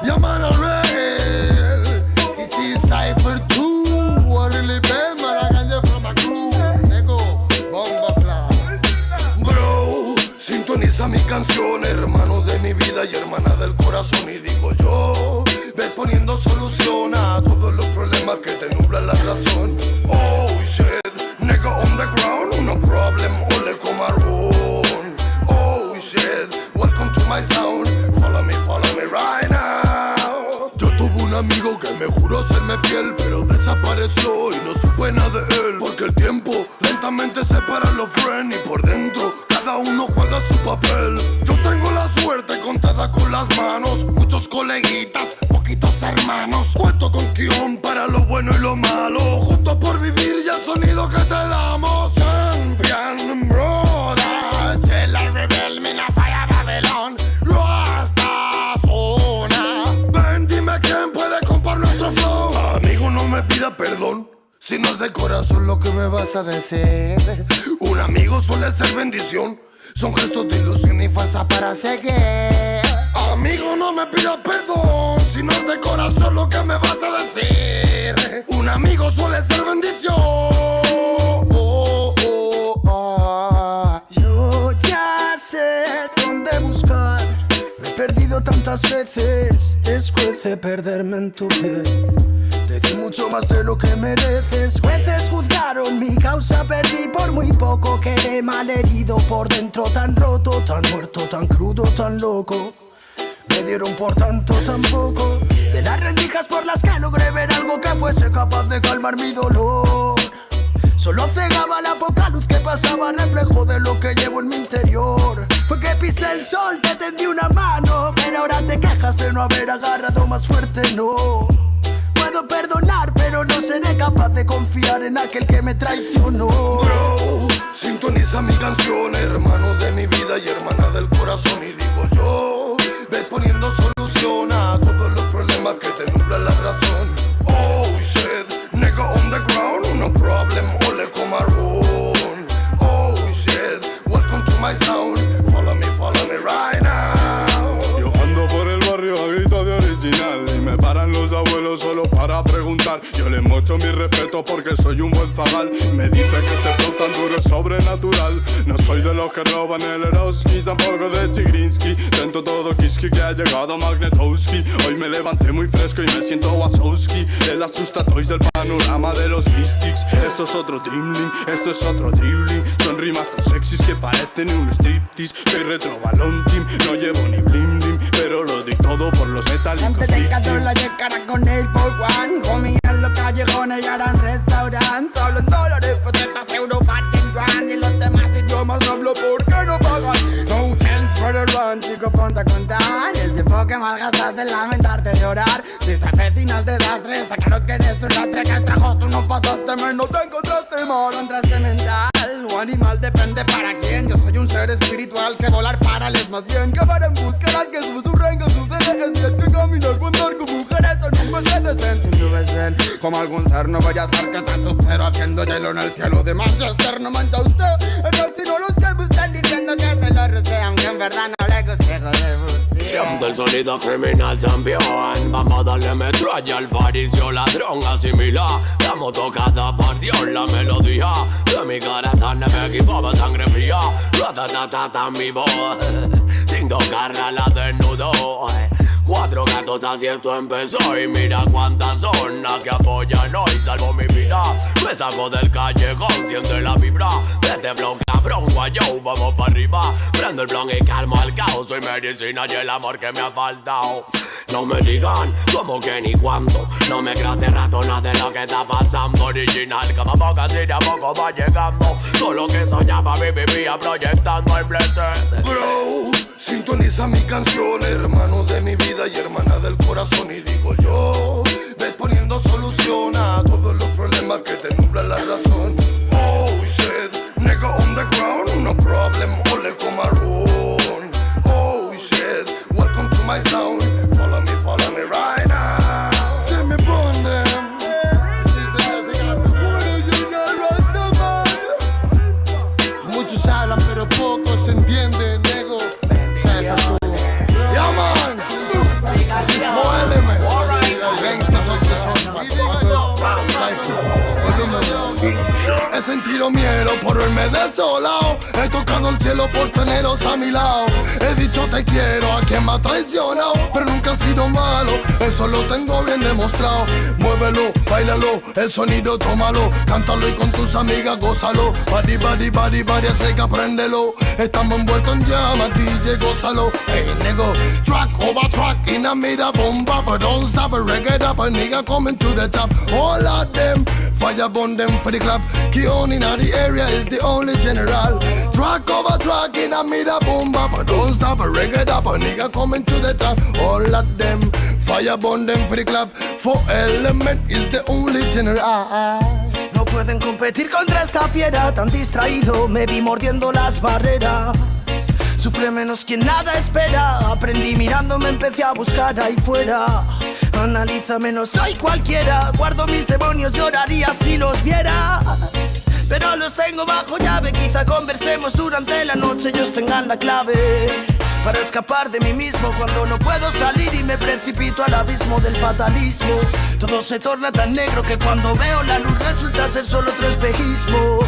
S2: Yeah, man, I'm real. It's the cipher too. I really been, man, I got you from my crew. Nego, bomba clan.
S5: Bro, sintoniza mi canción, hermano de mi vida y hermana del corazón. Y digo yo, ves poniendo solución a todos los problemas que te nublan la razón. Oh shit, nigga on the ground, no problem, ole come around. Oh shit, welcome to my sound, follow me right now. Yo tuve un amigo que me juró serme fiel, pero desapareció y no supe nada de él. Porque el tiempo lentamente separa los friends y por dentro cada uno juega su papel. Yo tengo la suerte contada con las manos, muchos coleguitas, poquitos hermanos. Cuento con guión para lo bueno y lo malo, juntos por vivir y el sonido que te damos. Champion, brother, chela rebel, mina falla Babylon. Rasta zona, ven dime quién puede comprar nuestro flow. Amigo, no me pida perdón si no es de corazón lo que me vas a decir. Un amigo suele ser bendición, son gestos de ilusión y falsa para seguir. Amigo, no me pidas perdón si no es de corazón lo que me vas a decir. Un amigo suele ser bendición.
S4: Yo ya sé dónde buscar. Me he perdido tantas veces, escuece perderme en tu piel. Te di mucho más de lo que mereces. Jueces juzgaron mi causa, perdí por muy poco. Quedé malherido por dentro, tan roto, tan muerto, tan crudo, tan loco. Me dieron por tanto tan poco. De las rendijas por las que logré ver algo que fuese capaz de calmar mi dolor. Solo cegaba la poca luz que pasaba, reflejo de lo que llevo en mi interior. Fue que pisé el sol, te tendí una mano, pero ahora te quejas de no haber agarrado más fuerte, no. Puedo perdonar, pero no seré capaz de confiar en aquel que me traicionó.
S5: Bro, sintoniza mi canción, hermano de mi vida y hermana del corazón. Y digo yo, ves poniendo solución a todos los problemas que te nublan la razón. Oh shit, nigga on the ground, no problem, ole come around. Oh shit, welcome to my sound, follow me right now.
S6: Yo ando por el barrio a grito de original y me paran los abuelos solo para preguntar. Yo les muestro mi respeto porque soy un buen zagal. Me dice que este flow tan duro es sobrenatural. No soy de los que roban el Eroski, tampoco de Chigrinsky. Dentro todo Kiski que ha llegado Magnetowski. Hoy me levanté muy fresco y me siento Wazowski. El asusta toys del panorama de los Mystics. Esto es otro Dreamling, esto es otro dribbling. Son rimas tan sexys que parecen un striptease. Soy retro balón team, no llevo ni blim blim, pero lo doy todo por los metálicos.
S22: Antes de la cara con Air for One, comí en los callejones y ahora en restaurantes. Hablo en dólares, pesetas, euros, bachen, yuan. Y los demás idiomas hablo porque no pagan. No chance for the run, chico, ponte a contar. El tiempo que malgastas en lamentarte y llorar. Si estás vecino al desastre, está claro que eres un lastre. Que al trago tú no pasaste, no te encontraste mal. Entraste mental, o animal, depende para quién. Yo soy un ser espiritual que volar para les más bien. Que van en búsquedas que susurren, que sucede. Es que caminar por andar con mujeres son un Mercedes-Benz. Si tú ves bien, como algún ser, no vaya a ser que estás pero haciendo hielo en el cielo de Manchester. No mancha usted, si no los que me están diciendo que se lo rocé, aunque en verdad no le guste, joder usted.
S8: Siendo el sonido criminal champion, vamos a darle metralla al faricio ladrón asimila. La moto cada partió la melodía de mi corazón, de mi equipo de sangre fría. Ratatatata mi voz, sin tocarla la desnudo. 4 gatos así esto empezó. Y mira cuántas son las que apoyan hoy. Salvo mi vida, me saco del callejón. Siente la vibra de este flow cabrón. Guayo, vamos para arriba. Prendo el blon y calmo al caos. Soy medicina y el amor que me ha faltado. No me digan cómo que ni cuándo. No me creas hace rato nada de lo que está pasando. Original, como poco así de a poco va llegando. Todo lo que soñaba me vivía proyectando el blessed.
S5: Bro, sintoniza mi canción, hermano de mi vida y hermana del corazón. Y digo yo, ves poniendo solución a todos los problemas que te nublan la razón. Oh shit, nigga on the ground, no problem, ole como arón. Oh shit, welcome to my sound. Follow me right now. See me burn them. Muchos hablan pero pocos entienden, nego. Yeah man, this is for element. Gangsters of the sun. He sentido miedo por verme desolado. He tocado el cielo por teneros a mi lado. He dicho te quiero a quien me ha traicionado, pero nunca ha sido malo, eso lo tengo bien demostrado. Muévelo, bailalo, el sonido tómalo, cántalo y con tus amigas gózalo. Body, body, body, body, así que apréndelo. Estamos envueltos en llamas, DJ, gózalo. Hey, nego, track over track in a mira bomba, but don't stop it, reggae it up, a nigga coming to the top. All of them, fire burn them for the club. Keon in the area is the only general. Track over track in a mira bomba, but don't stop it, reggae it up, a nigga coming to the top. All of them, fire burn them for the club. For element is the only general.
S4: No pueden competir contra esta fiera, tan distraído me vi mordiendo las barreras. Sufre menos quien nada espera. Aprendí mirándome, empecé a buscar ahí fuera. Analízame, no soy cualquiera. Guardo mis demonios, lloraría si los vieras. Pero los tengo bajo llave. Quizá conversemos durante la noche, ellos tengan la clave para escapar de mí mismo cuando no puedo salir y me precipito al abismo del fatalismo. Todo se torna tan negro que cuando veo la luz resulta ser solo otro espejismo.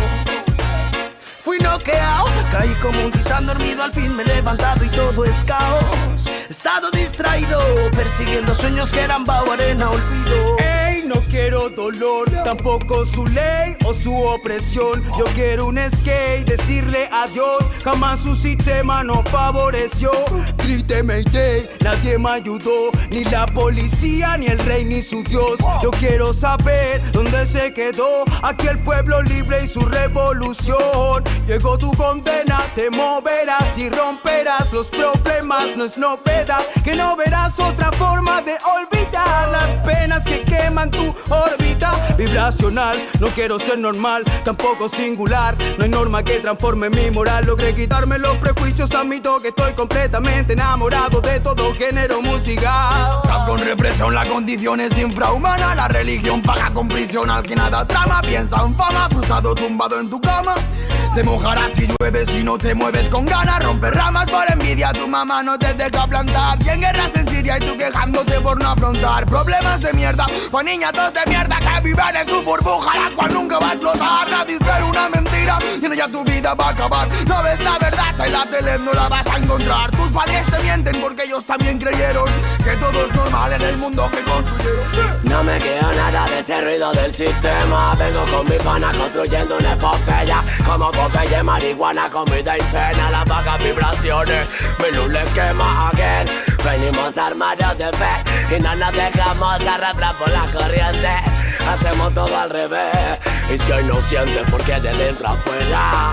S4: Fui noqueado, caí como un titán dormido, al fin me he levantado y todo es caos. He estado distraído, persiguiendo sueños que eran vaho, arena, olvido. Ey, no quiero dolor, tampoco su ley o su opresión. Yo quiero un skate, decirle adiós, jamás su sistema no favoreció. Grité Mayday, nadie me ayudó, ni la policía, ni el rey, ni su Dios. Yo quiero saber dónde se quedó aquel pueblo libre y su revolución. Llegó tu condena, te moverás y romperás los problemas, no es novedad que no verás otra forma de olvidar las penas que queman tu órbita vibracional. No quiero ser normal, tampoco singular, no hay norma que transforme mi moral. Logré quitarme los prejuicios, admito que estoy completamente enamorado de todo género musical.
S5: Rap con represión, la condición es infrahumana. La religión paga con prisión al que nada trama. Piensa en fama, frustrado, tumbado en tu cama. Te mojarás si llueve si no te mueves con ganas. Romper ramas por envidia, tu mamá no te deja plantar. Y en guerras en Siria y tú quejándote por no afrontar problemas de mierda, pa' niñatos de mierda que viven en su burbuja, la cual nunca va a explotar. Nadie es una mentira y en ella tu vida va a acabar. No ves la verdad, en la tele no la vas a encontrar. Tus padres te mienten porque ellos también creyeron que todo es normal en el mundo que construyeron.
S8: No me queda nada de ese ruido del sistema. Vengo con mi pana construyendo una epopeya. Como Popeye, marihuana, comida y cena. Las bajas vibraciones, mi luz les quema again. Venimos armados de fe y no nos dejamos arrastrar por la corriente. Hacemos todo al revés. Y si hoy no sientes, porque de dentro afuera,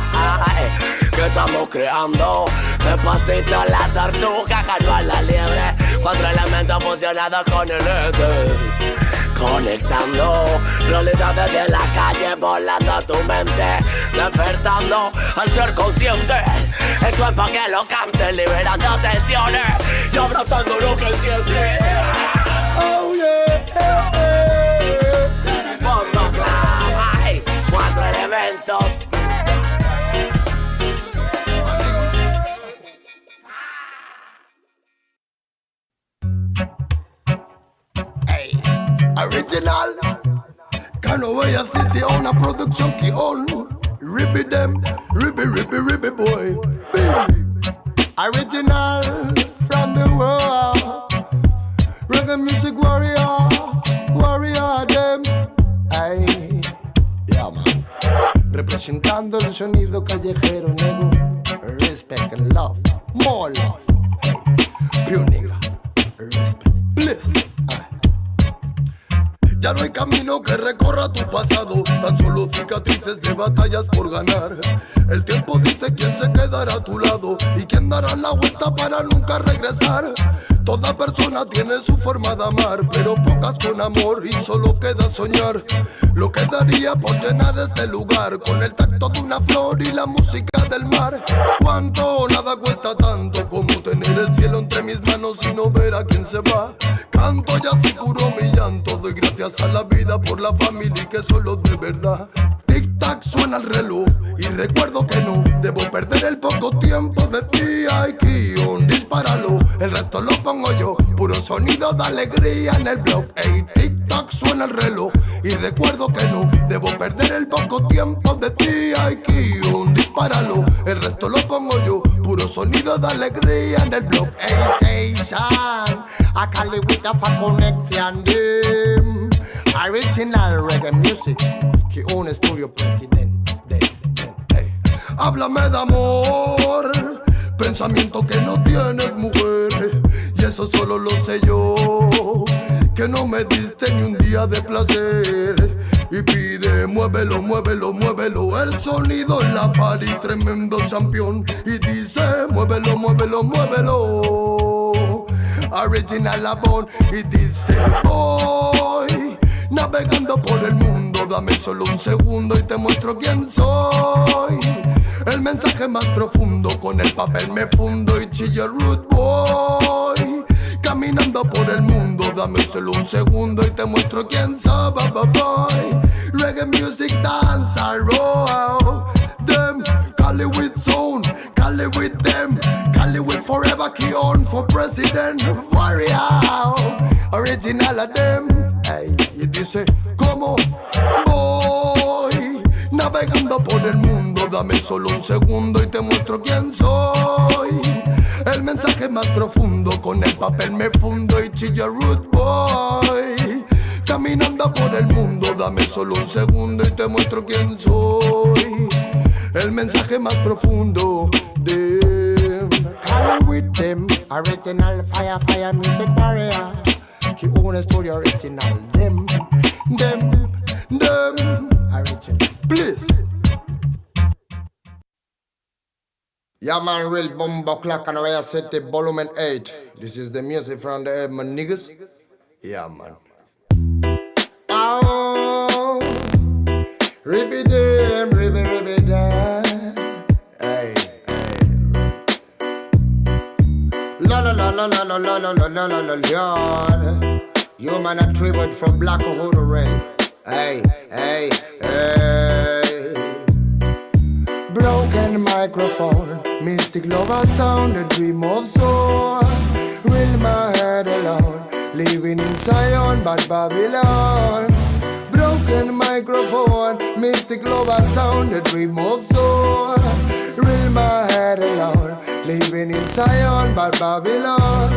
S8: que estamos creando despacito la tortuga, ganó a la liebre. 4 elementos fusionados con el éter, conectando realidades de la calle, volando a tu mente, despertando al ser consciente. El cuerpo que lo cante, liberando tensiones y abrazando lo que siente.
S5: Oh yeah,
S8: Bomba clava, hay 4 elementos.
S5: Original Canovaya City on a production key on. Ribby them, ribby boy. Baby. Original from the world.
S2: Reggae music warrior, warrior them. Ay, yeah man. Representando el sonido callejero, nego. Respect and love, more love. Hey, pure nigga. Respect, bliss. Ya no hay camino que recorra tu pasado, tan solo cicatrices de batallas por ganar. El tiempo dice quién se quedará a tu lado y quién dará la vuelta para nunca regresar. Toda persona tiene su forma de amar, pero pocas con amor y solo queda soñar. Lo que daría por llenar este lugar con el tacto de una flor y la música del mar. Cuánto nada cuesta tanto como tener el cielo entre mis manos y no ver a quién se va. Canto ya se curó mi llanto, doy gracias a la vida por la familia y que solo de verdad. Tic tac suena el reloj y recuerdo que no debo perder el poco tiempo de ti. Ay, Kion, dispáralo, el resto lo pongo yo. Puro sonido de alegría en el blog. Ey, tic tac suena el reloj y recuerdo que no debo perder el poco tiempo de ti. Ay, Kion, dispáralo, el resto lo pongo yo. Puro sonido de alegría en el blog. Ey, Seishan, I call it with a connection, them. Original reggae music, que un estudio presidente. Hey. Háblame de amor, pensamiento que no tienes, mujer. Y eso solo lo sé yo, que no me diste ni un día de placer. Y pide, muévelo, muévelo, muévelo. El sonido en la party, tremendo campeón. Y dice, muévelo, muévelo, muévelo. Original Labón. Y dice, voy navegando por el mundo. Dame solo un segundo y te muestro quién soy. El mensaje más profundo, con el papel me fundo y chilla root boy. Caminando por el mundo, dame solo un segundo y te muestro quién soy, boy. Reggae music dance, I roll them. Call it with zone, call it with them. Call it with forever, key on for president. Warrior, original of them. Hey, y dice, ¿cómo voy? Navegando por el mundo, dame solo un segundo y te muestro quién soy. El mensaje más profundo, con el papel me fundo y chilla root boy. Caminando por el mundo, dame solo un segundo y te muestro quién soy. El mensaje más profundo de Call with them, original fire, fire music warrior. Que un studio original, them, original, please. Yeah man, real bomba clock and I set the volume 8. This is the music from the my niggas. Yeah man. Oh, ribby them, ribby them. Hey, hey. La la la la la la la la la la la la la. You man a tribute from Black Hood Ray. Hey, hey, hey. Broken microphone, mystic lover sound, a dream of soul. Real my head alone, living in Zion, but Babylon. Broken microphone, mystic lover sound, a dream of soul. Real my head alone, living in Zion, but Babylon.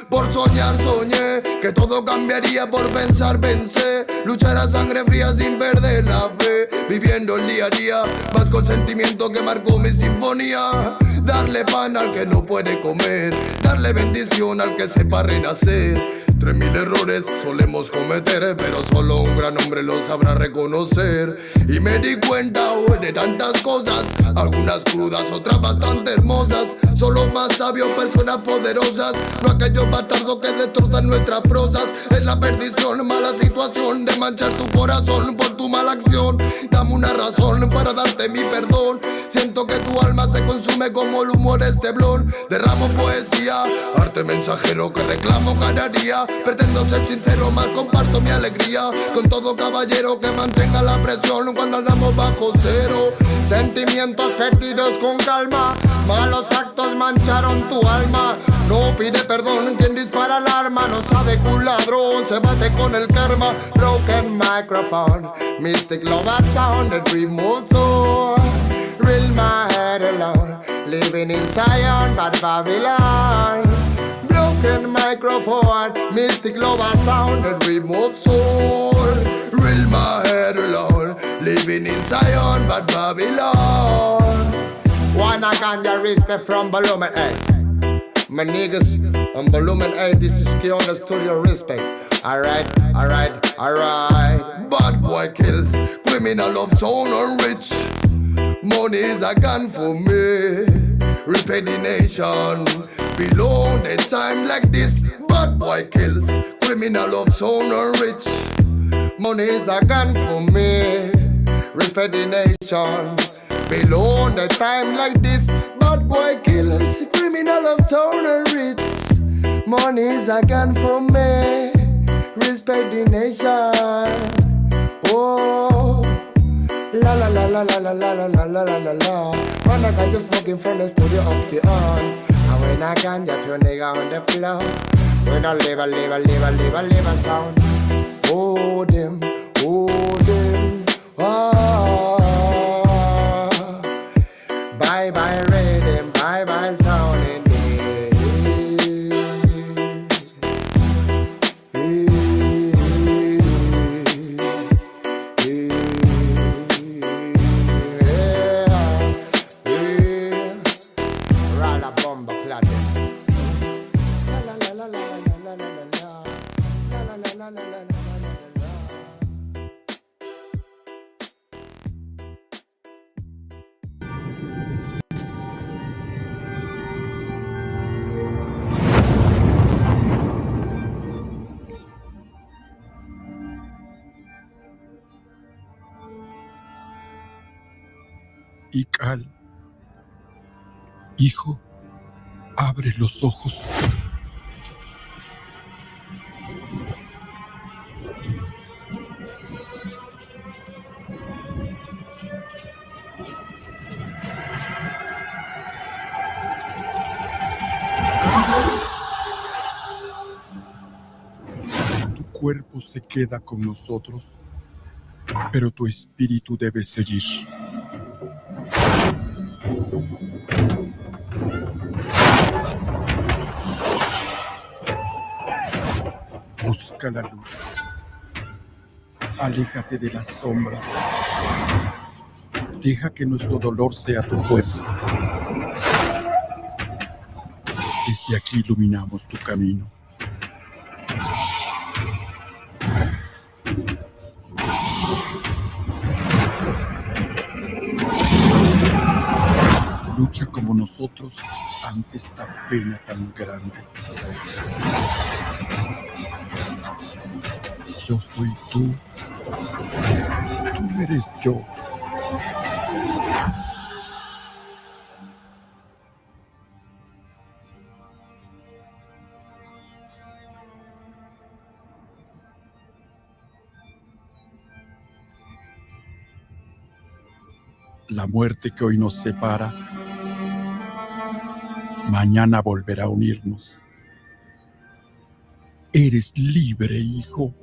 S2: Por soñar soñé que todo cambiaría, por pensar pensé. Luchar a sangre fría sin perder la fe. Viviendo el día a día, más con sentimiento que marcó mi sinfonía. Darle pan al que no puede comer, darle bendición al que sepa renacer. 3000 errores solemos cometer, pero solo un gran hombre lo sabrá reconocer. Y me di cuenta hoy de tantas cosas, algunas crudas, otras bastante hermosas. Son los más sabios, personas poderosas, no aquellos bastardos que destrozan nuestras prosas. Es la perdición, mala situación de manchar tu corazón por tu mala acción. Dame una razón para darte mi perdón. Siento que tu alma se consume como el humor esteblón. Derramo poesía, arte mensajero que reclamo cada día. Pretendo ser sincero, más comparto mi alegría con todo caballero que mantenga la presión cuando andamos bajo cero. Sentimientos perdidos con calma, malos actos mancharon tu alma. No pide perdón quien dispara el arma, no sabe que un ladrón se bate con el karma. Broken microphone, mystic lover sound, a dream of soul. Real my head alone, living in Zion, but Babylon. Broken broken microphone, mystic lover sound and remote soul. Real my head alone, living in Zion but Babylon. Wanna ganja respect from Baluman, hey. My niggas on Baluman, hey, this is K on the studio respect. Alright. Bad boy kills, criminal of sound and rich. Money is a gun for me. Respect the nation. Belong the time like this. Bad boy kills, criminal of sound and rich. Money is a gun for me. Respect the nation. Below the time like this. Bad boy killers, criminal of town and rich. Money is a gun for me. Respect the nation. Oh, la la la la la la la la la la la la la. When I can just smoking from the studio of the on. And when I can just your nigga on the floor. When I live a sound. Oh them, oh. Bye bye rhythm, bye bye sound in Rala bomba clad. La la la la la la la la la la la la.
S3: Ical, hijo, abre los ojos. Tu cuerpo se queda con nosotros, pero tu espíritu debe seguir. Busca la luz. Aléjate de las sombras. Deja que nuestro dolor sea tu fuerza. Desde aquí iluminamos tu camino. Lucha como nosotros ante esta pena tan grande. Yo soy tú. Tú eres yo. La muerte que hoy nos separa, mañana volverá a unirnos. Eres libre, hijo.